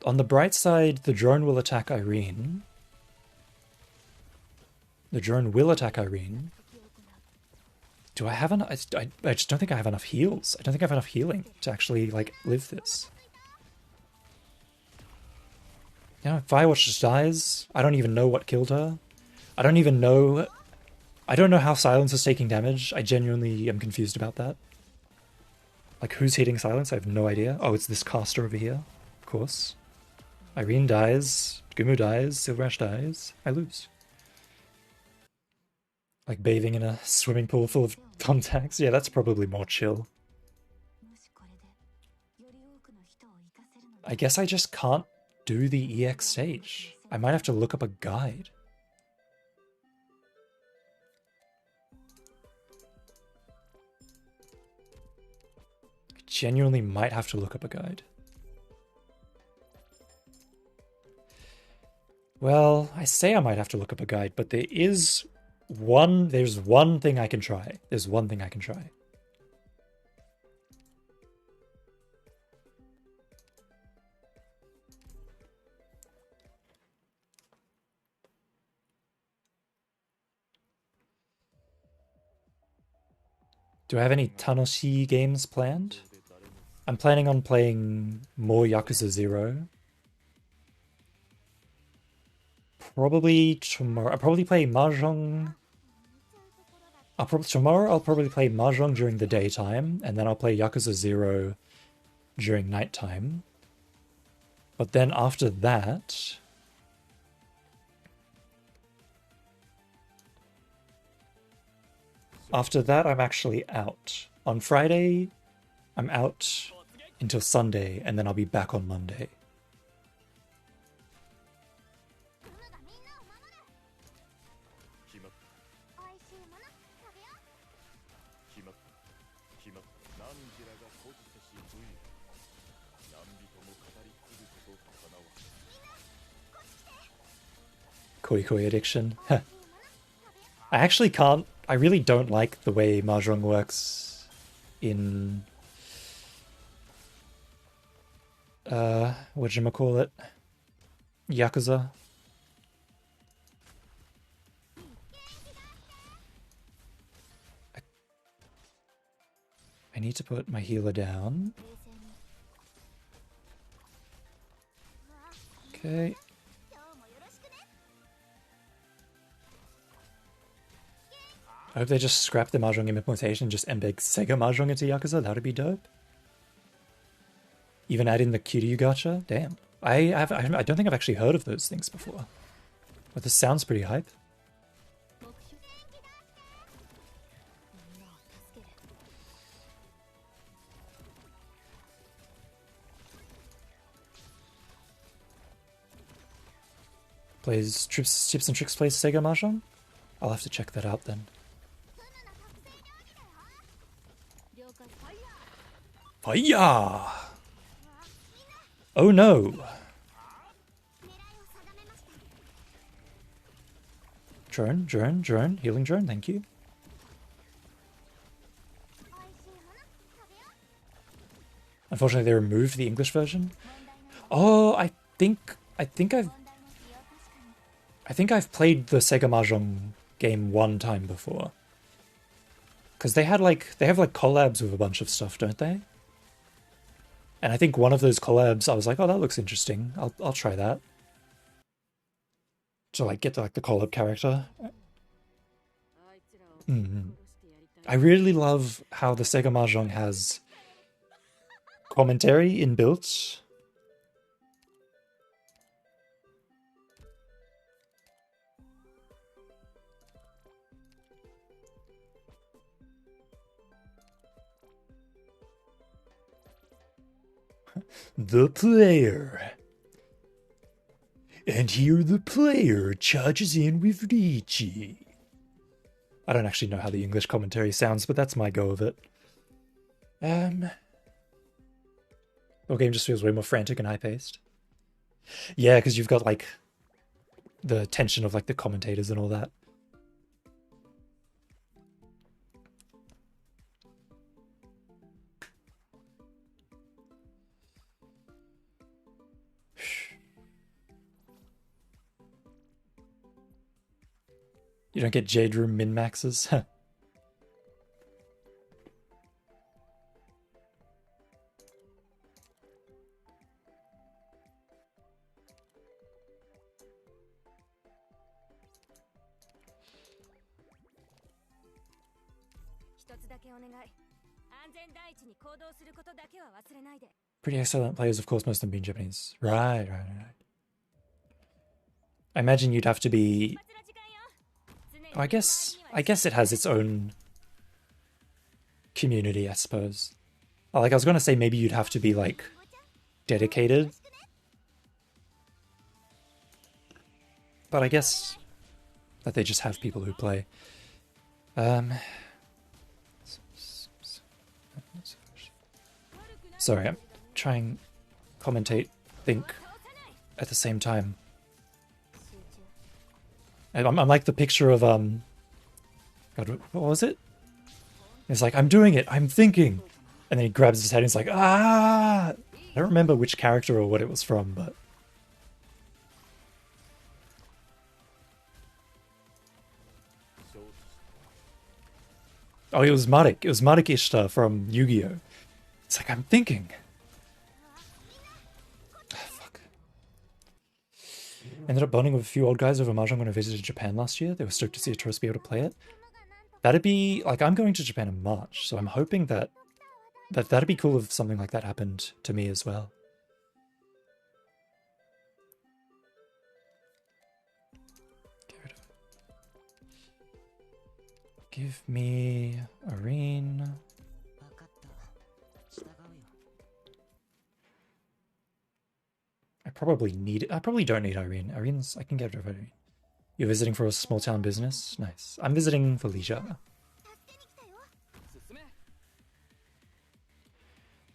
On the bright side, the drone will attack Irene. The drone will attack Irene. Do I have enough? I just don't think I have enough heals. I don't think I have enough healing to actually, like, live this. Yeah, Firewatch just dies. I don't even know what killed her. I don't know how Silence is taking damage. I genuinely am confused about that. Like, who's hitting Silence? I have no idea. Oh, it's this caster over here. Of course. Irene dies. Gumu dies. Silver Ash dies. I lose. Like bathing in a swimming pool full of thumbtacks. Yeah, that's probably more chill. I guess I just can't do the EX stage. I might have to look up a guide. I genuinely might have to look up a guide. Well, I say I might have to look up a guide, but there's one thing I can try. There's one thing I can try. Do I have any Tanoshi games planned? I'm planning on playing more Yakuza 0. Probably tomorrow. I'll probably play Mahjong. Tomorrow I'll probably play Mahjong during the daytime, and then I'll play Yakuza 0 during nighttime. But then after that... I'm actually out. On Friday, I'm out until Sunday, and then I'll be back on Monday. Koi Koi addiction. I actually can't. I really don't like the way Mahjong works in whatchamacallit? Yakuza. I need to put my healer down. Okay. I hope they just scrap the Mahjong implementation and just embed Sega Mahjong into Yakuza. That would be dope. Even add in the Kiryu gacha? Damn. I don't think I've actually heard of those things before. But this sounds pretty hype. Plays Tips and Tricks plays Sega Mahjong? I'll have to check that out then. Fire! Oh no! Drone, healing drone, thank you. Unfortunately, they removed the English version. Oh, I think I've played the Sega Mahjong game one time before. Because they have collabs with a bunch of stuff, don't they? And I think one of those collabs, I was like, oh, that looks interesting. I'll try that. To like get the collab character. I really love how the Sega Mahjong has commentary inbuilt. The player. And here the player charges in with Riichi. I don't actually know how the English commentary sounds, but that's my go of it. The game just feels way more frantic and high-paced. Yeah, because you've got, like, the tension of, like, the commentators and all that. You don't get Jade Room min-maxes? Pretty excellent players, of course, most of them being Japanese. Right. I imagine you'd have to be... Oh, I guess it has its own community, I suppose. Like, I was going to say maybe you'd have to be, like, dedicated. But I guess that they just have people who play. Sorry, I'm trying commentate, think at the same time. I'm like the picture of, God, what was it? It's like, I'm doing it, I'm thinking. And then he grabs his head and he's like, ah! I don't remember which character or what it was from, but... Oh, it was Marik. It was Marik Ishtar from Yu-Gi-Oh! It's like, I'm thinking. Ah, fuck. Ended up bonding with a few old guys over Mahjong when I visited Japan last year. They were stoked to see a tourist be able to play it. That'd be, like, I'm going to Japan in March, so I'm hoping that'd be cool if something like that happened to me as well. Get rid of it. Give me Arene. I probably don't need Irene. I can get rid of Irene. You're visiting for a small town business? Nice. I'm visiting for leisure.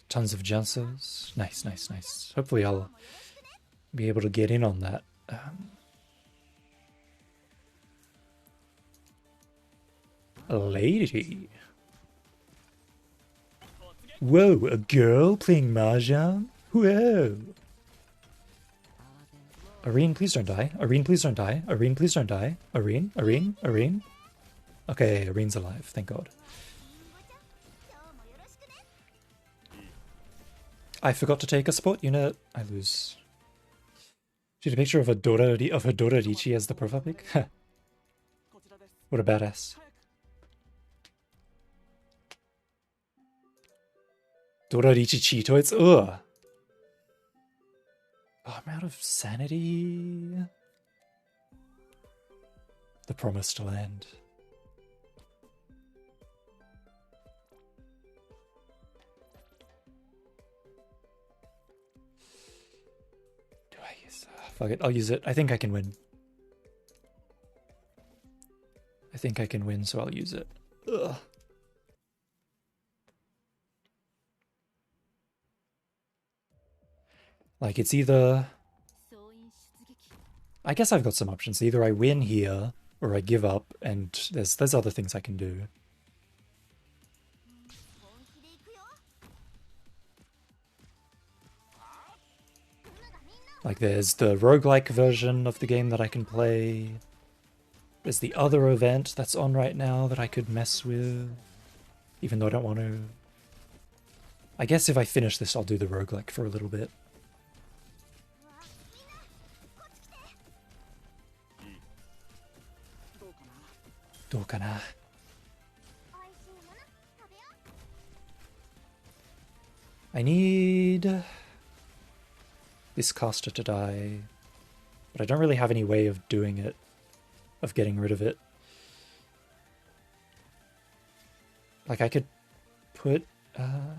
Tons of Jansos. Nice, nice, nice. Hopefully I'll be able to get in on that. A lady. Whoa, a girl playing Mahjong? Whoa. Arene, please don't die. Arene, please don't die. Arene, please don't die. Arene, Arene, Arene. Okay, Arene's alive, thank God. I forgot to take a support unit. I lose. She had a picture of her daughter Richi as the profile pic. What a badass. Dora Richi Cheetoids? Ugh. Oh, I'm out of sanity. The Promised Land. Do I use... fuck it, I'll use it. I think I can win. I think I can win, so I'll use it. Ugh. Like, it's either... I guess I've got some options. Either I win here, or I give up, and there's other things I can do. Like, there's the roguelike version of the game that I can play. There's the other event that's on right now that I could mess with, even though I don't want to. I guess if I finish this, I'll do the roguelike for a little bit. Dokana. I need this caster to die, but I don't really have any way of doing it, of getting rid of it. Like, I could put I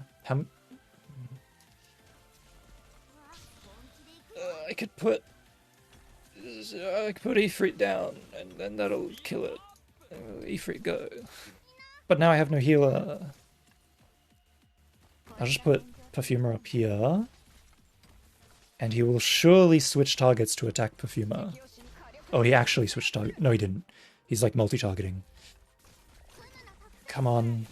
could put Ifrit down, and then that'll kill it. Ifrit go. But now I have no healer. I'll just put Perfumer up here, and he will surely switch targets to attack Perfumer. Oh, he actually switched target. No, he didn't. He's like multi-targeting. Come on.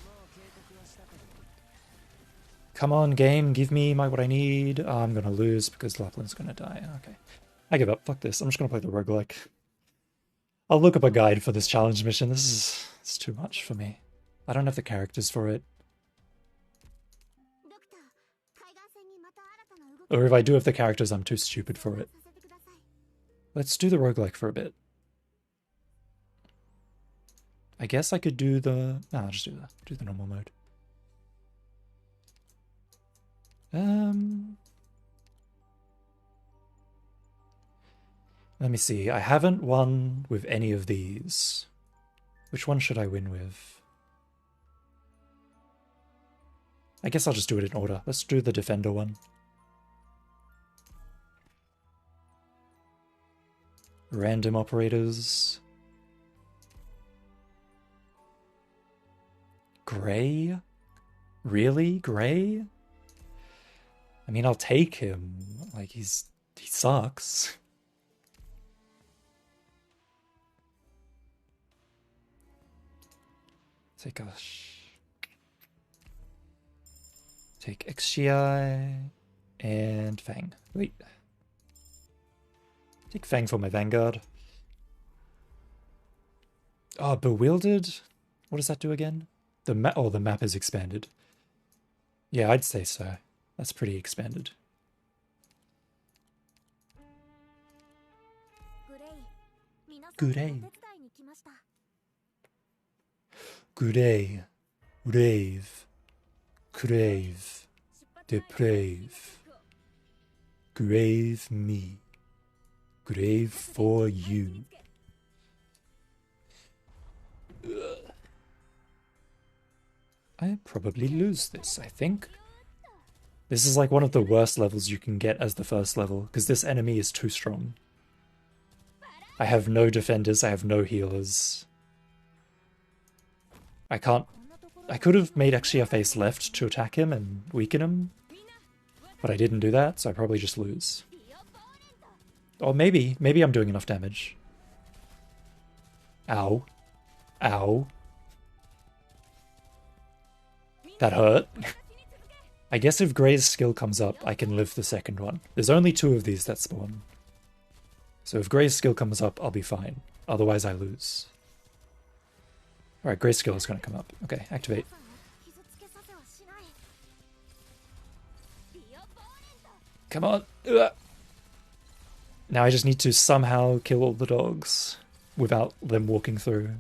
Come on, game. Give me what I need. Oh, I'm gonna lose because Lapland's gonna die. Okay. I give up. Fuck this. I'm just gonna play the roguelike. I'll look up a guide for this challenge mission. It's too much for me. I don't have the characters for it. Or if I do have the characters, I'm too stupid for it. Let's do the roguelike for a bit. I guess I could do the... No, I'll just do the normal mode. Let me see. I haven't won with any of these. Which one should I win with? I guess I'll just do it in order. Let's do the defender one. Random operators. Gray? Really? Gray? I mean, I'll take him. Like, he sucks. Take Xi and Fang. Wait. Take Fang for my Vanguard. Oh, Bewildered? What does that do again? The map is expanded. Yeah, I'd say so. That's pretty expanded. Good day. Good day. Grave. Crave. Deprave. Grave me. Grave for you. I probably lose this, I think. This is like one of the worst levels you can get as the first level, because this enemy is too strong. I have no defenders, I have no healers. I could have made actually a face left to attack him and weaken him, but I didn't do that, so I probably just lose. Or maybe I'm doing enough damage. Ow. Ow. That hurt. I guess if Grey's skill comes up, I can live the second one. There's only 2 of these that spawn. So if Grey's skill comes up, I'll be fine. Otherwise, I lose. Alright, Grey's skill is going to come up. Okay, activate. Come on! Ugh. Now I just need to somehow kill all the dogs without them walking through.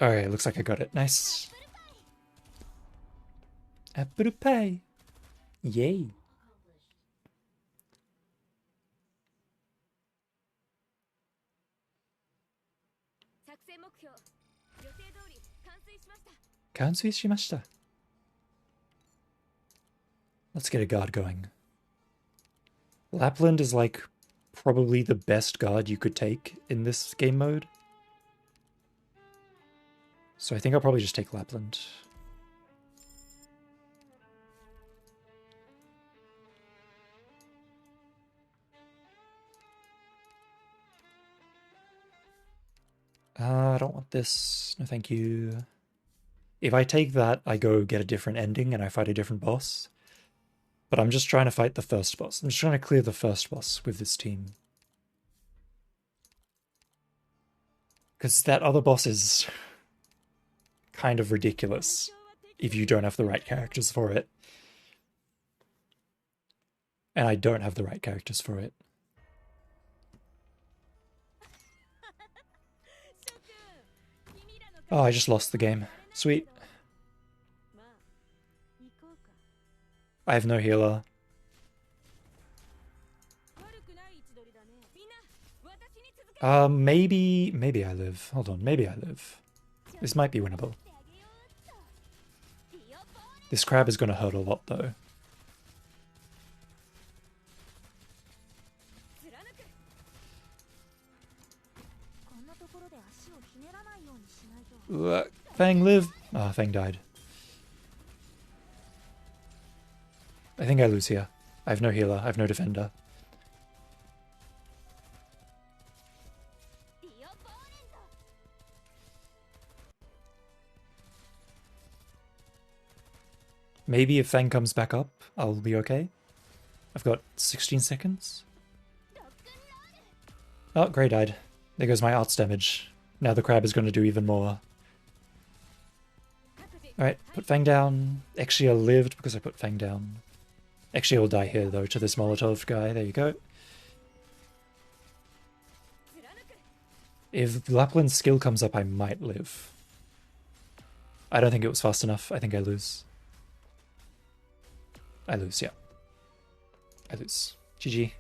Alright, looks like I got it. Nice. Apple pie. Yay. Kansui-shimashita. Let's get a guard going. Lapland is like probably the best guard you could take in this game mode. So I think I'll probably just take Lapland. I don't want this. No, thank you. If I take that, I go get a different ending and I fight a different boss. But I'm just trying to fight the first boss. I'm just trying to clear the first boss with this team. Because that other boss is kind of ridiculous if you don't have the right characters for it. And I don't have the right characters for it. Oh, I just lost the game. Sweet. I have no healer. Maybe I live. Hold on, maybe I live. This might be winnable. This crab is going to hurt a lot, though. Fang live. Ah, Fang died. I think I lose here. I have no healer. I have no defender. Maybe if Fang comes back up, I'll be okay. I've got 16 seconds. Oh, Grey died. There goes my arts damage. Now the crab is going to do even more. Alright, put Fang down. Actually, I lived because I put Fang down. Actually, I'll die here, though, to this Molotov guy. There you go. If Lapland's skill comes up, I might live. I don't think it was fast enough. I think I lose. I lose, yeah. I lose. GG.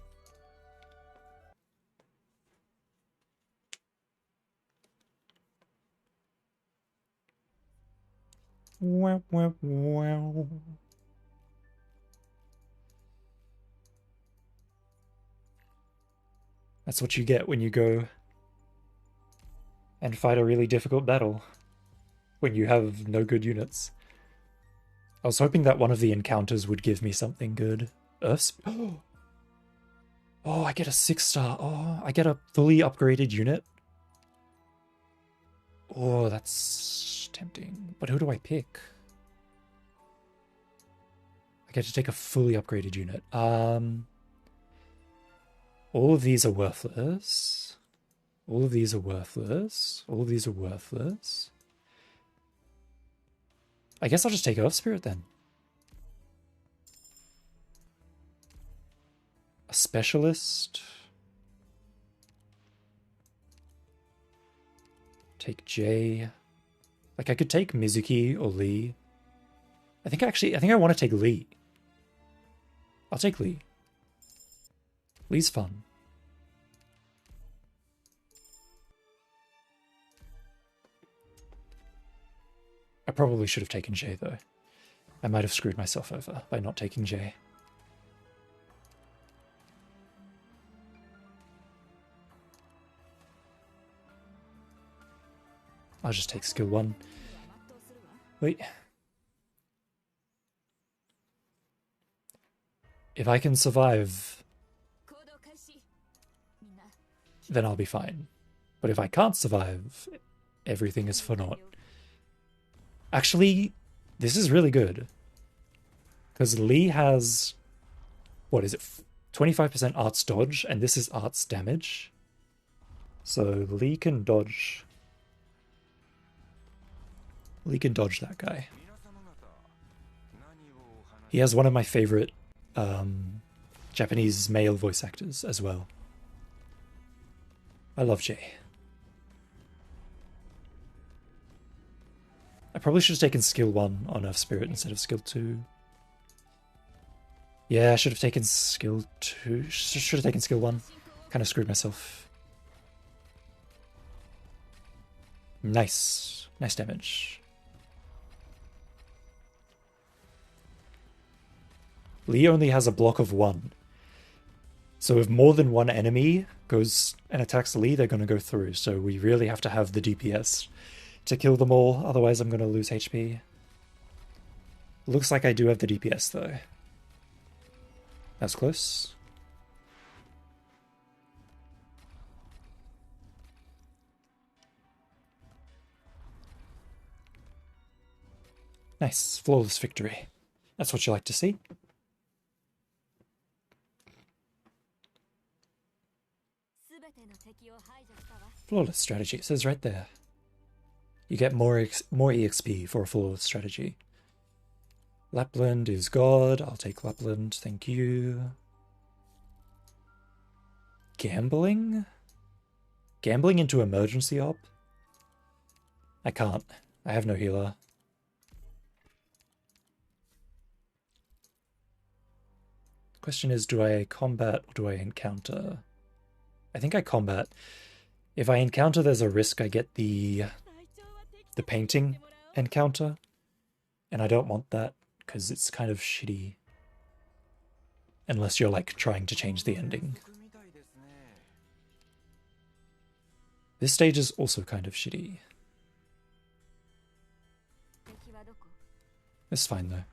Wow, wow, wow. That's what you get when you go and fight a really difficult battle. When you have no good units. I was hoping that one of the encounters would give me something good. Oh, I get a 6-star. Oh, I get a fully upgraded unit. Oh, that's tempting. But who do I pick? I get to take a fully upgraded unit. All of these are worthless. All of these are worthless. All of these are worthless. I guess I'll just take Earth Spirit then. A specialist. Take J. Like I could take Mizuki or Lee. I think I want to take Lee. I'll take Lee. Lee's fun. I probably should have taken J though. I might have screwed myself over by not taking J. I'll just take skill 1. Wait. If I can survive, then I'll be fine. But if I can't survive, everything is for naught. Actually, this is really good. Because Lee has, what is it, 25% arts dodge, and this is arts damage. So Lee can dodge. Lee can dodge that guy. He has one of my favorite Japanese male voice actors as well. I love Jay. I probably should have taken skill 1 on Earth Spirit instead of skill 2. Yeah, I should have taken skill 2. Should have taken skill 1. Kind of screwed myself. Nice. Nice damage. Lee only has a block of 1. So if more than one enemy goes and attacks Lee, they're going to go through. So we really have to have the DPS to kill them all, otherwise I'm going to lose HP. Looks like I do have the DPS though. That's close. Nice, flawless victory. That's what you like to see. Flawless strategy, it says right there. You get more EXP for a flawless strategy. Lapland is God. I'll take Lapland, thank you. Gambling? Gambling into emergency op? I can't. I have no healer. The question is, do I combat or do I encounter? I think I combat. If I encounter, there's a risk I get the painting encounter, and I don't want that because it's kind of shitty unless you're like trying to change the ending. This stage is also kind of shitty. It's fine though.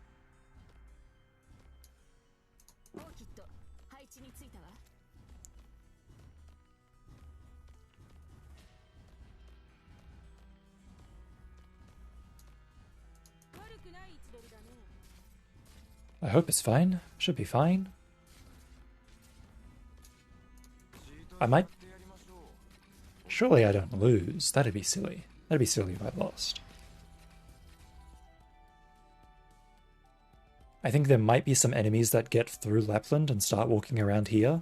I hope it's fine. Should be fine. I might... Surely I don't lose. That'd be silly. That'd be silly if I lost. I think there might be some enemies that get through Lapland and start walking around here.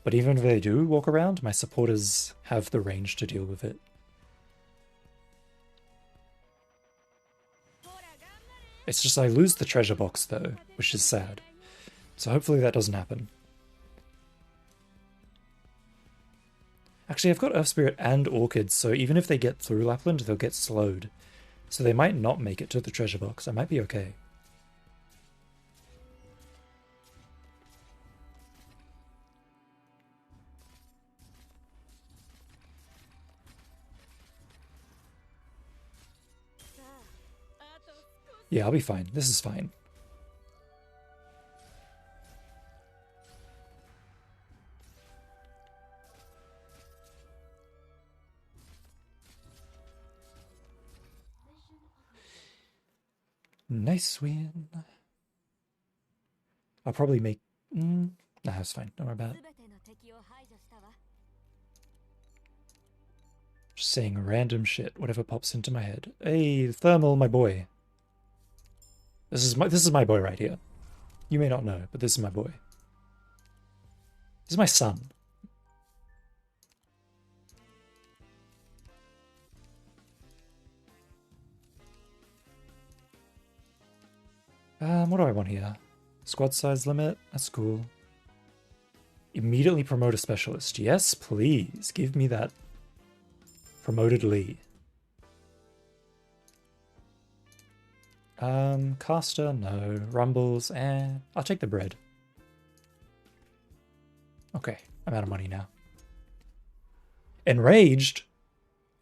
But even if they do walk around, my supporters have the range to deal with it. It's just I lose the treasure box though, which is sad. So hopefully that doesn't happen. Actually, I've got Earth Spirit and Orchids, so even if they get through Lapland, they'll get slowed. So they might not make it to the treasure box. I might be okay. Yeah, I'll be fine. This is fine. Nice win. I'll probably make... Nah, it's fine. Don't worry about it. Just saying random shit, whatever pops into my head. Hey, Thermal, my boy. This is my boy right here. You may not know, but this is my boy. This is my son. What do I want here? Squad size limit? That's cool. Immediately promote a specialist. Yes, please. Give me that. Promoted Lee. Caster, no. Rumbles, I'll take the bread. Okay, I'm out of money now. Enraged?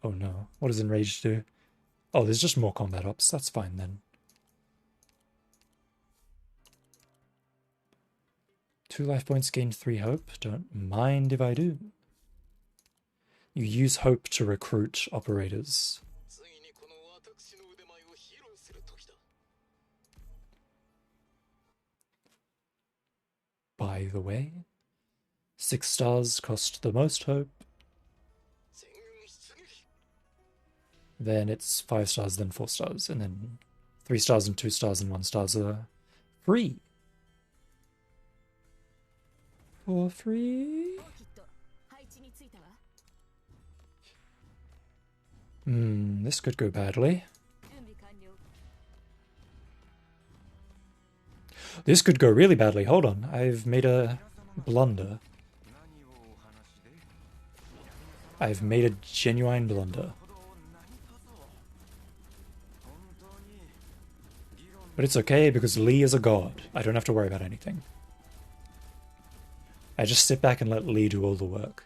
Oh no, what does Enraged do? Oh, there's just more combat ops. That's fine then. 2 life points gain 3 hope. Don't mind if I do. You use hope to recruit operators. By the way, 6 stars cost the most hope. Then it's 5 stars, then 4 stars, and then 3 stars and 2 stars and 1 stars are free. For free? This could go badly. This could go really badly. Hold on, I've made a blunder. I've made a genuine blunder. But it's okay because Lee is a god. I don't have to worry about anything. I just sit back and let Lee do all the work.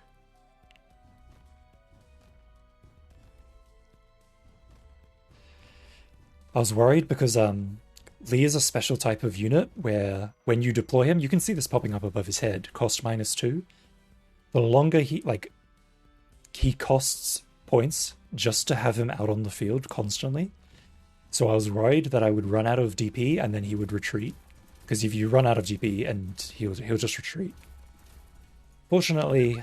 I was worried because Lee is a special type of unit where when you deploy him, you can see this popping up above his head, cost -2. The longer he costs points just to have him out on the field constantly. So I was worried that I would run out of DP and then he would retreat. Because if you run out of DP and he'll just retreat. Fortunately,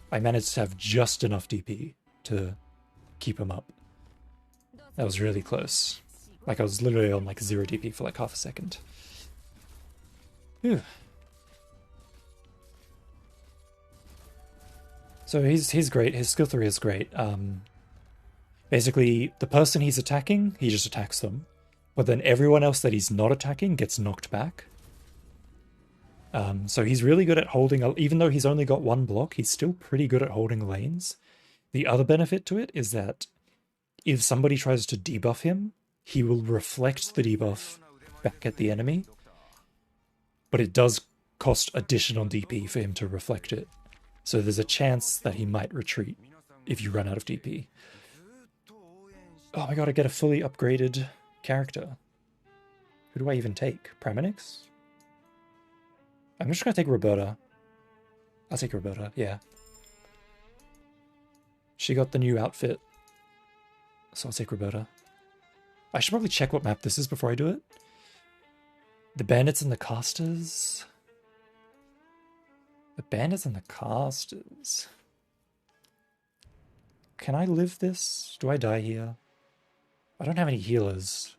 I managed to have just enough DP to keep him up. That was really close. Like I was literally on like 0 DP for like half a second. Phew. So he's great. His skill 3 is great. Basically, the person he's attacking, he just attacks them. But then everyone else that he's not attacking gets knocked back. So he's really good at holding, even though he's only got 1 block, he's still pretty good at holding lanes. The other benefit to it is that if somebody tries to debuff him, he will reflect the debuff back at the enemy. But it does cost additional DP for him to reflect it. So there's a chance that he might retreat if you run out of DP. Oh my god, I get a fully upgraded character. Who do I even take? Praminix? I'm just gonna take Roberta. I'll take Roberta, yeah. She got the new outfit. So I'll take Roberta. I should probably check what map this is before I do it. The bandits and the casters. The bandits and the casters. Can I live this? Do I die here? I don't have any healers.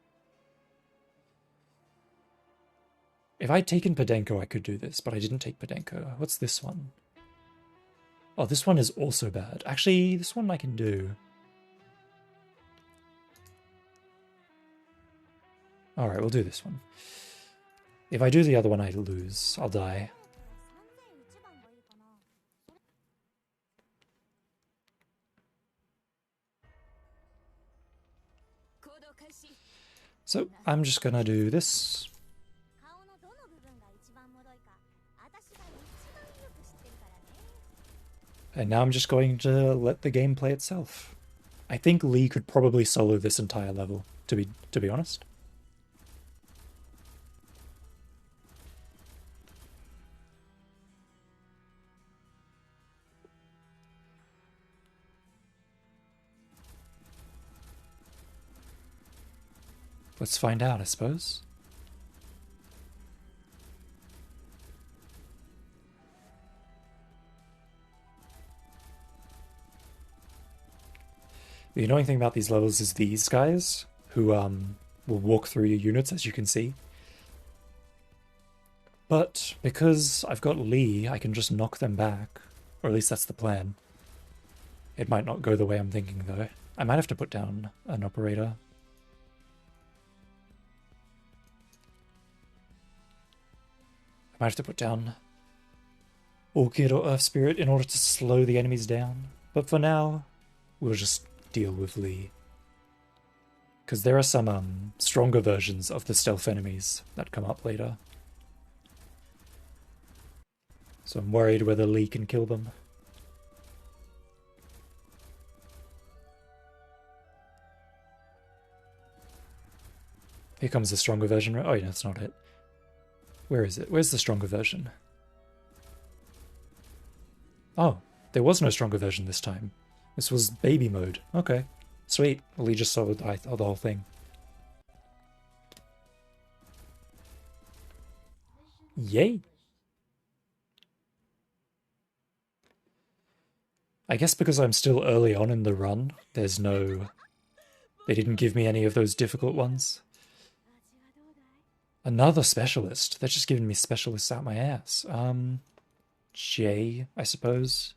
If I'd taken Podenko, I could do this, but I didn't take Podenko. What's this one? Oh, this one is also bad. Actually, this one I can do. Alright, we'll do this one. If I do the other one, I lose. I'll die. So, I'm just gonna do this. And now I'm just going to let the game play itself. I think Lee could probably solo this entire level, to be honest. Let's find out, I suppose. The annoying thing about these levels is these guys, who will walk through your units, as you can see. But because I've got Lee, I can just knock them back. Or at least that's the plan. It might not go the way I'm thinking, though. I might have to put down an operator. I might have to put down Orchid or Earth Spirit in order to slow the enemies down. But for now, we'll just deal with Lee. Because there are some stronger versions of the stealth enemies that come up later. So I'm worried whether Lee can kill them. Here comes the stronger version. Oh, yeah, that's not it. Where is it? Where's the stronger version? Oh, there was no stronger version this time. This was baby mode. Okay, sweet. Well, he just saw the whole thing. Yay! I guess because I'm still early on in the run, there's no... They didn't give me any of those difficult ones. Another specialist. They're just giving me specialists out my ass. J, I suppose.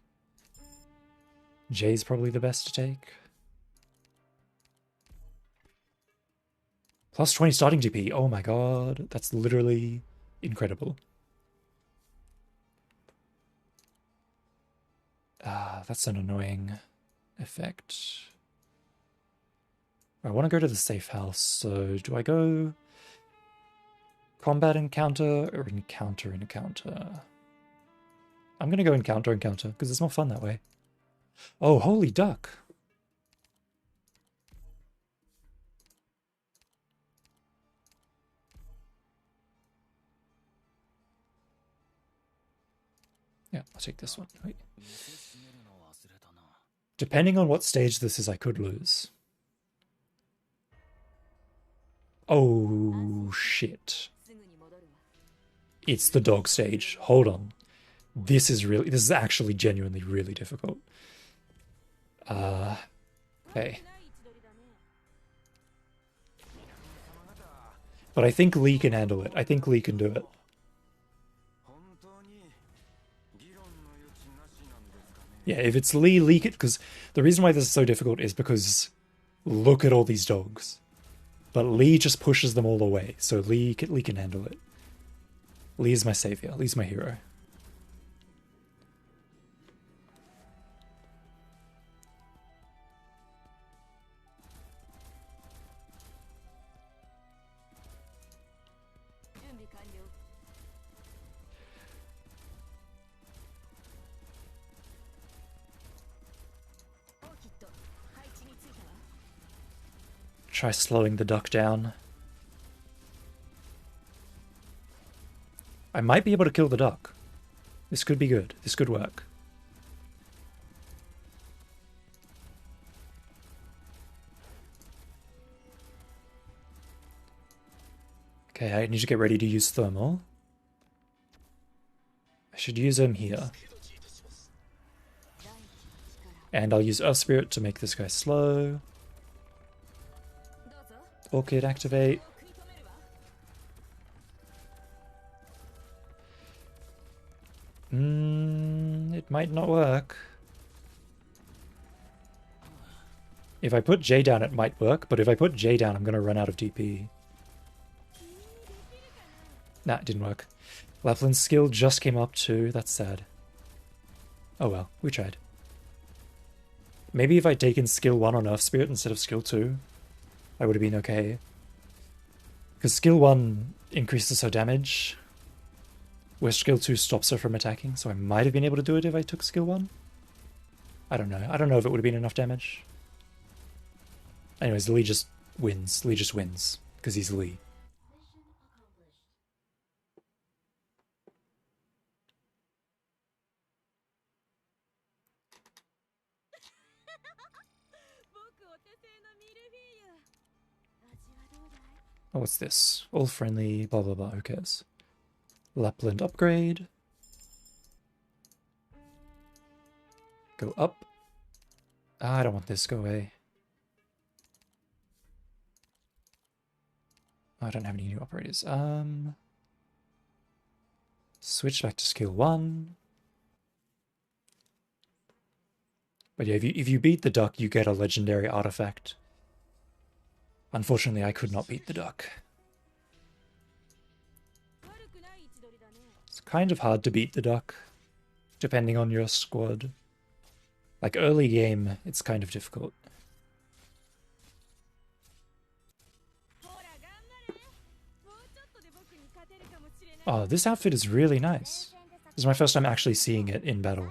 J's probably the best to take. Plus 20 starting GP. Oh my god. That's literally incredible. That's an annoying effect. I want to go to the safe house, so do I go combat encounter or encounter? I'm going to go encounter because it's more fun that way. Oh, holy duck. Yeah, I'll take this one. Wait. Depending on what stage this is, I could lose. Oh, shit. It's the dog stage. Hold on. This is actually genuinely really difficult. Okay. But I think Lee can handle it. I think Lee can do it. Yeah, if it's Lee, Lee can... Because the reason why this is so difficult is because look at all these dogs. But Lee just pushes them all away, so Lee can handle it. Lee is my savior. Lee's my hero. Try slowing the duck down. I might be able to kill the duck. This could be good. This could work. Okay, I need to get ready to use thermal. I should use him here. And I'll use Earth Spirit to make this guy slow. Orchid activate. It might not work. If I put J down, it might work, but if I put J down, I'm going to run out of DP. Nah, it didn't work. Lapland's skill just came up too. That's sad. Oh well, we tried. Maybe if I'd taken skill 1 on Earth Spirit instead of skill 2, I would have been okay. Because skill 1 increases her damage, where skill 2 stops her from attacking, so I might have been able to do it if I took skill 1. I don't know. I don't know if it would have been enough damage. Anyways, Lee just wins. Lee just wins, because he's Lee. Oh, what's this? All friendly, blah blah blah, who cares? Lapland upgrade. Go up. Ah, I don't want this, go away. I don't have any new operators. Switch back to skill 1. But yeah, if you beat the duck, you get a legendary artifact. Unfortunately, I could not beat the duck. It's kind of hard to beat the duck, depending on your squad. Like, early game, it's kind of difficult. Oh, this outfit is really nice. This is my first time actually seeing it in battle.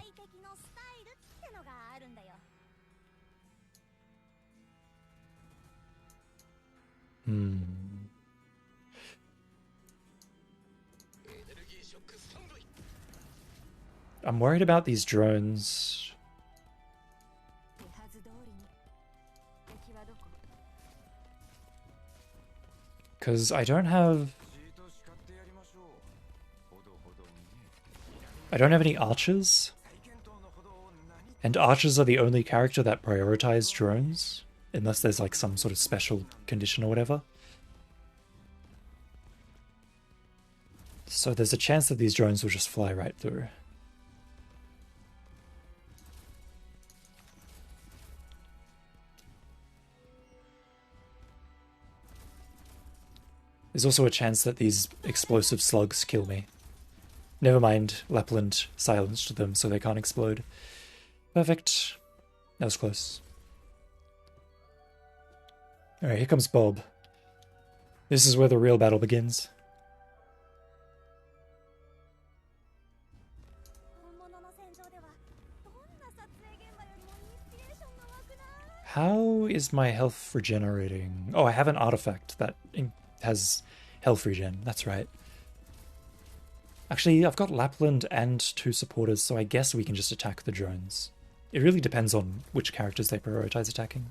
I'm worried about these drones. Because I don't have any archers. And archers are the only character that prioritize drones. Unless there's like some sort of special condition or whatever. So there's a chance that these drones will just fly right through. There's also a chance that these explosive slugs kill me. Never mind, Lapland silenced them so they can't explode. Perfect. That was close. Alright, here comes Bob. This is where the real battle begins. How is my health regenerating? Oh, I have an artifact that has health regen, that's right. Actually, I've got Lapland and 2 supporters, so I guess we can just attack the drones. It really depends on which characters they prioritize attacking.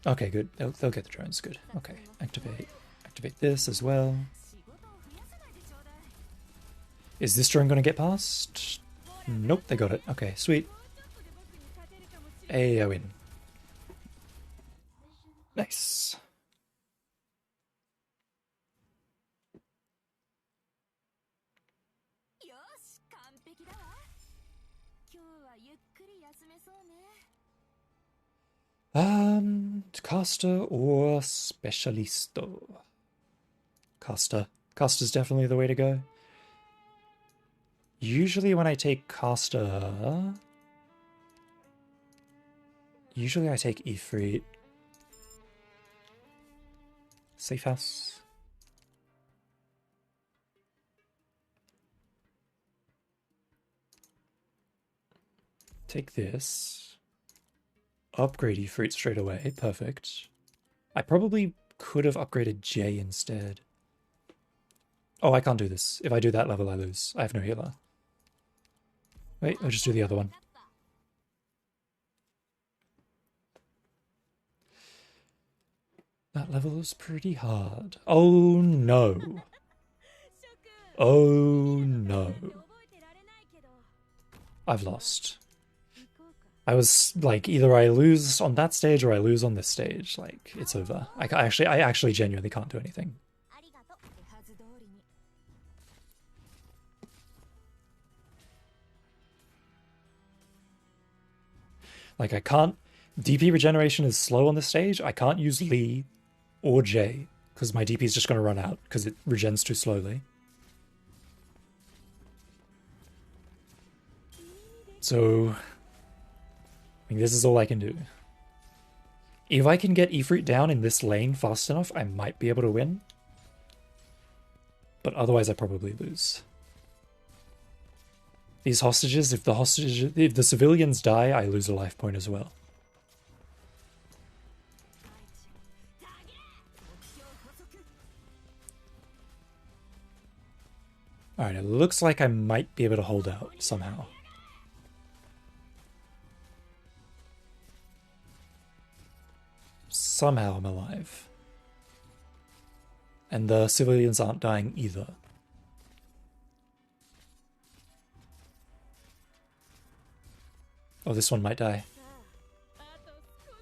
Okay, good. They'll get the drones, good. Okay, activate this as well. Is this drone gonna get past? Nope, they got it. Okay, sweet. Hey, I win. Nice. Caster or Specialisto? Caster. Caster's definitely the way to go. Usually when I take Caster... Usually I take Ifrit. Safe house. Take this. Upgrade Ifrit straight away. Perfect. I probably could have upgraded J instead. Oh, I can't do this. If I do that level, I lose. I have no healer. Wait, I'll just do the other one. That level is pretty hard. Oh no. Oh no. I've lost. I was like, either I lose on that stage or I lose on this stage. Like, it's over. I actually genuinely can't do anything. Like, I can't... DP regeneration is slow on this stage. I can't use Lee or J because my DP is just going to run out because it regens too slowly. So... I mean, this is all I can do. If I can get Ifrit down in this lane fast enough, I might be able to win. But otherwise I probably lose. These hostages, if the civilians die, I lose a life point as well. Alright, it looks like I might be able to hold out somehow. Somehow I'm alive. And the civilians aren't dying either. Oh, this one might die.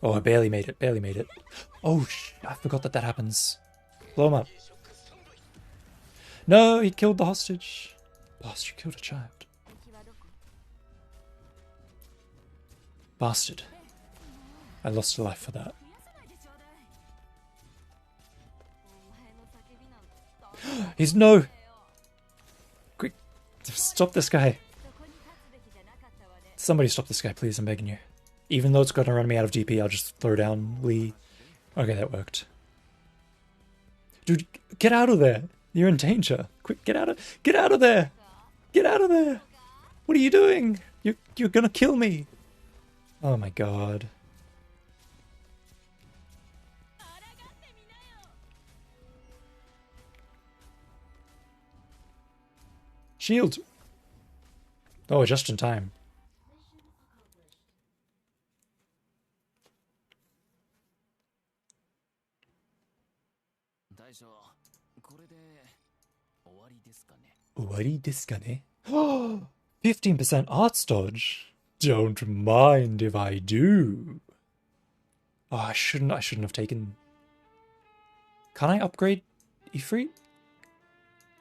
Oh, I barely made it, barely made it. Oh, I forgot that that happens. Blow him up. No, he killed the hostage. Bastard, killed a child. Bastard. I lost a life for that. He's no! Quick, stop this guy. Somebody stop this guy, please, I'm begging you. Even though it's gonna run me out of DP, I'll just throw down Lee. Okay, that worked. Dude, get out of there! You're in danger. Quick, get out of there! Get out of there! What are you doing? You're gonna kill me! Oh my god. Shield! Oh, just in time. Owari desu ka ne? 15% arts dodge. Don't mind if I do. Oh, I shouldn't have taken. Can I upgrade Ifrit?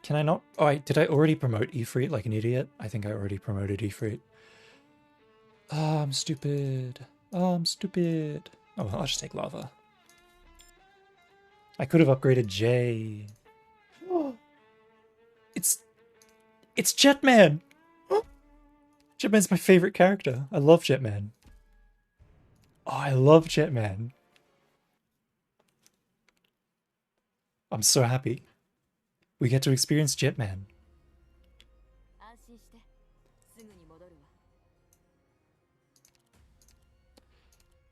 Can I not? Oh, wait, did I already promote Ifrit like an idiot? I think I already promoted Ifrit. Oh, I'm stupid. Oh, I'm stupid. Oh, well, I'll just take lava. I could have upgraded J. Oh, it's Jetman. Oh, Jetman's my favorite character. I love Jetman. Oh, I love Jetman. I'm so happy. We get to experience Jetman.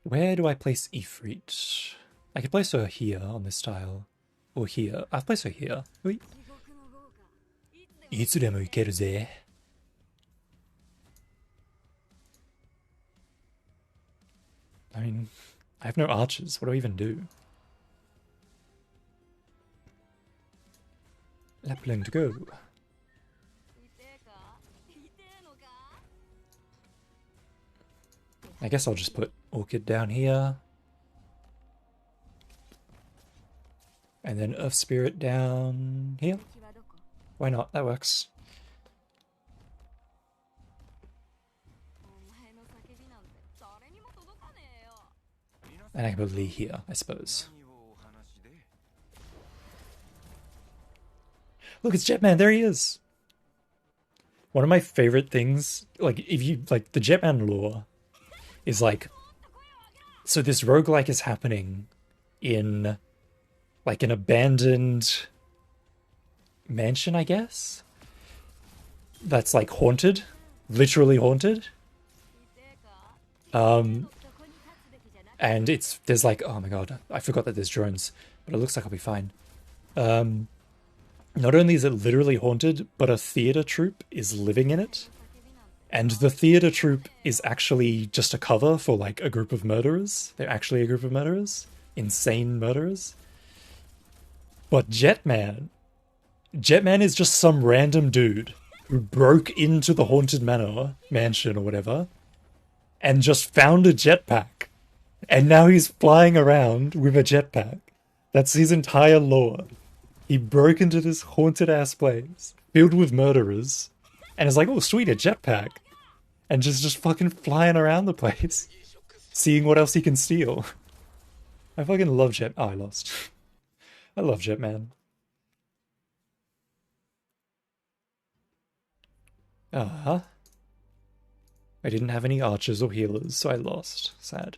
Where do I place Ifrit? I could place her here on this tile. Or here. I'll place her here. Oi. いつでも行けるぜ. I mean, I have no archers. What do I even do? Lapland, go. I guess I'll just put Orchid down here. And then Earth Spirit down here. Why not? That works. And I can put Lee here, I suppose. Look, it's Jetman, there he is! One of my favorite things, like, if you, like, the Jetman lore is like, so this roguelike is happening in, like, an abandoned mansion, I guess? That's, like, haunted. Literally haunted. And there's like, oh my god, I forgot that there's drones, but it looks like I'll be fine. Not only is it literally haunted, but a theater troupe is living in it. And the theater troupe is actually just a cover for like a group of murderers. They're actually a group of murderers. Insane murderers. But Jetman is just some random dude who broke into the haunted mansion or whatever, and just found a jetpack. And now he's flying around with a jetpack. That's his entire lore. He broke into this haunted ass place, filled with murderers, and is like, oh sweet, a jetpack. And just fucking flying around the place, seeing what else he can steal. I fucking love Oh, I lost. I love Jetman. I didn't have any archers or healers, so I lost. Sad.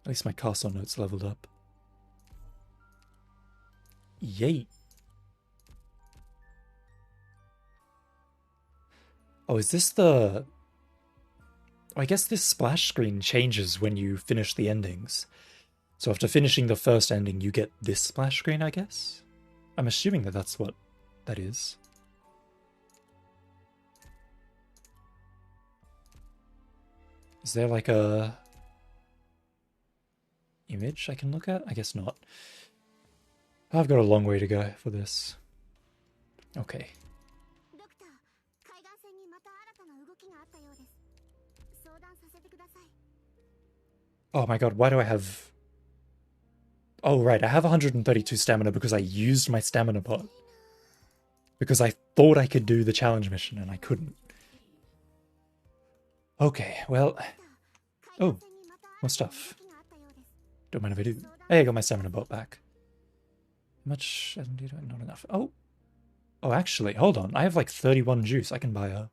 At least my castle notes leveled up. Yay! Oh, is this the... I guess this splash screen changes when you finish the endings. So after finishing the first ending, you get this splash screen, I guess? I'm assuming that that's what that is. Is there like a image I can look at? I guess not. I've got a long way to go for this. Okay. Oh my god, why do I have... Oh, right, I have 132 stamina because I used my stamina pot. Because I thought I could do the challenge mission and I couldn't. Okay, well... Oh, more stuff. Don't mind if I do. Hey, I got my stamina bot back. How much? Not enough. Oh! Oh, actually, hold on. I have like 31 juice. I can buy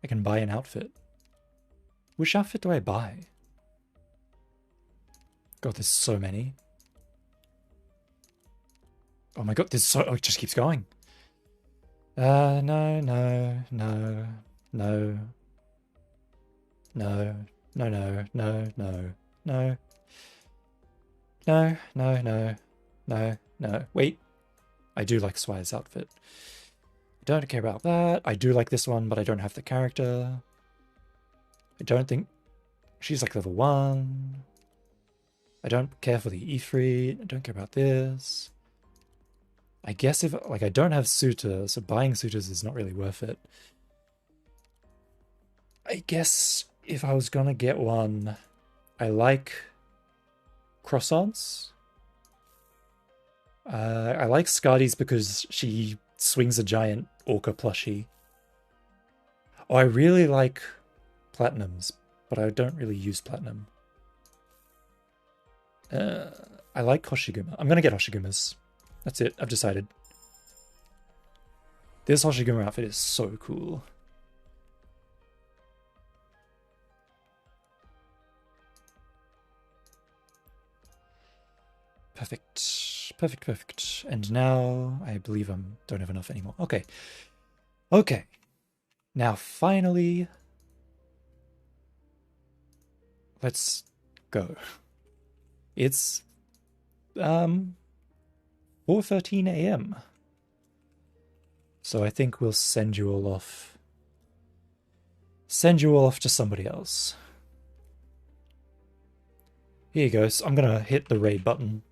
an outfit. Which outfit do I buy? God, there's so many. Oh my god, there's so... Oh, it just keeps going. No, no, no, no, no, no, no, no, no, no, no, no, no, no, no. Wait, I do like Swire's outfit. I don't care about that. I do like this one, but I don't have the character. I don't think... She's like level 1. I don't care for the Ifrit. I don't care about this. I guess if... Like, I don't have suitors, so buying suitors is not really worth it. I guess if I was gonna get one, I like croissants. I like Scardy's because she swings a giant orca plushie. Oh, I really like platinums, but I don't really use platinum. I like Hoshiguma. I'm gonna get Hoshigumas. That's it, I've decided. This Hoshiguma outfit is so cool. Perfect. Perfect, perfect. And now I believe I don't have enough anymore. Okay. Okay. Now finally, let's go. It's 4:13 a.m. So I think we'll send you all off. Send you all off to somebody else. Here you go. So I'm gonna hit the raid button.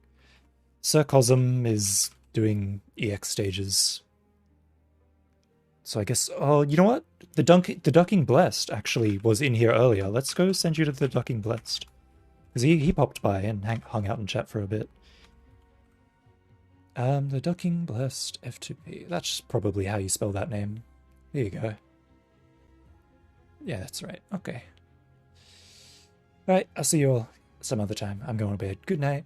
Sir Cosm is doing EX stages. So I guess... Oh, you know what? The Ducking Blessed actually was in here earlier. Let's go send you to the Ducking Blessed. Because he popped by and hung out and chat for a bit. The Ducking Blessed F2P. That's probably how you spell that name. Here you go. Yeah, that's right. Okay. Alright, I'll see you all some other time. I'm going to bed. Good night.